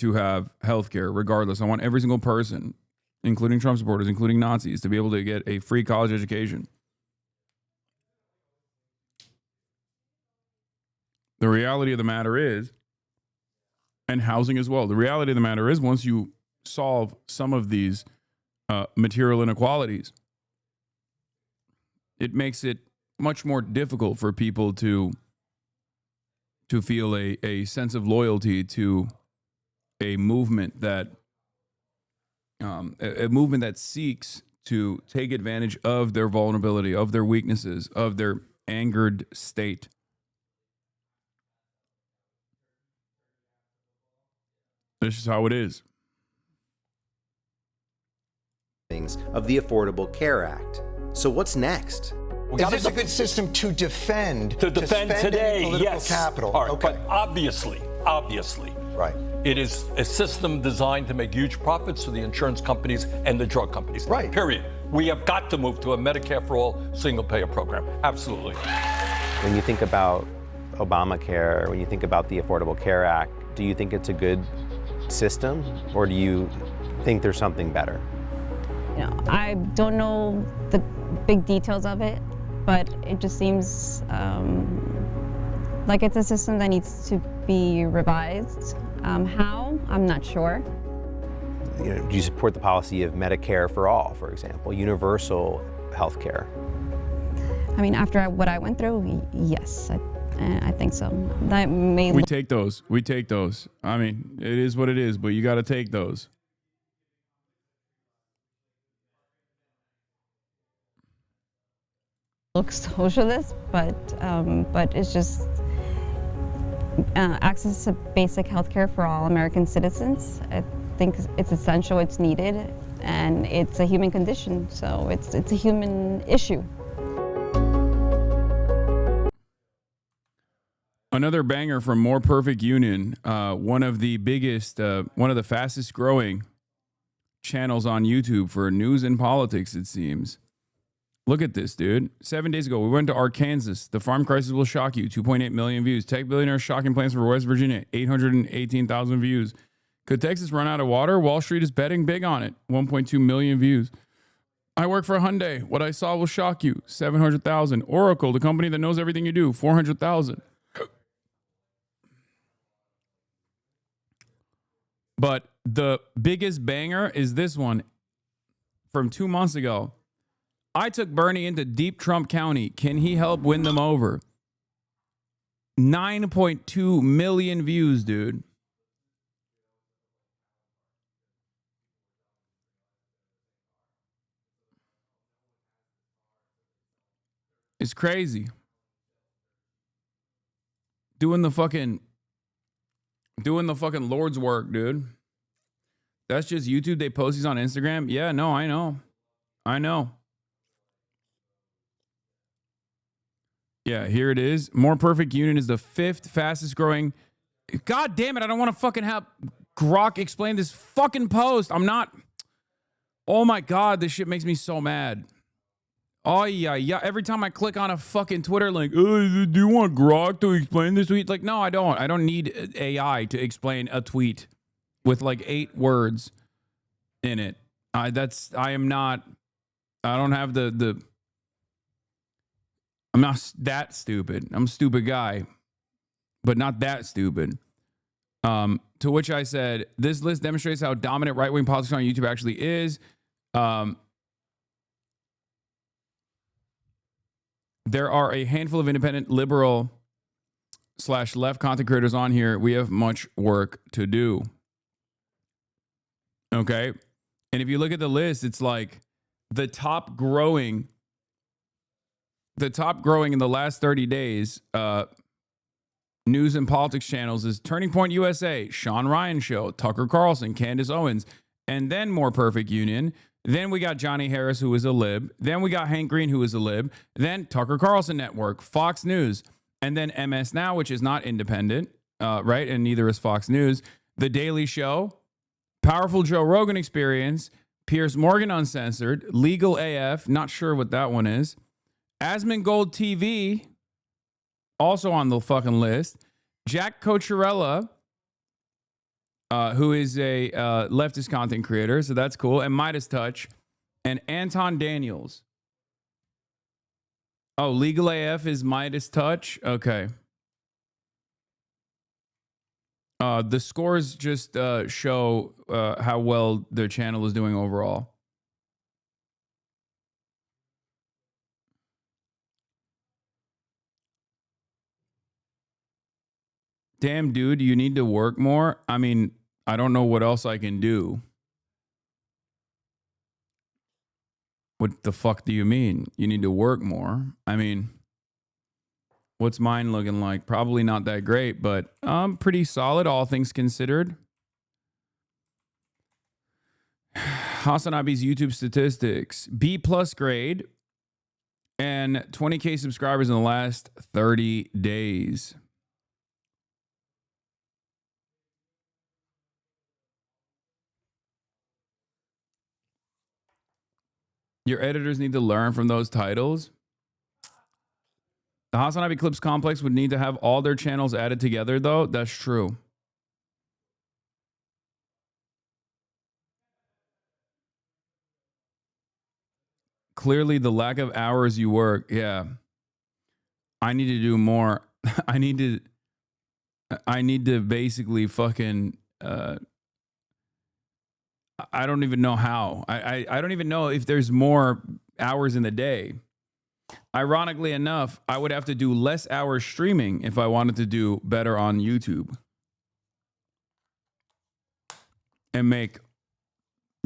to have health care, regardless. I want every single person, including Trump supporters, including Nazis, to be able to get a free college education. The reality of the matter is, and housing as well, the reality of the matter is once you solve some of these material inequalities, it makes it much more difficult for people to feel a sense of loyalty to a movement that seeks to take advantage of their vulnerability, of their weaknesses, of their angered state. This is how it is. Of the Affordable Care Act. So what's next? Is this a good system to defend? To defend today, political yes. capital? All right, Okay. but obviously, right. It is a system designed to make huge profits for the insurance companies and the drug companies. Right. Period. We have got to move to a Medicare for all single-payer program. Absolutely. When you think about Obamacare, when you think about the Affordable Care Act, do you think it's a good system, or do you think there's something better? I don't know the big details of it, but it just seems like it's a system that needs to be revised. How? I'm not sure. Do you support the policy of Medicare for all, for example, universal health care? I mean, after what I went through, yes, I think so. That may We take those. I mean, it is what it is, but you got to take those. look socialist, but it's just access to basic health care for all American citizens. I think it's essential, it's needed, and it's a human condition, so it's a human issue. Another banger from More Perfect Union, one of the biggest, one of the fastest growing channels on YouTube for news and politics, it seems. Look at this, dude. 7 days ago, we went to Arkansas. The farm crisis will shock you. 2.8 million views. Tech billionaire shocking plans for West Virginia. 818,000 views. Could Texas run out of water? Wall Street is betting big on it. 1.2 million views. I work for Hyundai. What I saw will shock you. 700,000. Oracle, the company that knows everything you do. 400,000. But the biggest banger is this one from 2 months ago. I took Bernie into deep Trump County. Can he help win them over? 9.2 million views, dude. It's crazy. doing the fucking Lord's work, dude. That's just YouTube. They post these on Instagram. Yeah, no, I know. Yeah, here it is. More Perfect Union is the 5th fastest growing. God damn it, I don't want to fucking have Grok explain this fucking post. I'm not. Oh my God, this shit makes me so mad. Oh yeah. Every time I click on a fucking Twitter link, do you want Grok to explain this tweet? Like, no, I don't. I don't need AI to explain a tweet with like 8 words in it. I don't have the I'm not that stupid. I'm a stupid guy, but not that stupid. To which I said, this list demonstrates how dominant right-wing politics on YouTube actually is. There are a handful of independent liberal / left content creators on here. We have much work to do. Okay. And if you look at the list, it's like the top growing in the last 30 days, news and politics channels is Turning Point USA, Sean Ryan Show, Tucker Carlson, Candace Owens, and then More Perfect Union. Then we got Johnny Harris, who is a lib. Then we got Hank Green, who is a lib. Then Tucker Carlson Network, Fox News, and then MS Now, which is not independent, right? And neither is Fox News. The Daily Show, Powerful Joe Rogan Experience, Piers Morgan Uncensored, Legal AF, not sure what that one is. Asmongold TV, also on the fucking list. Jack Cocherella, who is a leftist content creator, so that's cool. And Midas Touch. And Anton Daniels. Oh, Legal AF is Midas Touch? Okay. The scores just show how well their channel is doing overall. Damn, dude, you need to work more? I mean, I don't know what else I can do. What the fuck do you mean? You need to work more? I mean, what's mine looking like? Probably not that great, but pretty solid, all things considered. HasanAbi's YouTube statistics. B+ grade and 20K subscribers in the last 30 days. Your editors need to learn from those titles. The HasanAbi Clips Complex would need to have all their channels added together, though. That's true. Clearly, the lack of hours you work. Yeah. I need to do more. I need to basically fucking... I don't even know how. I don't even know if there's more hours in the day. Ironically enough, I would have to do less hours streaming if I wanted to do better on YouTube. And make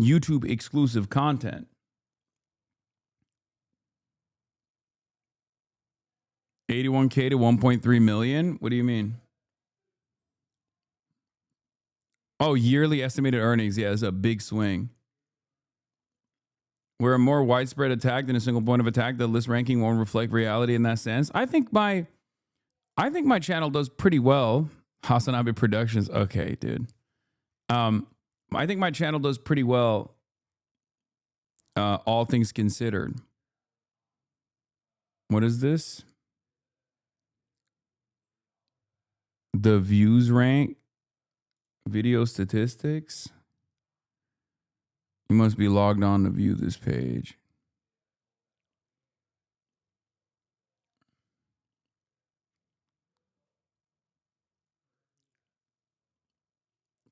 YouTube exclusive content. $81K to 1.3 million? What do you mean? Oh, yearly estimated earnings. Yeah, it's a big swing. We're a more widespread attack than a single point of attack. The list ranking won't reflect reality in that sense. I think my channel does pretty well. HasanAbi Productions. Okay, dude. I think my channel does pretty well. All things considered. What is this? The views rank. Video statistics. You must be logged on to view this page.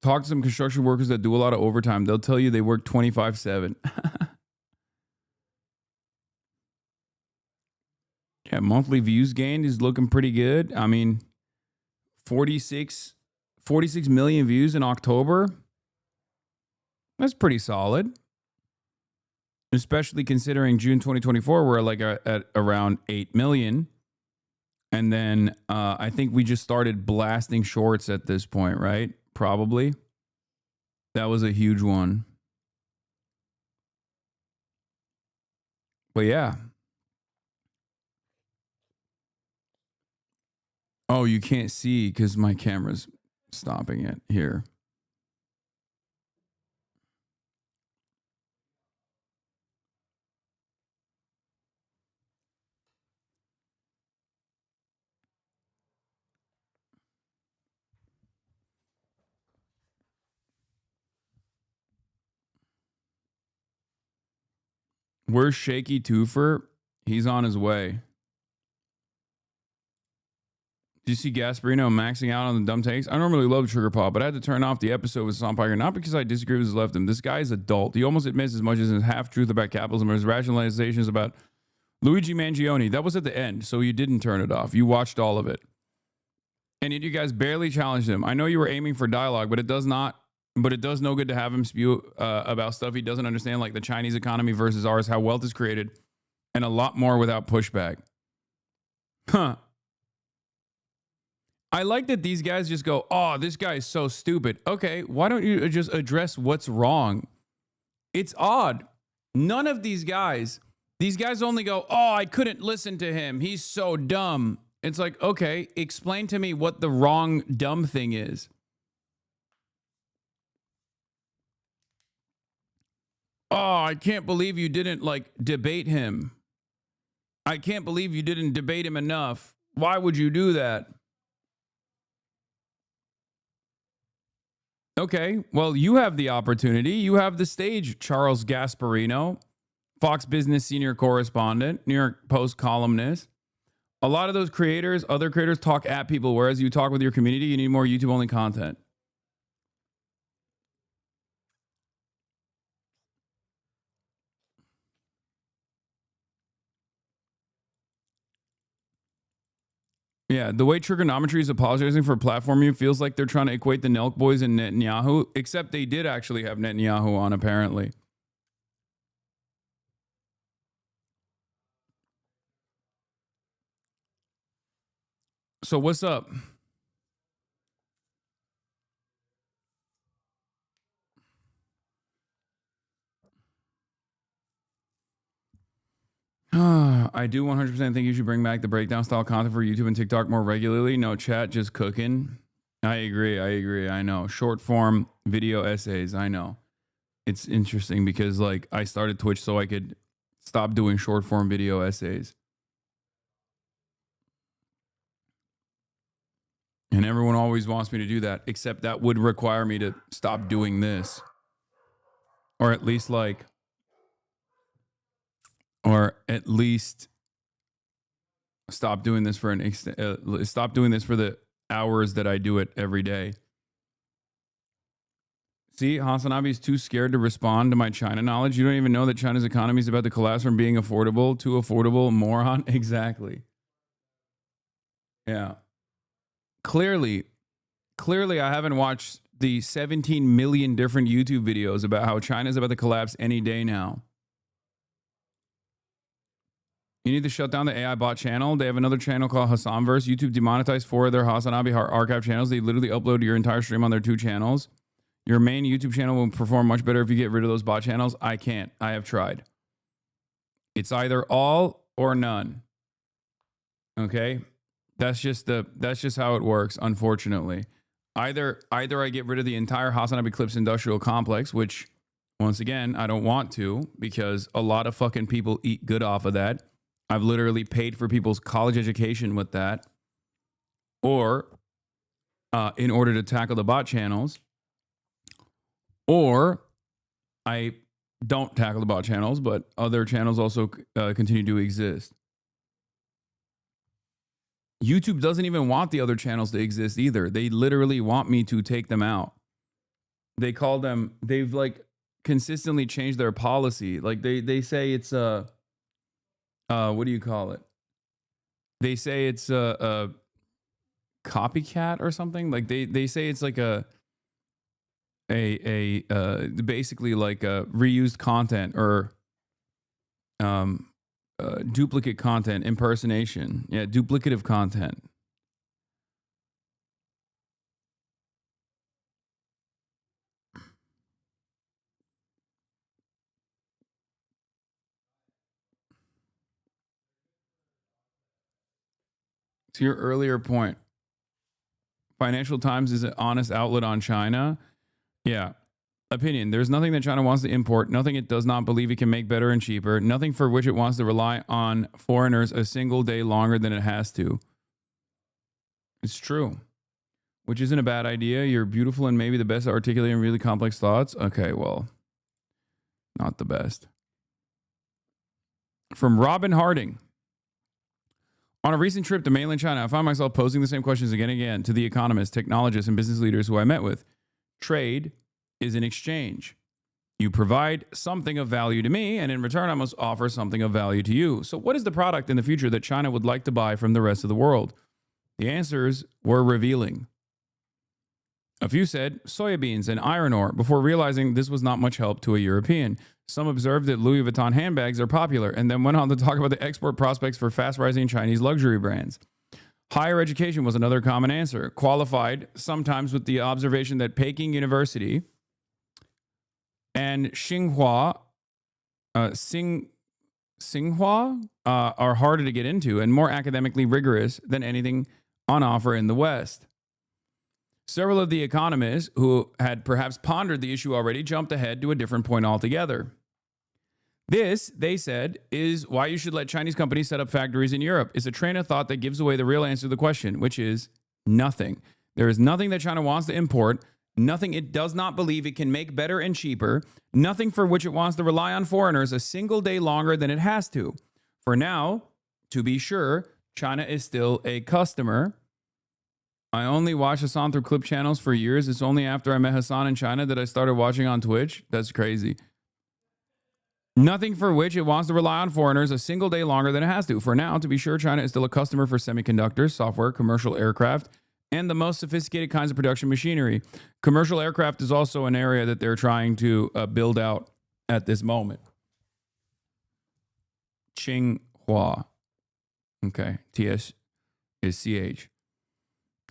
Talk to some construction workers that do a lot of overtime. They'll tell you they work 24/7. Yeah, monthly views gained is looking pretty good. I mean, 46 million views in October. That's pretty solid. Especially considering June 2024, we're like at around 8 million. And then I think we just started blasting shorts at this point, right? Probably. That was a huge one. But yeah. Oh, you can't see because my camera's stopping it here. Where's Shaky Twofer? He's on his way. Do you see Gasparino maxing out on the dumb takes? I normally love Sugar Pop, but I had to turn off the episode with Hasan Piker, not because I disagree with his leftism. This guy is adult. He almost admits as much as his half-truth about capitalism or his rationalizations about Luigi Mangione. That was at the end, so you didn't turn it off. You watched all of it. And yet you guys barely challenged him. I know you were aiming for dialogue, but it does no good to have him spew about stuff he doesn't understand, like the Chinese economy versus ours, how wealth is created, and a lot more without pushback. Huh. I like that these guys just go, oh, this guy is so stupid. Okay, why don't you just address what's wrong? It's odd. None of these guys only go, oh, I couldn't listen to him. He's so dumb. It's like, okay, explain to me what the wrong dumb thing is. Oh, I can't believe you didn't debate him. I can't believe you didn't debate him enough. Why would you do that? Okay, well, you have the opportunity. You have the stage, Charles Gasparino, Fox Business senior correspondent, New York Post columnist. A lot of those creators, other creators, talk at people, whereas you talk with your community, you need more YouTube-only content. Yeah, the way Trigonometry is apologizing for platforming feels like they're trying to equate the Nelk Boys and Netanyahu, except they did actually have Netanyahu on, apparently. So what's up? I do 100% think you should bring back the breakdown style content for YouTube and TikTok more regularly. No chat, just cooking. I agree. I know. Short form video essays. I know. It's interesting because I started Twitch so I could stop doing short form video essays. And everyone always wants me to do that, except that would require me to stop doing this. Or at least stop doing this for stop doing this for the hours that I do it every day. See, HasanAbi is too scared to respond to my China knowledge. You don't even know that China's economy is about to collapse from being affordable to affordable, moron. Exactly. Yeah. Clearly, I haven't watched the 17 million different YouTube videos about how China's about to collapse any day now. You need to shut down the AI bot channel. They have another channel called Hasanverse. YouTube demonetized 4 of their HasanAbi archive channels. They literally upload your entire stream on their 2 channels. Your main YouTube channel will perform much better if you get rid of those bot channels. I can't. I have tried. It's either all or none. Okay? That's just how it works, unfortunately. Either I get rid of the entire HasanAbi Clips industrial complex, which once again, I don't want to because a lot of fucking people eat good off of that. I've literally paid for people's college education with that. Or in order to tackle the bot channels. Or I don't tackle the bot channels, but other channels also continue to exist. YouTube doesn't even want the other channels to exist either. They literally want me to take them out. They call them, they've consistently changed their policy. They say it's what do you call it? They say it's a copycat or something. They say it's basically reused content or duplicate content, impersonation. Yeah, duplicative content. To your earlier point, Financial Times is an honest outlet on China. Yeah. Opinion. There's nothing that China wants to import, nothing it does not believe it can make better and cheaper, nothing for which it wants to rely on foreigners a single day longer than it has to. It's true. Which isn't a bad idea. You're beautiful and maybe the best at articulating really complex thoughts. Okay, well, not the best. From Robin Harding. On a recent trip to mainland China, I found myself posing the same questions again and again to the economists, technologists, and business leaders who I met with. Trade is an exchange. You provide something of value to me, and in return, I must offer something of value to you. So what is the product in the future that China would like to buy from the rest of the world? The answers were revealing. A few said soybeans and iron ore before realizing this was not much help to a European. Some observed that Louis Vuitton handbags are popular and then went on to talk about the export prospects for fast-rising Chinese luxury brands. Higher education was another common answer, qualified sometimes with the observation that Peking University and Tsinghua are harder to get into and more academically rigorous than anything on offer in the West. Several of the economists who had perhaps pondered the issue already jumped ahead to a different point altogether. This, they said, is why you should let Chinese companies set up factories in Europe. It's a train of thought that gives away the real answer to the question, which is nothing. There is nothing that China wants to import, nothing it does not believe it can make better and cheaper, nothing for which it wants to rely on foreigners a single day longer than it has to. For now, to be sure, China is still a customer. I only watched Hasan through clip channels for years. It's only after I met Hasan in China that I started watching on Twitch. That's crazy. Nothing for which it wants to rely on foreigners a single day longer than it has to. For now, to be sure, China is still a customer for semiconductors, software, commercial aircraft, and the most sophisticated kinds of production machinery. Commercial aircraft is also an area that they're trying to build out at this moment. Tsinghua. Okay, TS is CH.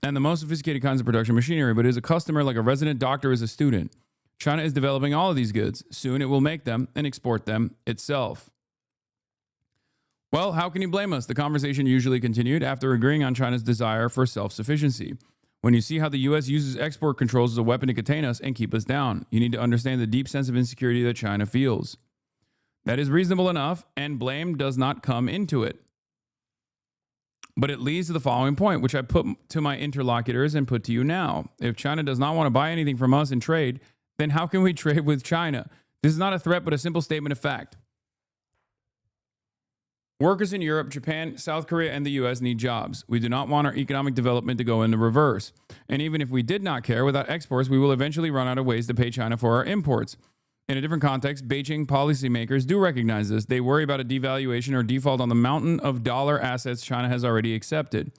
And the most sophisticated kinds of production machinery, but is a customer like a resident doctor is a student. China is developing all of these goods. Soon it will make them and export them itself. Well, how can you blame us? The conversation usually continued after agreeing on China's desire for self-sufficiency. When you see how the U.S. uses export controls as a weapon to contain us and keep us down, you need to understand the deep sense of insecurity that China feels. That is reasonable enough, and blame does not come into it. But it leads to the following point, which I put to my interlocutors and put to you now. If China does not want to buy anything from us in trade, then how can we trade with China? This is not a threat, but a simple statement of fact. Workers in Europe, Japan, South Korea, and the U.S. need jobs. We do not want our economic development to go in the reverse. And even if we did not care, without exports, we will eventually run out of ways to pay China for our imports. In a different context, Beijing policymakers do recognize this. They worry about a devaluation or default on the mountain of dollar assets China has already accepted.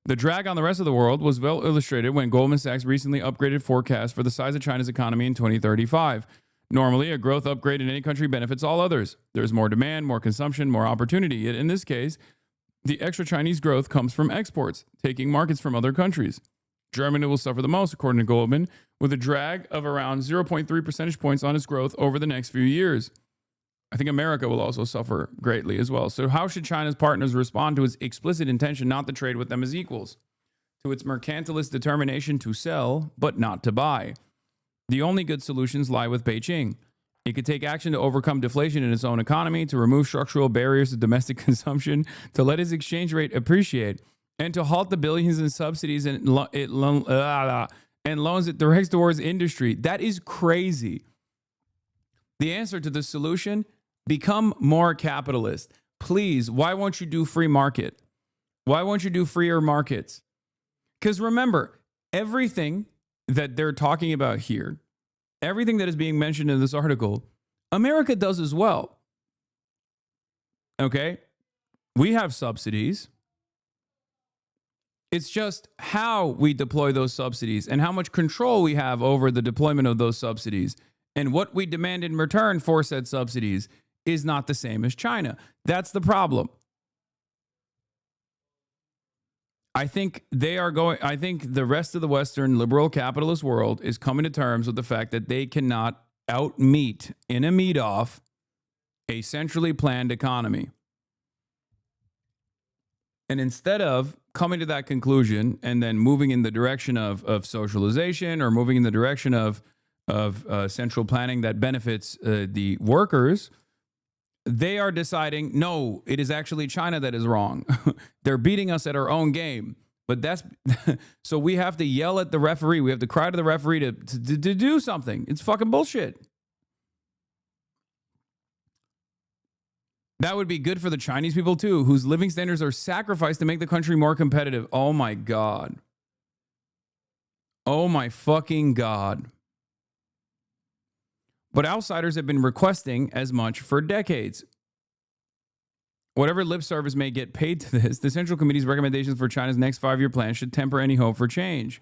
The drag on the rest of the world was well illustrated when Goldman Sachs recently upgraded forecasts for the size of China's economy in 2035. Normally, a growth upgrade in any country benefits all others. There's more demand, more consumption, more opportunity. Yet in this case, the extra Chinese growth comes from exports, taking markets from other countries. Germany will suffer the most, according to Goldman, with a drag of around 0.3 percentage points on its growth over the next few years. I think America will also suffer greatly as well. So how should China's partners respond to its explicit intention not to trade with them as equals? To its mercantilist determination to sell, but not to buy? The only good solutions lie with Beijing. It could take action to overcome deflation in its own economy, to remove structural barriers to domestic consumption, to let its exchange rate appreciate, and to halt the billions in subsidies and loans it directs towards industry. That is crazy. The answer to the solution: become more capitalist. Please, why won't you do free market? Why won't you do freer markets? Because remember, everything that they're talking about here, everything that is being mentioned in this article, America does as well. Okay? We have subsidies. It's just how we deploy those subsidies and how much control we have over the deployment of those subsidies and what we demand in return for said subsidies is not the same as China. That's the problem. I think the rest of the Western liberal capitalist world is coming to terms with the fact that they cannot out-meat in a meat-off a centrally planned economy. And instead of coming to that conclusion and then moving in the direction of socialization or moving in the direction of central planning that benefits the workers, they are deciding, no, it is actually China that is wrong. They're beating us at our own game. But that's so we have to yell at the referee. We have to cry to the referee to do something. It's fucking bullshit. That would be good for the Chinese people too, whose living standards are sacrificed to make the country more competitive. Oh my God. Oh my fucking God. But outsiders have been requesting as much for decades. Whatever lip service may get paid to this, the Central Committee's recommendations for China's next 5-year plan should temper any hope for change.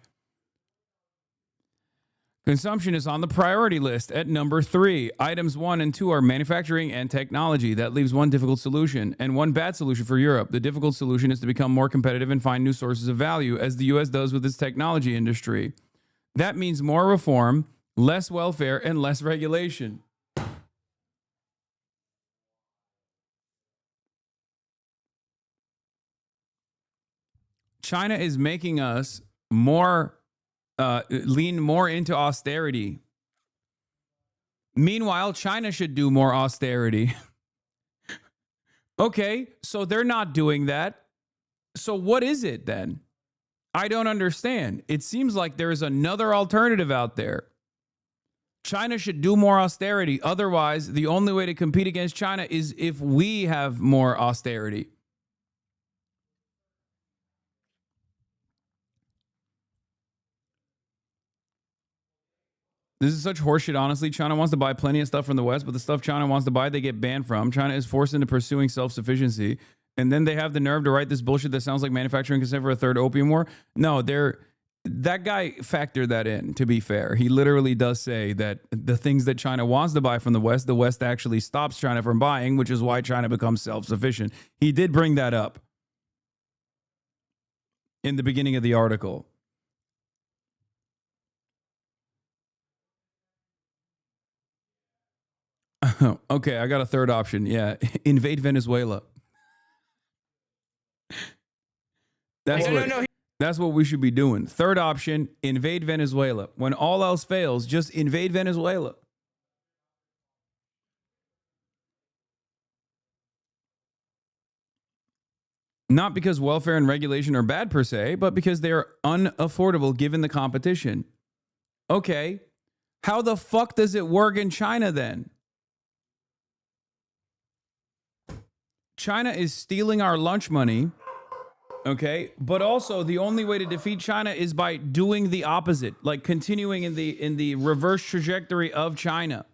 Consumption is on the priority list at number 3. Items 1 and 2 are manufacturing and technology. That leaves one difficult solution and one bad solution for Europe. The difficult solution is to become more competitive and find new sources of value, as the U.S. does with its technology industry. That means more reform, less welfare, and less regulation. China is making us lean more into austerity. Meanwhile, China should do more austerity. Okay, so they're not doing that. So what is it then? I don't understand. It seems like there is another alternative out there. China should do more austerity. Otherwise, the only way to compete against China is if we have more austerity. This is such horseshit, honestly. China wants to buy plenty of stuff from the West, but the stuff China wants to buy, they get banned from. China is forced into pursuing self-sufficiency. And then they have the nerve to write this bullshit that sounds like manufacturing consent for a third opium war. No, that guy factored that in, to be fair. He literally does say that the things that China wants to buy from the West actually stops China from buying, which is why China becomes self-sufficient. He did bring that up in the beginning of the article. Okay, I got a third option. Yeah, invade Venezuela. That's what we should be doing. Third option, invade Venezuela. When all else fails, just invade Venezuela. Not because welfare and regulation are bad per se, but because they are unaffordable given the competition. Okay, how the fuck does it work in China then? China is stealing our lunch money, okay? But also the only way to defeat China is by doing the opposite, like continuing in the reverse trajectory of China.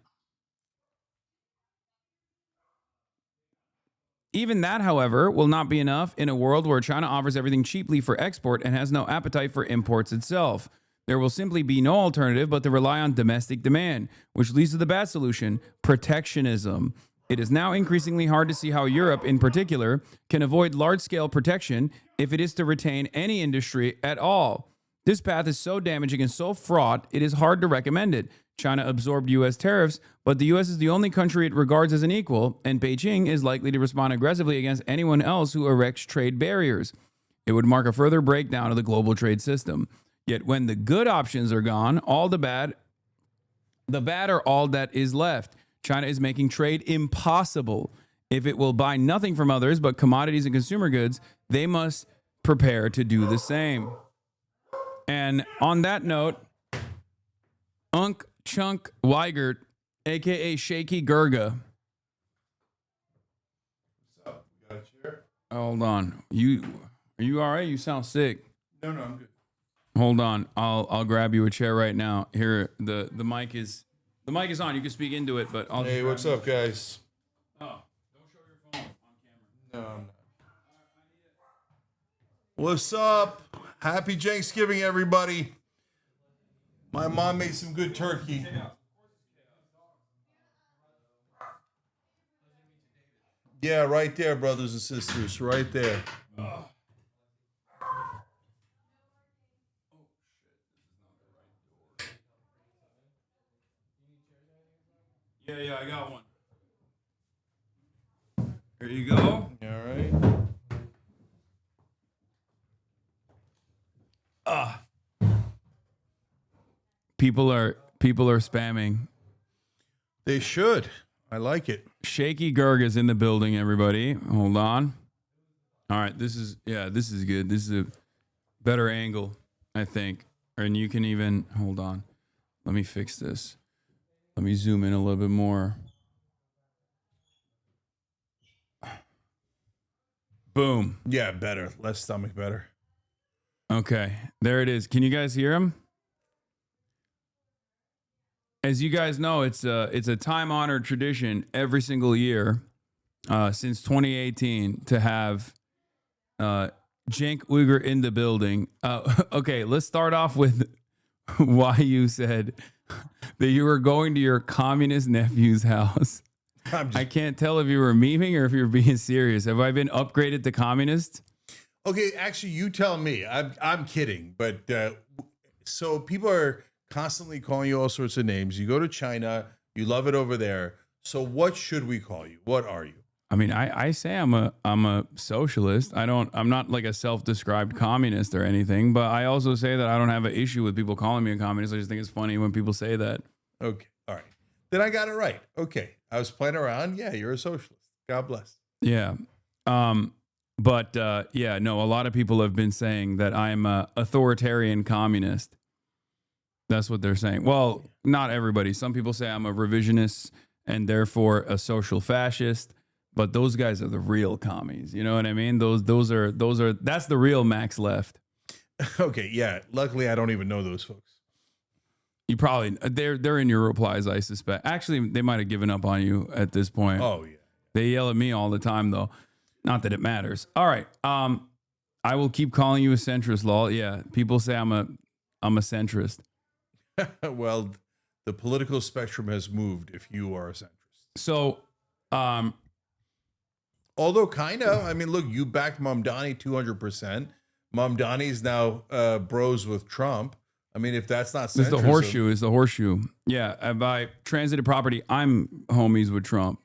Even that, however, will not be enough in a world where China offers everything cheaply for export and has no appetite for imports itself. There will simply be no alternative but to rely on domestic demand, which leads to the bad solution, protectionism. It is now increasingly hard to see how Europe, in particular, can avoid large-scale protection if it is to retain any industry at all. This path is so damaging and so fraught, it is hard to recommend it. China absorbed U.S. tariffs, but the U.S. is the only country it regards as an equal, and Beijing is likely to respond aggressively against anyone else who erects trade barriers. It would mark a further breakdown of the global trade system. Yet when the good options are gone, the bad are all that is left. China is making trade impossible. If it will buy nothing from others but commodities and consumer goods, they must prepare to do the same. And on that note, Unk Chunk Weigert, a.k.a. Shaky Gurga. What's up? You got a chair? Hold on. Are you all right? You sound sick. No, I'm good. Hold on. I'll grab you a chair right now. Here, the mic is... The mic is on. You can speak into it, but I'll... Hey, what's up, guys? Oh, don't show your phone on camera. No, I'm not. What's up? Happy Cenksgiving, everybody. My mom made some good turkey. Yeah, right there, brothers and sisters, right there. Yeah, I got one. Here you go. All right. People are spamming. They should. I like it. Shaky Gerg is in the building, everybody. Hold on. All right, this is good. This is a better angle, I think. And you can even hold on. Let me fix this. Let me zoom in a little bit more. Boom. Yeah, better. Less stomach, better. Okay, there it is. Can you guys hear him? As you guys know, it's a time-honored tradition every single year since 2018 to have Cenk Uyghur in the building. Okay, let's start off with why you said that you were going to your communist nephew's house. I can't tell if you were memeing or if you're being serious. Have I been upgraded to communist? Okay, actually, you tell me. I'm kidding, but so people are constantly calling you all sorts of names. You go to China, you love it over there. So what should we call you? What are you? I mean, I say I'm a socialist. I'm not like a self-described communist or anything, but I also say that I don't have an issue with people calling me a communist. I just think it's funny when people say that. Okay, all right. Then I got it right. Okay, I was playing around. Yeah, you're a socialist. God bless. Yeah. But yeah, no, a lot of people have been saying that I'm a authoritarian communist. That's what they're saying. Well, not everybody. Some people say I'm a revisionist and therefore a social fascist, but those guys are the real commies. You know what I mean? Those are that's the real Max Left. Okay, yeah. Luckily, I don't even know those folks. You probably they're in your replies, I suspect. Actually, they might have given up on you at this point. Oh yeah. They yell at me all the time though. Not that it matters. All right. I will keep calling you a centrist, lol. Yeah. People say I'm a centrist. Well, the political spectrum has moved if you are a centrist. So, although kind of, I mean, look, you backed Mamdani 200%. Mamdani's now bros with Trump. I mean, if that's not centrism. Is the horseshoe. Yeah. By transitive property, I'm homies with Trump.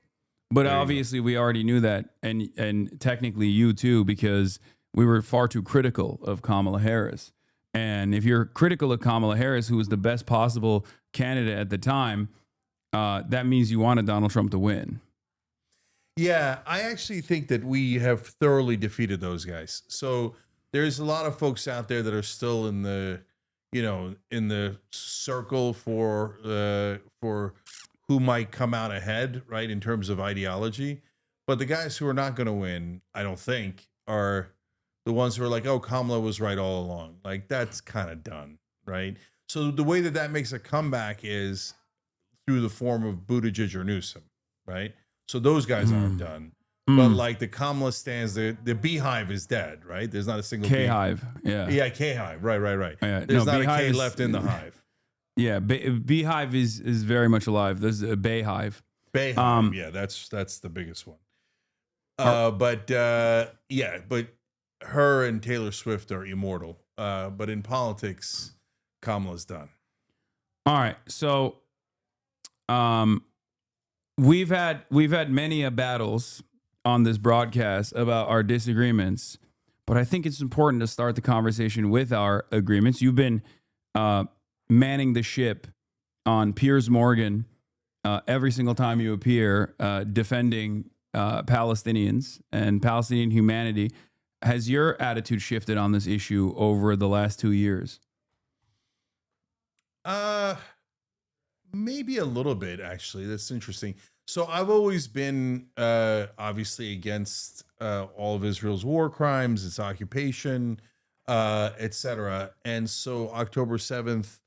But obviously we already knew that. And technically you too, because we were far too critical of Kamala Harris. And if you're critical of Kamala Harris, who was the best possible candidate at the time, that means you wanted Donald Trump to win. Yeah, I actually think that we have thoroughly defeated those guys. So there's a lot of folks out there that are still in the, in the circle for who might come out ahead, right, in terms of ideology. But the guys who are not going to win, I don't think, are the ones who are like, oh, Kamala was right all along. Like, that's kind of done, right? So the way that makes a comeback is through the form of Buttigieg or Newsom, right? So those guys aren't done. But like the Kamala stands, the beehive is dead, right? There's not a single K-hive, yeah. Yeah, K-hive, right. Yeah, There's not a K left in the hive. Yeah, beehive is very much alive. There's a bayhive. Bayhive, yeah, that's the biggest one. But her and Taylor Swift are immortal. But in politics, Kamala's done. All right, so we've had many battles on this broadcast about our disagreements, but I think it's important to start the conversation with our agreements. You've been manning the ship on Piers Morgan every single time you appear, defending Palestinians and Palestinian humanity. Has your attitude shifted on this issue over the last 2 years? Maybe a little bit, actually. That's interesting. So I've always been obviously against all of Israel's war crimes, its occupation, etc. And so October 7th,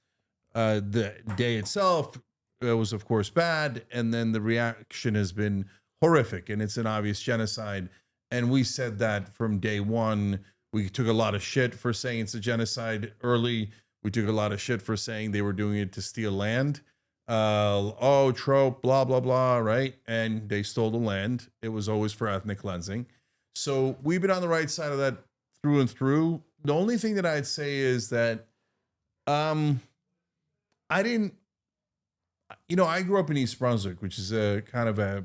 the day itself was, of course, bad. And then the reaction has been horrific, and it's an obvious genocide. And we said that from day one. We took a lot of shit for saying it's a genocide early. We took a lot of shit for saying they were doing it to steal land. trope, blah, blah, blah, right? And they stole the land. It was always for ethnic cleansing. So we've been on the right side of that through and through. The only thing that I'd say is that I didn't, I grew up in East Brunswick, which is a kind of a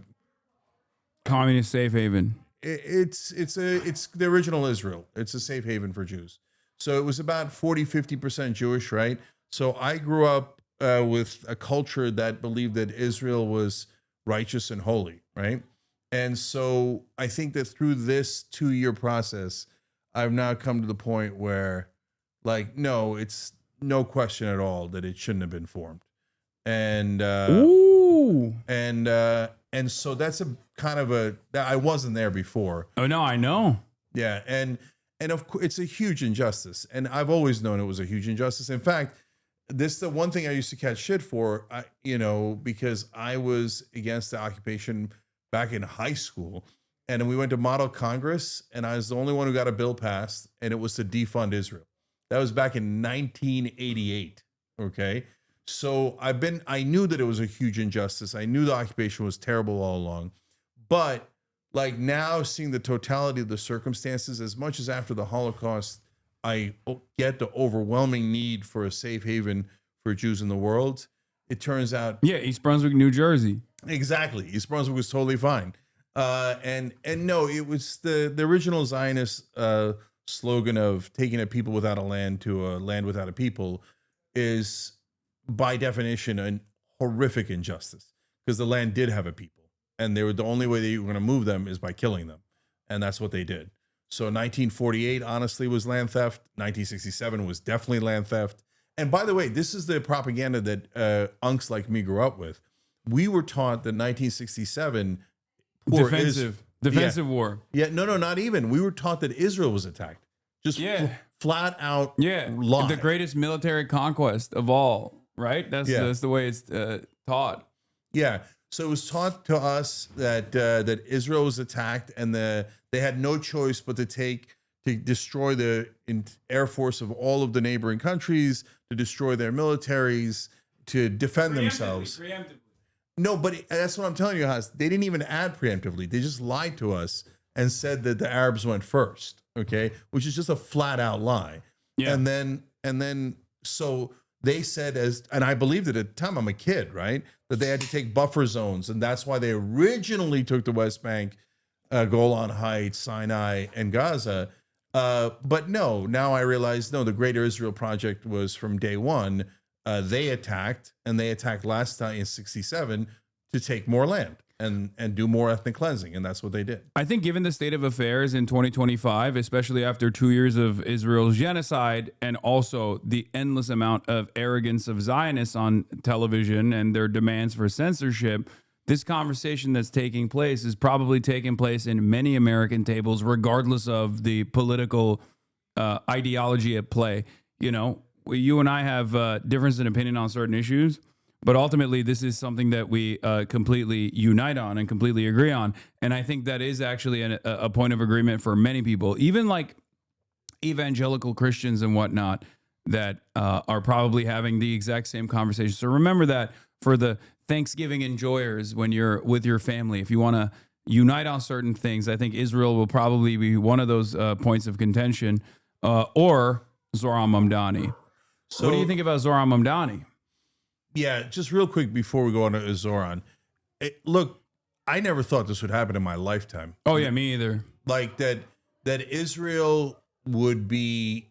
communist safe haven. It's the original Israel. It's a safe haven for Jews. So it was about 40-50% Jewish, right? So I grew up with a culture that believed that Israel was righteous and holy, right? And so I think that through this 2-year process, I've now come to the point where, like, no, it's no question at all that it shouldn't have been formed. And and so that's a kind of I wasn't there before. Oh no, I know. Yeah, and of course it's a huge injustice, and I've always known it was a huge injustice. In fact, this is the one thing I used to catch shit for, because I was against the occupation back in high school, and we went to Model Congress, and I was the only one who got a bill passed, and it was to defund Israel. That was back in 1988. Okay. So I knew that it was a huge injustice. I knew the occupation was terrible all along, but like now seeing the totality of the circumstances, as much as after the Holocaust, I get the overwhelming need for a safe haven for Jews in the world. It turns out. Yeah. East Brunswick, New Jersey. Exactly. East Brunswick was totally fine. And no, it was the original Zionist slogan of taking a people without a land to a land without a people is by definition a horrific injustice, because the land did have a people, and they were the only way that you were going to move them is by killing them, and that's what they did. So 1948 honestly was land theft. 1967 was definitely land theft. And by the way, this is the propaganda that unks like me grew up with. We were taught that 1967 defensive war. Yeah, no, not even. We were taught that Israel was attacked. Just flat out lie. The greatest military conquest of all, right? That's the way it's taught. Yeah. So it was taught to us that that Israel was attacked, and they had no choice but to destroy the air force of all of the neighboring countries, to destroy their militaries, to defend themselves. Preemptively. No, but that's what I'm telling you, Has. They didn't even add preemptively. They just lied to us and said that the Arabs went first, okay? Which is just a flat out lie. Yeah. And then so they said, and I believed it at the time, I'm a kid, right? That they had to take buffer zones, and that's why they originally took the West Bank, Golan Heights, Sinai, and Gaza. But no, now I realize, no, the Greater Israel Project was from day one. They attacked last time in 1967 to take more land and do more ethnic cleansing, and that's what they did. I think given the state of affairs in 2025, especially after 2 years of Israel's genocide, and also the endless amount of arrogance of Zionists on television and their demands for censorship, this conversation that's taking place is probably taking place in many American tables, regardless of the political ideology at play. You and I have difference in opinion on certain issues, but ultimately this is something that we completely unite on and completely agree on. And I think that is actually a point of agreement for many people, even like evangelical Christians and whatnot, that are probably having the exact same conversation. So remember that for the Thanksgiving enjoyers, when you're with your family, if you want to unite on certain things, I think Israel will probably be one of those points of contention, or Zoran Mamdani. So what do you think about Zoran Mamdani? Yeah, just real quick before we go on to Zoran. Look, I never thought this would happen in my lifetime. Oh yeah, me either. Like that Israel would be,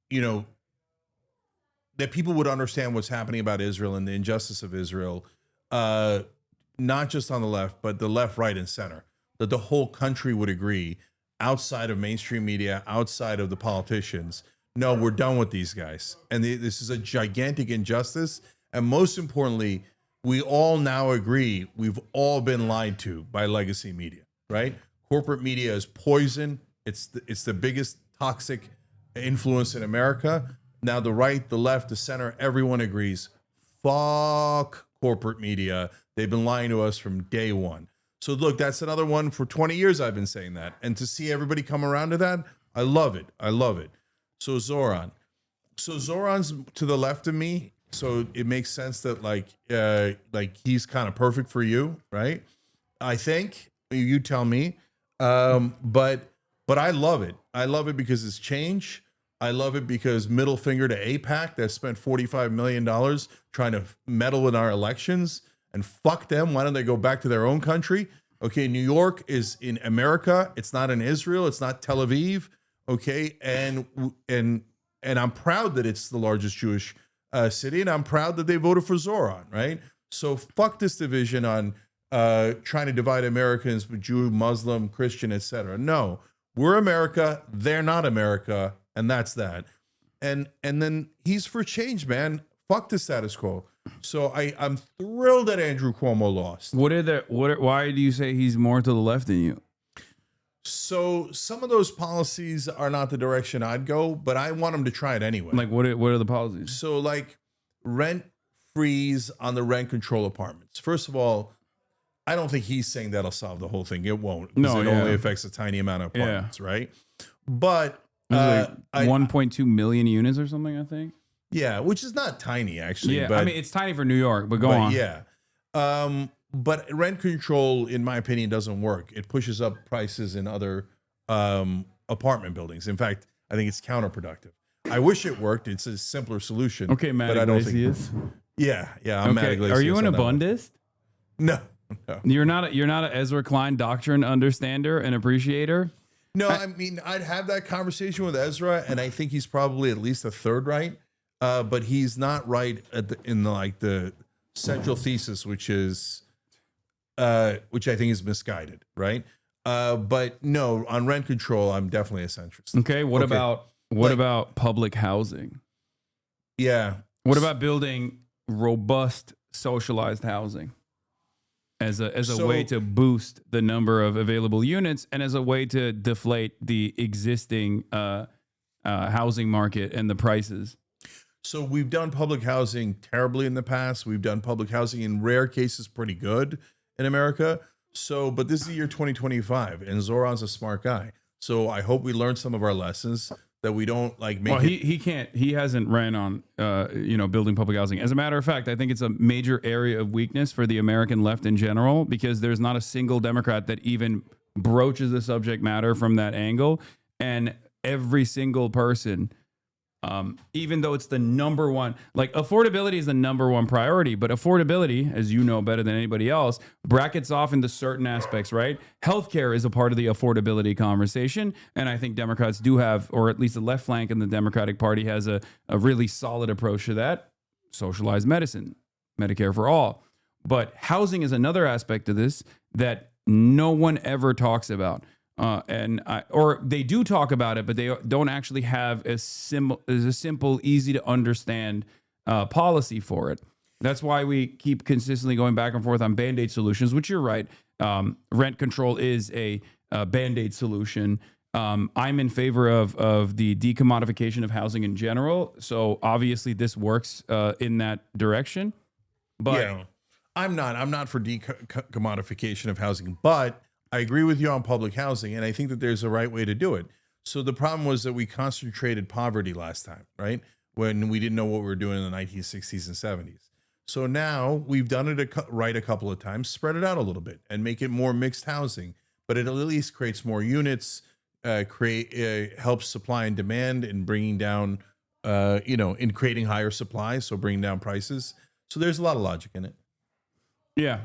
that people would understand what's happening about Israel and the injustice of Israel, not just on the left, but the left, right, and center. That the whole country would agree, outside of mainstream media, outside of the politicians. No, we're done with these guys. And this is a gigantic injustice. And most importantly, we all now agree we've all been lied to by legacy media, right? Corporate media is poison. It's the biggest toxic influence in America. Now the right, the left, the center, everyone agrees, fuck corporate media. They've been lying to us from day one. So look, that's another one. For 20 years I've been saying that. And to see everybody come around to that, I love it. I love it. So Zoran's to the left of me. So it makes sense that like he's kind of perfect for you, right? I think you tell me. But I love it. I love it because it's change. I love it because middle finger to AIPAC that spent $45 million trying to meddle in our elections, and fuck them. Why don't they go back to their own country? Okay, New York is in America. It's not in Israel. It's not Tel Aviv. Okay, and I'm proud that it's the largest Jewish city, and I'm proud that they voted for Zoran, right? So fuck this division on trying to divide Americans with Jew, Muslim, Christian, etc. No, we're America. They're not America, and that's that. And then he's for change, man. Fuck the status quo. So I'm thrilled that Andrew Cuomo lost. Why do you say he's more to the left than you? So some of those policies are not the direction I'd go, but I want him to try it anyway. Like what are the policies? So like rent freeze on the rent control apartments. First of all, I don't think he's saying that'll solve the whole thing. It won't. No, it only affects a tiny amount of apartments, right? But like 1.2 million units or something, I think. Yeah, which is not tiny actually. Yeah, but, I mean it's tiny for New York, but go on. Yeah. But rent control, in my opinion, doesn't work. It pushes up prices in other apartment buildings. In fact, I think it's counterproductive. I wish it worked. It's a simpler solution. Okay, Matt but I don't Iglesias. think. Yeah. I'm Matt Iglesias. Are you an on that one. abundist? No. You're not an Ezra Klein doctrine understander and appreciator? No, I mean, I'd have that conversation with Ezra, and I think he's probably at least a third right, but he's not right in the central thesis, which I think is misguided, right? But no, on rent control, I'm definitely a centrist. Okay, what about public housing? Yeah. What about building robust socialized housing as a way to boost the number of available units and as a way to deflate the existing housing market and the prices? So we've done public housing terribly in the past. We've done public housing in rare cases pretty good in America. So, but this is the year 2025, and Zoran's a smart guy. So I hope we learn some of our lessons, that we don't like make. Well, he hasn't ran on building public housing. As a matter of fact, I think it's a major area of weakness for the American left in general, because there's not a single Democrat that even broaches the subject matter from that angle, and every single person. Even though it's the number one, like affordability is the number one priority, but affordability, as you know better than anybody else, brackets off into certain aspects, right? Healthcare is a part of the affordability conversation. And I think Democrats do have, or at least the left flank in the Democratic Party has a really solid approach to that. Socialized medicine, Medicare for all. But housing is another aspect of this that no one ever talks about. Or they do talk about it, but they don't actually have a simple, easy to understand policy for it. That's why we keep consistently going back and forth on Band-Aid solutions, which you're right. Rent control is a Band-Aid solution. I'm in favor of the decommodification of housing in general. So obviously this works in that direction. But yeah, I'm not for decommodification of housing, but I agree with you on public housing, and I think that there's a right way to do it. So the problem was that we concentrated poverty last time, right? When we didn't know what we were doing in the 1960s and 70s. So now we've done it right a couple of times, spread it out a little bit and make it more mixed housing, but it at least creates more units, helps supply and demand in bringing down, in creating higher supply, so bringing down prices. So there's a lot of logic in it. Yeah.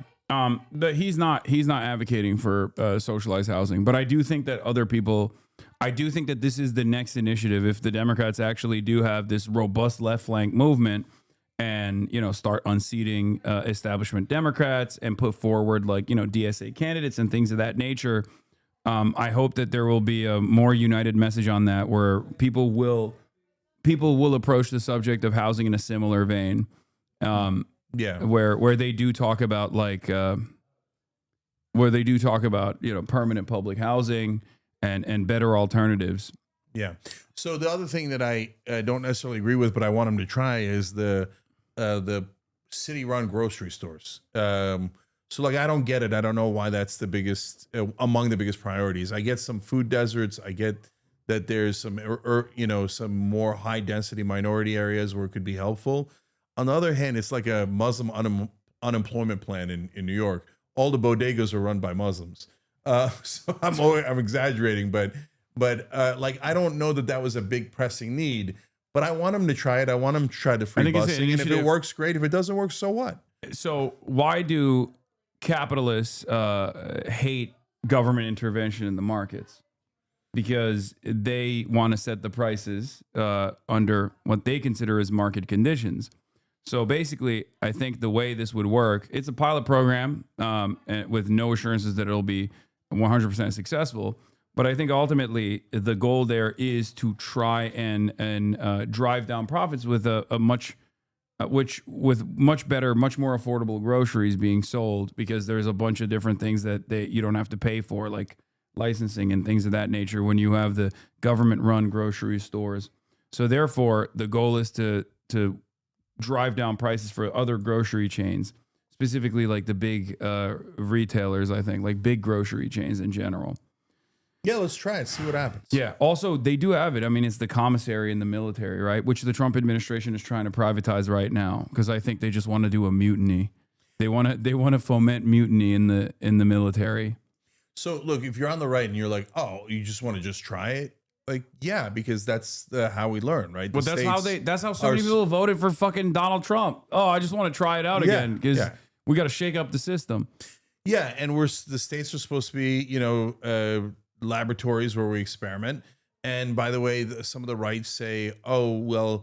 But he's not advocating for socialized housing, but I do think that I do think that this is the next initiative. If the Democrats actually do have this robust left flank movement and, start unseating establishment Democrats and put forward DSA candidates and things of that nature, I hope that there will be a more united message on that, where people will approach the subject of housing in a similar vein. Yeah, where they do talk about permanent public housing and better alternatives. Yeah. So the other thing that I don't necessarily agree with, but I want them to try, is the city-run grocery stores. So I don't get it. I don't know why that's the biggest among the biggest priorities. I get some food deserts. I get that there's some some more high-density minority areas where it could be helpful. On the other hand, it's like a Muslim unemployment plan in New York. All the bodegas are run by Muslims. So I'm exaggerating, but like I don't know that was a big pressing need. But I want them to try it. I want them to try the free busing, and if it works, great. If it doesn't work, so what? So why do capitalists hate government intervention in the markets? Because they want to set the prices under what they consider as market conditions. So basically, I think the way this would work, it's a pilot program with no assurances that it'll be 100% successful. But I think ultimately the goal there is to try and drive down profits with with much better, much more affordable groceries being sold, because there's a bunch of different things that you don't have to pay for, like licensing and things of that nature when you have the government-run grocery stores. So therefore, the goal is to drive down prices for other grocery chains, specifically like the big retailers, I think, like big grocery chains in general. Yeah, let's try it, see what happens. Yeah, also, they do have it. I mean, it's the commissary in the military, right? Which the Trump administration is trying to privatize right now, because I think they just want to do a mutiny. They want to foment mutiny in the military. So look, if you're on the right and you're like, oh, you just want to just try it, like, yeah, because that's how we learn, right? But that's how so many people voted for fucking Donald Trump. Oh, I just want to try it out again because we got to shake up the system. Yeah, and the states are supposed to be, laboratories where we experiment. And by the way, some of the rights say, can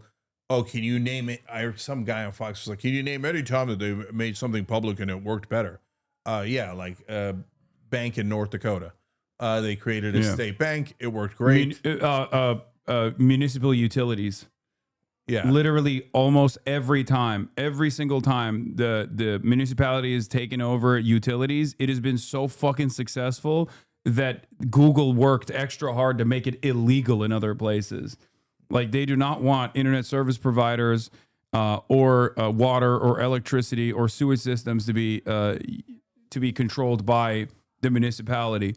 you name it? Some guy on Fox was like, can you name any time that they made something public and it worked better? Bank in North Dakota. They created a state bank. It worked great. Municipal utilities. Yeah. Literally almost every single time the municipality has taken over utilities, it has been so fucking successful that Google worked extra hard to make it illegal in other places. Like, they do not want internet service providers or water or electricity or sewage systems to be controlled by the municipality.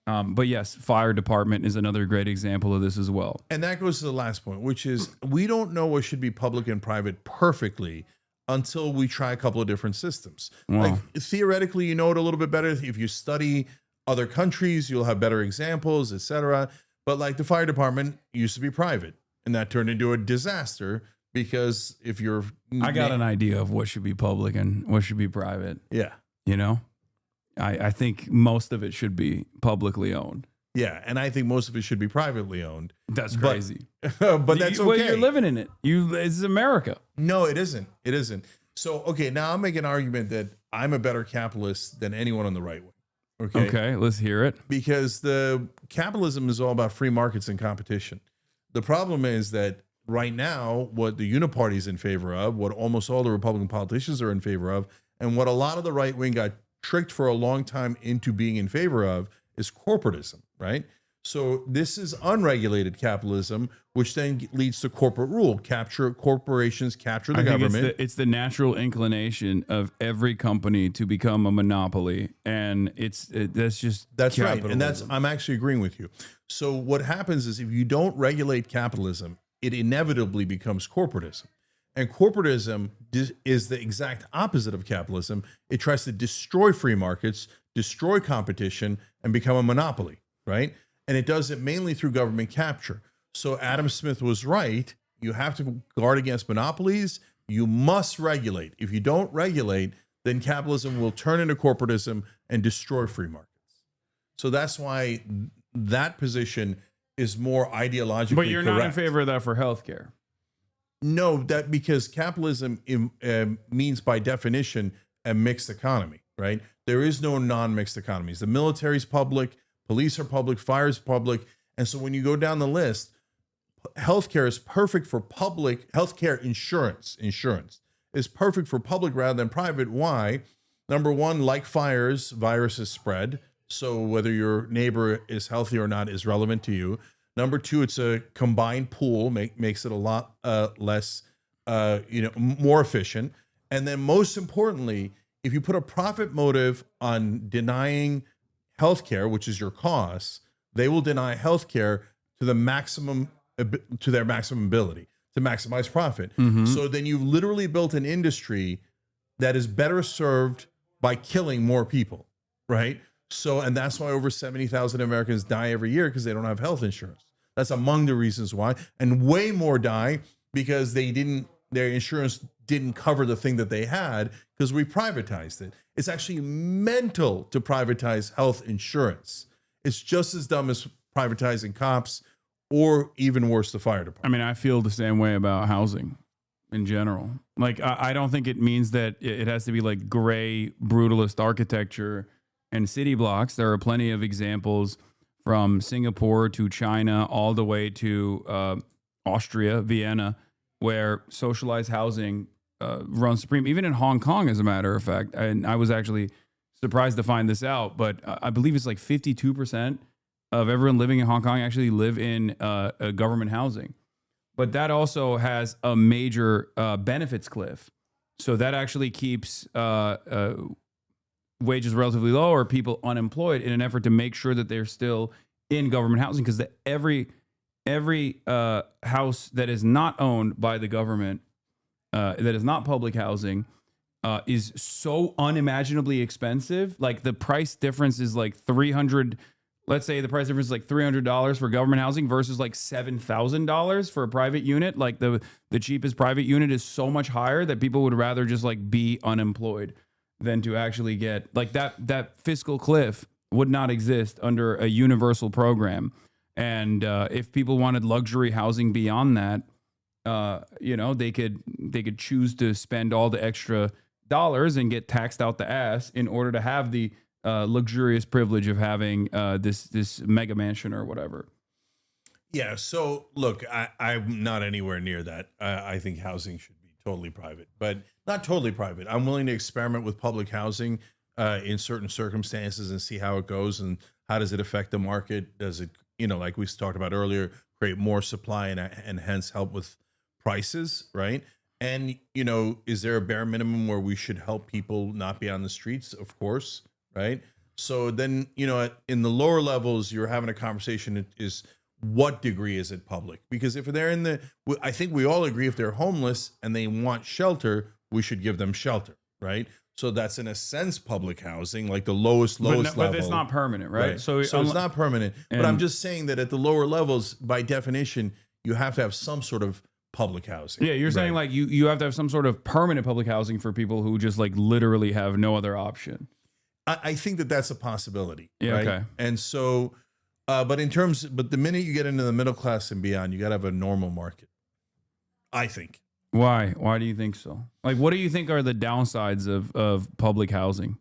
But yes, fire department is another great example of this as well. And that goes to the last point, which is we don't know what should be public and private perfectly until we try a couple of different systems. Wow. Like, theoretically, you know it a little bit better. If you study other countries, you'll have better examples, etc. But like the fire department used to be private, and that turned into a disaster because if you're... I got an idea of what should be public and what should be private. Yeah. I think most of it should be publicly owned. Yeah, and I think most of it should be privately owned. That's crazy. But that's okay. Well, you're living in it. It's America. No, it isn't. It isn't. So, okay, now I'll make an argument that I'm a better capitalist than anyone on the right wing. Okay, let's hear it. Because the capitalism is all about free markets and competition. The problem is that right now, what the Uniparty is in favor of, what almost all the Republican politicians are in favor of, and what a lot of the right wing got tricked for a long time into being in favor of is corporatism, right? So this is unregulated capitalism, which then leads to corporate rule. Corporations capture the government. It's the natural inclination of every company to become a monopoly, and that's right. And I'm actually agreeing with you. So what happens is if you don't regulate capitalism, it inevitably becomes corporatism. And corporatism is the exact opposite of capitalism. It tries to destroy free markets, destroy competition, and become a monopoly, right? And it does it mainly through government capture. So Adam Smith was right. You have to guard against monopolies. You must regulate. If you don't regulate, then capitalism will turn into corporatism and destroy free markets. So that's why that position is more ideologically correct. But you're not in favor of that for healthcare. No, that because capitalism means by definition a mixed economy, right? There is no non-mixed economies. The military's public, police are public, fire is public. And so when you go down the list, healthcare is perfect for public. Healthcare insurance is perfect for public rather than private. Why? Number one, like fires, viruses spread. So whether your neighbor is healthy or not is relevant to you. Number two, it's a combined pool, makes it a lot less, more efficient. And then most importantly, if you put a profit motive on denying healthcare, which is your costs, they will deny healthcare to their maximum ability, to to maximize profit. Mhm. So then you've literally built an industry that is better served by killing more people, right? So, and that's why over 70,000 Americans die every year because they don't have health insurance. That's among the reasons why. And way more die because their insurance didn't cover the thing that they had because we privatized it. It's actually mental to privatize health insurance. It's just as dumb as privatizing cops, or even worse, the fire department. I mean, I feel the same way about housing in general. Like, I don't think it means that it has to be like gray, brutalist architecture and city blocks. There are plenty of examples from Singapore to China, all the way to Austria, Vienna, where socialized housing runs supreme. Even in Hong Kong, as a matter of fact. And I was actually surprised to find this out, but I believe it's like 52% of everyone living in Hong Kong actually live in a government housing. But that also has a major benefits cliff. So that actually keeps wages relatively low or people unemployed in an effort to make sure that they're still in government housing, because every house that is not owned by the government, that is not public housing, is so unimaginably expensive. Like the price difference is like $300. Let's say the price difference is like $300 for government housing versus like $7,000 for a private unit. Like the cheapest private unit is so much higher that people would rather just like be unemployed than to actually get like that fiscal cliff would not exist under a universal program. And if people wanted luxury housing beyond that, they could choose to spend all the extra dollars and get taxed out the ass in order to have the luxurious privilege of having this mega mansion or whatever. Yeah. So look, I'm not anywhere near that. I think housing should be totally private, but not totally private. I'm willing to experiment with public housing in certain circumstances and see how it goes and how does it affect the market. Does it, like we talked about earlier, create more supply and hence help with prices, right? And, is there a bare minimum where we should help people not be on the streets? Of course, right? So then, in the lower levels, you're having a conversation is what degree is it public? Because if they're I think we all agree if they're homeless and they want shelter, we should give them shelter, right? So that's in a sense public housing, like the lowest level. But it's not permanent, right? So it's not permanent. But I'm just saying that at the lower levels, by definition, you have to have some sort of public housing. Yeah, you're saying like you have to have some sort of permanent public housing for people who just like literally have no other option. I think that's a possibility. Yeah, right? okay. And so, but the minute you get into the middle class and beyond, you got to have a normal market, I think. Why? Why do you think so? Like, what do you think are the downsides of public housing?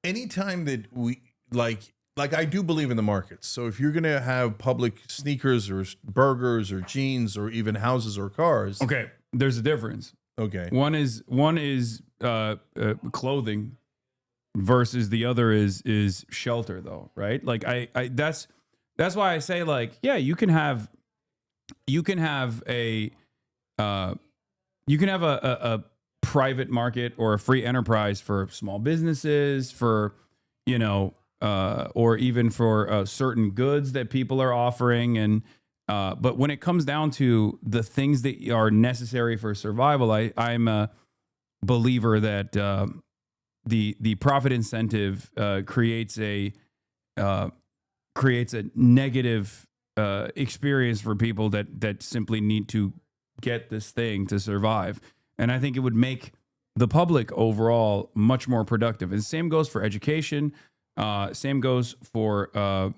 Anytime that we like I do believe in the markets. So if you're going to have public sneakers or burgers or jeans or even houses or cars. Okay. There's a difference. Okay. One is clothing versus the other is shelter though. Right. Like that's why I say like, yeah, you can have a private market or a free enterprise for small businesses, for, or even for certain goods that people are offering. And, but when it comes down to the things that are necessary for survival, I'm a believer that the profit incentive creates a negative experience for people that simply need to get this thing to survive. And I think it would make the public overall much more productive. And the same goes for education. Same goes for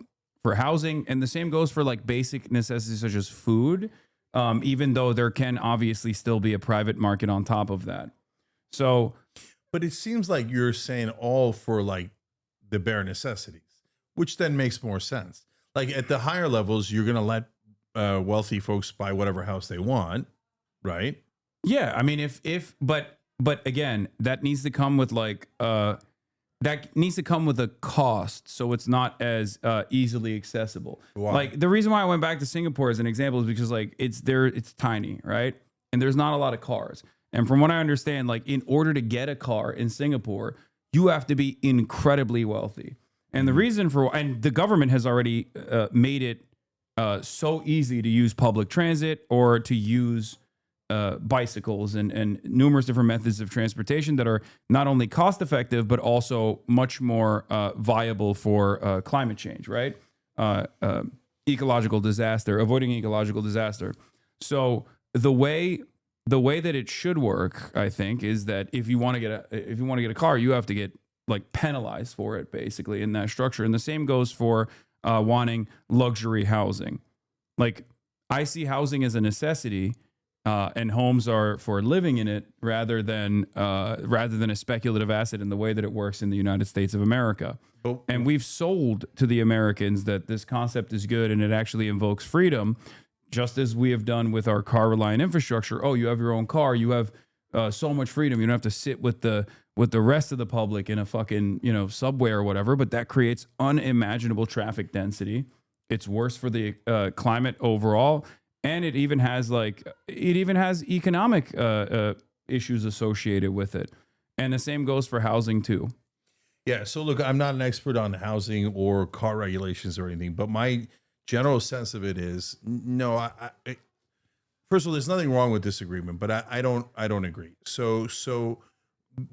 housing, and the same goes for like basic necessities such as food. Even though there can obviously still be a private market on top of that. So, but it seems like you're saying all for like the bare necessities, which then makes more sense. Like at the higher levels, you're going to let wealthy folks buy whatever house they want, right? Yeah, I mean, but again, that needs to come with like that needs to come with a cost, so it's not as easily accessible. Why? Like the reason why I went back to Singapore as an example is because like it's tiny, right? And there's not a lot of cars. And from what I understand, like in order to get a car in Singapore, you have to be incredibly wealthy. And the reason and the government has already made it so easy to use public transit or to use bicycles and numerous different methods of transportation that are not only cost effective, but also much more viable for climate change, right? Ecological disaster, avoiding ecological disaster. So the way that it should work, I think, is that if you want to get a car, you have to get like penalized for it, basically, in that structure. And the same goes for wanting luxury housing. Like, I see housing as a necessity, and homes are for living in it rather than a speculative asset in the way that it works in the United States of America. And we've sold to the Americans that this concept is good and it actually invokes freedom, just as we have done with our car-reliant infrastructure. Oh, you have your own car, you have so much freedom. You don't have to sit with the rest of the public in a fucking subway or whatever. But that creates unimaginable traffic density. It's worse for the climate overall. And it even has economic issues associated with it. And the same goes for housing too. Yeah. So look, I'm not an expert on housing or car regulations or anything, but my general sense of it is no. First of all, there's nothing wrong with this agreement, but I don't agree. So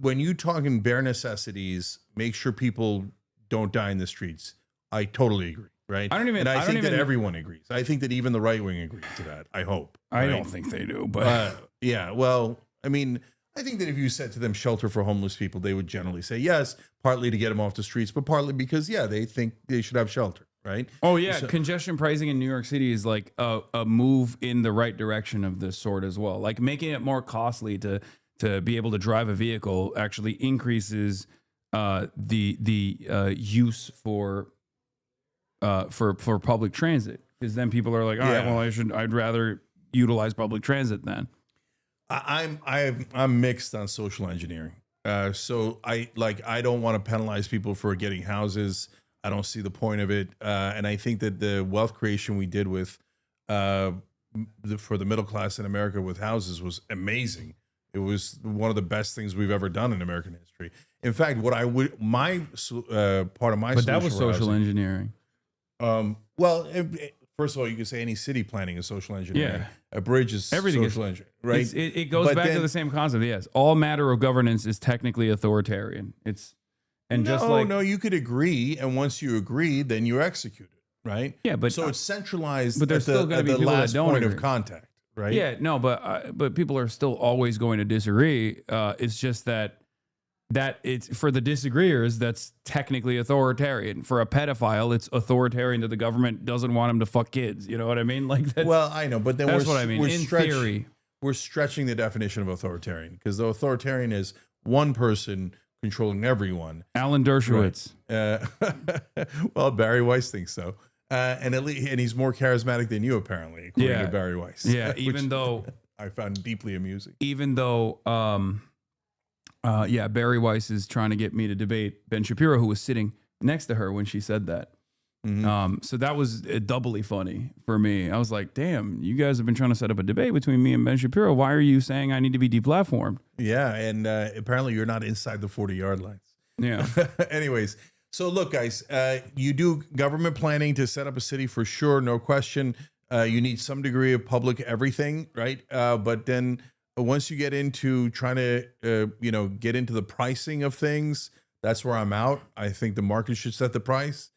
when you talk in bare necessities, make sure people don't die in the streets. I totally agree. Right. I think that everyone agrees. I think that even the right wing agrees to that. I hope. I don't think they do, but yeah. Well, I mean, I think that if you said to them shelter for homeless people, they would generally say yes, partly to get them off the streets, but partly because they think they should have shelter. Right. Oh yeah. Congestion pricing in New York City is like a move in the right direction of this sort as well. Like making it more costly to be able to drive a vehicle actually increases the use for public transit, because then people are like, all right, well, I'd rather utilize public transit then. I'm mixed on social engineering. So I don't want to penalize people for getting houses. I don't see the point of it. And I think that the wealth creation we did with for the middle class in America with houses was amazing. It was one of the best things we've ever done in American history. In fact, what I would part of my but that was social engineering. Well, first of all, you can say any city planning is social engineering. Yeah. A bridge is social engineering, right? It goes back to the same concept. Yes, all matter of governance is technically authoritarian. No, you could agree, and once you agree, then you execute it, right? Yeah, but so it's centralized. But there's still going to be people last that don't point agree. of contact, right? Yeah, no, but people are still always going to disagree. It's just that it's for the disagreeers, that's technically authoritarian. For a pedophile, it's authoritarian that the government doesn't want him to fuck kids. You know what I mean? Like that's, well, I know, but then that's what I mean. In theory, we're stretching the definition of authoritarian, because the authoritarian is one person controlling everyone. Alan Dershowitz. Right. Well, Barry Weiss thinks so. And he's more charismatic than you, apparently, according to Barry Weiss. Yeah, even though I found deeply amusing. Even though Barry Weiss is trying to get me to debate Ben Shapiro, who was sitting next to her when she said that. Mm-hmm. So that was doubly funny for me. I was like, damn, you guys have been trying to set up a debate between me and Ben Shapiro. Why are you saying I need to be deplatformed? Yeah, and apparently you're not inside the 40-yard lines. Yeah. Anyways, so look, guys, you do government planning to set up a city for sure, no question. You need some degree of public everything, right? But then once you get into trying to, get into the pricing of things, that's where I'm out. I think the market should set the price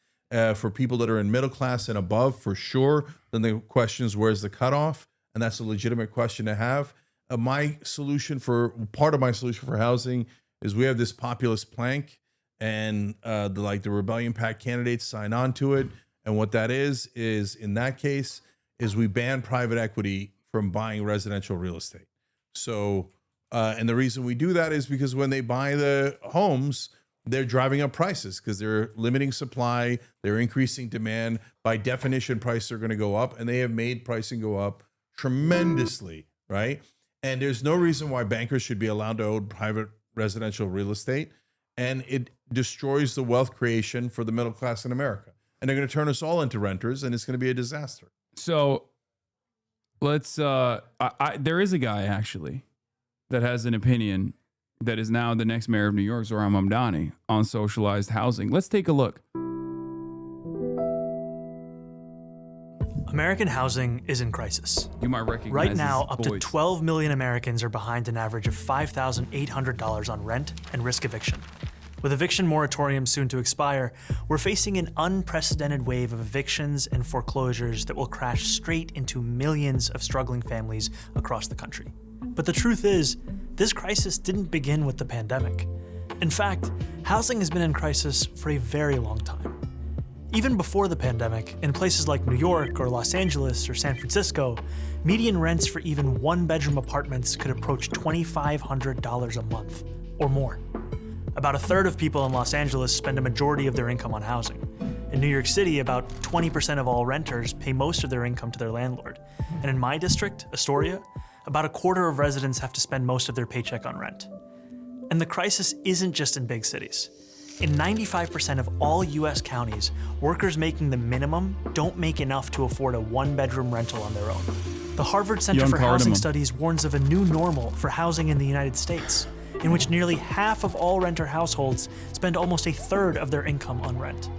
for people that are in middle class and above, for sure. Then the question is, where's the cutoff? And that's a legitimate question to have. Part of my solution for housing is we have this populist plank, and the Rebellion PAC candidates sign on to it. And what that is in that case is we ban private equity from buying residential real estate. So, and the reason we do that is because when they buy the homes, they're driving up prices because they're limiting supply, they're increasing demand. By definition, prices are going to go up, and they have made pricing go up tremendously, right? And there's no reason why bankers should be allowed to own private residential real estate, and it destroys the wealth creation for the middle class in America. And they're going to turn us all into renters, and it's going to be a disaster. So let's, there is a guy actually that has an opinion that is now the next mayor of New York, Zohran Mamdani, on socialized housing. Let's take a look. American housing is in crisis. You might recognize Right now, his up to voice. 12 million Americans are behind an average of $5,800 on rent and risk eviction. With eviction moratoriums soon to expire, we're facing an unprecedented wave of evictions and foreclosures that will crash straight into millions of struggling families across the country. But the truth is, this crisis didn't begin with the pandemic. In fact, housing has been in crisis for a very long time. Even before the pandemic, in places like New York or Los Angeles or San Francisco, median rents for even one-bedroom apartments could approach $2,500 a month or more. About a third of people in Los Angeles spend a majority of their income on housing. In New York City, about 20% of all renters pay most of their income to their landlord. And in my district, Astoria, about a quarter of residents have to spend most of their paycheck on rent. And the crisis isn't just in big cities. In 95% of all US counties, workers making the minimum don't make enough to afford a one-bedroom rental on their own. The Harvard Center for Housing Studies warns of a new normal for housing in the United States, in which nearly half of all renter households spend almost a third of their income on rent.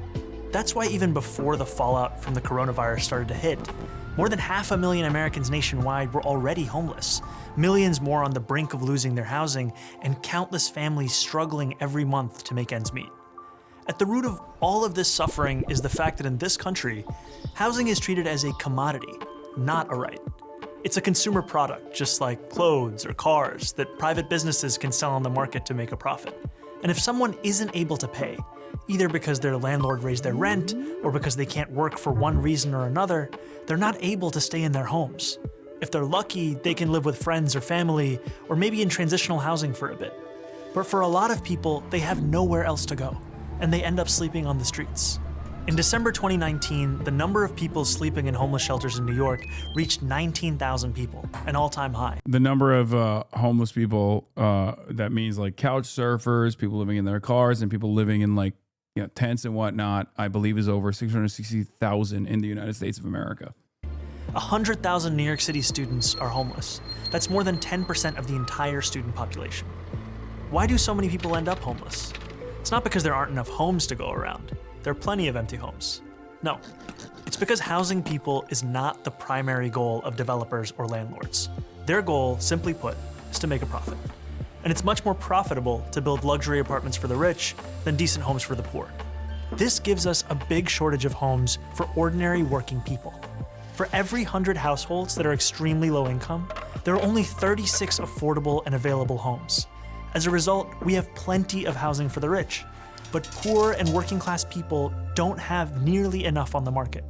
That's why even before the fallout from the coronavirus started to hit, more than 500,000 Americans nationwide were already homeless, millions more on the brink of losing their housing, and countless families struggling every month to make ends meet. At the root of all of this suffering is the fact that in this country, housing is treated as a commodity, not a right. It's a consumer product, just like clothes or cars, that private businesses can sell on the market to make a profit. And if someone isn't able to pay, either because their landlord raised their rent or because they can't work for one reason or another, they're not able to stay in their homes. If they're lucky, they can live with friends or family, or maybe in transitional housing for a bit. But for a lot of people, they have nowhere else to go, and they end up sleeping on the streets. In December 2019, the number of people sleeping in homeless shelters in New York reached 19,000 people, an all-time high. The number of homeless people, that means like couch surfers, people living in their cars, and people living in like tents and whatnot, I believe is over 660,000 in the United States of America. 100,000 New York City students are homeless. That's more than 10% of the entire student population. Why do so many people end up homeless? It's not because there aren't enough homes to go around. There are plenty of empty homes. No, it's because housing people is not the primary goal of developers or landlords. Their goal, simply put, is to make a profit. And it's much more profitable to build luxury apartments for the rich than decent homes for the poor. This gives us a big shortage of homes for ordinary working people. For every 100 households that are extremely low income, there are only 36 affordable and available homes. As a result, we have plenty of housing for the rich, but poor and working class people don't have nearly enough on the market.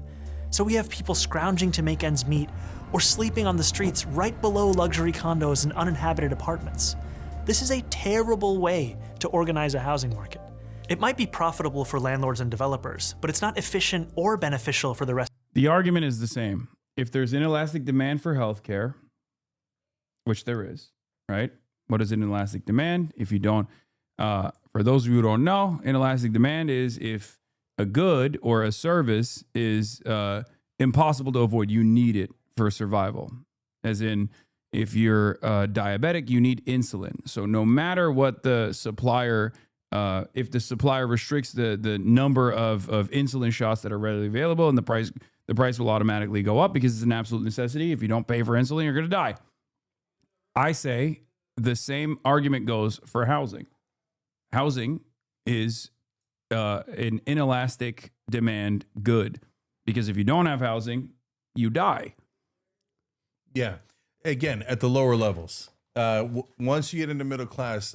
So we have people scrounging to make ends meet or sleeping on the streets right below luxury condos and uninhabited apartments. This is a terrible way to organize a housing market. It might be profitable for landlords and developers, but it's not efficient or beneficial for the rest. The argument is the same. If there's inelastic demand for healthcare, which there is, right? What is inelastic demand? If you don't, for those of you who don't know, inelastic demand is if a good or a service is impossible to avoid. You need it for survival. As in, if you're diabetic, you need insulin. So no matter what the supplier, if the supplier restricts the number of insulin shots that are readily available, and the price will automatically go up because it's an absolute necessity. If you don't pay for insulin, you're going to die. I say the same argument goes for housing. Housing is an inelastic demand good, because if you don't have housing, you die. Yeah. Again, at the lower levels. Once you get into middle class,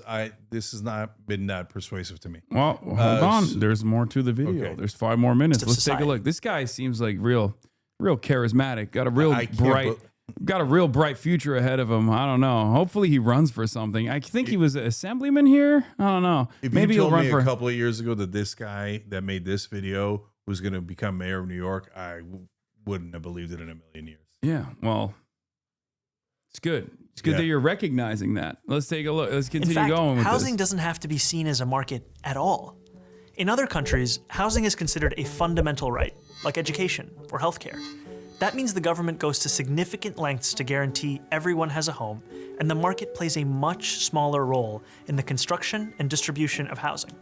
this has not been that persuasive to me. Well, hold on. There's more to the video. Okay. There's 5 more minutes. Let's take a look. This guy seems like real charismatic. Got a real bright future ahead of him. I don't know. Hopefully he runs for something. I think he was an assemblyman here. I don't know. If maybe you told me a couple of years ago that this guy that made this video was going to become mayor of New York, I wouldn't have believed it in a million years. Yeah, well, it's good. It's good that you're recognizing that. Let's take a look. Let's continue going with this. Housing doesn't have to be seen as a market at all. In other countries, housing is considered a fundamental right, like education or healthcare. That means the government goes to significant lengths to guarantee everyone has a home, and the market plays a much smaller role in the construction and distribution of housing.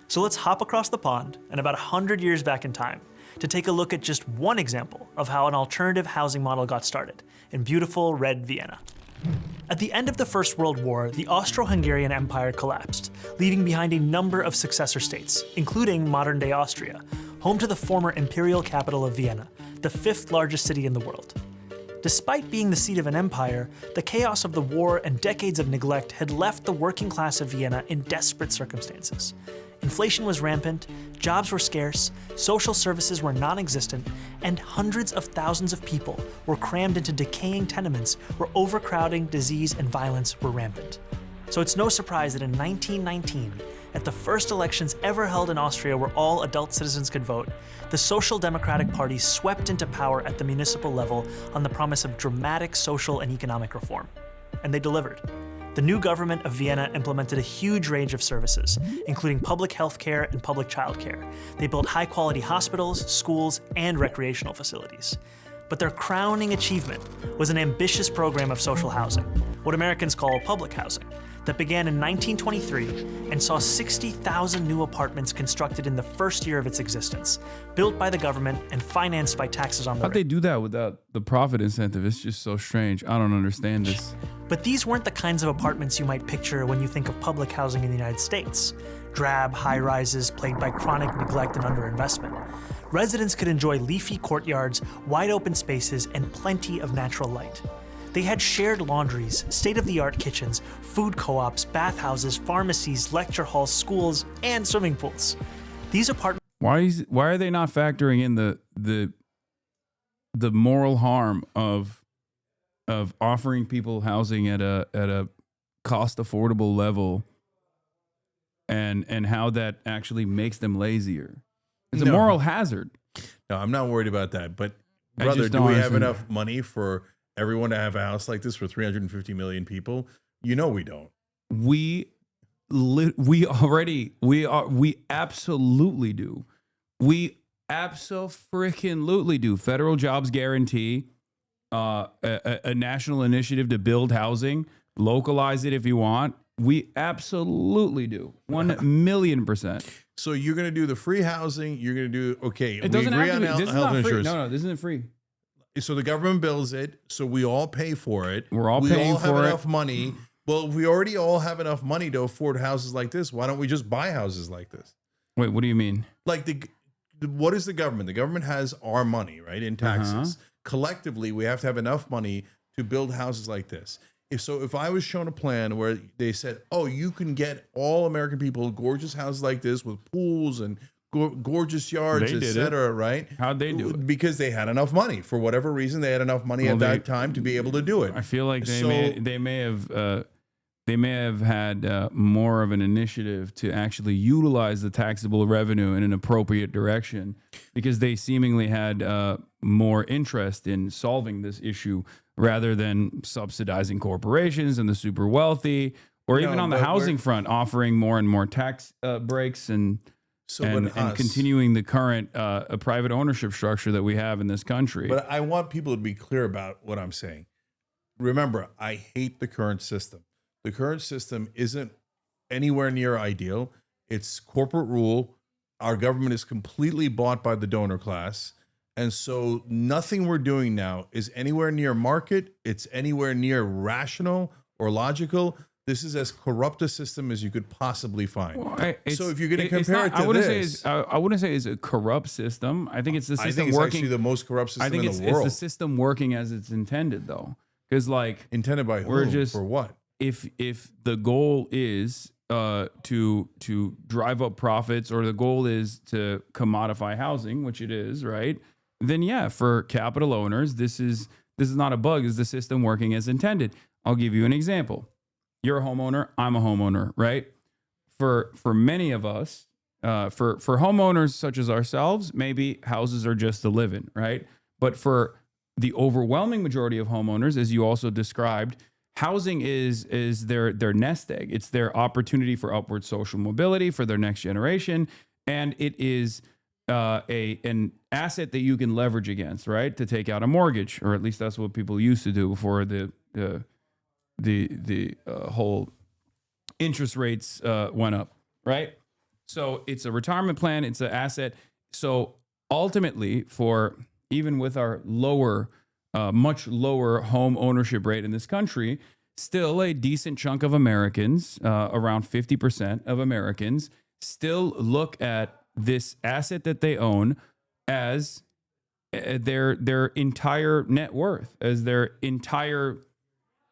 So let's hop across the pond, and about 100 years back in time, to take a look at just one example of how an alternative housing model got started in beautiful red Vienna. At the end of the First World War, the Austro-Hungarian Empire collapsed, leaving behind a number of successor states, including modern-day Austria, home to the former imperial capital of Vienna, the 5th largest city in the world. Despite being the seat of an empire, the chaos of the war and decades of neglect had left the working class of Vienna in desperate circumstances. Inflation was rampant, jobs were scarce, social services were non-existent, and hundreds of thousands of people were crammed into decaying tenements where overcrowding, disease, and violence were rampant. So it's no surprise that in 1919, at the first elections ever held in Austria where all adult citizens could vote, the Social Democratic Party swept into power at the municipal level on the promise of dramatic social and economic reform. And they delivered. The new government of Vienna implemented a huge range of services, including public health care and public child care. They built high-quality hospitals, schools, and recreational facilities. But their crowning achievement was an ambitious program of social housing, what Americans call public housing, that began in 1923 and saw 60,000 new apartments constructed in the first year of its existence, built by the government and financed by taxes on the How'd they do that without the profit incentive? It's just so strange. I don't understand this. But these weren't the kinds of apartments you might picture when you think of public housing in the United States. Drab high-rises plagued by chronic neglect and underinvestment. Residents could enjoy leafy courtyards, wide-open spaces, and plenty of natural light. They had shared laundries, state-of-the-art kitchens, food co-ops, bathhouses, pharmacies, lecture halls, schools, and swimming pools. These apartments... Why are they not factoring in the moral harm of offering people housing at a cost affordable level and how that actually makes them lazier? It's a moral hazard. No, I'm not worried about that. But brother, do we have enough money for everyone to have a house like this for 350 million people? You know we don't. We absolutely do. We abso-freaking-lutely do. Federal jobs guarantee, a national initiative to build housing, localize it if you want. We absolutely do. 1,000,000%. So you're going to do the free housing. You're going to do, okay. It doesn't have to be. This is not free. Insurance. No, this isn't free. So the government builds it. So we all pay for it. We all have enough money. Well, if we already all have enough money to afford houses like this, why don't we just buy houses like this? Wait, what do you mean? Like what is the government? The government has our money, right? In taxes. Collectively, we have to have enough money to build houses like this. If I was shown a plan where they said, oh, you can get all American people gorgeous houses like this with pools and gorgeous yards, etc., right? How'd they do it? Because they had enough money. For whatever reason, they had enough money at that time to be able to do it. I feel like they may have had more of an initiative to actually utilize the taxable revenue in an appropriate direction, because they seemingly had more interest in solving this issue rather than subsidizing corporations and the super wealthy, or even on the housing front, offering more and more tax breaks and continuing the current private ownership structure that we have in this country. But I want people to be clear about what I'm saying. Remember, I hate the current system. The current system isn't anywhere near ideal. It's corporate rule. Our government is completely bought by the donor class. And so nothing we're doing now is anywhere near market. It's anywhere near rational or logical. This is as corrupt a system as you could possibly find. Well, so if you're going to compare it to this, I wouldn't say it's a corrupt system. I think it's the system I think it's working. Actually the most corrupt system in the world. It's the system working as it's intended, though. Because intended by whom? For what? If the goal is to drive up profits, or the goal is to commodify housing, which it is, right? Then yeah, for capital owners, this is not a bug. Is the system working as intended? I'll give you an example. You're a homeowner. I'm a homeowner, right? For many of us, for homeowners such as ourselves, maybe houses are just to live in, right? But for the overwhelming majority of homeowners, as you also described, housing is their nest egg. It's their opportunity for upward social mobility for their next generation, and it is an asset that you can leverage against, right? To take out a mortgage, or at least that's what people used to do before the whole interest rates went up, right? So it's a retirement plan. It's an asset. So ultimately, for even with our much lower home ownership rate in this country, still a decent chunk of Americans, around 50% of Americans, still look at this asset that they own as their entire net worth, as their entire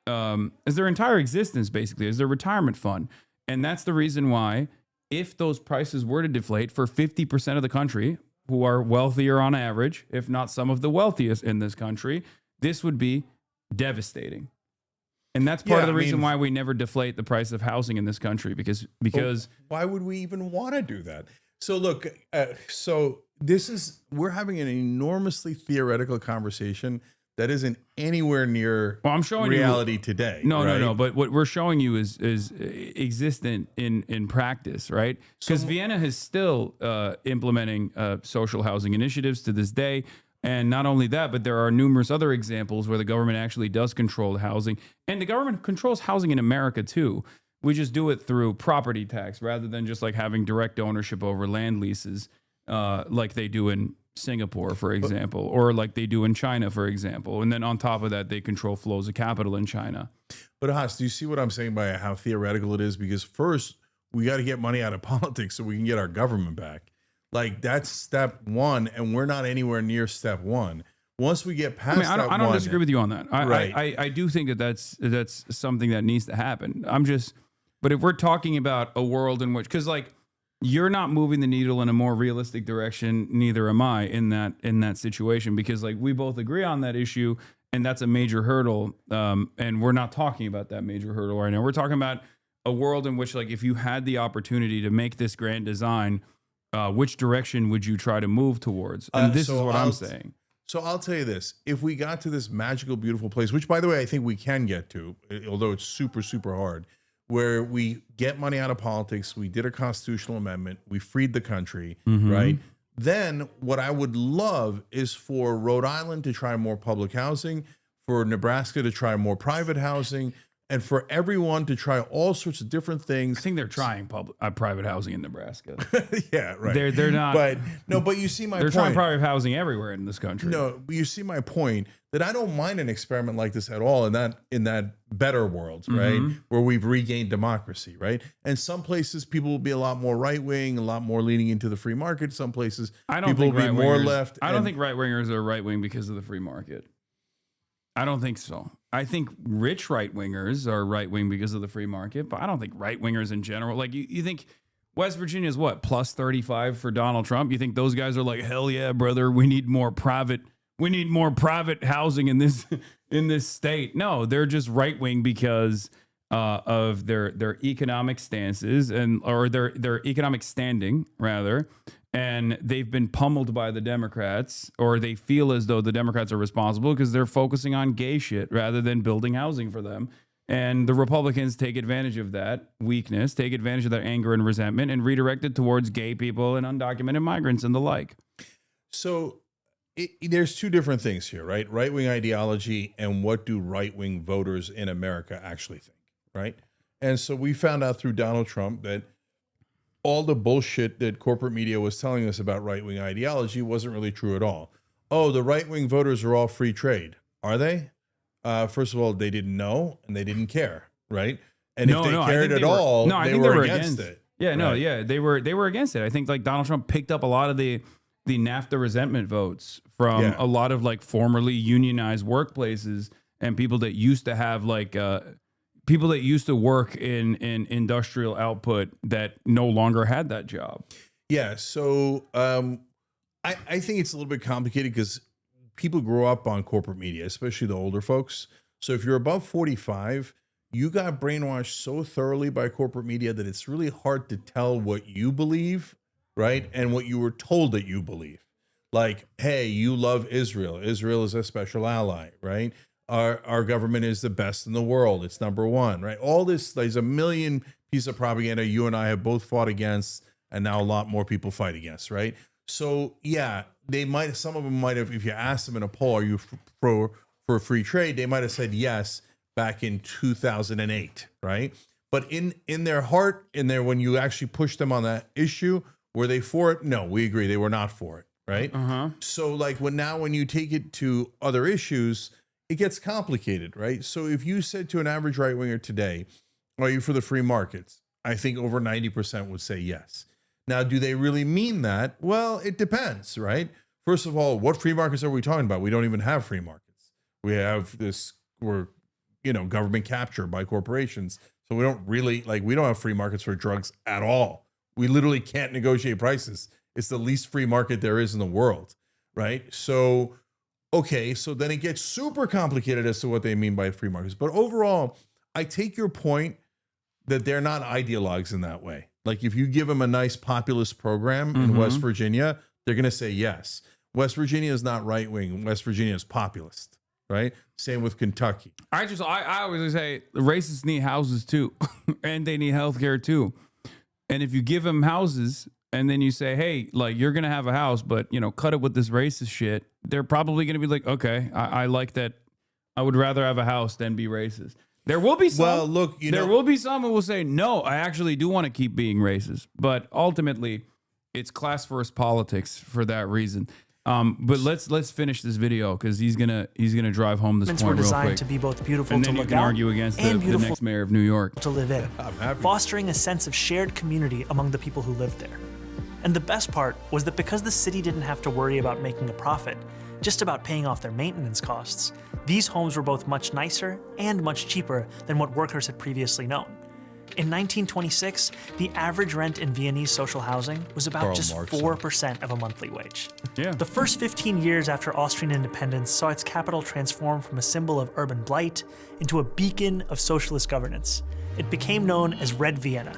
existence, basically, as their retirement fund. And that's the reason why, if those prices were to deflate for 50% of the country, who are wealthier on average, if not some of the wealthiest in this country, this would be devastating. And that's part of the reason why we never deflate the price of housing in this country, because why would we even want to do that? So look, we're having an enormously theoretical conversation that isn't anywhere near reality today. No. But what we're showing you is existent in practice, right? Because Vienna is still implementing social housing initiatives to this day. And not only that, but there are numerous other examples where the government actually does control housing. And the government controls housing in America too. We just do it through property tax rather than just like having direct ownership over land leases like they do in Singapore, for example, or like they do in China, for example. And then on top of that, they control flows of capital in China. But Haas, do you see what I'm saying by how theoretical it is? Because first, we got to get money out of politics so we can get our government back. Like, that's step one, and we're not anywhere near step one. Once we get past I don't disagree with you on that. I do think that that's something that needs to happen. But if we're talking about a world in which, because like, you're not moving the needle in a more realistic direction, neither am I in that situation, because like we both agree on that issue, and that's a major hurdle. And we're not talking about that major hurdle right now. We're talking about a world in which, like, if you had the opportunity to make this grand design, which direction would you try to move towards? And this is what I'm saying. So I'll tell you this. If we got to this magical, beautiful place, which, by the way, I think we can get to, although it's super, super hard, where we get money out of politics, we did a constitutional amendment, we freed the country, right? Then what I would love is for Rhode Island to try more public housing, for Nebraska to try more private housing, and for everyone to try all sorts of different things. I think they're trying private housing in Nebraska. Yeah, right. They're not. But you see my point. They're trying private housing everywhere in this country. No, but you see my point that I don't mind an experiment like this at all in that better world, right? Where we've regained democracy, right? And some places people will be a lot more right wing, a lot more leaning into the free market. Some places people will be more left. I don't think right wingers are right wing because of the free market. I don't think so. I think rich right-wingers are right-wing because of the free market, but I don't think right-wingers in general. Like, you think West Virginia is what, plus 35 for Donald Trump? You think those guys are like, hell yeah, brother, we need more private housing in this state? No, they're just right-wing because of their economic stances or their economic standing, rather. And they've been pummeled by the Democrats, or they feel as though the Democrats are responsible because they're focusing on gay shit rather than building housing for them. And the Republicans take advantage of that weakness, take advantage of that anger and resentment, and redirect it towards gay people and undocumented migrants and the like. So there's two different things here, right? Right-wing ideology and what do right-wing voters in America actually think, right? And so we found out through Donald Trump that all the bullshit that corporate media was telling us about right-wing ideology wasn't really true at all. Oh, the right-wing voters are all free trade. Are they? First of all, they didn't know and they didn't care, right? And if they cared at all, they were against it. Yeah, no, yeah, they were against it. I think like Donald Trump picked up a lot of the NAFTA resentment votes from a lot of like formerly unionized workplaces and people that used to have like people that used to work in industrial output that no longer had that job. Yeah. So I think it's a little bit complicated because people grow up on corporate media, especially the older folks. So if you're above 45, you got brainwashed so thoroughly by corporate media that it's really hard to tell what you believe, right? And what you were told that you believe. Like, hey, you love Israel. Israel is a special ally, right? Our government is the best in the world. It's number one, right? All this, there's a million pieces of propaganda you and I have both fought against, and now a lot more people fight against, right? So yeah, some of them might have, if you asked them in a poll, are you for free trade? They might have said yes back in 2008, right? But in their heart, when you actually push them on that issue, were they for it? No, we agree they were not for it, right? So like when you take it to other issues, it gets complicated, right? So if you said to an average right winger today, are you for the free markets? I think over 90% would say yes. Now, do they really mean that? Well, it depends, right? First of all, what free markets are we talking about? We don't even have free markets. We have government capture by corporations. So we don't really we don't have free markets for drugs at all. We literally can't negotiate prices. It's the least free market there is in the world, right? So, okay, so then it gets super complicated as to what they mean by free markets. But overall, I take your point that they're not ideologues in that way. Like if you give them a nice populist program in West Virginia, they're going to say yes. West Virginia is not right wing. West Virginia is populist, right? Same with Kentucky. I always say the racists need houses too, and they need healthcare too. And if you give them houses and then you say, hey, like you're going to have a house, but cut it with this racist shit, they're probably going to be like, okay, I like that. I would rather have a house than be racist. There will be some. Well, look, there will be some who will say, no, I actually do want to keep being racist. But ultimately, it's class first politics for that reason. But let's finish this video because he's gonna drive home this point were real designed quick. to be both beautiful and to then you look can at argue against and the next mayor of New York to live in, fostering a sense of shared community among the people who lived there. And the best part was that because the city didn't have to worry about making a profit, just about paying off their maintenance costs, these homes were both much nicer and much cheaper than what workers had previously known. In 1926, the average rent in Viennese social housing was about just 4% of a monthly wage. Yeah. The first 15 years after Austrian independence saw its capital transform from a symbol of urban blight into a beacon of socialist governance. It became known as Red Vienna,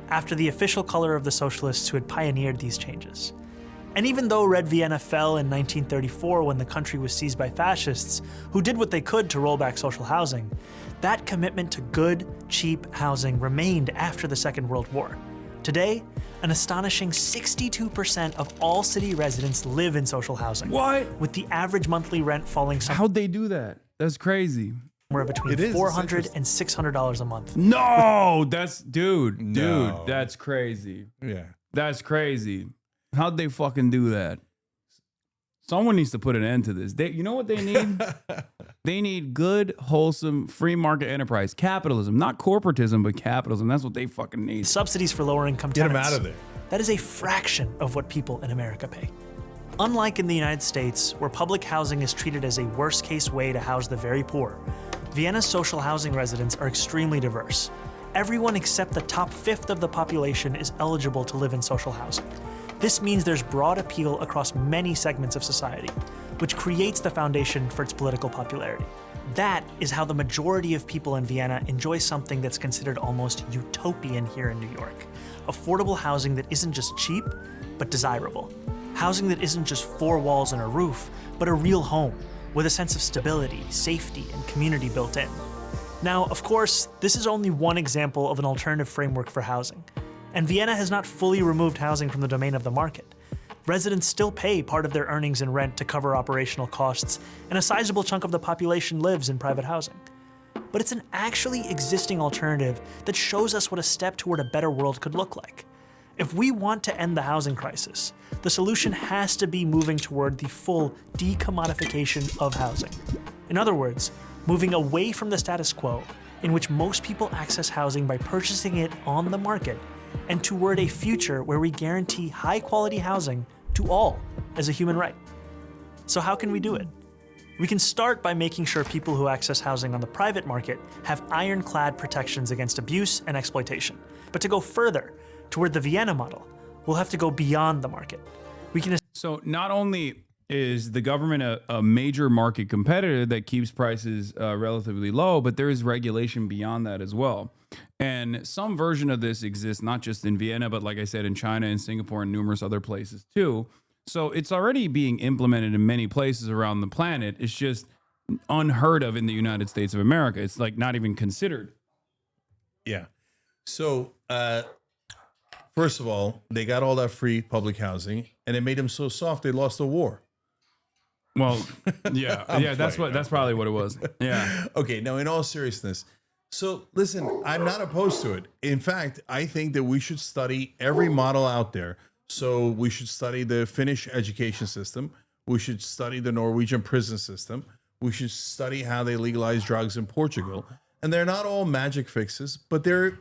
after the official color of the socialists who had pioneered these changes. And even though Red Vienna fell in 1934 when the country was seized by fascists, who did what they could to roll back social housing, that commitment to good, cheap housing remained after the Second World War. Today, an astonishing 62% of all city residents live in social housing. What? With the average monthly rent falling How'd they do that? That's crazy. Somewhere between $400 and $600 a month. No, dude, that's crazy. Yeah. That's crazy. How'd they fucking do that? Someone needs to put an end to this. You know what they need? They need good, wholesome, free market enterprise. Capitalism. Not corporatism, but capitalism. That's what they fucking need. Subsidies for lower income Get tenants. them out of there. That is a fraction of what people in America pay. Unlike in the United States, where public housing is treated as a worst-case way to house the very poor, Vienna's social housing residents are extremely diverse. Everyone except the top fifth of the population is eligible to live in social housing. This means there's broad appeal across many segments of society, which creates the foundation for its political popularity. That is how the majority of people in Vienna enjoy something that's considered almost utopian here in New York. Affordable housing that isn't just cheap, but desirable. Housing that isn't just four walls and a roof, but a real home, with a sense of stability, safety, and community built in. Now, of course, this is only one example of an alternative framework for housing. And Vienna has not fully removed housing from the domain of the market. Residents still pay part of their earnings in rent to cover operational costs, and a sizable chunk of the population lives in private housing. But it's an actually existing alternative that shows us what a step toward a better world could look like. If we want to end the housing crisis, the solution has to be moving toward the full decommodification of housing. In other words, moving away from the status quo, in which most people access housing by purchasing it on the market, and toward a future where we guarantee high-quality housing to all as a human right. So how can we do it? We can start by making sure people who access housing on the private market have ironclad protections against abuse and exploitation. But to go further, toward the Vienna model, we'll have to go beyond the market. So not only is the government a major market competitor that keeps prices relatively low, but there is regulation beyond that as well. And some version of this exists not just in Vienna, but like I said, in China and Singapore and numerous other places too. So it's already being implemented in many places around the planet. It's just unheard of in the United States of America. It's like not even considered. Yeah. So, first of all, they got all that free public housing and it made them so soft they lost the war. Well, yeah, that's probably what it was. Yeah. Okay. Now, in all seriousness, so listen, I'm not opposed to it. In fact, I think that we should study every model out there So we should study the Finnish education system. We should study the Norwegian prison system. We should study how they legalize drugs in Portugal. And they're not all magic fixes, but they're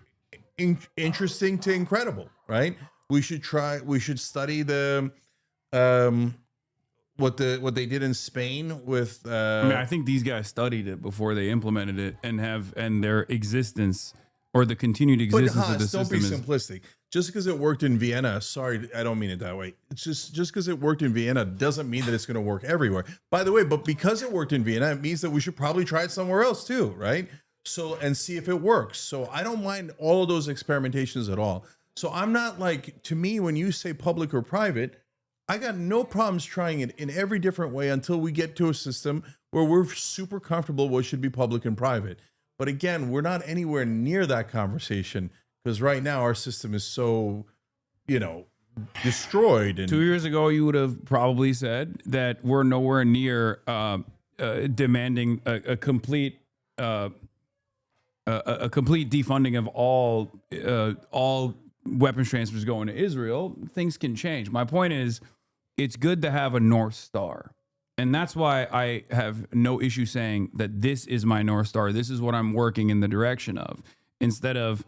interesting to incredible, right? We should study the what they did in Spain with I mean, I think these guys studied it before they implemented it and their existence or the continued existence of the system. Don't be simplistic. Just because it worked in Vienna, sorry, I don't mean it that way. It's just because it worked in Vienna doesn't mean that it's going to work everywhere. By the way, but because it worked in Vienna, it means that we should probably try it somewhere else too, right? So, and see if it works. So I don't mind all of those experimentations at all. So I'm not like, to me, when you say public or private, I got no problems trying it in every different way until we get to a system where we're super comfortable what should be public and private. But again, we're not anywhere near that conversation because right now our system is so, destroyed. And 2 years ago, you would have probably said that we're nowhere near demanding a complete defunding of all weapons transfers going to Israel. Things can change. My point is, it's good to have a North Star. And that's why I have no issue saying that this is my North Star. This is what I'm working in the direction of. Instead of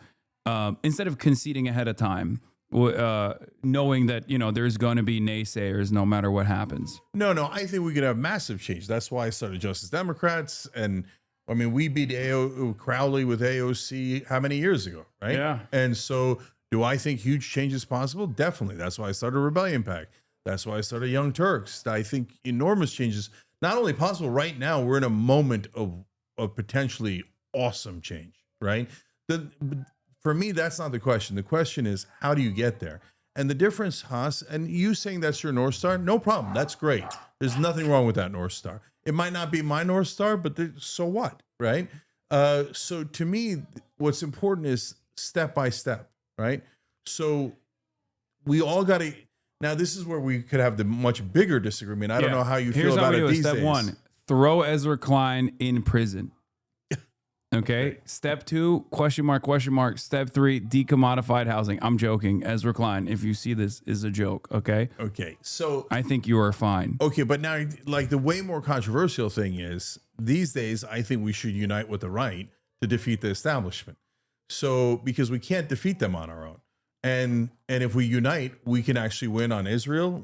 conceding ahead of time, knowing that, there's going to be naysayers no matter what happens. No, I think we could have massive change. That's why I started Justice Democrats. And I mean, we beat Crowley with AOC how many years ago, right? Yeah. And so do I think huge change is possible? Definitely. That's why I started Rebellion PAC. That's why I started Young Turks. I think enormous changes, not only possible right now, we're in a moment of potentially awesome change, right? For me, that's not the question. The question is, how do you get there? And the difference, Haas, and you saying that's your North Star, no problem. That's great. There's nothing wrong with that North Star. It might not be my North Star, but so what, right? So to me, what's important is step by step, right? So we all got to, now this is where we could have the much bigger disagreement. I don't know how you feel about it these days. Step one, throw Ezra Klein in prison. Okay. Step 2, question mark. Step 3, decommodified housing. I'm joking. Ezra Klein, if you see this, is a joke. Okay. Okay. So I think you are fine. Okay. But now, like, the way more controversial thing is these days, I think we should unite with the right to defeat the establishment. So, because we can't defeat them on our own. And if we unite, we can actually win on Israel.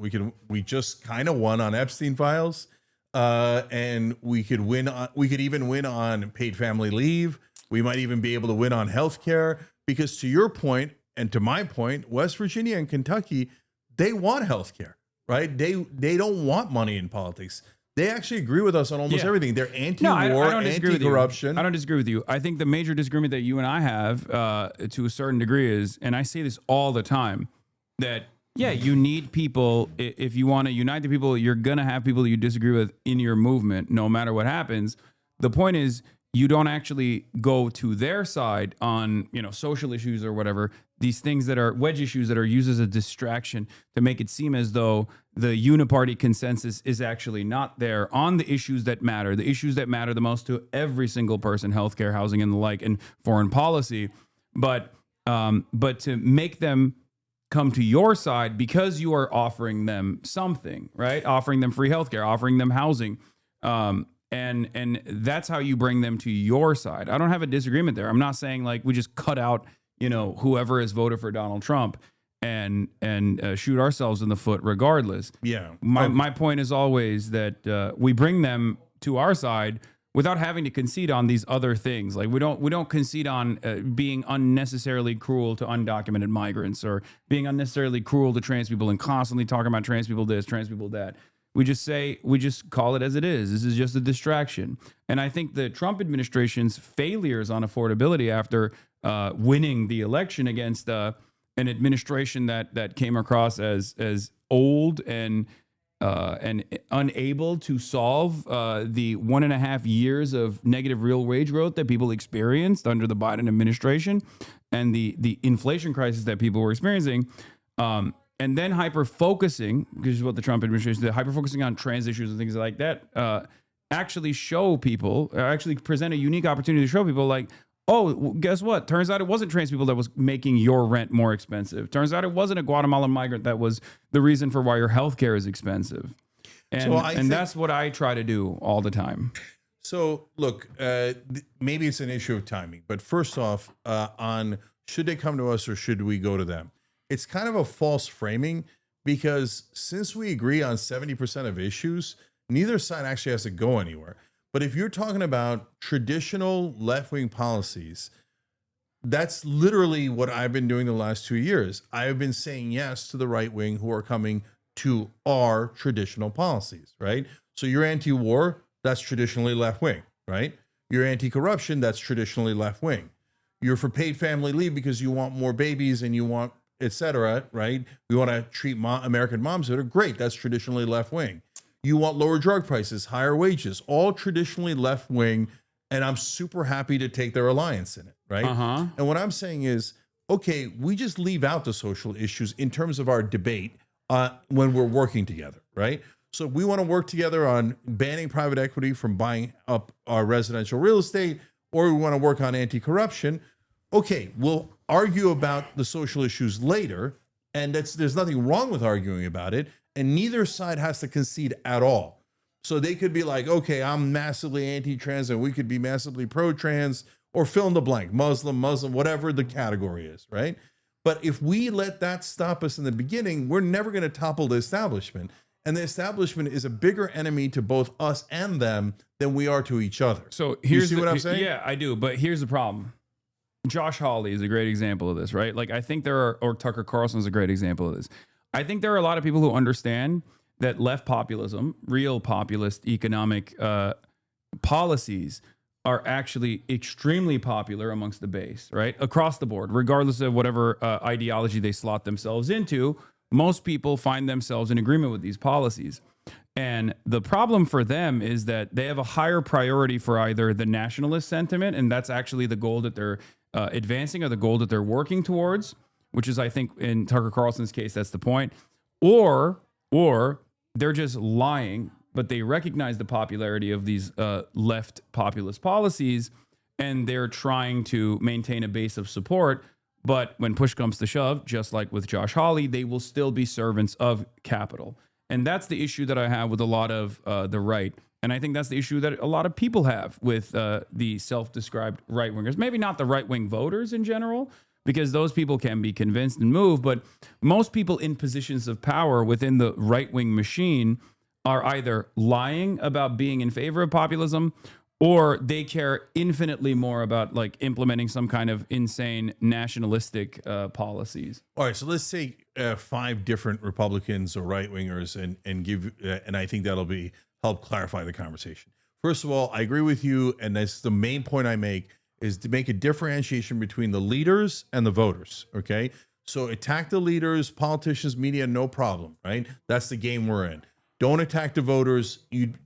We just kind of won on Epstein files. And we could even win on paid family leave. We might even be able to win on healthcare, because to your point and to my point, West Virginia and Kentucky, they want healthcare, right? They don't want money in politics. They actually agree with us on almost everything. They're anti-war, anti-corruption. I don't disagree with you. I think the major disagreement that you and I have, to a certain degree, is, and I say this all the time, that you need people. If you want to unite the people, you're going to have people that you disagree with in your movement, no matter what happens. The point is, you don't actually go to their side on, social issues or whatever, these things that are wedge issues that are used as a distraction to make it seem as though the uniparty consensus is actually not there on the issues that matter the most to every single person: healthcare, housing, and the like, and foreign policy. But to make them come to your side because you are offering them something, right? Offering them free healthcare, offering them housing. And that's how you bring them to your side. I don't have a disagreement there. I'm not saying like we just cut out, whoever has voted for Donald Trump and shoot ourselves in the foot regardless. Yeah. My point is always that we bring them to our side without having to concede on these other things. Like we don't concede on being unnecessarily cruel to undocumented migrants, or being unnecessarily cruel to trans people and constantly talking about trans people this, trans people that. We just call it as it is. This is just a distraction. And I think the Trump administration's failures on affordability after winning the election against an administration that came across as old and unable to solve the 1.5 years of negative real wage growth that people experienced under the Biden administration, and the inflation crisis that people were experiencing. And then hyper-focusing, which is what the Trump administration did, hyper-focusing on trans issues and things like that, actually present a unique opportunity to show people like, oh, guess what? Turns out it wasn't trans people that was making your rent more expensive. Turns out it wasn't a Guatemalan migrant that was the reason for why your healthcare is expensive. And that's what I try to do all the time. So look, maybe it's an issue of timing, but first off, on should they come to us or should we go to them? It's kind of a false framing because since we agree on 70% of issues, neither side actually has to go anywhere. But if you're talking about traditional left-wing policies, that's literally what I've been doing the last 2 years. I've been saying yes to the right wing who are coming to our traditional policies, right? So you're anti-war, that's traditionally left-wing, right? You're anti-corruption, that's traditionally left-wing. You're for paid family leave because you want more babies and you want, et cetera, right? We want to treat American moms better. Great, that's traditionally left-wing. You want lower drug prices, higher wages, all traditionally left-wing, and I'm super happy to take their alliance in it, right? And what I'm saying is, okay, we just leave out the social issues in terms of our debate when we're working together, right? So we want to work together on banning private equity from buying up our residential real estate, or we want to work on anti-corruption. Okay, we'll argue about the social issues later, and there's nothing wrong with arguing about it, and neither side has to concede at all. So they could be like, okay, I'm massively anti-trans, and we could be massively pro-trans, or fill in the blank, Muslim, whatever the category is, right? But if we let that stop us in the beginning, we're never going to topple the establishment. And the establishment is a bigger enemy to both us and them than we are to each other. So here's what I'm saying? Yeah, I do. But here's the problem. Josh Hawley is a great example of this, right? Like I think or Tucker Carlson is a great example of this. I think there are a lot of people who understand that left populism, real populist economic policies are actually extremely popular amongst the base, right? Across the board, regardless of whatever ideology they slot themselves into, most people find themselves in agreement with these policies. And the problem for them is that they have a higher priority for either the nationalist sentiment, and that's actually the goal that they're advancing or the goal that they're working towards, which is, I think, in Tucker Carlson's case, that's the point, or they're just lying, but they recognize the popularity of these left populist policies, and they're trying to maintain a base of support. But when push comes to shove, just like with Josh Hawley, they will still be servants of capital. And that's the issue that I have with a lot of the right. And I think that's the issue that a lot of people have with the self-described right-wingers. Maybe not the right-wing voters in general, because those people can be convinced and move. But most people in positions of power within the right-wing machine are either lying about being in favor of populism, or they care infinitely more about like implementing some kind of insane nationalistic policies. All right, so let's say 5 different Republicans or right wingers, and give, and I think that'll help clarify the conversation. First of all, I agree with you, and that's the main point I make, is to make a differentiation between the leaders and the voters. Okay, so attack the leaders, politicians, media, no problem, right? That's the game we're in. Don't attack the voters.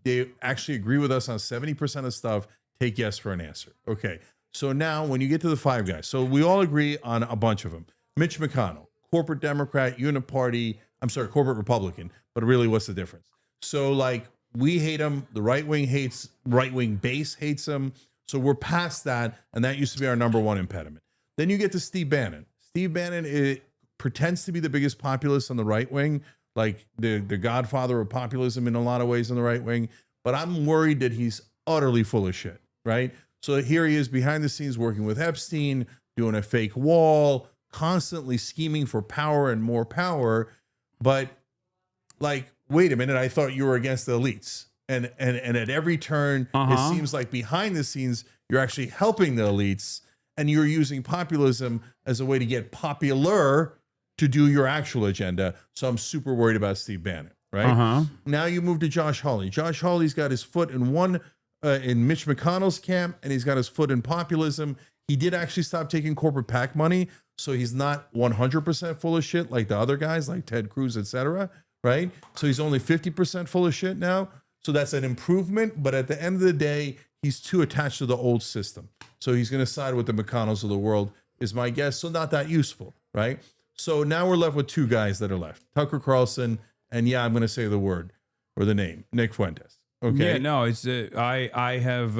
They actually agree with us on 70% of stuff. Take yes for an answer. Okay. So now when you get to the 5 guys, so we all agree on a bunch of them. Mitch McConnell, corporate Democrat, corporate Republican, but really what's the difference? So like we hate him. The right wing base hates him. So we're past that. And that used to be our number one impediment. Then you get to Steve Bannon. Steve Bannon pretends to be the biggest populist on the right wing, like the godfather of populism in a lot of ways on the right wing. But I'm worried that he's utterly full of shit, right? So here he is behind the scenes working with Epstein, doing a fake wall, constantly scheming for power and more power. But like, wait a minute, I thought you were against the elites. And at every turn, it seems like behind the scenes, you're actually helping the elites, and you're using populism as a way to get popular to do your actual agenda. So I'm super worried about Steve Bannon, right? Now you move to Josh Hawley. Josh Hawley's got his foot in in Mitch McConnell's camp, and he's got his foot in populism. He did actually stop taking corporate PAC money, so he's not 100% full of shit like the other guys, like Ted Cruz, etc., right? So he's only 50% full of shit now. So that's an improvement, but at the end of the day, he's too attached to the old system. So he's going to side with the McConnells of the world, is my guess. So not that useful, right? So now we're left with 2 guys that are left, Tucker Carlson, and I'm going to say the word or the name, Nick Fuentes. Okay. Yeah, no, it's I have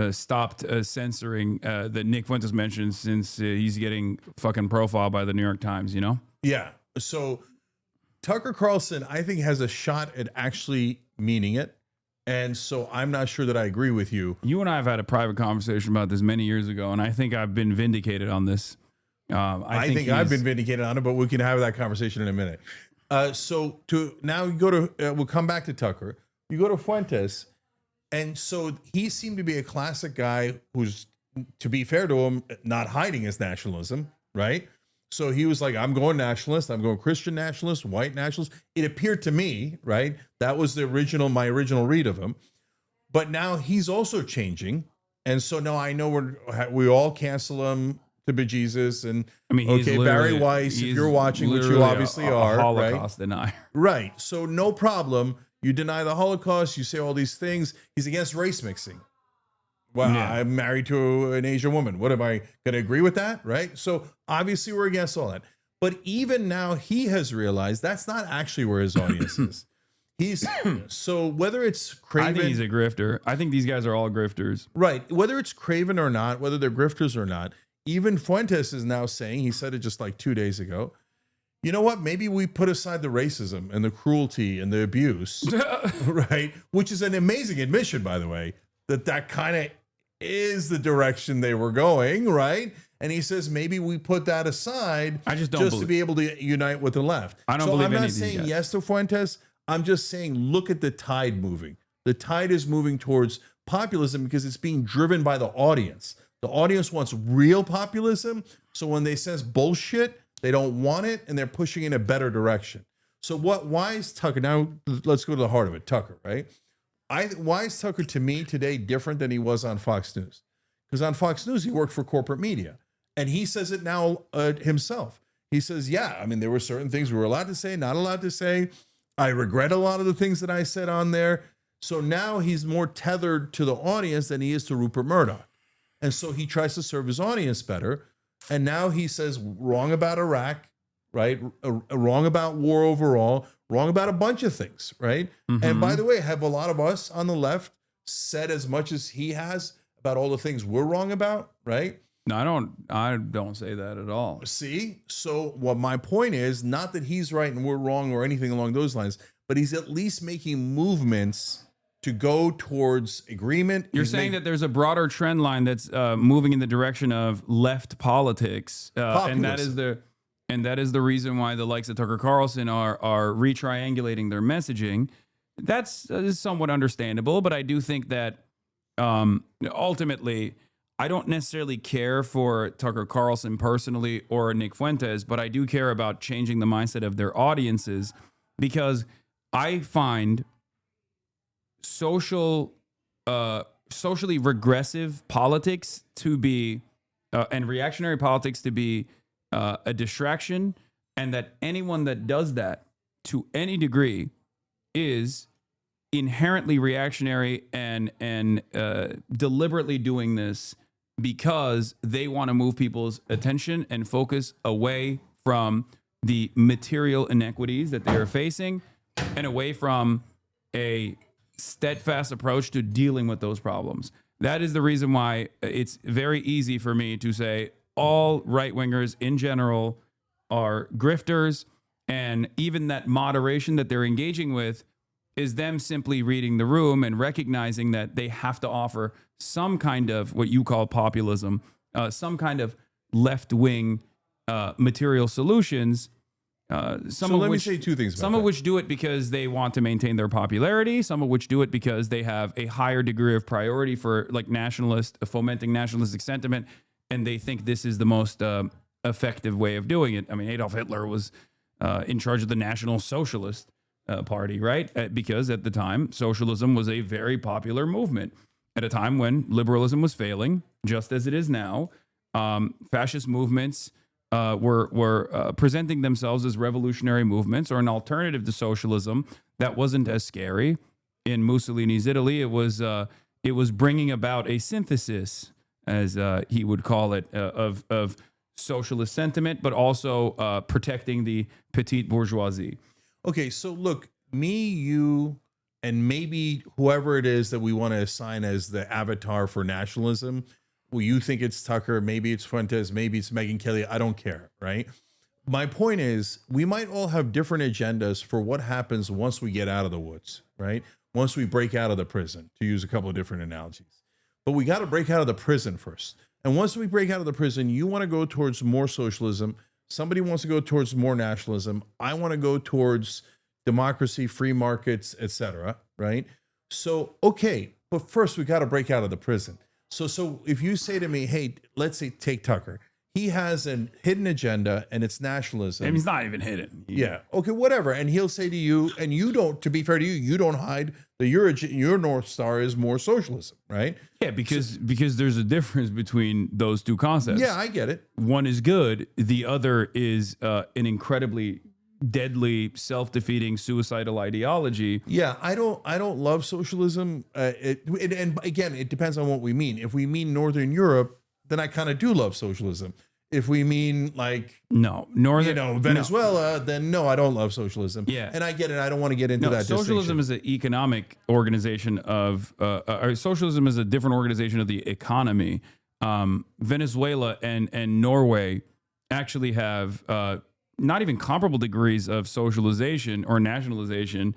stopped censoring that Nick Fuentes mentioned since he's getting fucking profiled by the New York Times, you know? Yeah. So Tucker Carlson, I think, has a shot at actually meaning it. And so I'm not sure that I agree with you. You and I have had a private conversation about this many years ago, and I think I've been vindicated on this. I think I've been vindicated on it, but we can have that conversation in a minute. So to now you go to, we'll come back to Tucker. You go to Fuentes, and so he seemed to be a classic guy who's, to be fair to him, not hiding his nationalism, right? So he was like, I'm going nationalist. I'm going Christian nationalist, white nationalist. It appeared to me, right? That was my original read of him. But now he's also changing. And so now I know we all cancel him to bejesus. And I mean, okay, Barry Weiss, if you're watching, which you obviously are, Holocaust right? denier. Right. So no problem. You deny the Holocaust. You say all these things. He's against race mixing. Well, yeah. I'm married to an Asian woman. What am I going to agree with that? Right. So obviously we're against all that. But even now he has realized that's not actually where his audience is. So whether it's Craven. I think he's a grifter. I think these guys are all grifters. Right. Whether it's Craven or not, whether they're grifters or not, even Fuentes is now saying, he said it just like 2 days ago, you know what? Maybe we put aside the racism and the cruelty and the abuse, right? Which is an amazing admission, by the way, that kind of is the direction they were going, right? And he says maybe we put that aside to be able to unite with the left. I don't believe I'm not anything saying yes to Fuentes. I'm just saying look at the tide moving. The tide is moving towards populism because it's being driven by the audience. The audience wants real populism. So when they sense bullshit, they don't want it, and they're pushing in a better direction. So why is Tucker, now let's go to the heart of it, Tucker, right? Why is Tucker to me today different than he was on Fox News? Because on Fox News, he worked for corporate media, and he says it now himself. He says, yeah, I mean, there were certain things we were allowed to say, not allowed to say. I regret a lot of the things that I said on there. So now he's more tethered to the audience than he is to Rupert Murdoch. And so he tries to serve his audience better. And now he says wrong about Iraq, right? Wrong about war overall, wrong about a bunch of things, right? Mm-hmm. And by the way, have a lot of us on the left said as much as he has about all the things we're wrong about, right? No, I don't say that at all. See? So what my point is, not that he's right and we're wrong or anything along those lines, but he's at least making movements to go towards agreement. You're saying that there's a broader trend line that's moving in the direction of left politics, and that is the reason why the likes of Tucker Carlson are retriangulating their messaging. That's somewhat understandable, but I do think that ultimately, I don't necessarily care for Tucker Carlson personally or Nick Fuentes, but I do care about changing the mindset of their audiences, because I find socially regressive politics to be and reactionary politics to be a distraction, and that anyone that does that to any degree is inherently reactionary and deliberately doing this because they want to move people's attention and focus away from the material inequities that they are facing and away from a steadfast approach to dealing with those problems. That is the reason why it's very easy for me to say all right-wingers in general are grifters, and even that moderation that they're engaging with is them simply reading the room and recognizing that they have to offer some kind of what you call populism, some kind of left-wing material solutions. So let me say two things about some of which do it because they want to maintain their popularity. Some of which do it because they have a higher degree of priority for like fomenting nationalistic sentiment, and they think this is the most effective way of doing it. I mean, Adolf Hitler was in charge of the National Socialist Party, right? Because at the time, socialism was a very popular movement. At a time when liberalism was failing, just as it is now, fascist movements were presenting themselves as revolutionary movements or an alternative to socialism that wasn't as scary. In Mussolini's Italy, it was bringing about a synthesis, as he would call it, of socialist sentiment, but also protecting the petite bourgeoisie. Okay, so look, me, you, and maybe whoever it is that we want to assign as the avatar for nationalism, well, you think it's Tucker, maybe it's Fuentes, maybe it's Megyn Kelly. I don't care, right? My point is, we might all have different agendas for what happens once we get out of the woods, right? Once we break out of the prison, to use a couple of different analogies. But we got to break out of the prison first. And once we break out of the prison, you want to go towards more socialism. Somebody wants to go towards more nationalism. I want to go towards democracy, free markets, etc. Right? So, okay, but first we got to break out of the prison. So if you say to me, hey, let's say take Tucker, he has a hidden agenda and it's nationalism. And he's not even hidden. Yeah. Okay, whatever. And he'll say to you, and you don't, to be fair to you, you don't hide that your North Star is more socialism, right? Yeah, because there's a difference between those two concepts. Yeah, I get it. One is good. The other is an incredibly deadly, self-defeating, suicidal ideology. Yeah, I don't love socialism. And again, it depends on what we mean. If we mean Northern Europe, then I kind of do love socialism. If we mean like Venezuela, then no, I don't love socialism. Yeah, and I get it. I don't want to get into that. Socialism is an economic organization of socialism is a different organization of the economy. Venezuela and Norway actually have not even comparable degrees of socialization or nationalization.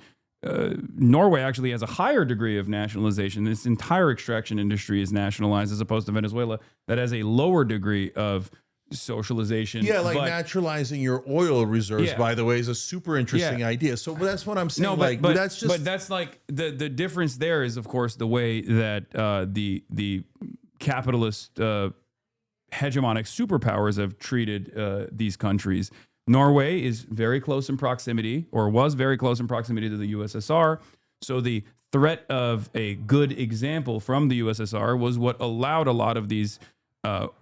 Norway actually has a higher degree of nationalization. This entire extraction industry is nationalized, as opposed to Venezuela that has a lower degree of socialization. Yeah, like naturalizing your oil reserves, by the way, is a super interesting idea. So that's what I'm saying. No, but that's like the difference there is, of course, the way that the capitalist hegemonic superpowers have treated these countries. Norway is very close in proximity, or was very close in proximity to the USSR. So the threat of a good example from the USSR was what allowed a lot of these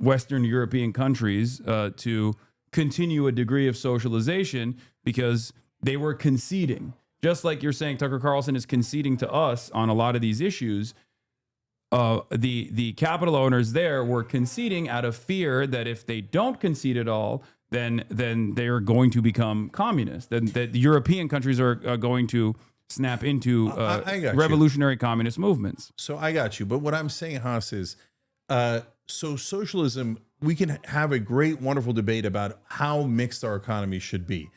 Western European countries to continue a degree of socialization, because they were conceding. Just like you're saying, Tucker Carlson is conceding to us on a lot of these issues. The capital owners there were conceding out of fear that if they don't concede at all, then they are going to become communist. Then the European countries are going to snap into revolutionary communist movements. So I got you. But what I'm saying, Haas, is so socialism, we can have a great, wonderful debate about how mixed our economy should be.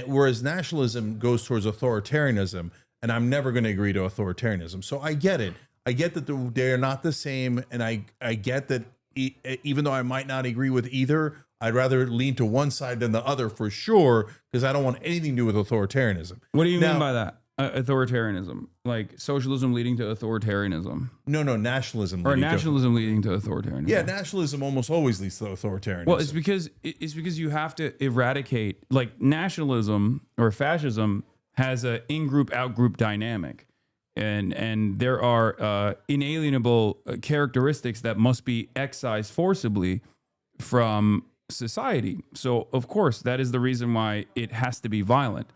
Whereas nationalism goes towards authoritarianism, and I'm never going to agree to authoritarianism. So I get it. I get that they're not the same, and I get that even though I might not agree with either, I'd rather lean to one side than the other for sure, because I don't want anything to do with authoritarianism. What do you mean by that? Authoritarianism, like socialism leading to authoritarianism? No, nationalism. Or nationalism leading to authoritarianism? Yeah, nationalism almost always leads to authoritarianism. Well, it's because you have to eradicate, like nationalism or fascism has a in-group, out-group dynamic. And there are inalienable characteristics that must be excised forcibly from society. So, of course, that is the reason why it has to be violent.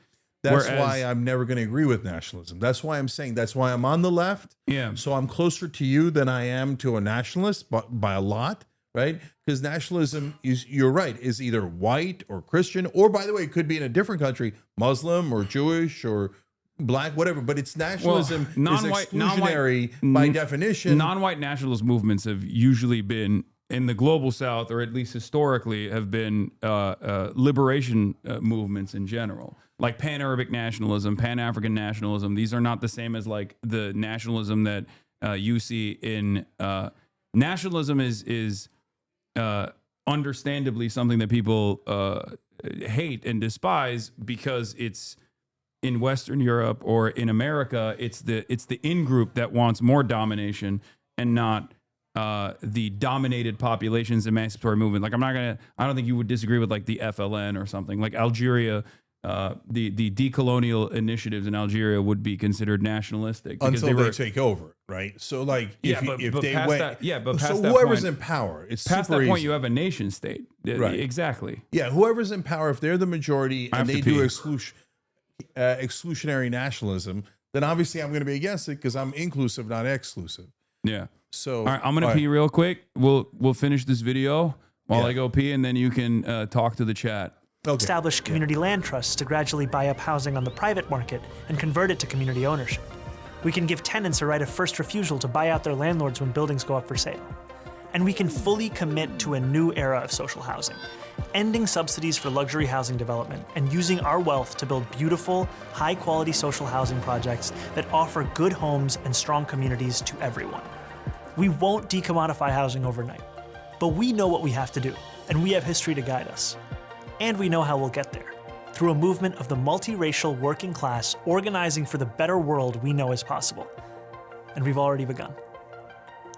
That's why I'm never going to agree with nationalism. That's why I'm saying, that's why I'm on the left. Yeah. So I'm closer to you than I am to a nationalist by a lot, right? Because nationalism is, you're right, is either white or Christian, or, by the way, it could be in a different country, Muslim or Jewish or black, whatever, but it's nationalism is exclusionary by definition. Non-white nationalist movements have usually been, in the global South, or at least historically, have been liberation movements in general, like Pan-Arabic nationalism, Pan-African nationalism. These are not the same as like the nationalism that you see in nationalism is understandably something that people hate and despise because it's in Western Europe or in America. It's the in-group that wants more domination and not the dominated population's emancipatory movement. Like I don't think you would disagree with like the FLN or something like Algeria. The decolonial initiatives in Algeria would be considered nationalistic until they take over, right? So like if they went, past so that whoever's point, in power, it's past super that point easy. you have a nation state, Right? Exactly. Yeah, whoever's in power, if they're the majority and they do exclusionary nationalism, then obviously I'm going to be against it because I'm inclusive, not exclusive. Yeah. So all right, I'm gonna pee real quick. We'll finish this video while I go pee, and then you can talk to the chat. Establish community land trusts to gradually buy up housing on the private market and convert it to community ownership. We can give tenants a right of first refusal to buy out their landlords when buildings go up for sale. And we can fully commit to a new era of social housing, ending subsidies for luxury housing development and using our wealth to build beautiful, high-quality social housing projects that offer good homes and strong communities to everyone. We won't decommodify housing overnight, but we know what we have to do, and we have history to guide us. And we know how we'll get there, through a movement of the multiracial working class organizing for the better world we know is possible. And we've already begun.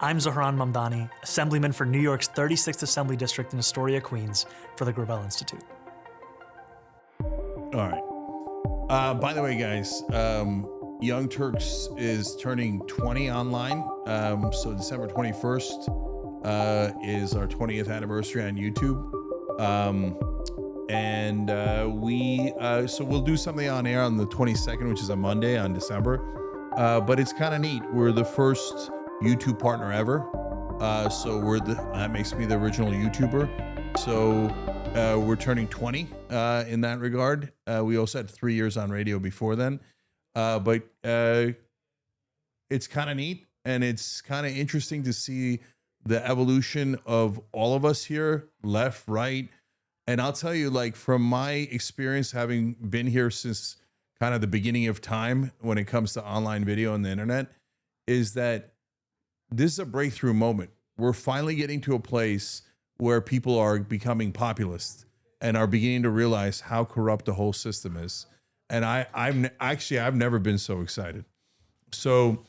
I'm Zohran Mamdani, Assemblyman for New York's 36th Assembly District in Astoria, Queens, for the Gravel Institute. All right. By the way, guys, Young Turks is turning 20 online. So December 21st is our 20th anniversary on YouTube. So we'll do something on air on the 22nd, which is a Monday on December. But it's kind of neat. We're the first YouTube partner ever. So that makes me the original YouTuber. So we're turning 20 in that regard. We also had 3 years on radio before then. But it's kind of neat, and it's kind of interesting to see the evolution of all of us here, left, right. And I'll tell you, like, from my experience, having been here since kind of the beginning of time when it comes to online video and the internet, is that this is a breakthrough moment. We're finally getting to a place where people are becoming populist and are beginning to realize how corrupt the whole system is. And I've never been so excited. So,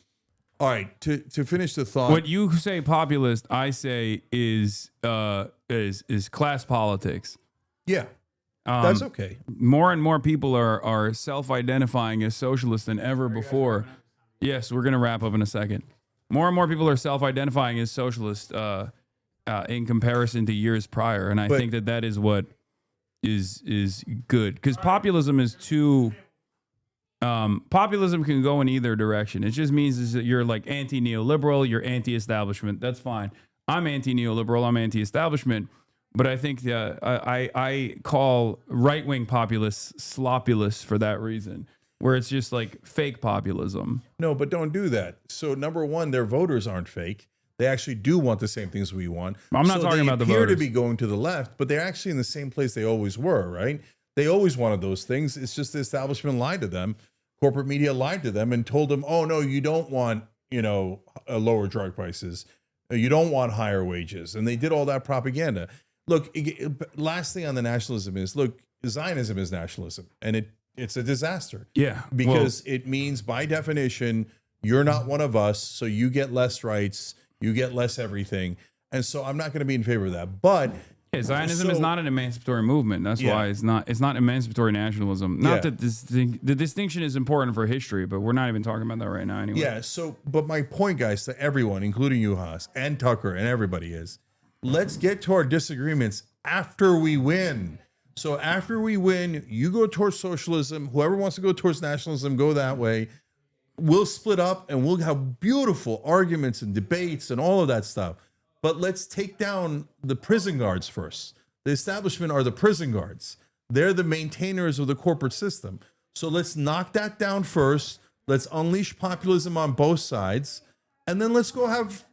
all right, to finish the thought. What you say populist, I say is class politics. Yeah, that's okay. More and more people are self-identifying as socialist than ever before. Yes, we're gonna wrap up in a second. More and more people are self-identifying as socialist in comparison to years prior, and I think that is what is good, because populism is too. Populism can go in either direction. It just means is that you're like anti-neoliberal, you're anti-establishment. That's fine. I'm anti-neoliberal. I'm anti-establishment. But I think I call right-wing populists sloppulous for that reason, where it's just like fake populism. No, but don't do that. So number one, their voters aren't fake. They actually do want the same things we want. I'm not talking about the voters. They appear to be going to the left, but they're actually in the same place they always were, right? They always wanted those things. It's just the establishment lied to them. Corporate media lied to them and told them, oh, no, you don't want, lower drug prices. You don't want higher wages. And they did all that propaganda. Look, last thing on the nationalism is, look, Zionism is nationalism, and it's a disaster. Yeah. Because it means, by definition, you're not one of us, so you get less rights, you get less everything. And so I'm not going to be in favor of that. But Zionism is not an emancipatory movement. That's why it's not emancipatory nationalism. Not that the distinction is important for history, but we're not even talking about that right now anyway. Yeah, but my point, guys, to everyone, including you, Haas, and Tucker, and everybody is, let's get to our disagreements after we win. So after we win, you go towards socialism. Whoever wants to go towards nationalism, go that way. We'll split up and we'll have beautiful arguments and debates and all of that stuff. But let's take down the prison guards first. The establishment are the prison guards. They're the maintainers of the corporate system. So let's knock that down first. Let's unleash populism on both sides. And then let's go have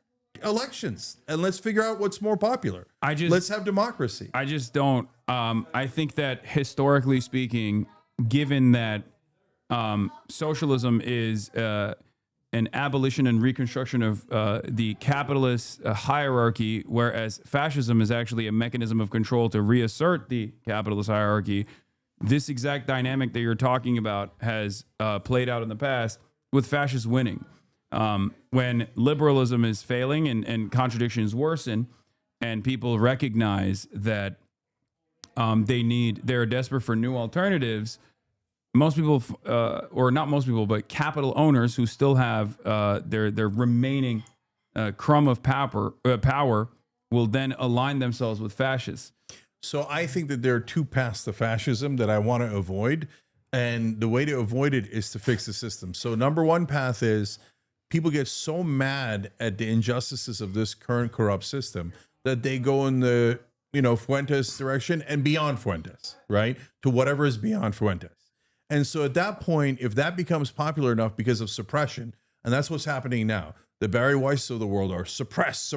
elections and let's figure out what's more popular. Let's have democracy. I just don't. I think that historically speaking, given that socialism is an abolition and reconstruction of the capitalist hierarchy, whereas fascism is actually a mechanism of control to reassert the capitalist hierarchy. This exact dynamic that you're talking about has played out in the past with fascists winning. When liberalism is failing and contradictions worsen, and people recognize that they're desperate for new alternatives. Most people, or not most people, but capital owners who still have their remaining crumb of power will then align themselves with fascists. So I think that there are two paths to fascism that I want to avoid. And the way to avoid it is to fix the system. So number one path is people get so mad at the injustices of this current corrupt system that they go in the, Fuentes direction and beyond Fuentes, right? To whatever is beyond Fuentes. And so at that point, if that becomes popular enough because of suppression, And that's what's happening now. The Barry Weiss of the world are suppress.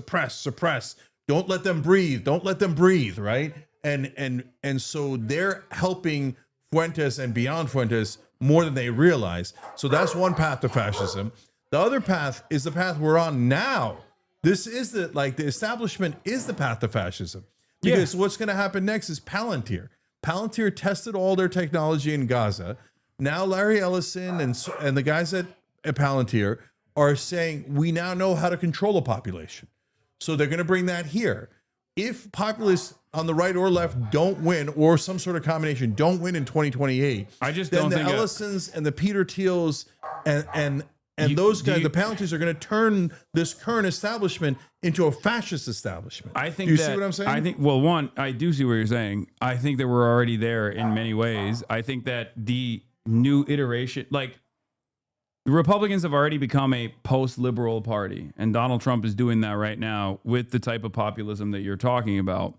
Don't let them breathe. Don't let them breathe, right? And so they're helping Fuentes and beyond Fuentes more than they realize. So that's one path to fascism. The other path is the path we're on now. This is the establishment is the path to fascism. Because what's going to happen next is Palantir. Palantir tested all their technology in Gaza. Now Larry Ellison and the guys at Palantir are saying we now know how to control a population. So they're going to bring that here. If populists on the right or left don't win, or some sort of combination don't win in 2028, then the Ellisons and the Peter Thiels and those guys, the Palantires, are going to turn this current establishment into a fascist establishment. I think do you see what I'm saying? I think, well, one, I do see what you're saying. I think that we're already there in many ways. I think that the new iteration, like the Republicans have already become a post-liberal party, and Donald Trump is doing that right now with the type of populism that you're talking about,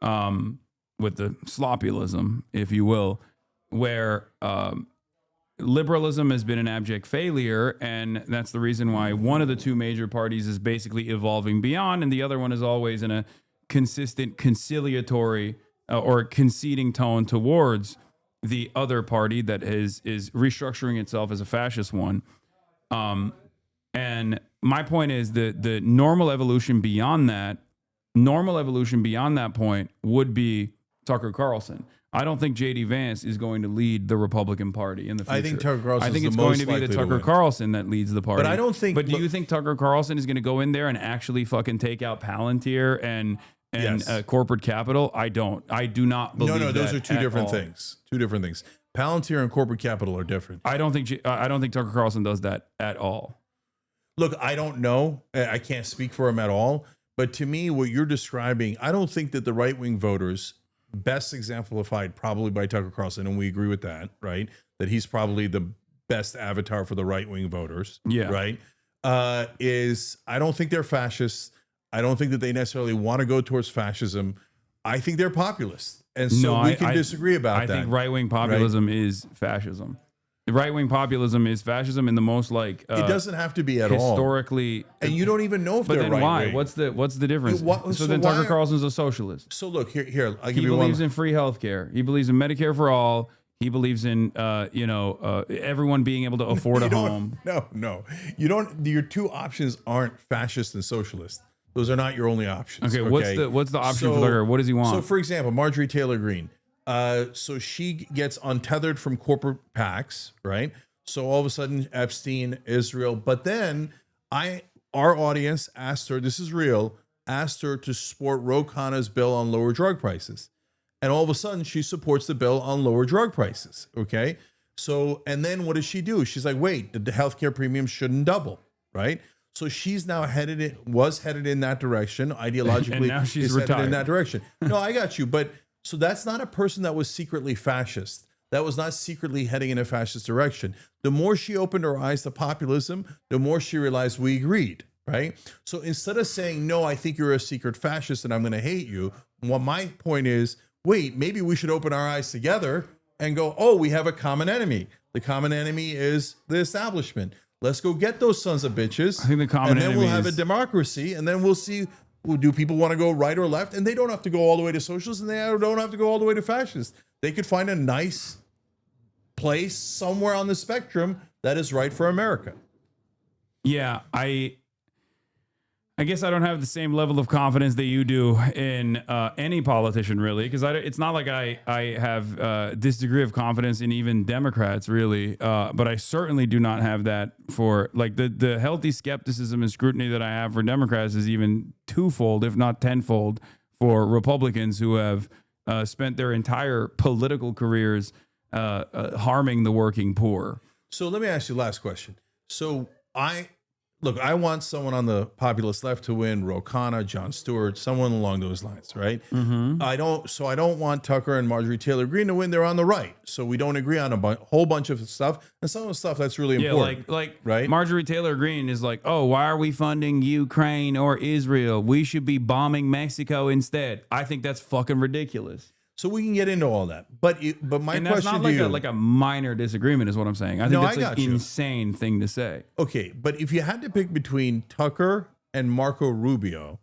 with the sloppyism, if you will, where liberalism has been an abject failure, and that's the reason why one of the two major parties is basically evolving beyond, and the other one is always in a consistent conciliatory or conceding tone towards the other party that is restructuring itself as a fascist one. And my point is that the normal evolution beyond that point would be Tucker Carlson. I don't think J.D. Vance is going to lead the Republican Party in the future. I think Tucker Carlson. I think it's going to be the Tucker Carlson that leads the party. But I don't think. But do you think Tucker Carlson is going to go in there and actually fucking take out Palantir and corporate capital? I don't. I do not believe. No, those are two different things. Two different things. Palantir and corporate capital are different. I don't think Tucker Carlson does that at all. Look, I don't know. I can't speak for him at all. But to me, what you're describing, I don't think that the right-wing voters, best exemplified probably by Tucker Carlson, and we agree with that, right? That he's probably the best avatar for the right-wing voters, right? Is I don't think they're fascists. I don't think that they necessarily want to go towards fascism. I think they're populists. And so we can disagree about that. I think right-wing populism is fascism. Right-wing populism is fascism in the most like it doesn't have to be at historically, and you don't even know if they're right. Why? What's the difference? So then Tucker Carlson's a socialist. So look here. I'll give he you one. believes in free healthcare. He believes in Medicare for all. He believes in everyone being able to afford a home. No, you don't. Your two options aren't fascist and socialist. Those are not your only options. Okay, what's the option for Tucker? What does he want? So, for example, Marjorie Taylor Greene. So she gets untethered from corporate PACs, right? So all of a sudden, Epstein, Israel. But then our audience asked her, this is real, asked her to support Ro Khanna's bill on lower drug prices. And all of a sudden, she supports the bill on lower drug prices, okay? So, and then what does she do? She's like, wait, the healthcare premium shouldn't double, right? So she's now headed in that direction, ideologically. And now she's retired. Headed in that direction. No, I got you. But so that's not a person that was secretly fascist. That was not secretly heading in a fascist direction. The more she opened her eyes to populism, the more she realized we agreed, right? So instead of saying, no, I think you're a secret fascist and I'm going to hate you, well, my point is, wait, maybe we should open our eyes together and go, oh, we have a common enemy. The common enemy is the establishment. Let's go get those sons of bitches. I think the common enemy and then we'll have a democracy, and then we'll see, do people want to go right or left? And they don't have to go all the way to socialist, and they don't have to go all the way to fascist. They could find a nice place somewhere on the spectrum that is right for America. Yeah, I guess I don't have the same level of confidence that you do in any politician, really, because it's not like I have this degree of confidence in even Democrats, really. But I certainly do not have that for like the healthy skepticism and scrutiny that I have for Democrats is even twofold, if not tenfold, for Republicans who have spent their entire political careers harming the working poor. So let me ask you the last question. So I want someone on the populist left to win, Ro Khanna, Jon Stewart, someone along those lines, right? Mm-hmm. I don't want Tucker and Marjorie Taylor Greene to win. They're on the right, so we don't agree on a whole bunch of stuff, and some of the stuff that's really important. like right? Marjorie Taylor Greene is like, oh, why are we funding Ukraine or Israel? We should be bombing Mexico instead. I think that's fucking ridiculous. So we can get into all that. But my and that's question not to you, like a minor disagreement is what I'm saying. I think that's got an you. insane thing to say. Okay, but if you had to pick between Tucker and Marco Rubio,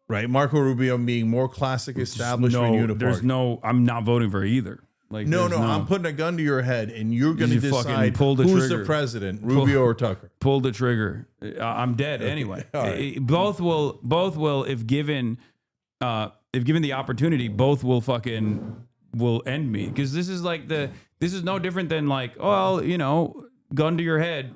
right? Marco Rubio being more classic establishment uniparty. I'm not voting for either. Like No, I'm putting a gun to your head, and you're going to decide pull the who's trigger. the president, Rubio or Tucker. Pull the trigger. I'm dead anyway. All right. Both will if given the opportunity, both will end me, because this is no different than like, well, gun to your head,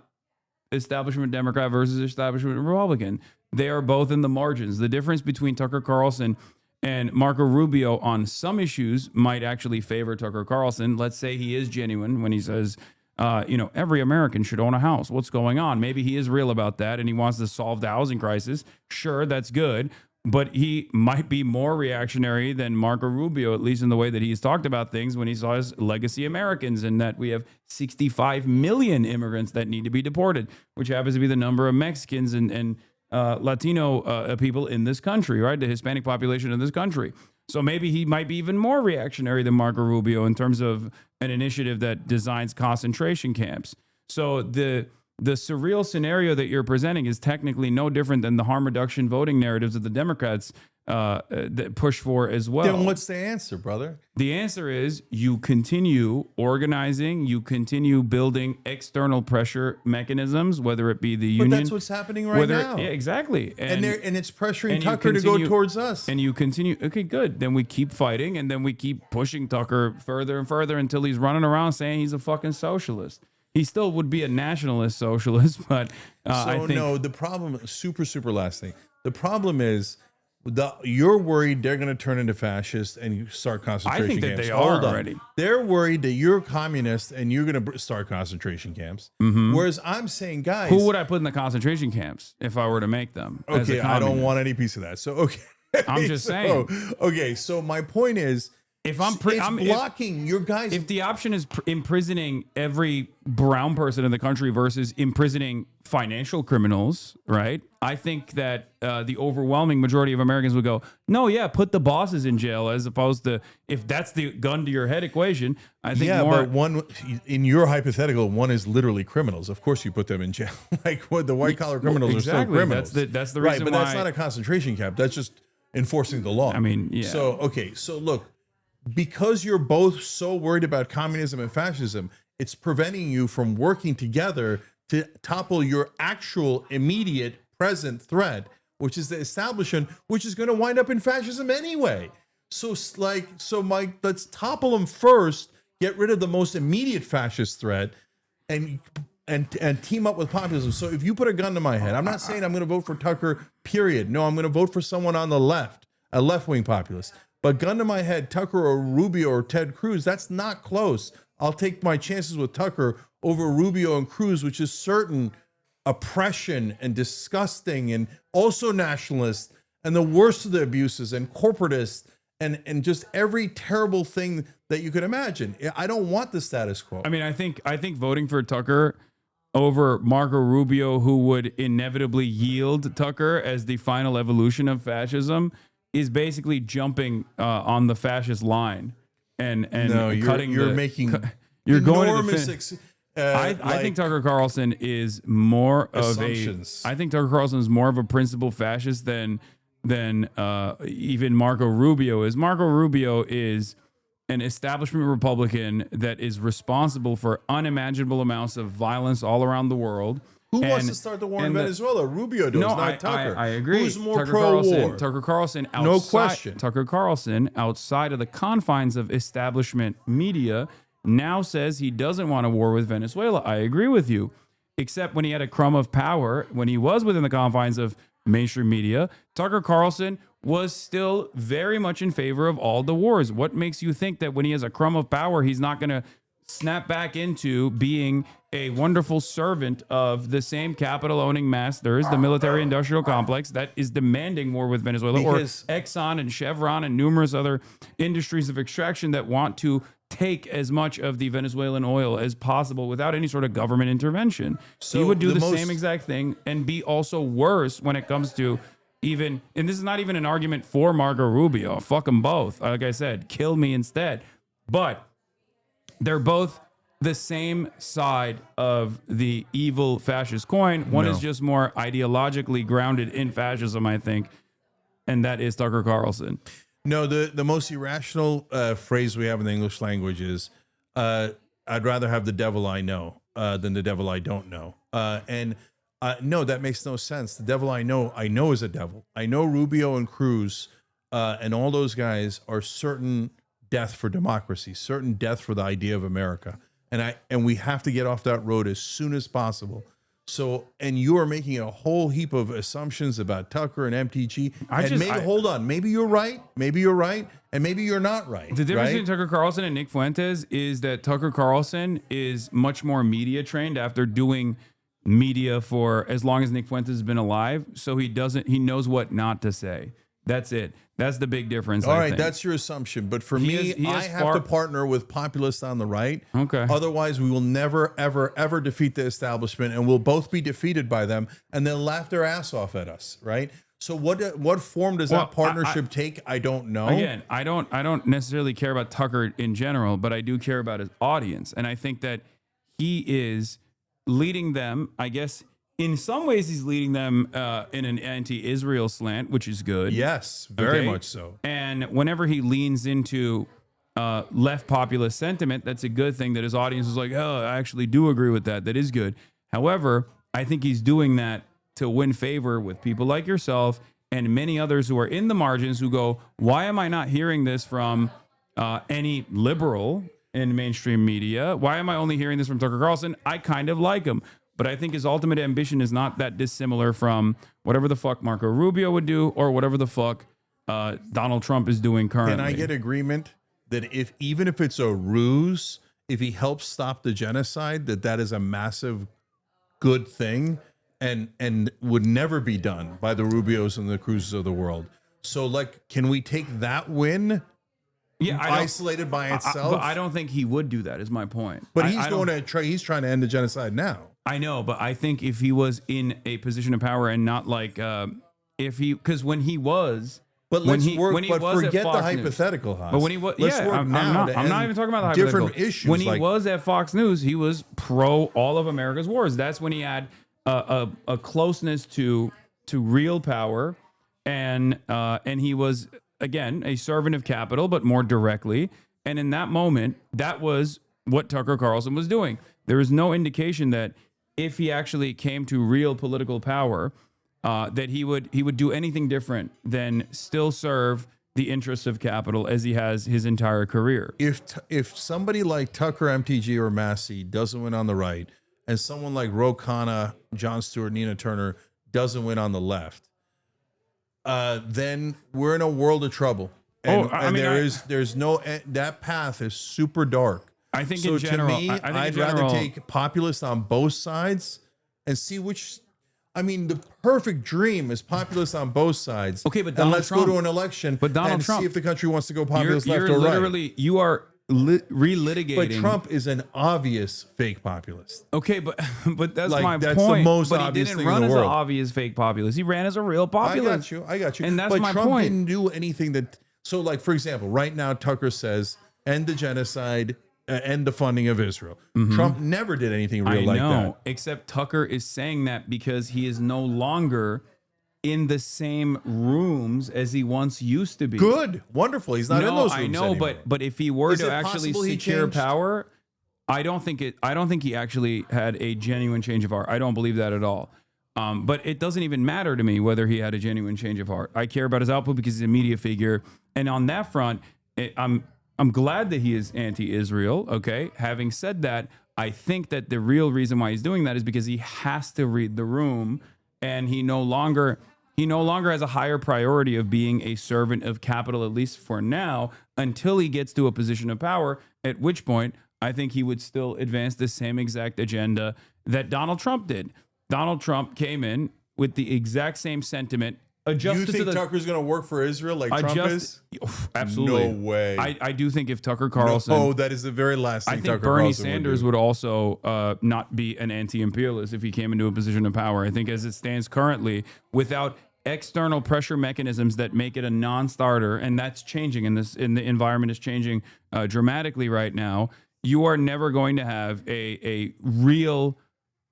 establishment Democrat versus establishment Republican. They are both in the margins. The difference between Tucker Carlson and Marco Rubio on some issues might actually favor Tucker Carlson. Let's say he is genuine when he says, every American should own a house. What's going on? Maybe he is real about that and he wants to solve the housing crisis. Sure, that's good. But he might be more reactionary than Marco Rubio, at least in the way that he's talked about things when he saw his legacy Americans, and that we have 65 million immigrants that need to be deported, which happens to be the number of Mexicans and Latino people in this country, right? The Hispanic population in this country. So maybe he might be even more reactionary than Marco Rubio in terms of an initiative that designs concentration camps. So the surreal scenario that you're presenting is technically no different than the harm reduction voting narratives that the Democrats that push for as well. Then what's the answer, brother? The answer is you continue organizing, you continue building external pressure mechanisms, whether it be the union. But that's what's happening right now. Yeah, exactly. And it's pressuring Tucker to go towards us. And you continue. Okay, good. Then we keep fighting, and then we keep pushing Tucker further and further until he's running around saying he's a fucking socialist. He still would be a nationalist socialist, but I think... No, the problem, super last thing. The problem is you're worried they're going to turn into fascists and you start concentration camps. I think that they are already. They're worried that you're communist and you're going to start concentration camps. Mm-hmm. Whereas I'm saying, guys... Who would I put in the concentration camps if I were to make them? Okay, I don't want any piece of that. So, okay. I'm just saying. Okay, so my point is... If I'm blocking your guys. If the option is imprisoning every brown person in the country versus imprisoning financial criminals, right? I think that the overwhelming majority of Americans would go, no, yeah, put the bosses in jail, as opposed to, if that's the gun to your head equation. I think but one in your hypothetical, one is literally criminals. Of course, you put them in jail. Like what the white collar criminals are still criminals. That's the right, reason but why. That's not a concentration camp. That's just enforcing the law. I mean, yeah. So look. Because you're both so worried about communism and fascism, it's preventing you from working together to topple your actual immediate present threat, which is the establishment, which is going to wind up in fascism anyway. So Mike, let's topple them first, get rid of the most immediate fascist threat, and team up with populism. So if you put a gun to my head, I'm not saying I'm going to vote for Tucker, period. No, I'm going to vote for someone on the left, a left-wing populist. But gun to my head, Tucker or Rubio or Ted Cruz, that's not close. I'll take my chances with Tucker over Rubio and Cruz, which is certain oppression and disgusting and also nationalist and the worst of the abuses and corporatist and just every terrible thing that you could imagine. I don't want the status quo. I mean, I think voting for Tucker over Marco Rubio, who would inevitably yield Tucker as the final evolution of fascism, is basically jumping on the fascist line and cutting. You're making you're going enormous to I think Tucker Carlson is more of I think Tucker Carlson is more of a principal fascist than even Marco Rubio is. Marco Rubio is an establishment Republican that is responsible for unimaginable amounts of violence all around the world. Who wants to start the war in Venezuela? Rubio does, not Tucker. I agree. Who's more pro-war? Tucker Carlson, no question. Tucker Carlson, outside of the confines of establishment media, now says he doesn't want a war with Venezuela. I agree with you. Except when he had a crumb of power, when he was within the confines of mainstream media, Tucker Carlson was still very much in favor of all the wars. What makes you think that when he has a crumb of power, he's not going to snap back into being a wonderful servant of the same capital-owning masters, the military-industrial complex that is demanding war with Venezuela, or Exxon and Chevron and numerous other industries of extraction that want to take as much of the Venezuelan oil as possible without any sort of government intervention. So he would do the same exact thing and be also worse when it comes to even, and this is not even an argument for Marco Rubio. Fuck them both. Like I said, kill me instead. But they're both the same side of the evil fascist coin. One is just more ideologically grounded in fascism, I think, and that is Tucker Carlson. No, the most irrational phrase we have in the English language is, I'd rather have the devil I know than the devil I don't know. No, that makes no sense. The devil I know is a devil. I know Rubio and Cruz and all those guys are certain death for democracy, certain death for the idea of America. And we have to get off that road as soon as possible. So, and you are making a whole heap of assumptions about Tucker and MTG. Hold on, maybe you're right, and maybe you're not right. The difference between Tucker Carlson and Nick Fuentes is that Tucker Carlson is much more media trained after doing media for as long as Nick Fuentes has been alive. So he knows what not to say. That's it. That's the big difference. All right, that's your assumption. But for me, I have to partner with populists on the right. Okay. Otherwise, we will never, ever, ever defeat the establishment, and we'll both be defeated by them, and they'll laugh their ass off at us, right? So what form does that partnership take? I don't know. Again, I don't necessarily care about Tucker in general, but I do care about his audience, and I think that he is leading them, I guess. In some ways, he's leading them in an anti-Israel slant, which is good. Yes, very much so. And whenever he leans into left populist sentiment, that's a good thing that his audience is like, oh, I actually do agree with that. That is good. However, I think he's doing that to win favor with people like yourself and many others who are in the margins who go, why am I not hearing this from any liberal in mainstream media? Why am I only hearing this from Tucker Carlson? I kind of like him. But I think his ultimate ambition is not that dissimilar from whatever the fuck Marco Rubio would do or whatever the fuck Donald Trump is doing currently. Can I get agreement that even if it's a ruse, if he helps stop the genocide, that is a massive good thing and would never be done by the Rubios and the Cruzes of the world? So, like, can we take that win? Yeah, isolated by itself. But I don't think he would do that. Is my point. But he's he's trying to end the genocide now. I know, but I think if he was in a position of power and not like because when he was, but forget the hypothetical. But when he was, I'm not even talking about the hypothetical. Different issues. When he was at Fox News, he was pro all of America's wars. That's when he had a closeness to real power, and he was again a servant of capital, but more directly. And in that moment, that was what Tucker Carlson was doing. There is no indication that if he actually came to real political power, that he would do anything different than still serve the interests of capital as he has his entire career. If somebody like Tucker, MTG, or Massey doesn't win on the right, and someone like Ro Khanna, Jon Stewart, Nina Turner doesn't win on the left, then we're in a world of trouble. And, that path is super dark. I think so in general, to me, I'd rather take populists on both sides and see which. I mean, the perfect dream is populists on both sides. Okay, but let's go to an election. But Donald Trump, see if the country wants to go populist left or right. You are relitigating. But Trump is an obvious fake populist. Okay, but that's my point. That's the most but obvious he thing didn't run in the as world. an obvious fake populist. He ran as a real populist. I got you. And that's but my Trump point. Didn't do anything that. So, like, for example, right now Tucker says end the genocide. End the funding of Israel. Mm-hmm. Trump never did anything real like that. Except Tucker is saying that because he is no longer in the same rooms as he once used to be. Good, wonderful. He's not in those rooms anymore. but if he were to actually secure power, I don't think he actually had a genuine change of heart. I don't believe that at all. But it doesn't even matter to me whether he had a genuine change of heart. I care about his output because he's a media figure, and on that front, I'm glad that he is anti-Israel, okay? Having said that, I think that the real reason why he's doing that is because he has to read the room, and he no longer has a higher priority of being a servant of capital, at least for now, until he gets to a position of power, at which point I think he would still advance the same exact agenda that Donald Trump did. Donald Trump came in with the exact same sentiment. You think Tucker's going to work for Israel like Trump is? Absolutely. No way. I do think if Tucker Carlson... that is the very last thing Tucker Carlson Bernie Sanders would also not be an anti-imperialist if he came into a position of power. I think as it stands currently, without external pressure mechanisms that make it a non-starter, and that's changing in the environment is changing dramatically right now, you are never going to have a real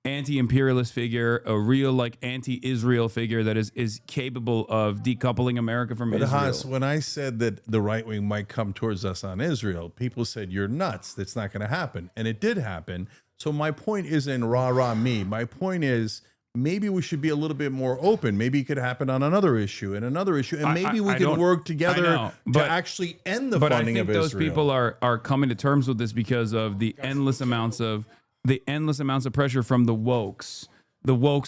anti-imperialist figure, a real like anti-Israel figure that is capable of decoupling America from Israel. Haas, when I said that the right wing might come towards us on Israel, people said you're nuts. That's not going to happen, and it did happen. So my point isn't rah me. My point is, maybe we should be a little bit more open. Maybe it could happen on another issue and another issue, and maybe we can work together to actually end the funding of Israel. But I think those people are coming to terms with this because of the endless amounts of pressure from the wokes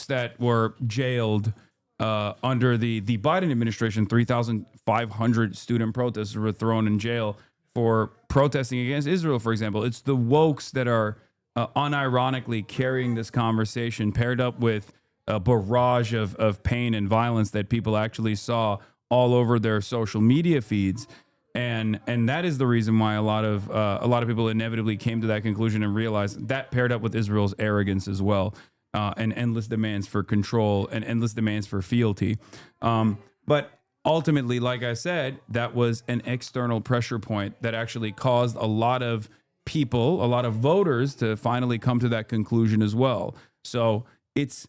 that were jailed under the Biden administration. 3,500 student protesters were thrown in jail for protesting against Israel, for example. It's the wokes that are unironically carrying this conversation, paired up with a barrage of pain and violence that people actually saw all over their social media feeds, and that is the reason why a lot of people inevitably came to that conclusion and realized that, paired up with Israel's arrogance as well, and endless demands for control and endless demands for fealty. But ultimately, like I said, that was an external pressure point that actually caused a lot of people, a lot of voters, to finally come to that conclusion as well. So it's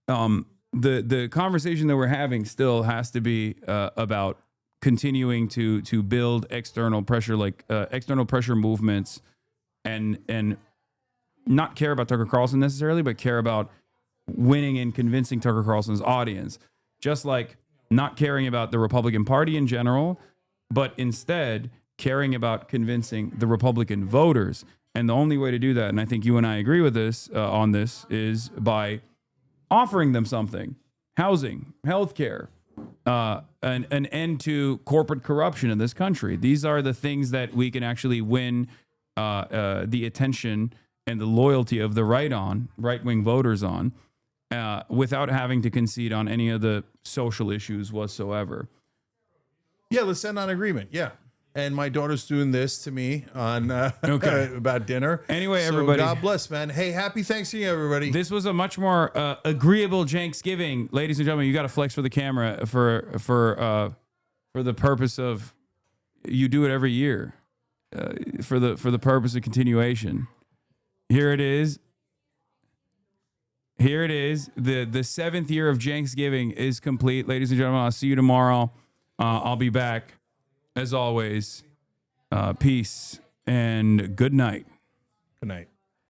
the conversation that we're having still has to be about continuing to build external pressure, like external pressure movements, and not care about Tucker Carlson necessarily, but care about winning and convincing Tucker Carlson's audience. Just like not caring about the Republican Party in general, but instead caring about convincing the Republican voters. And the only way to do that, and I think you and I agree with this on this, is by offering them something: housing, healthcare, an end to corporate corruption in this country. These are the things that we can actually win the attention and the loyalty of the right-wing voters on, without having to concede on any of the social issues whatsoever. Yeah, let's end on agreement. Yeah. And my daughter's doing this to me on about dinner. Anyway, so everybody, God bless, man. Hey, happy Thanksgiving, everybody. This was a much more agreeable Cenksgiving, ladies and gentlemen. You got to flex for the camera for the purpose of, you do it every year, for the purpose of continuation. Here it is. Here it is. The 7th year of Cenksgiving is complete, ladies and gentlemen. I'll see you tomorrow. I'll be back. As always, peace and good night. Good night.